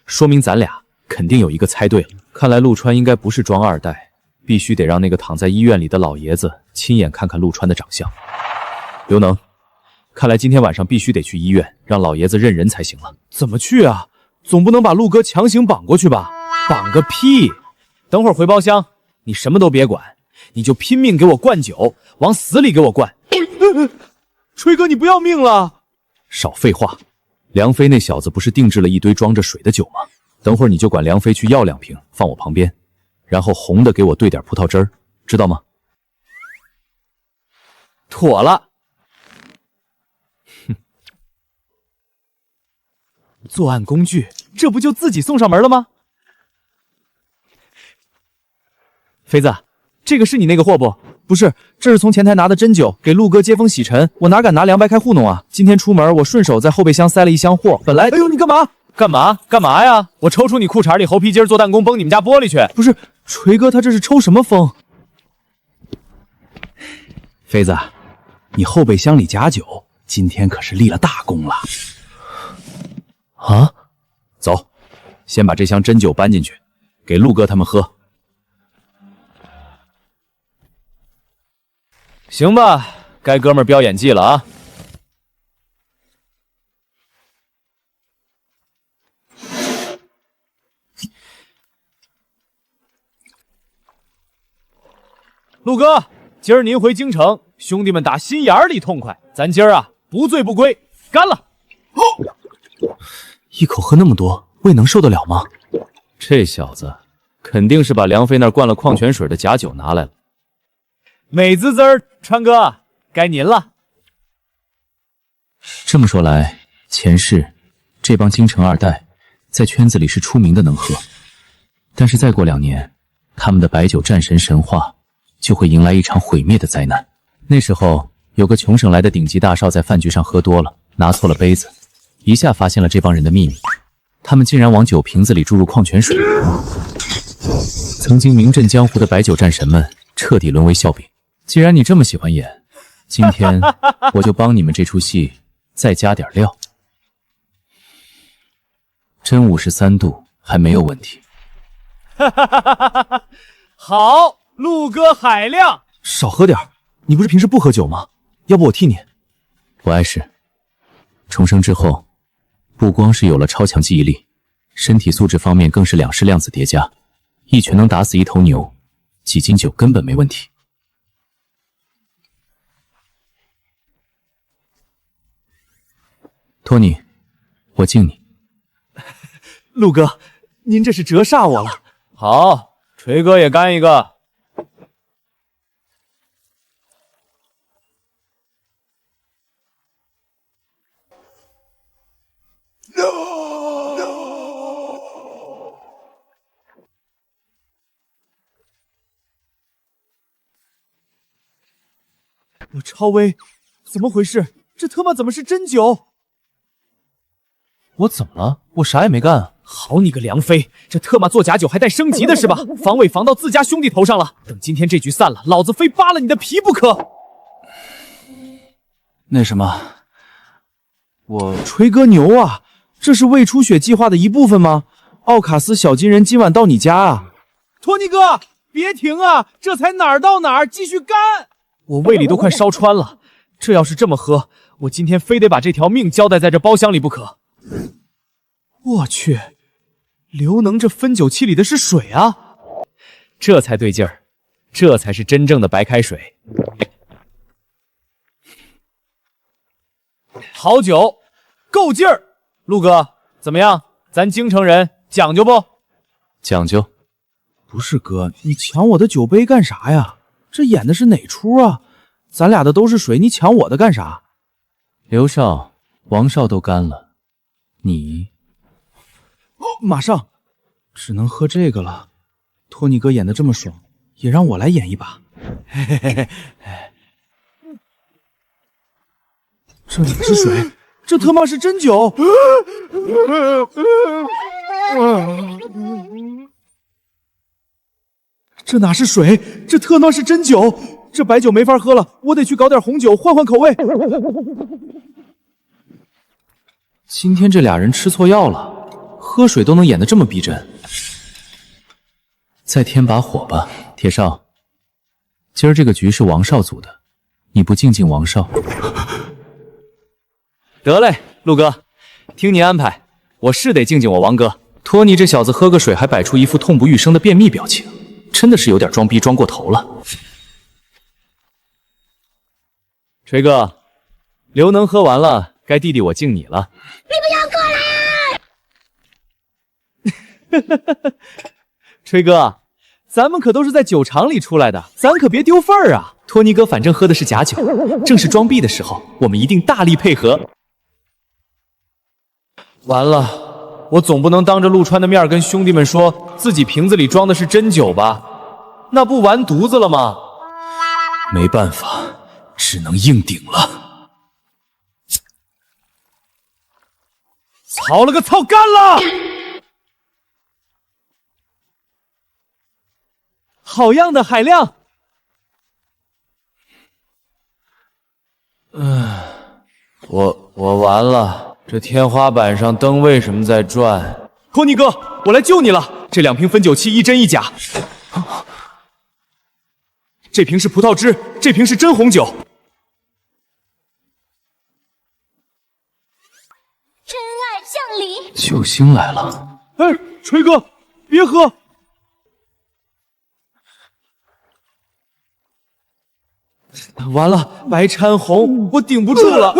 说明咱俩肯定有一个猜对了。看来陆川应该不是装2代，必须得让那个躺在医院里的老爷子亲眼看看陆川的长相。刘能，看来今天晚上必须得去医院，让老爷子认人才行了。怎么去啊？总不能把陆哥强行绑过去吧？绑个屁！等会儿回包厢，你什么都别管，你就拼命给我灌酒，往死里给我灌。锤哥，你不要命了？少废话！梁飞那小子不是定制了一堆装着水的酒吗？等会儿你就管梁飞去要2瓶，放我旁边，然后红的给我兑点葡萄汁儿，知道吗？妥了。哼，作案工具，这不就自己送上门了吗？肥子，这个是你那个货不？不是，这是从前台拿的真酒，给陆哥接风洗尘。我哪敢拿凉白开糊弄啊！今天出门，我顺手在后备箱塞了一箱货。本来，哎呦，你干嘛？干嘛呀？我抽出你裤衩里猴皮筋做弹弓，崩你们家玻璃去！不是，锤哥他这是抽什么风？飞子，你后备箱里假酒，今天可是立了大功了。啊，走，先把这箱真酒搬进去，给陆哥他们喝。行吧，该哥们儿飙演技了啊！陆哥，今儿您回京城，兄弟们打心眼里痛快，咱今儿啊不醉不归，干了！一口喝那么多，胃能受得了吗？这小子肯定是把梁飞那儿灌了矿泉水的假酒拿来了。美滋滋儿，川哥，该您了。这么说来，前世这帮京城2代在圈子里是出名的能喝，但是再过2年，他们的白酒战神神话就会迎来一场毁灭的灾难。那时候，有个穷省来的顶级大少在饭局上喝多了，拿错了杯子，一下发现了这帮人的秘密。他们竟然往酒瓶子里注入矿泉水，曾经名震江湖的白酒战神们彻底沦为笑柄。既然你这么喜欢演，今天我就帮你们这出戏再加点料。真53度还没有问题。好，陆哥海量，少喝点，你不是平时不喝酒吗？要不我替你。不碍事。重生之后，不光是有了超强记忆力，身体素质方面更是2式量子叠加，一拳能打死1头牛，几斤酒根本没问题。托尼，我敬你。陆哥，您这是折煞我了。好，锤哥也干一个。我超威，怎么回事？这他妈怎么是真酒？我怎么了？我啥也没干。好你个梁飞，这特么做假酒还带升级的是吧？防伪防到自家兄弟头上了。等今天这局散了，老子非扒了你的皮不可！那什么，锤哥牛啊！这是未出血计划的一部分吗？奥卡斯小金人今晚到你家啊！托尼哥，别停啊！这才哪儿到哪儿，继续干！我胃里都快烧穿了，这要是这么喝，我今天非得把这条命交代在这包厢里不可。我去，刘能这分酒器里的是水啊！这才对劲儿，这才是真正的白开水。好酒，够劲儿！陆哥，怎么样？咱京城人讲究不？讲究。不是哥，你抢我的酒杯干啥呀？这演的是哪出啊？咱俩的都是水，你抢我的干啥？刘少、王少都干了，你……马上，只能喝这个了。托尼哥演的这么爽，也让我来演一把。嘿嘿嘿嘿，这哪是水？这他妈是真酒！这哪是水？这特么是真酒！这白酒没法喝了，我得去搞点红酒换换口味。今天这俩人吃错药了，喝水都能演得这么逼真。再添把火吧，铁少。今儿这个局是王少组的，你不敬敬王少？得嘞，陆哥，听你安排，我是得敬敬我王哥。托尼这小子喝个水还摆出一副痛不欲生的便秘表情，真的是有点装逼装过头了。锤哥，刘能喝完了，该弟弟我敬你了。你不要过来！锤哥，咱们可都是在酒场里出来的，咱可别丢份儿啊！托尼哥反正喝的是假酒，正是装逼的时候，我们一定大力配合。完了，我总不能当着陆川的面跟兄弟们说自己瓶子里装的是真酒吧？那不完犊子了吗？没办法，只能硬顶了。操了个操，干了！好样的，海亮！我完了，这天花板上灯为什么在转？托尼哥，我来救你了！这2瓶分酒器一真一假，这瓶是葡萄汁，这瓶是真红酒。真爱降临！救星来了！哎，锤哥，别喝！完了，白掺红，我顶不住了！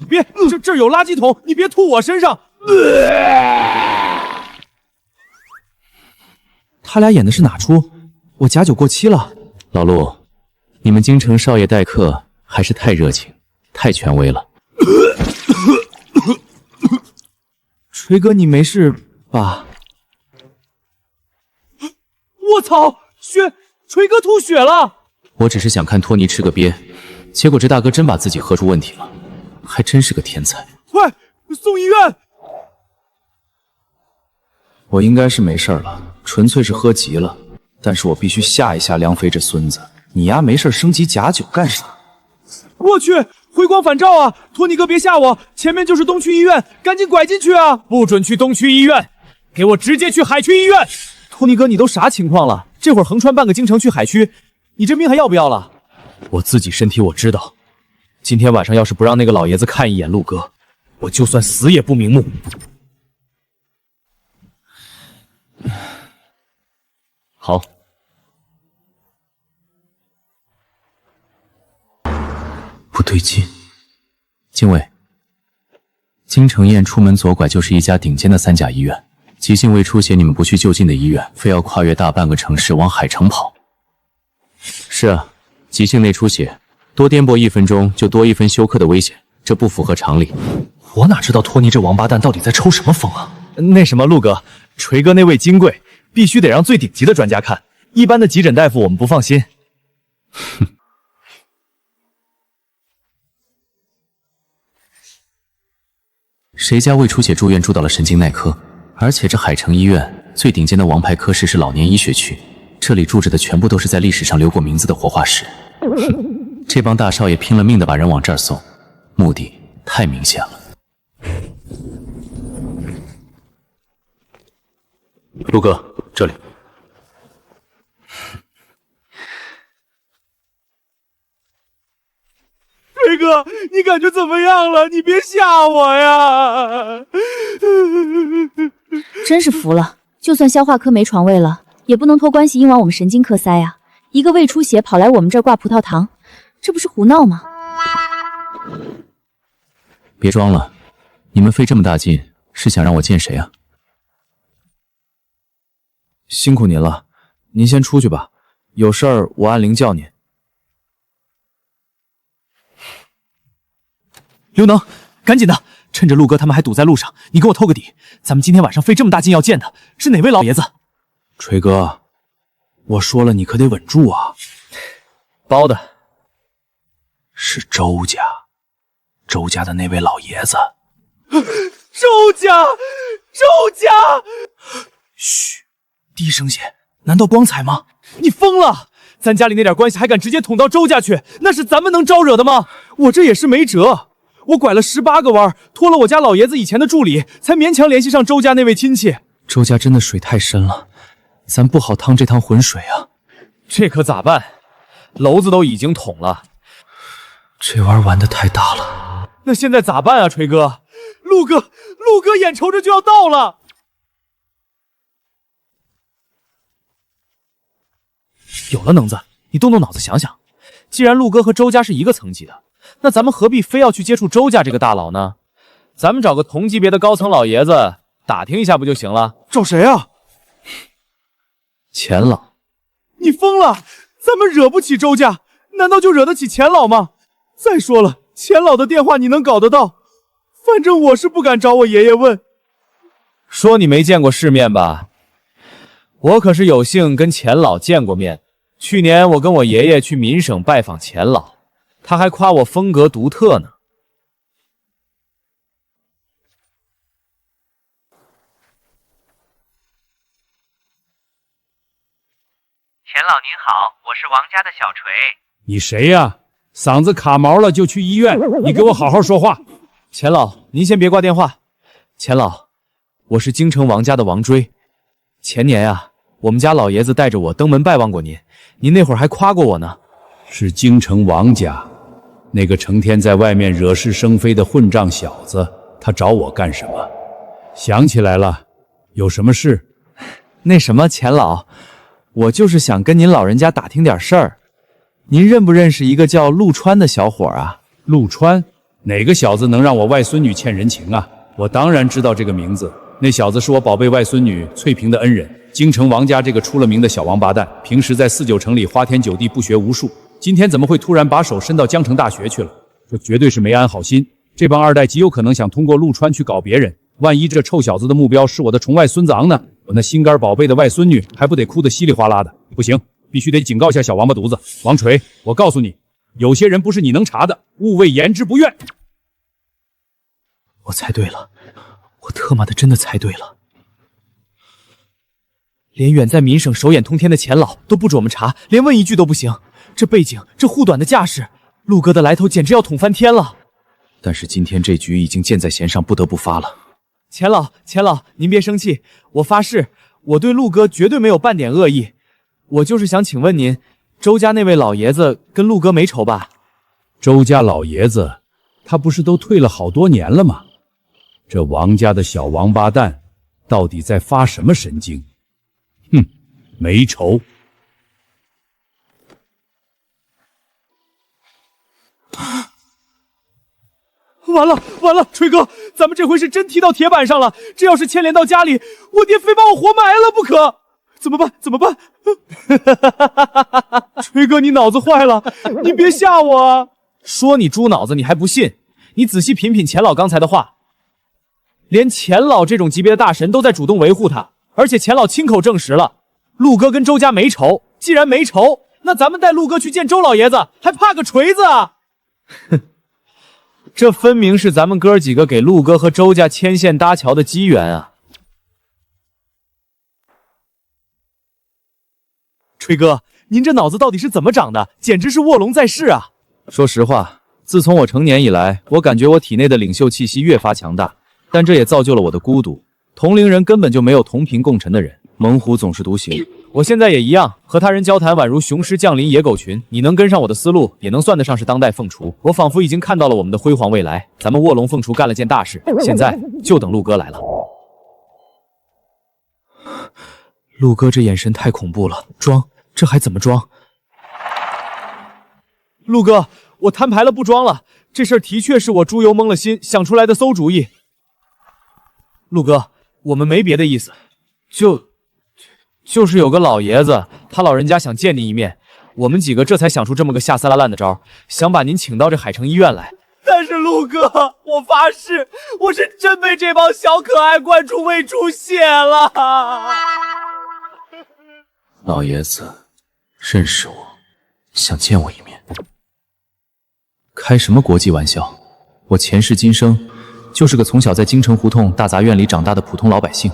别，这儿有垃圾桶，你别吐我身上！他俩演的是哪出？我假酒过期了。老陆，你们京城少爷待客还是太热情，太权威了。锤哥，你没事吧？我操，血！锤哥吐血了！我只是想看托尼吃个瘪，结果这大哥真把自己喝出问题了，还真是个天才。快送医院！我应该是没事了，纯粹是喝急了，但是我必须吓一吓梁飞这孙子。你丫没事升级假酒干啥？我去，回光返照啊！托尼哥别吓我，前面就是东区医院，赶紧拐进去啊！不准去东区医院，给我直接去海区医院！托尼哥，你都啥情况了？这会儿横穿半个京城去海区，你这命还要不要了？我自己身体我知道，今天晚上要是不让那个老爷子看一眼陆哥，我就算死也不瞑目。好。不对劲，经纬，京城堰出门左拐就是一家顶尖的3甲医院，急性胃出血，你们不去就近的医院，非要跨越大半个城市往海城跑。是啊，急性内出血，多颠簸1分钟就多1分休克的危险，这不符合常理。我哪知道托尼这王八蛋到底在抽什么风啊？那什么，陆哥，锤哥那位金贵必须得让最顶级的专家看，一般的急诊大夫我们不放心。哼。谁家胃出血住院住到了神经内科？而且这海城医院最顶尖的王牌科室是老年医学区，这里住着的全部都是在历史上留过名字的活化石。这帮大少爷拼了命的把人往这儿送，目的太明显了。陆哥，这里。锤哥，你感觉怎么样了？你别吓我呀！真是服了，就算消化科没床位了，也不能托关系硬往我们神经科塞啊！一个胃出血跑来我们这儿挂葡萄糖，这不是胡闹吗？别装了，你们费这么大劲，是想让我见谁啊？辛苦您了，您先出去吧，有事儿我按铃叫您。刘能，赶紧的，趁着陆哥他们还堵在路上，你给我透个底，咱们今天晚上费这么大劲要见的是哪位老爷子？锤哥，我说了，你可得稳住啊！包的，是周家，周家的那位老爷子。周家，周家！嘘，低声些，难道光彩吗？你疯了！咱家里那点关系还敢直接捅到周家去，那是咱们能招惹的吗？我这也是没辙。我拐了18个弯，托了我家老爷子以前的助理，才勉强联系上周家那位亲戚。周家真的水太深了，咱不好趟这趟浑水啊。这可咋办？篓子都已经捅了，这弯玩的太大了。那现在咋办啊，锤哥？陆哥眼瞅着就要到了。有了，能子，你动动脑子想想，既然陆哥和周家是一个层级的，那咱们何必非要去接触周家这个大佬呢？咱们找个同级别的高层老爷子打听一下不就行了？找谁啊？钱老。你疯了？咱们惹不起周家，难道就惹得起钱老吗？再说了，钱老的电话你能搞得到？反正我是不敢找我爷爷问。说你没见过世面吧？我可是有幸跟钱老见过面。去年我跟我爷爷去闽省拜访钱老，他还夸我风格独特呢。钱老您好，我是王家的小锤。你谁呀？嗓子卡毛了就去医院，你给我好好说话。钱老，您先别挂电话。钱老，我是京城王家的王追。前年啊，我们家老爷子带着我登门拜望过您，您那会儿还夸过我呢。是京城王家，那个成天在外面惹是生非的混账小子，他找我干什么？想起来了，有什么事？那什么，钱老，我就是想跟您老人家打听点事儿。您认不认识一个叫陆川的小伙啊？陆川？哪个小子能让我外孙女欠人情啊？我当然知道这个名字，那小子是我宝贝外孙女翠萍的恩人，京城王家这个出了名的小王八蛋，平时在4、9城里花天酒地不学无术，今天怎么会突然把手伸到江城大学去了？这绝对是没安好心，这帮二代极有可能想通过陆川去搞别人，万一这臭小子的目标是我的宠外孙子昂呢？我那心肝宝贝的外孙女还不得哭得稀里哗啦的？不行，必须得警告一下小王八犊子王锤，我告诉你，有些人不是你能查的，勿谓言之不愿。我猜对了，我特妈的真的猜对了。连远在闽省手眼通天的钱老都不准我们查，连问一句都不行。这背景，这护短的架势，陆哥的来头简直要捅翻天了。但是今天这局已经箭在弦上，不得不发了。钱老，您别生气，我发誓，我对陆哥绝对没有半点恶意。我就是想请问您，周家那位老爷子跟陆哥没仇吧？周家老爷子，他不是都退了好多年了吗？这王家的小王八蛋，到底在发什么神经？哼，没仇。完了完了，锤哥，咱们这回是真踢到铁板上了。这要是牵连到家里，我爹非把我活埋了不可。怎么办？怎么办？锤哥，你脑子坏了，你别吓我啊！说你猪脑子，你还不信？你仔细品品钱老刚才的话，连钱老这种级别的大神都在主动维护他，而且钱老亲口证实了，陆哥跟周家没仇。既然没仇，那咱们带陆哥去见周老爷子，还怕个锤子啊？哼！这分明是咱们哥几个给陆哥和周家牵线搭桥的机缘啊！锤哥，您这脑子到底是怎么长的？简直是卧龙在世啊！说实话，自从我成年以来，我感觉我体内的领袖气息越发强大，但这也造就了我的孤独。同龄人根本就没有同频共振的人，猛虎总是独行。我现在也一样，和他人交谈宛如雄狮降临野狗群。你能跟上我的思路，也能算得上是当代凤雏。我仿佛已经看到了我们的辉煌未来。咱们卧龙凤雏干了件大事，现在就等陆哥来了。陆哥这眼神太恐怖了，装这还怎么装？陆哥，我摊牌了，不装了。这事儿的确是我猪油蒙了心想出来的馊主意。陆哥，我们没别的意思，就是有个老爷子，他老人家想见您一面，我们几个这才想出这么个下三拉烂的招，想把您请到这海城医院来。但是陆哥，我发誓，我是真被这帮小可爱灌出喂猪血了。老爷子认识我，想见我一面，开什么国际玩笑？我前世今生就是个从小在京城胡同大杂院里长大的普通老百姓。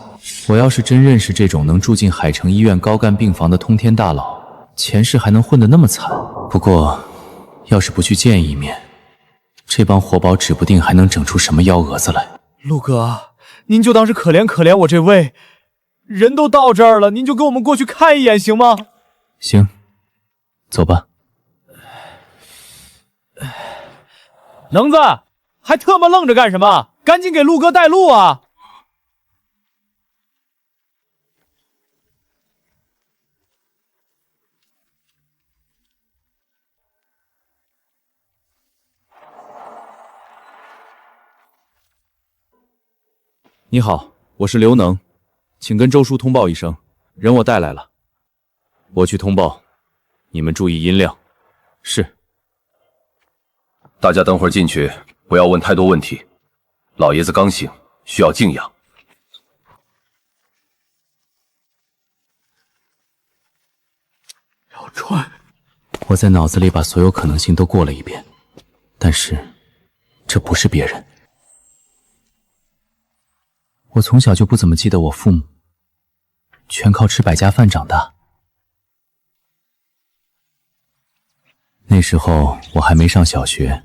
我要是真认识这种能住进海城医院高干病房的通天大佬，前世还能混得那么惨。不过，要是不去见一面，这帮活宝指不定还能整出什么幺蛾子来。陆哥，您就当是可怜可怜我这位，人都到这儿了，您就跟我们过去看一眼行吗？行，走吧。能子，还特么愣着干什么？赶紧给陆哥带路啊！你好，我是刘能，请跟周叔通报一声，人我带来了。我去通报，你们注意音量。是。大家等会儿进去，不要问太多问题。老爷子刚醒，需要静养。姚川，我在脑子里把所有可能性都过了一遍，但是这不是别人。我从小就不怎么记得我父母，全靠吃百家饭长大。那时候我还没上小学，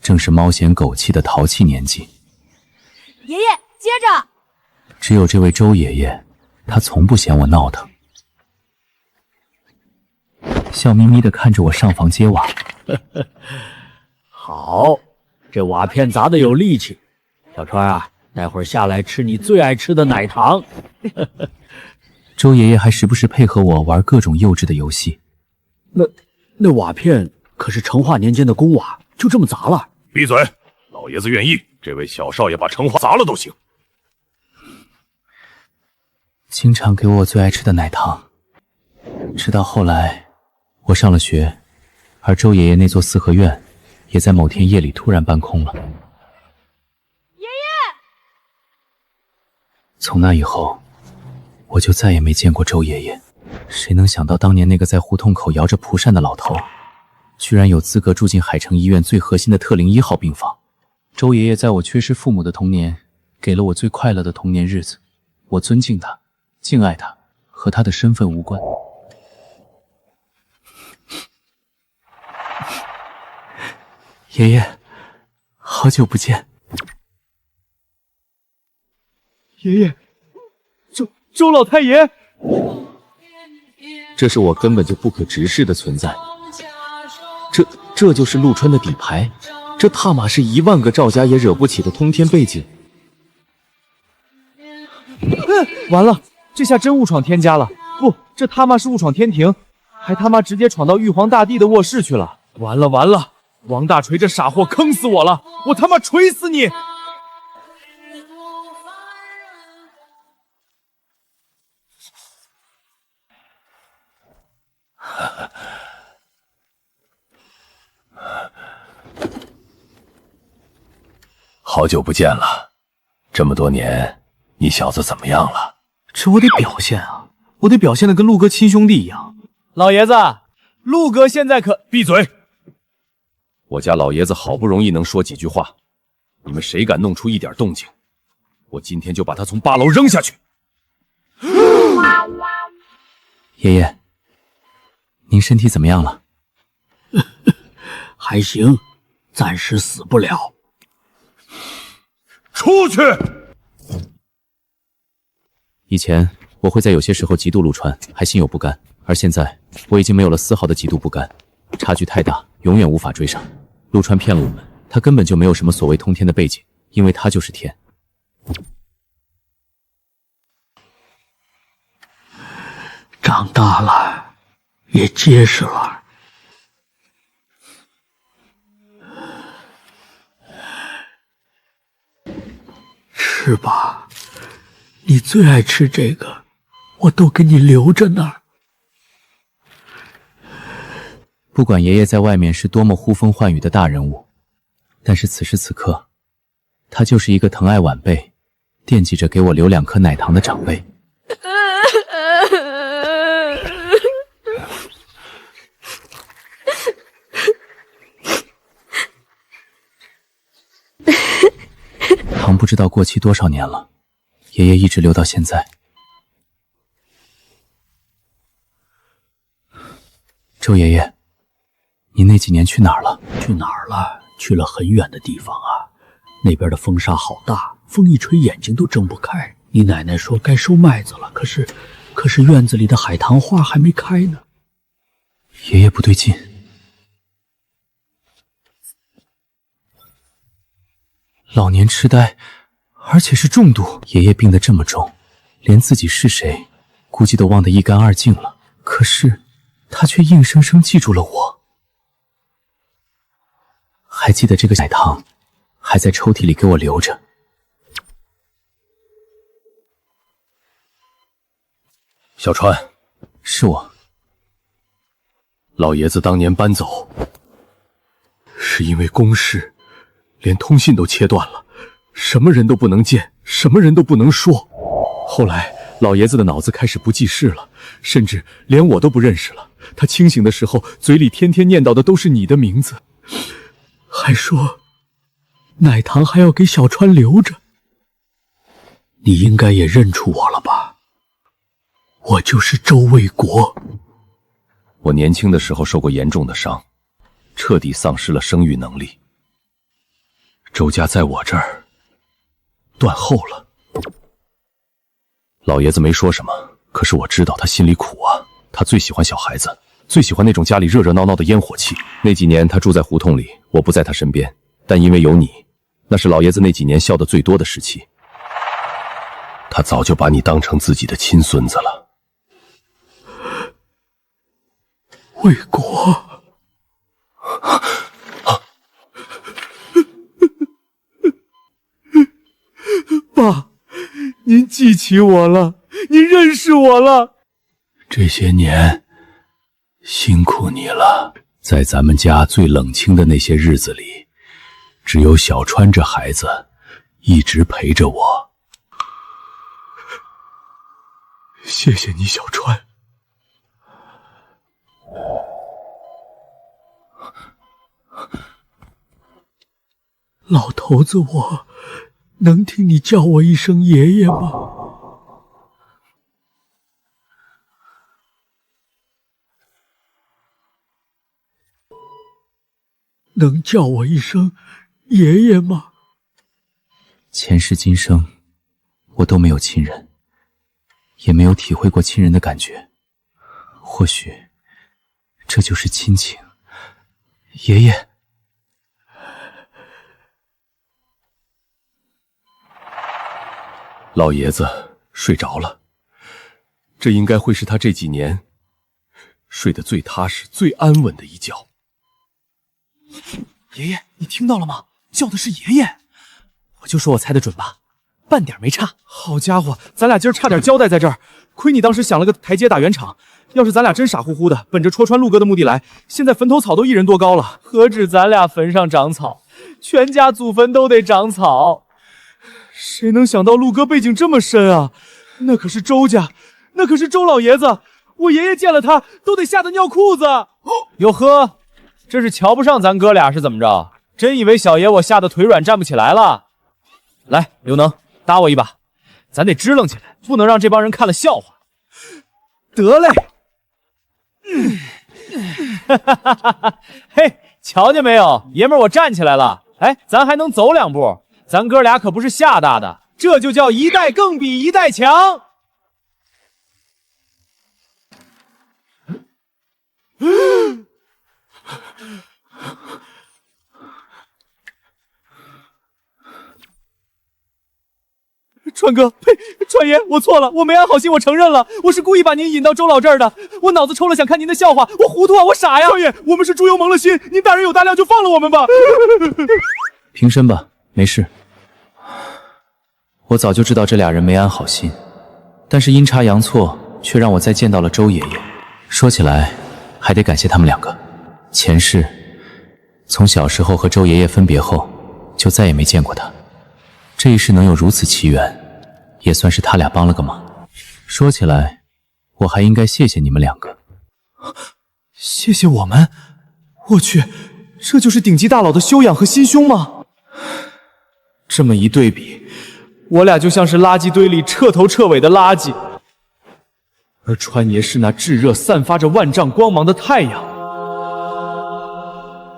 正是猫嫌狗气的淘气年纪。爷爷，接着。只有这位周爷爷，他从不嫌我闹腾，笑眯眯地看着我上房揭瓦。好，这瓦片砸得有力气。小川啊，待会儿下来吃你最爱吃的奶糖。周爷爷还时不时配合我玩各种幼稚的游戏。那瓦片可是成化年间的公瓦，就这么砸了？闭嘴！老爷子愿意，这位小少爷把成化砸了都行。经常给我最爱吃的奶糖，直到后来我上了学，而周爷爷那座四合院也在某天夜里突然搬空了。爷爷！从那以后，我就再也没见过周爷爷。谁能想到当年那个在胡同口摇着蒲扇的老头，居然有资格住进海城医院最核心的特灵1号病房。周爷爷在我缺失父母的童年，给了我最快乐的童年日子。我尊敬他，敬爱他，和他的身份无关。爷爷，好久不见。爷爷，周老太爷。这是我根本就不可直视的存在。这就是陆川的底牌，这他妈是10000个赵家也惹不起的通天背景。完了，这下真误闯天家了。不，这他妈是误闯天庭，还他妈直接闯到玉皇大帝的卧室去了。完了完了，王大锤这傻货坑死我了！我他妈锤死你！好久不见了，这么多年，你小子怎么样了？这我得表现啊，我得表现的跟陆哥亲兄弟一样。老爷子，陆哥现在可……闭嘴！我家老爷子好不容易能说几句话，你们谁敢弄出一点动静，我今天就把他从8楼扔下去。爷爷，您身体怎么样了？还行，暂时死不了。出去！以前我会在有些时候嫉妒陆川，还心有不甘，而现在我已经没有了丝毫的嫉妒不甘，差距太大，永远无法追上。陆川骗了我们，他根本就没有什么所谓通天的背景，因为他就是天。长大了，也结实了。吃吧，你最爱吃这个，我都给你留着呢。不管爷爷在外面是多么呼风唤雨的大人物，但是此时此刻，他就是一个疼爱晚辈、惦记着给我留2颗奶糖的长辈。糖不知道过期多少年了，爷爷一直留到现在。周爷爷，你那几年去哪儿了？去哪儿了？去了很远的地方啊，那边的风沙好大，风一吹眼睛都睁不开。你奶奶说该收麦子了，可是院子里的海棠花还没开呢。爷爷不对劲。老年痴呆，而且是重度。爷爷病得这么重，连自己是谁，估计都忘得一干二净了。可是他却硬生生记住了我。还记得这个奶糖，还在抽屉里给我留着。小川，是我。老爷子当年搬走，是因为公事。连通信都切断了，什么人都不能见，什么人都不能说。后来老爷子的脑子开始不记事了，甚至连我都不认识了。他清醒的时候，嘴里天天念叨的都是你的名字，还说奶糖还要给小川留着。你应该也认出我了吧？我就是周卫国。我年轻的时候受过严重的伤，彻底丧失了生育能力。周家在我这儿断后了。老爷子没说什么，可是我知道他心里苦啊。他最喜欢小孩子，最喜欢那种家里热热闹闹的烟火气。那几年他住在胡同里，我不在他身边，但因为有你，那是老爷子那几年笑得最多的时期。他早就把你当成自己的亲孙子了。卫国，爸，您记起我了，您认识我了。这些年辛苦你了，在咱们家最冷清的那些日子里，只有小川这孩子一直陪着我。谢谢你，小川。老头子，我能听你叫我一声爷爷吗？能叫我一声爷爷吗？前世今生，我都没有亲人，也没有体会过亲人的感觉。或许，这就是亲情。爷爷。老爷子睡着了，这应该会是他这几年睡得最踏实、最安稳的一觉。爷爷，你听到了吗？叫的是爷爷。我就说我猜得准吧，半点没差。好家伙，咱俩今儿差点交代在这儿，亏你当时想了个台阶打圆场。要是咱俩真傻乎乎的，本着戳穿陆哥的目的来，现在坟头草都一人多高了。何止咱俩坟上长草，全家祖坟都得长草。谁能想到陆哥背景这么深啊？那可是周家，那可是周老爷子，我爷爷见了他都得吓得尿裤子。哟呵，这是瞧不上咱哥俩是怎么着？真以为小爷我吓得腿软站不起来了？来，刘能搭我一把，咱得支棱起来，不能让这帮人看了笑话。得嘞。嘿，瞧见没有，爷们儿我站起来了。哎，咱还能走2步，咱哥俩可不是吓大的，这就叫一代更比一代强。川哥，呸！川爷，我错了，我没安好心，我承认了，我是故意把您引到周老这儿的。我脑子抽了，想看您的笑话，我糊涂啊，我傻呀！川爷，我们是猪油蒙了心，您大人有大量，就放了我们吧。平身吧，没事。我早就知道这俩人没安好心，但是阴差阳错，却让我再见到了周爷爷。说起来，还得感谢他们2个。前世，从小时候和周爷爷分别后，就再也没见过他。这一世能有如此奇缘，也算是他俩帮了个忙。说起来，我还应该谢谢你们2个。谢谢我们？我去，这就是顶级大佬的修养和心胸吗？这么一对比，我俩就像是垃圾堆里彻头彻尾的垃圾，而川爷是那炙热散发着万丈光芒的太阳。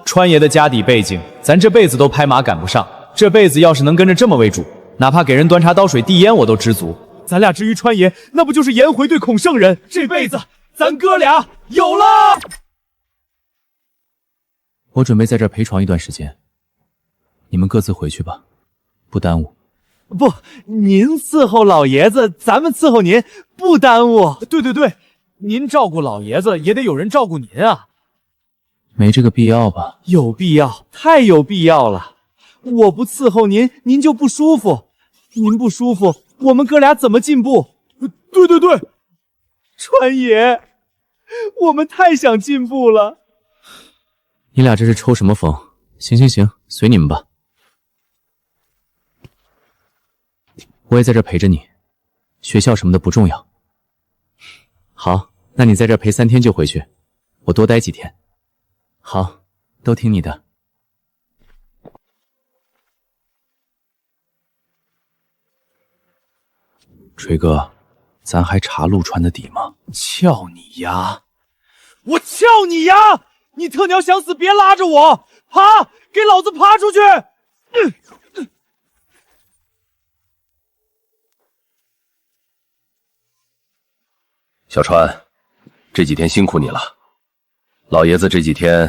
川爷的家底背景，咱这辈子都拍马赶不上。这辈子要是能跟着这么为主，哪怕给人端茶倒水递烟我都知足。咱俩至于川爷，那不就是颜回对孔圣人？这辈子咱哥俩有了。我准备在这儿陪床一段时间，你们各自回去吧，不耽误。不，您伺候老爷子，咱们伺候您，不耽误。对，您照顾老爷子也得有人照顾您啊。没这个必要吧？有必要，太有必要了。我不伺候您，您就不舒服；您不舒服，我们哥俩怎么进步？对，川爷，我们太想进步了。你俩这是抽什么风？行，随你们吧。我也在这陪着你，学校什么的不重要。好，那你在这陪3天就回去，我多待几天。好，都听你的。锤哥，咱还查陆川的底吗？撬你丫！我撬你丫！你特鸟想死，别拉着我，爬，给老子爬出去！小川，这几天辛苦你了。老爷子这几天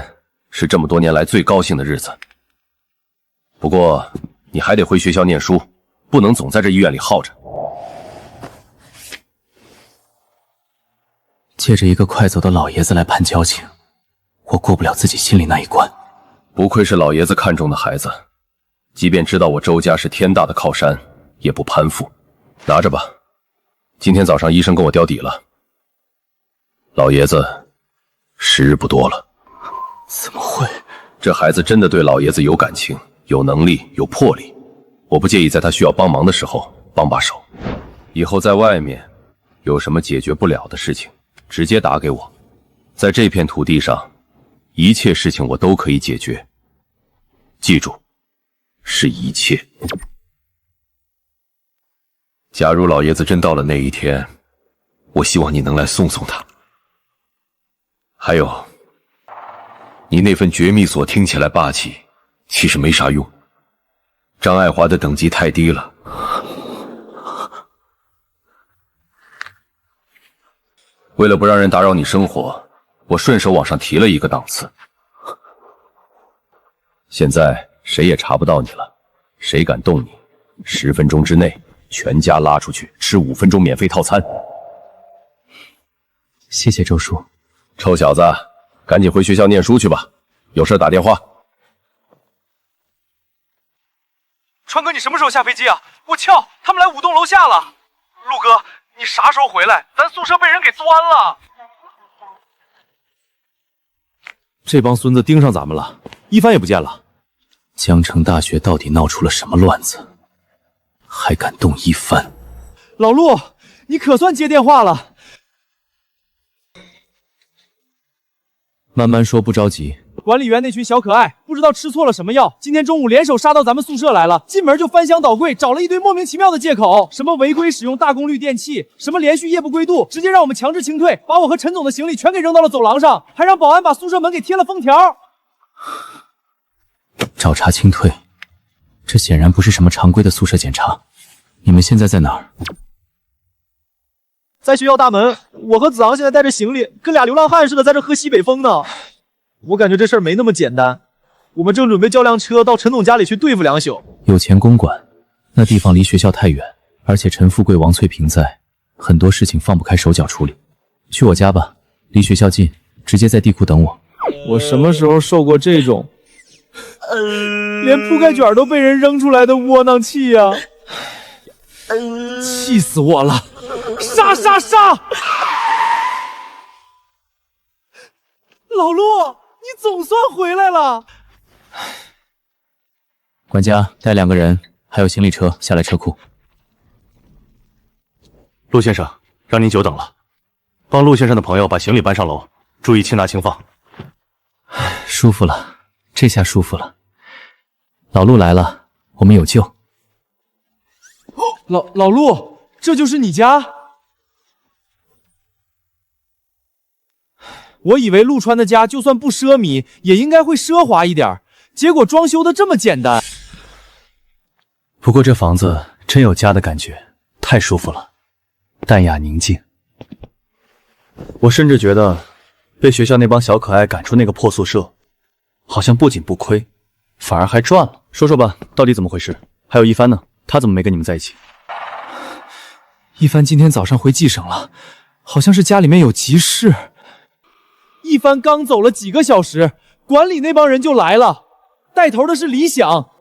是这么多年来最高兴的日子。不过你还得回学校念书，不能总在这医院里耗着。借着一个快走的老爷子来攀交情，我过不了自己心里那一关。不愧是老爷子看中的孩子，即便知道我周家是天大的靠山，也不攀附。拿着吧，今天早上医生跟我调底了，老爷子时日不多了。怎么会？这孩子真的对老爷子有感情，有能力，有魄力。我不介意在他需要帮忙的时候帮把手。以后在外面有什么解决不了的事情，直接打给我。在这片土地上，一切事情我都可以解决。记住，是一切。假如老爷子真到了那一天，我希望你能来送送他。还有，你那份绝密锁听起来霸气，其实没啥用。张爱华的等级太低了。为了不让人打扰你生活，我顺手往上提了一个档次。现在谁也查不到你了，谁敢动你，10分钟之内全家拉出去吃5分钟免费套餐。谢谢周叔。臭小子，赶紧回学校念书去吧，有事打电话。川哥，你什么时候下飞机啊？我翘，他们来5栋楼下了。陆哥，你啥时候回来？咱宿舍被人给钻了。这帮孙子盯上咱们了，一帆也不见了。江城大学到底闹出了什么乱子？还敢动一帆？老陆，你可算接电话了。慢慢说，不着急。管理员那群小可爱不知道吃错了什么药，今天中午联手杀到咱们宿舍来了，进门就翻箱倒柜，找了一堆莫名其妙的借口，什么违规使用大功率电器，什么连续夜不归宿，直接让我们强制清退，把我和陈总的行李全给扔到了走廊上，还让保安把宿舍门给贴了封条。找茬清退，这显然不是什么常规的宿舍检查。你们现在在哪儿？在学校大门，我和子昂现在带着行李，跟俩流浪汉似的在这喝西北风呢。我感觉这事儿没那么简单，我们正准备叫辆车到陈总家里去对付2宿。有钱公馆，那地方离学校太远，而且陈富贵、王翠萍在，很多事情放不开手脚处理。去我家吧，离学校近，直接在地库等我。我什么时候受过这种连铺盖卷都被人扔出来的窝囊气呀？气死我了！杀杀杀！老陆，你总算回来了。管家，带2个人，还有行李车下来车库。陆先生，让您久等了。帮陆先生的朋友把行李搬上楼，注意轻拿轻放。舒服了，这下舒服了。老陆来了，我们有救。老陆，这就是你家？我以为陆川的家就算不奢靡，也应该会奢华一点，结果装修的这么简单。不过这房子真有家的感觉，太舒服了，淡雅宁静。我甚至觉得被学校那帮小可爱赶出那个破宿舍，好像不仅不亏，反而还赚了。说说吧，到底怎么回事？还有一帆呢？他怎么没跟你们在一起？一帆今天早上回冀省了，好像是家里面有急事。一帆刚走了几个小时，管理那帮人就来了，带头的是李想。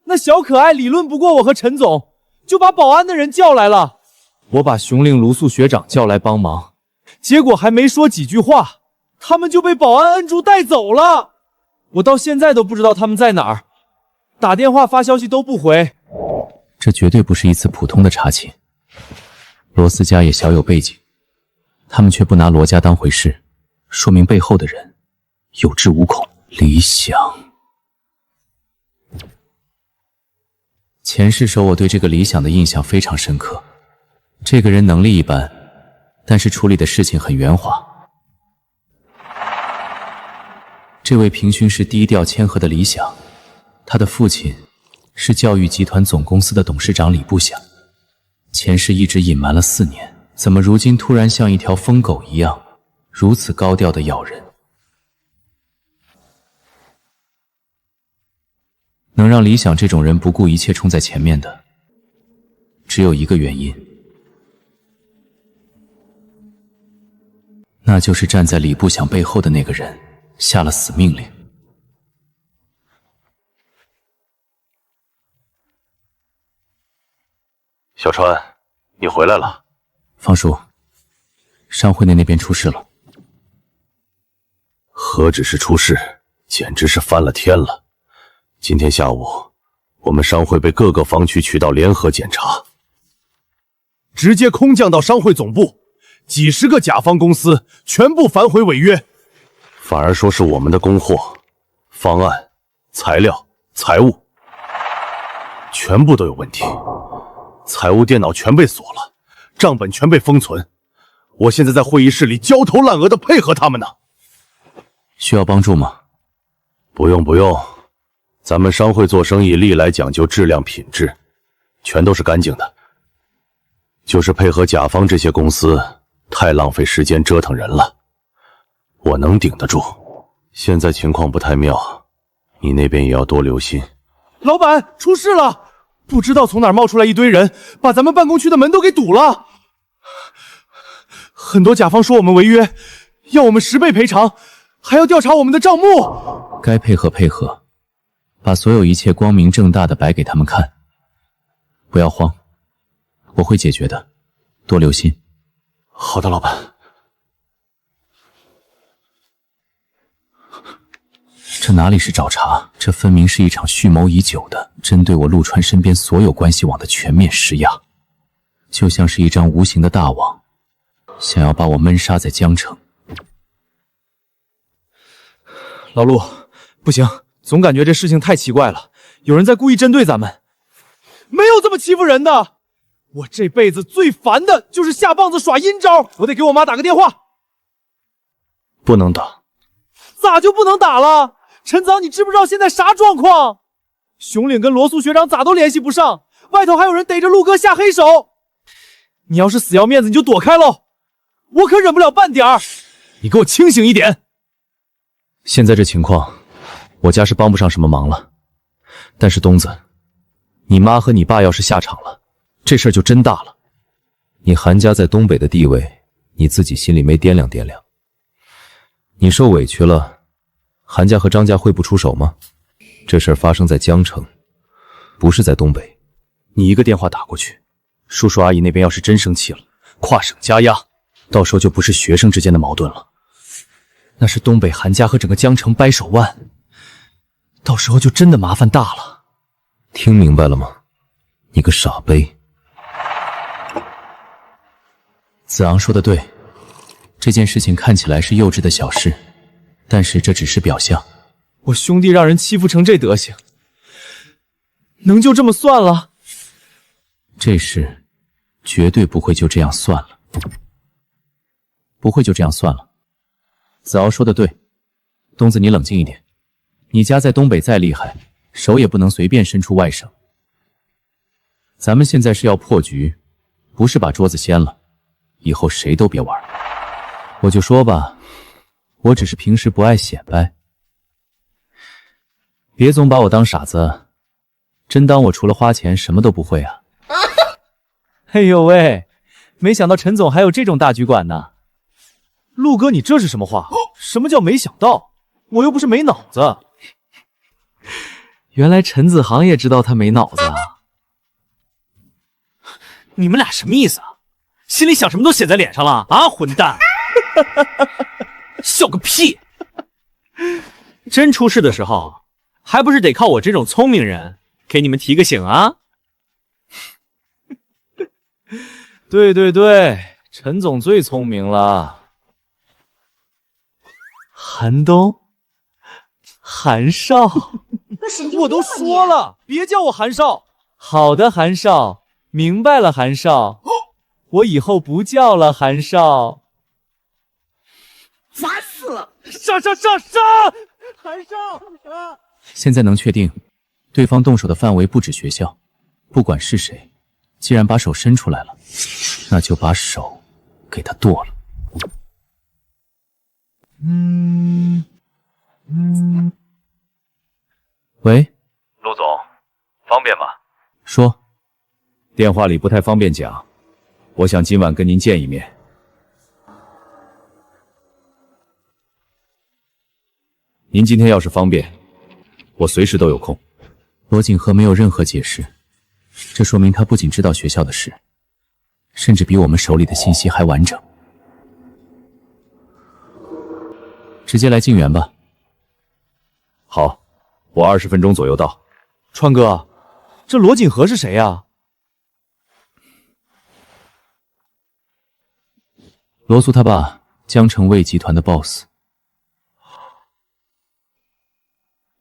那小可爱理论不过我和陈总，就把保安的人叫来了。我把熊令、卢素学长叫来帮忙，结果还没说几句话，他们就被保安摁住带走了。我到现在都不知道他们在哪儿，打电话发消息都不回。这绝对不是一次普通的查寝。罗斯家也小有背景，他们却不拿罗家当回事，说明背后的人有恃无恐。李想，前世时我对这个李想的印象非常深刻。这个人能力一般，但是处理的事情很圆滑。这位平勋是低调谦和的李想，他的父亲是教育集团总公司的董事长李不想，前世一直隐瞒了4年，怎么如今突然像一条疯狗一样，如此高调的咬人？能让李想这种人不顾一切冲在前面的，只有一个原因，那就是站在李不想背后的那个人下了死命令。小川，你回来了。方叔，商会那边出事了。何止是出事，简直是翻了天了。今天下午，我们商会被各个防区渠道联合检查，直接空降到商会总部，几十个甲方公司全部反悔违约，反而说是我们的供货、方案、材料、财务全部都有问题，财务电脑全被锁了，账本全被封存。我现在在会议室里焦头烂额的配合他们呢。需要帮助吗？不用不用，咱们商会做生意历来讲究质量品质，全都是干净的。就是配合甲方这些公司太浪费时间折腾人了，我能顶得住。现在情况不太妙，你那边也要多留心。老板，出事了！不知道从哪儿冒出来一堆人，把咱们办公区的门都给堵了。很多甲方说我们违约，要我们10倍赔偿，还要调查我们的账目。该配合配合，把所有一切光明正大的摆给他们看。不要慌，我会解决的，多留心。好的，老板。这哪里是找茬，这分明是一场蓄谋已久的针对我陆川身边所有关系网的全面施压，就像是一张无形的大网，想要把我闷杀在江城。老陆，不行，总感觉这事情太奇怪了，有人在故意针对咱们。没有这么欺负人的，我这辈子最烦的就是下棒子耍阴招，我得给我妈打个电话。不能打。咋就不能打了？陈子昂，你知不知道现在啥状况？熊岭跟罗素学长咋都联系不上，外头还有人逮着陆哥下黑手。你要是死要面子，你就躲开喽，我可忍不了半点儿。你给我清醒一点。现在这情况，我家是帮不上什么忙了。但是东子，你妈和你爸要是下场了，这事儿就真大了。你韩家在东北的地位，你自己心里没掂量掂量？你受委屈了，韩家和张家会不出手吗？这事儿发生在江城，不是在东北。你一个电话打过去，叔叔阿姨那边要是真生气了，跨省加压，到时候就不是学生之间的矛盾了，那是东北韩家和整个江城掰手腕，到时候就真的麻烦大了。听明白了吗？你个傻杯。子昂说的对，这件事情看起来是幼稚的小事，但是这只是表象。我兄弟让人欺负成这德行，能就这么算了？这事绝对不会就这样算了，不会就这样算了。子敖说的对，东子你冷静一点，你家在东北再厉害，手也不能随便伸出外省。咱们现在是要破局，不是把桌子掀了，以后谁都别玩。我就说吧，我只是平时不爱显摆，别总把我当傻子，真当我除了花钱什么都不会啊。哎呦喂，没想到陈总还有这种大局观呢。陆哥，你这是什么话？什么叫没想到？我又不是没脑子。原来陈子航也知道他没脑子啊。你们俩什么意思啊？心里想什么都写在脸上了啊，混蛋！笑个屁！真出事的时候，还不是得靠我这种聪明人给你们提个醒啊？对对对，陈总最聪明了。韩东，韩少，我都说了，别叫我韩少。好的，韩少，明白了，韩少，我以后不叫了，韩少。烦死了！杀！韩少！现在能确定，对方动手的范围不止学校，不管是谁，既然把手伸出来了，那就把手给他剁了。喂，陆总，方便吗？说。电话里不太方便讲，我想今晚跟您见一面。您今天要是方便，我随时都有空。罗锦和没有任何解释，这说明他不仅知道学校的事，甚至比我们手里的信息还完整。直接来静园吧。好，我20分钟左右到。川哥，这罗锦和是谁呀？罗素他爸，江城卫集团的 boss。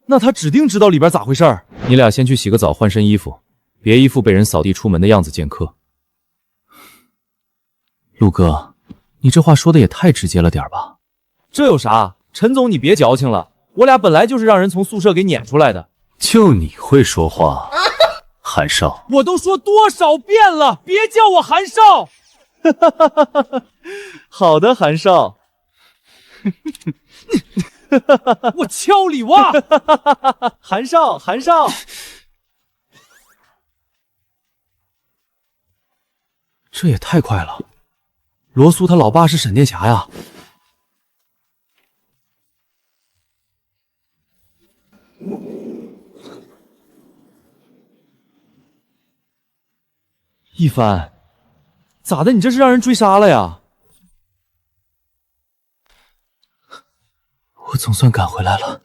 那他指定知道里边咋回事儿。你俩先去洗个澡，换身衣服，别一副被人扫地出门的样子见客。陆哥，你这话说的也太直接了点吧？这有啥？陈总，你别矫情了，我俩本来就是让人从宿舍给撵出来的。就你会说话，韩少。我都说多少遍了，别叫我韩少。好的，韩少。我敲你哇！韩少，这也太快了。罗苏他老爸是闪电侠呀。一帆，咋的？你这是让人追杀了呀？我总算赶回来了。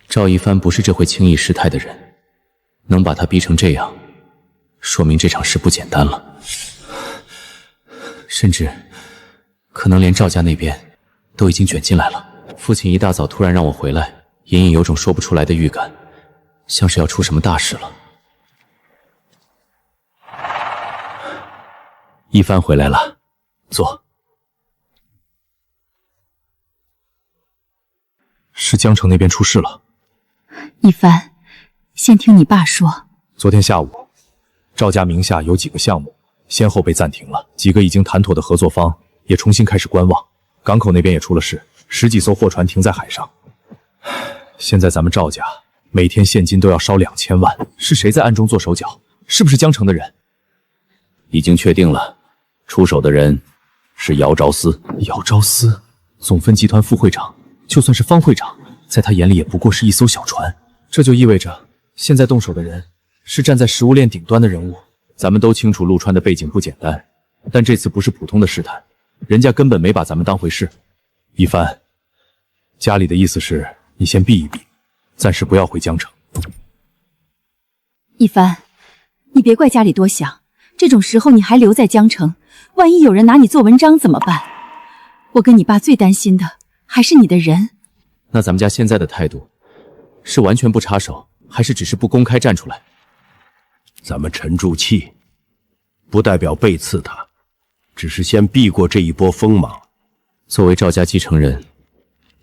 赵一帆不是这会轻易失态的人，能把他逼成这样，说明这场事不简单了。甚至，可能连赵家那边都已经卷进来了。父亲一大早突然让我回来，隐隐有种说不出来的预感，像是要出什么大事了。一帆回来了，坐。是江城那边出事了。一帆，先听你爸说。昨天下午，赵家名下有几个项目先后被暂停了，几个已经谈妥的合作方也重新开始观望。港口那边也出了事，10几艘货船停在海上。现在咱们赵家每天现金都要烧2000万，是谁在暗中做手脚？是不是江城的人？已经确定了，出手的人是姚昭思。姚昭思，总分集团副会长，就算是方会长，在他眼里也不过是一艘小船。这就意味着，现在动手的人是站在食物链顶端的人物。咱们都清楚陆川的背景不简单，但这次不是普通的试探，人家根本没把咱们当回事。一帆，家里的意思是你先避一避，暂时不要回江城。一帆，你别怪家里多想，这种时候你还留在江城，万一有人拿你做文章怎么办？我跟你爸最担心的还是你的人。那咱们家现在的态度是完全不插手，还是只是不公开站出来？咱们沉住气，不代表背刺他，只是先避过这一波锋芒。作为赵家继承人，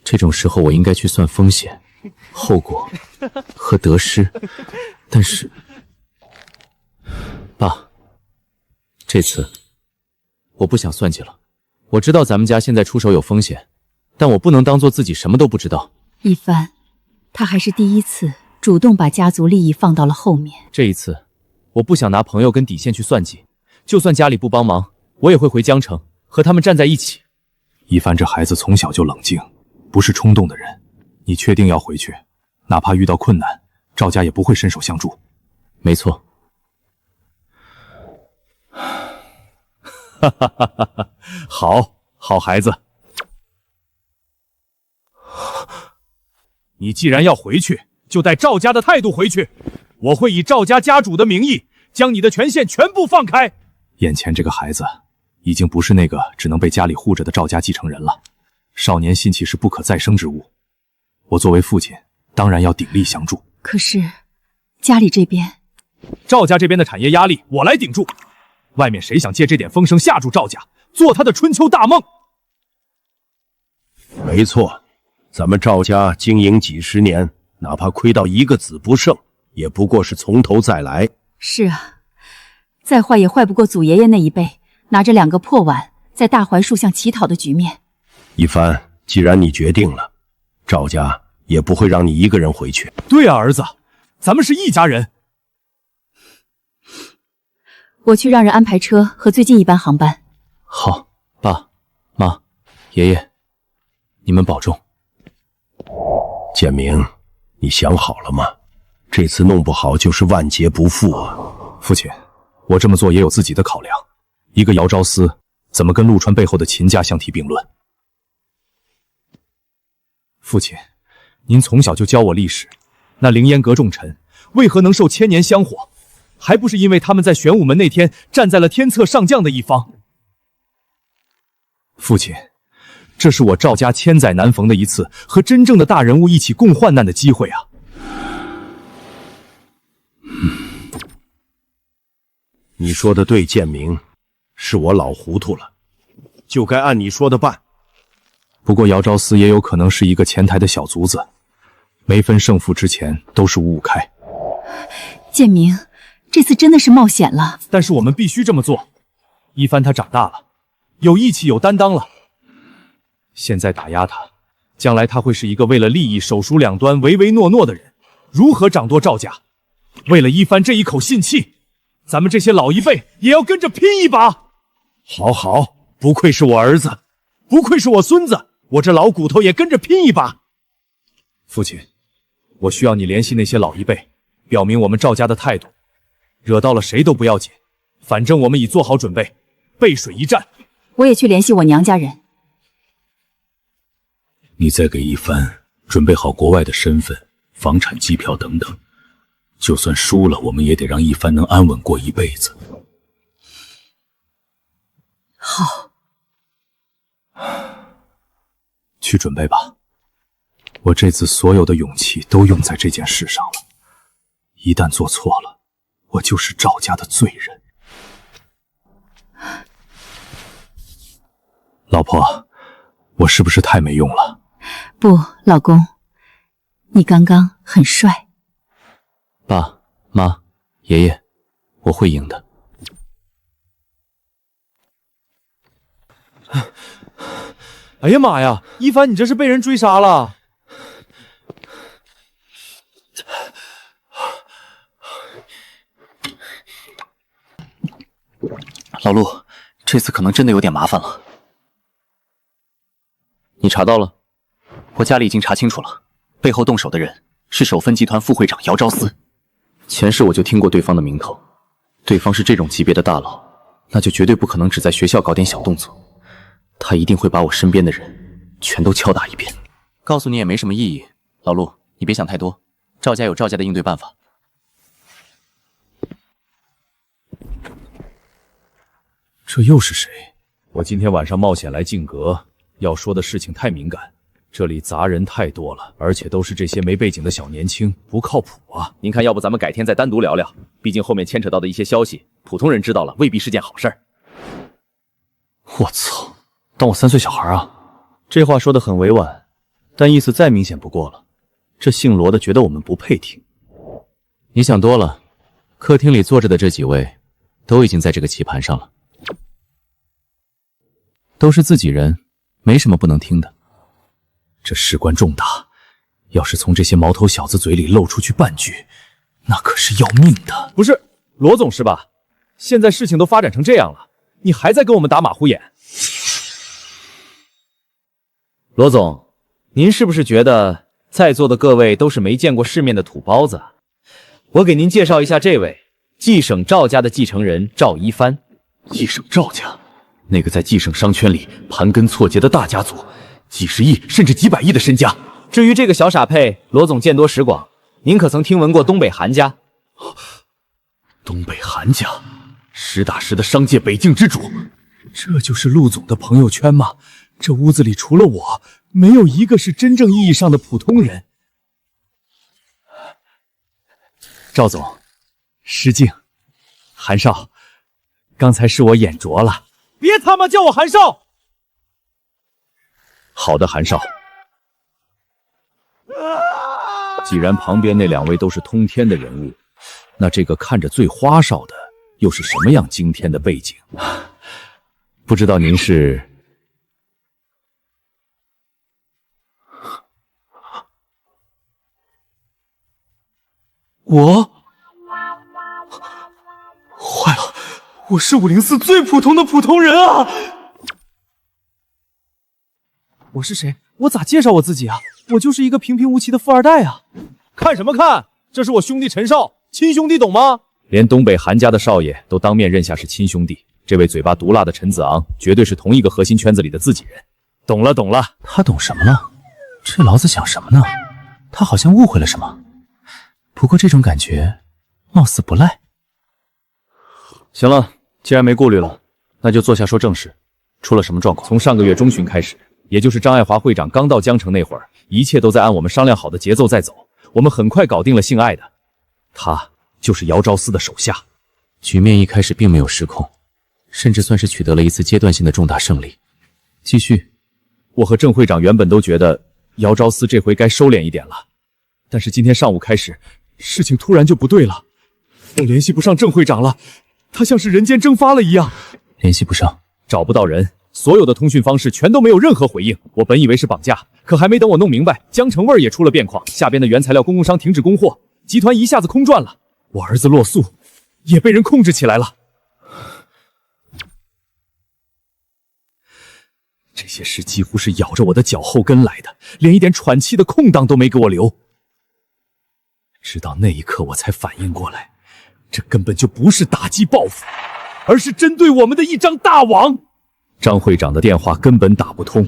这种时候我应该去算风险、后果和得失。但是，爸，这次我不想算计了。我知道咱们家现在出手有风险，但我不能当做自己什么都不知道。一帆，他还是第一次主动把家族利益放到了后面。这一次，我不想拿朋友跟底线去算计，就算家里不帮忙，我也会回江城和他们站在一起。一帆这孩子从小就冷静，不是冲动的人。你确定要回去？哪怕遇到困难，赵家也不会伸手相助。没错。哈哈哈哈哈！好孩子。你既然要回去，就带赵家的态度回去。我会以赵家家主的名义，将你的权限全部放开。眼前这个孩子，已经不是那个只能被家里护着的赵家继承人了。少年心气是不可再生之物。我作为父亲，当然要鼎力相助。可是，家里这边，赵家这边的产业压力，我来顶住。外面谁想借这点风声吓住赵家，做他的春秋大梦？没错，咱们赵家经营几十年，哪怕亏到一个子不剩，也不过是从头再来。是啊，再坏也坏不过祖爷爷那一辈拿着2个破碗在大槐树下乞讨的局面。一帆，既然你决定了，赵家也不会让你一个人回去。对啊，儿子，咱们是一家人。我去让人安排车和最近一班航班。好，爸妈爷爷，你们保重。建明，你想好了吗？这次弄不好就是万劫不复啊！父亲，我这么做也有自己的考量。一个姚昭思，怎么跟陆川背后的秦家相提并论？父亲，您从小就教我历史，那凌烟阁重臣为何能受千年香火？还不是因为他们在玄武门那天站在了天策上将的一方。父亲，这是我赵家千载难逢的一次和真正的大人物一起共患难的机会啊！你说的对，建明，是我老糊涂了，就该按你说的办。不过姚昭思也有可能是一个前台的小卒子，没分胜负之前都是五五开。建明，这次真的是冒险了，但是我们必须这么做。一帆他长大了，有义气有担当了，现在打压他，将来他会是一个为了利益手熟两端唯唯诺诺的人，如何掌舵赵家？为了一帆这一口信气，咱们这些老一辈也要跟着拼一把。好，不愧是我儿子，不愧是我孙子，我这老骨头也跟着拼一把。父亲，我需要你联系那些老一辈，表明我们赵家的态度。惹到了谁都不要紧，反正我们已做好准备，背水一战。我也去联系我娘家人。你再给一帆准备好国外的身份、房产、机票等等。就算输了，我们也得让一帆能安稳过一辈子。好，去准备吧。我这次所有的勇气都用在这件事上了，一旦做错了，我就是赵家的罪人。老婆，我是不是太没用了？不，老公，你刚刚很帅。爸妈，爷爷，我会赢的。哎呀妈呀，一帆，你这是被人追杀了！老陆，这次可能真的有点麻烦了。你查到了？我家里已经查清楚了，背后动手的人是首芬集团副会长姚昭思。前世我就听过对方的名头，对方是这种级别的大佬，那就绝对不可能只在学校搞点小动作，他一定会把我身边的人全都敲打一遍。告诉你也没什么意义，老陆，你别想太多，赵家有赵家的应对办法。这又是谁？我今天晚上冒险来静阁，要说的事情太敏感，这里杂人太多了，而且都是这些没背景的小年轻，不靠谱啊！您看，要不咱们改天再单独聊聊？毕竟后面牵扯到的一些消息，普通人知道了未必是件好事儿。我操，当我3岁小孩啊？这话说得很委婉，但意思再明显不过了。这姓罗的觉得我们不配听。你想多了，客厅里坐着的这几位，都已经在这个棋盘上了。都是自己人，没什么不能听的。这事关重大，要是从这些毛头小子嘴里漏出去半句，那可是要命的。不是，罗总是吧？现在事情都发展成这样了，你还在跟我们打马虎眼？罗总，您是不是觉得在座的各位都是没见过世面的土包子？我给您介绍一下这位冀省赵家的继承人赵一帆。冀省赵家，那个在冀省商圈里盘根错节的大家族，几十亿甚至几百亿的身家。至于这个小傻佩，罗总见多识广，您可曾听闻过东北韩家？东北韩家，实打实的商界北境之主。这就是陆总的朋友圈吗？这屋子里除了我，没有一个是真正意义上的普通人。赵总，失敬，韩少，刚才是我眼拙了，别他妈叫我韩少！好的，韩少。既然旁边那2位都是通天的人物，那这个看着最花哨的又是什么样惊天的背景？不知道您是？我坏了，我是504最普通的普通人啊！我是谁？我咋介绍我自己啊？我就是一个平平无奇的富二代啊！看什么看？这是我兄弟陈少，亲兄弟懂吗？连东北韩家的少爷都当面认下是亲兄弟，这位嘴巴毒辣的陈子昂绝对是同一个核心圈子里的自己人。懂了懂了，他懂什么了？这老子想什么呢？他好像误会了什么。不过这种感觉貌似不赖。行了，既然没顾虑了，那就坐下说正事。出了什么状况？从上个月中旬开始，也就是张爱华会长刚到江城那会儿，一切都在按我们商量好的节奏在走。我们很快搞定了姓艾的，他就是姚昭思的手下。局面一开始并没有失控，甚至算是取得了一次阶段性的重大胜利。继续。我和郑会长原本都觉得姚昭思这回该收敛一点了，但是今天上午开始，事情突然就不对了。我联系不上郑会长了，他像是人间蒸发了一样。联系不上，找不到人，所有的通讯方式全都没有任何回应。我本以为是绑架，可还没等我弄明白，江城味儿也出了变况，下边的原材料供商停止供货，集团一下子空转了。我儿子洛素也被人控制起来了。这些事几乎是咬着我的脚后跟来的，连一点喘气的空档都没给我留。直到那一刻我才反应过来，这根本就不是打击报复，而是针对我们的一张大网。张会长的电话根本打不通，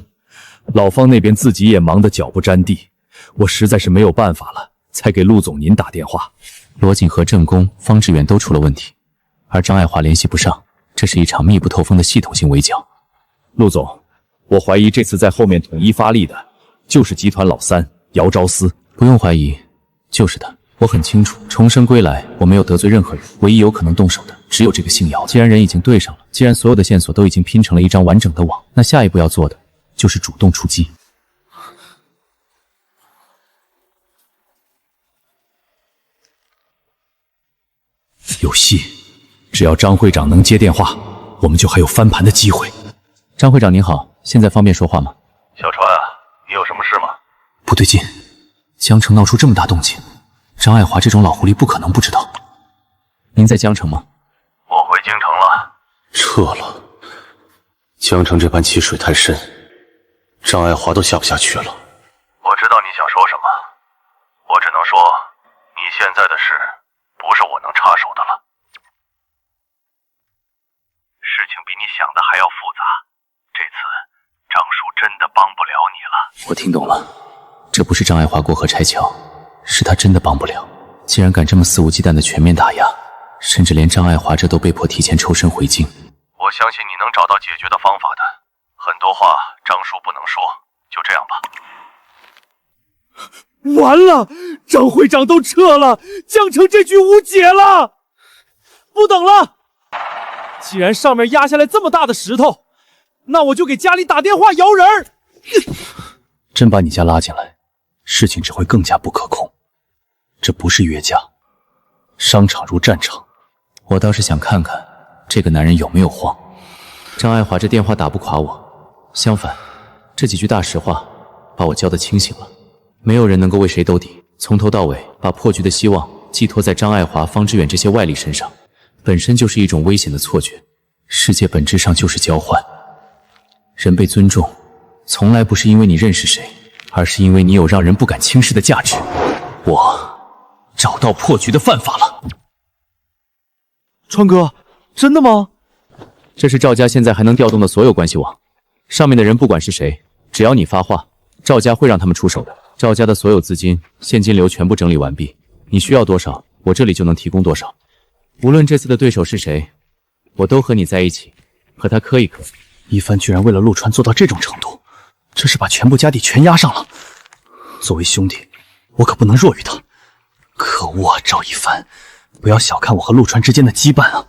老方那边自己也忙得脚不沾地，我实在是没有办法了，才给陆总您打电话。罗锦和郑宫、方志远都出了问题，而张爱华联系不上，这是一场密不透风的系统性围剿。陆总，我怀疑这次在后面统一发力的就是集团老三姚昭思。不用怀疑，就是他。我很清楚，重生归来，我没有得罪任何人，唯一有可能动手的只有这个姓姚。既然人已经对上了，既然所有的线索都已经拼成了一张完整的网，那下一步要做的就是主动出击。有戏，只要张会长能接电话，我们就还有翻盘的机会。张会长您好，现在方便说话吗？小川啊，你有什么事吗？不对劲，江城闹出这么大动静，张爱华这种老狐狸不可能不知道。您在江城吗？我回京城了。撤了。江城这盘棋水太深，张爱华都下不下去了。我知道你想说什么，我只能说，你现在的事不是我能插手的了。事情比你想的还要复杂，这次张叔真的帮不了你了。我听懂了，这不是张爱华过河拆桥，是他真的帮不了。既然敢这么肆无忌惮的全面打压，甚至连张爱华这都被迫提前抽身回京。我相信你能找到解决的方法的，很多话张叔不能说，就这样吧。完了，张会长都撤了，江城这局无解了。不等了，既然上面压下来这么大的石头，那我就给家里打电话摇人儿。真把你家拉进来，事情只会更加不可控。这不是约架，商场如战场。我倒是想看看这个男人有没有慌。张爱华这电话打不垮我，相反，这几句大实话把我教得清醒了。没有人能够为谁兜底，从头到尾把破局的希望寄托在张爱华、方志远这些外力身上，本身就是一种危险的错觉。世界本质上就是交换，人被尊重，从来不是因为你认识谁，而是因为你有让人不敢轻视的价值。我找到破局的犯法了。川哥，真的吗？这是赵家现在还能调动的所有关系网，上面的人不管是谁，只要你发话，赵家会让他们出手的。赵家的所有资金、现金流全部整理完毕，你需要多少，我这里就能提供多少。无论这次的对手是谁，我都和你在一起，和他磕一磕。一帆居然为了陆川做到这种程度，这是把全部家底全压上了。作为兄弟，我可不能弱于他。可恶啊，赵一帆，不要小看我和陆川之间的羁绊啊！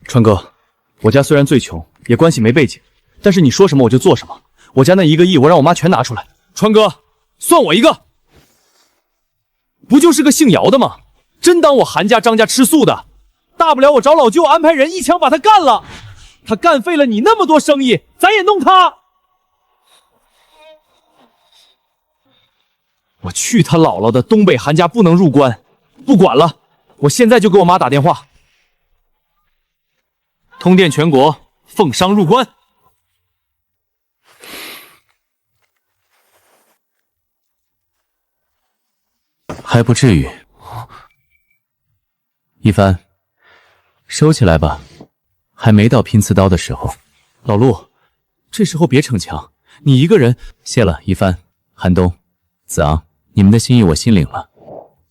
川哥，我家虽然最穷，也关系没背景，但是你说什么我就做什么。我家那1个亿，我让我妈全拿出来。川哥，算我一个。不就是个姓姚的吗？真当我韩家、张家吃素的？大不了我找老舅安排人一枪把他干了。他干废了你那么多生意，咱也弄他。我去他姥姥的，东北韩家不能入关。不管了，我现在就给我妈打电话。通电全国，奉商入关。还不至于。一帆，收起来吧，还没到拼刺刀的时候。老陆，这时候别逞强，你一个人。谢了，一帆、韩东、子昂，你们的心意我心领了。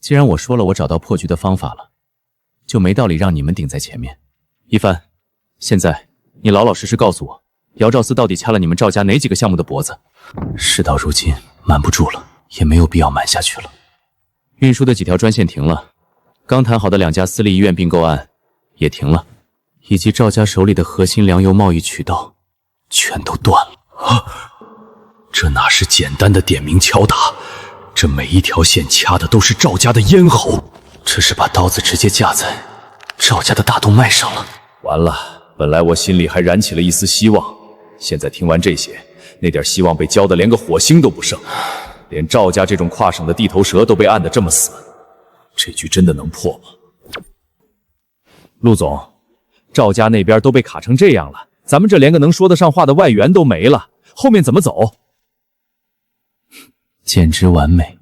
既然我说了我找到破局的方法了，就没道理让你们顶在前面。一帆，现在你老老实实告诉我，姚兆思到底掐了你们赵家哪几个项目的脖子？事到如今，瞒不住了，也没有必要瞒下去了。运输的几条专线停了，刚谈好的2家私立医院并购案也停了，以及赵家手里的核心粮油贸易渠道全都断了。这哪是简单的点名敲打，这每一条线掐的都是赵家的咽喉，这是把刀子直接架在赵家的大动脉上了。完了，本来我心里还燃起了一丝希望，现在听完这些，那点希望被浇得连个火星都不剩。连赵家这种跨省的地头蛇都被按得这么死，这局真的能破吗？陆总，赵家那边都被卡成这样了，咱们这连个能说得上话的外援都没了，后面怎么走？简直完美。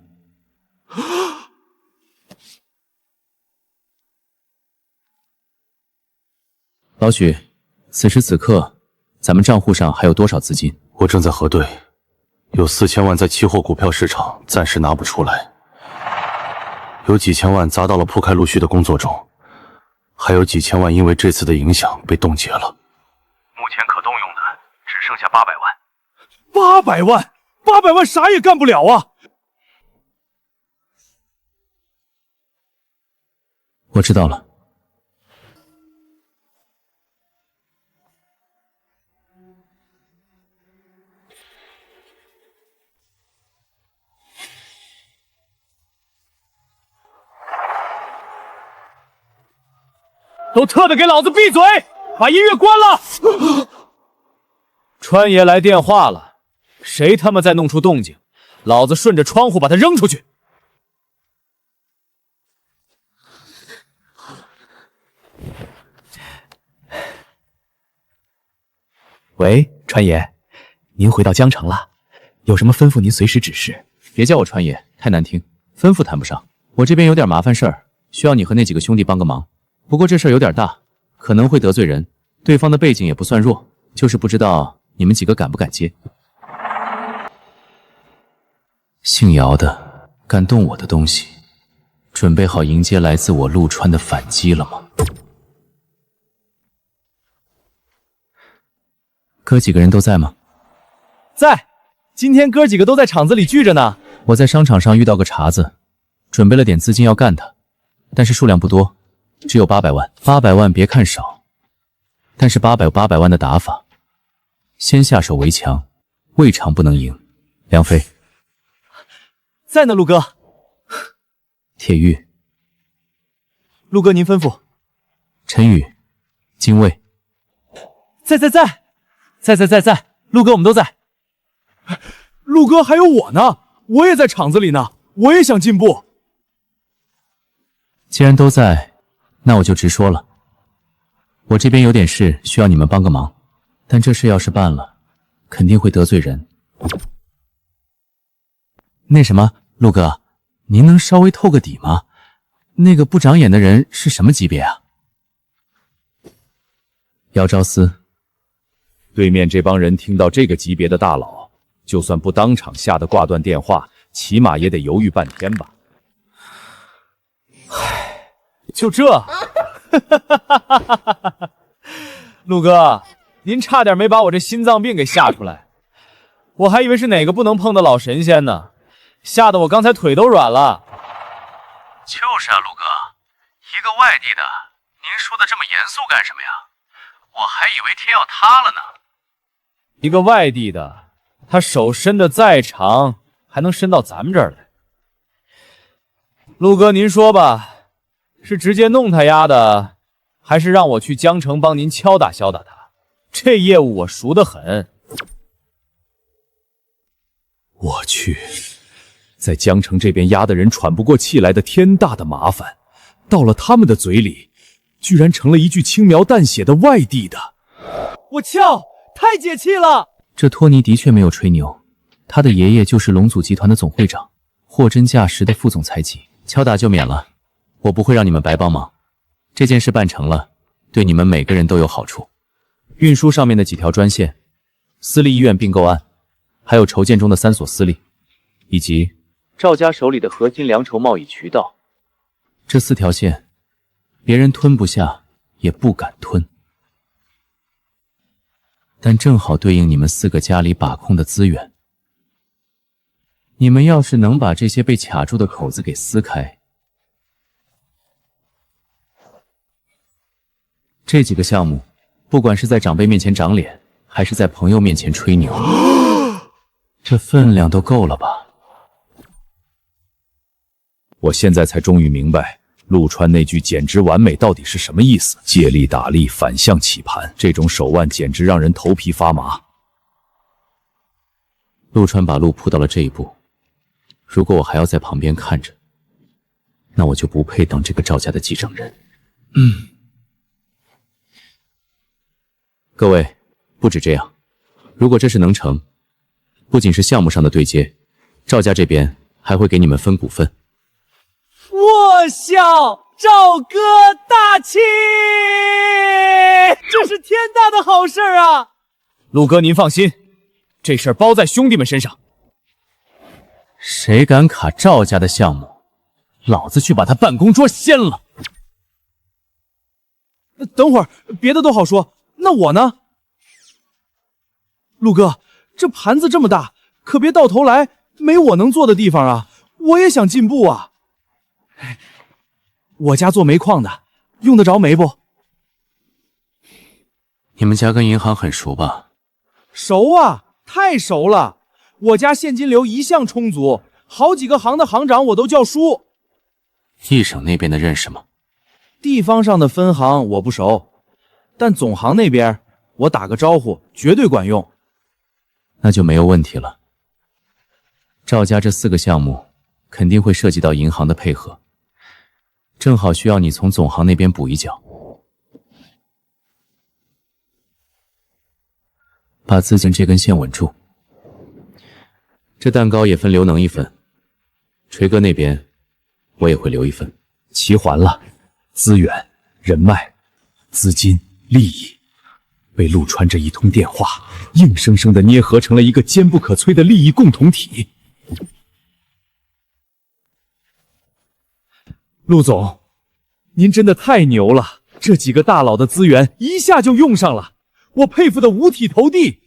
老许，此时此刻，咱们账户上还有多少资金？我正在核对，有4000万在期货股票市场暂时拿不出来，有几千万砸到了铺开陆续的工作中，还有几千万因为这次的影响被冻结了。目前可动用的只剩下800万。800万，800万啥也干不了啊！我知道了。都特的给老子闭嘴，把音乐关了！川爷来电话了，谁他妈再弄出动静，老子顺着窗户把他扔出去！喂，川爷，您回到江城了，有什么吩咐您随时指示。别叫我川爷，太难听，吩咐谈不上。我这边有点麻烦事儿，需要你和那几个兄弟帮个忙。不过这事儿有点大，可能会得罪人，对方的背景也不算弱，就是不知道你们几个敢不敢接。姓姚的，敢动我的东西，准备好迎接来自我陆川的反击了吗？哥几个人都在吗？在，今天哥几个都在厂子里聚着呢。我在商场上遇到个茬子，准备了点资金要干他，但是数量不多，只有800万。800万别看少，但是800万的打法，先下手为强，未尝不能赢。梁飞在呢，陆哥。铁玉，陆哥您吩咐。陈宇，精卫，在，陆哥我们都在。陆哥还有我呢，我也在厂子里呢，我也想进步。既然都在，那我就直说了，我这边有点事需要你们帮个忙，但这事要是办了，肯定会得罪人。那什么，陆哥，您能稍微透个底吗？那个不长眼的人是什么级别啊？姚昭思。对面这帮人听到这个级别的大佬，就算不当场吓得挂断电话，起码也得犹豫半天吧。唉，就这。陆哥，您差点没把我这心脏病给吓出来，我还以为是哪个不能碰的老神仙呢，吓得我刚才腿都软了。就是啊，陆哥，一个外地的，您说的这么严肃干什么呀？我还以为天要塌了呢。一个外地的，他手伸得再长，还能伸到咱们这儿来。陆哥，您说吧，是直接弄他丫的，还是让我去江城帮您敲打敲打他？这业务我熟得很。我去，在江城这边压得人喘不过气来的天大的麻烦，到了他们的嘴里，居然成了一具轻描淡写的外地的。我操！太解气了！这托尼的确没有吹牛，他的爷爷就是龙祖集团的总会长，货真价实的副总裁级。敲打就免了，我不会让你们白帮忙。这件事办成了，对你们每个人都有好处。运输上面的几条专线，私立医院并购案，还有筹建中的3所私立，以及赵家手里的核心粮筹贸易渠道，这4条线，别人吞不下，也不敢吞。但正好对应你们4个家里把控的资源，你们要是能把这些被卡住的口子给撕开，这几个项目，不管是在长辈面前长脸，还是在朋友面前吹牛，这分量都够了吧？我现在才终于明白陆川那句简直完美到底是什么意思，借力打力，反向起盘，这种手腕简直让人头皮发麻。陆川把路铺到了这一步，如果我还要在旁边看着，那我就不配当这个赵家的继承人。各位，不止这样，如果这事能成，不仅是项目上的对接，赵家这边还会给你们分股份。我笑，赵哥大气，这是天大的好事啊！陆哥，您放心，这事儿包在兄弟们身上。谁敢卡赵家的项目，老子去把他办公桌掀了。等会儿，别的都好说，那我呢？陆哥，这盘子这么大，可别到头来没我能做的地方啊！我也想进步啊。我家做煤矿的，用得着煤不？你们家跟银行很熟吧？熟啊，太熟了。我家现金流一向充足，好几个行的行长我都叫叔。一省那边的认识吗？地方上的分行我不熟，但总行那边我打个招呼绝对管用。那就没有问题了。赵家这4个项目肯定会涉及到银行的配合，正好需要你从总行那边补一脚，把资金这根线稳住。这蛋糕也分刘能一份，锤哥那边我也会留一份。齐还了，资源、人脉、资金、利益，被陆川这一通电话硬生生的捏合成了一个坚不可摧的利益共同体。陆总，您真的太牛了，这几个大佬的资源一下就用上了，我佩服的五体投地。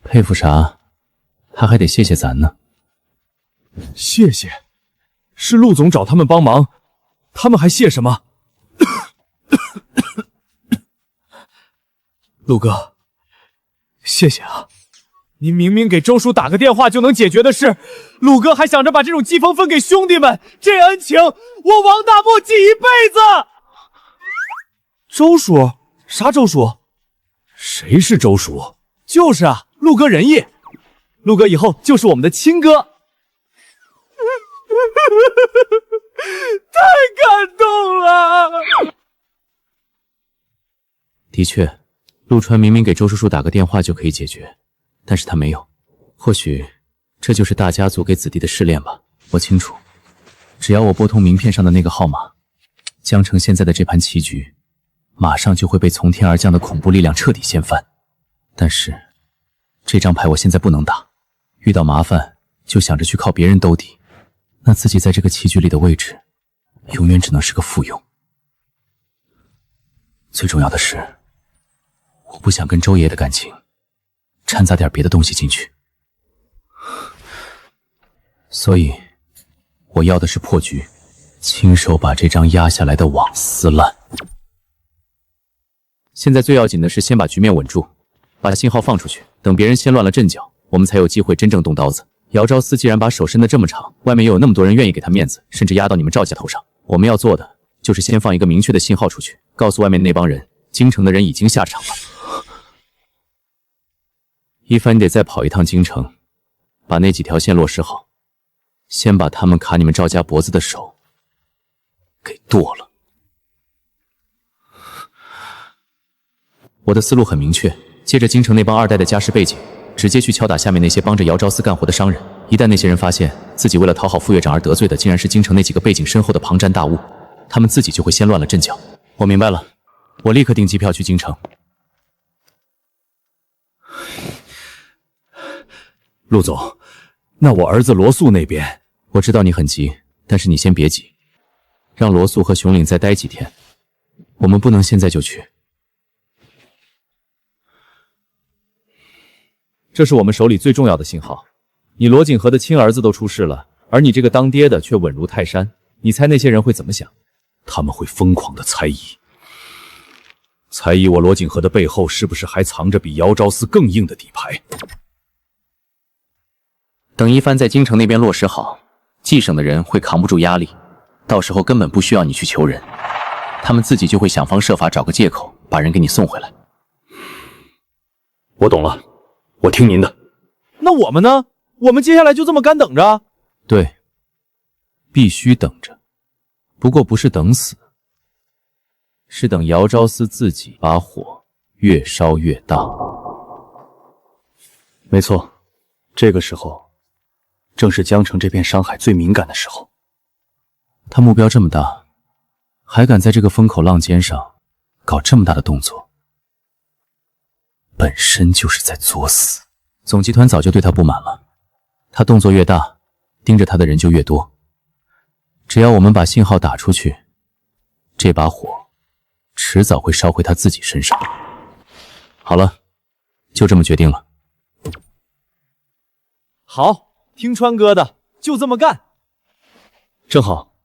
佩服啥？他还得谢谢咱呢。谢谢？是陆总找他们帮忙，他们还谢什么？陆哥，谢谢啊！您明明给周叔打个电话就能解决的事，陆哥还想着把这种积分分给兄弟们，这恩情我王大漠记一辈子。周叔？啥周叔？谁是周叔？就是啊，陆哥仁义，陆哥以后就是我们的亲哥。太感动了！的确，陆川明明给周叔叔打个电话就可以解决，但是他没有。或许这就是大家族给子弟的试炼吧。我清楚，只要我拨通名片上的那个号码，江城现在的这盘棋局马上就会被从天而降的恐怖力量彻底掀翻。但是这张牌我现在不能打，遇到麻烦就想着去靠别人兜底，那自己在这个棋局里的位置永远只能是个附庸。最重要的是，我不想跟周爷的感情掺杂点别的东西进去，所以我要的是破局，亲手把这张压下来的网撕烂。现在最要紧的是先把局面稳住，把信号放出去，等别人先乱了阵脚，我们才有机会真正动刀子。姚昭思既然把手伸得这么长，外面又有那么多人愿意给他面子，甚至压到你们赵家头上，我们要做的就是先放一个明确的信号出去，告诉外面那帮人，京城的人已经下场了。一帆，你得再跑一趟京城，把那几条线落实好，先把他们卡你们赵家脖子的手给剁了。我的思路很明确，借着京城那帮二代的家世背景，直接去敲打下面那些帮着姚昭思干活的商人。一旦那些人发现自己为了讨好副院长而得罪的竟然是京城那几个背景深厚的旁瞻大物，他们自己就会先乱了阵脚。我明白了，我立刻订机票去京城。陆总，那我儿子罗素那边，我知道你很急，但是你先别急，让罗素和熊岭再待几天，我们不能现在就去。这是我们手里最重要的信号，你罗景和的亲儿子都出事了，而你这个当爹的却稳如泰山，你猜那些人会怎么想？他们会疯狂的猜疑我罗景和的背后是不是还藏着比姚昭思更硬的底牌。等一帆在京城那边落实好，冀省的人会扛不住压力，到时候根本不需要你去求人，他们自己就会想方设法找个借口把人给你送回来。我懂了，我听您的。那我们呢？我们接下来就这么干等着？对，必须等着。不过不是等死，是等姚昭思自己把火越烧越大。没错，这个时候正是江城这片山海最敏感的时候。他目标这么大，还敢在这个风口浪尖上搞这么大的动作，本身就是在作死。总集团早就对他不满了，他动作越大，盯着他的人就越多。只要我们把信号打出去，这把火迟早会烧回他自己身上。好了，就这么决定了。好，听川哥的，就这么干。正好，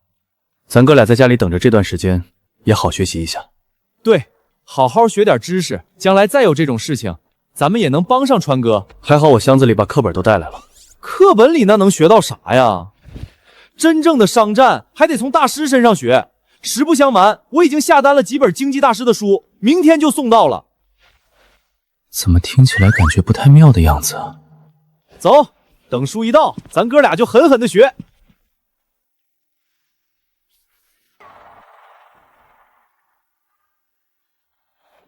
咱哥俩在家里等着，这段时间也好学习一下。对，好好学点知识，将来再有这种事情，咱们也能帮上川哥。还好我箱子里把课本都带来了。课本里那能学到啥呀？真正的商战还得从大师身上学。实不相瞒，我已经下单了几本经济大师的书，明天就送到了。怎么听起来感觉不太妙的样子啊？走，等书一到，咱哥俩就狠狠的学。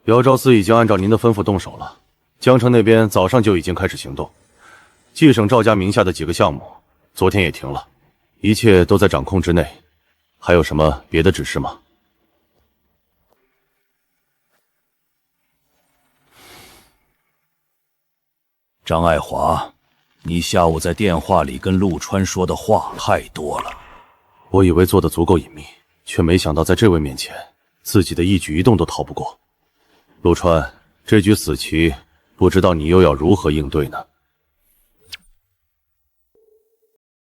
姚昭思已经按照您的吩咐动手了，江城那边早上就已经开始行动，冀省赵家名下的几个项目昨天也停了，一切都在掌控之内。还有什么别的指示吗？张爱华，你下午在电话里跟陆川说的话太多了。我以为做得足够隐秘，却没想到在这位面前，自己的一举一动都逃不过。陆川，这局死棋，不知道你又要如何应对呢？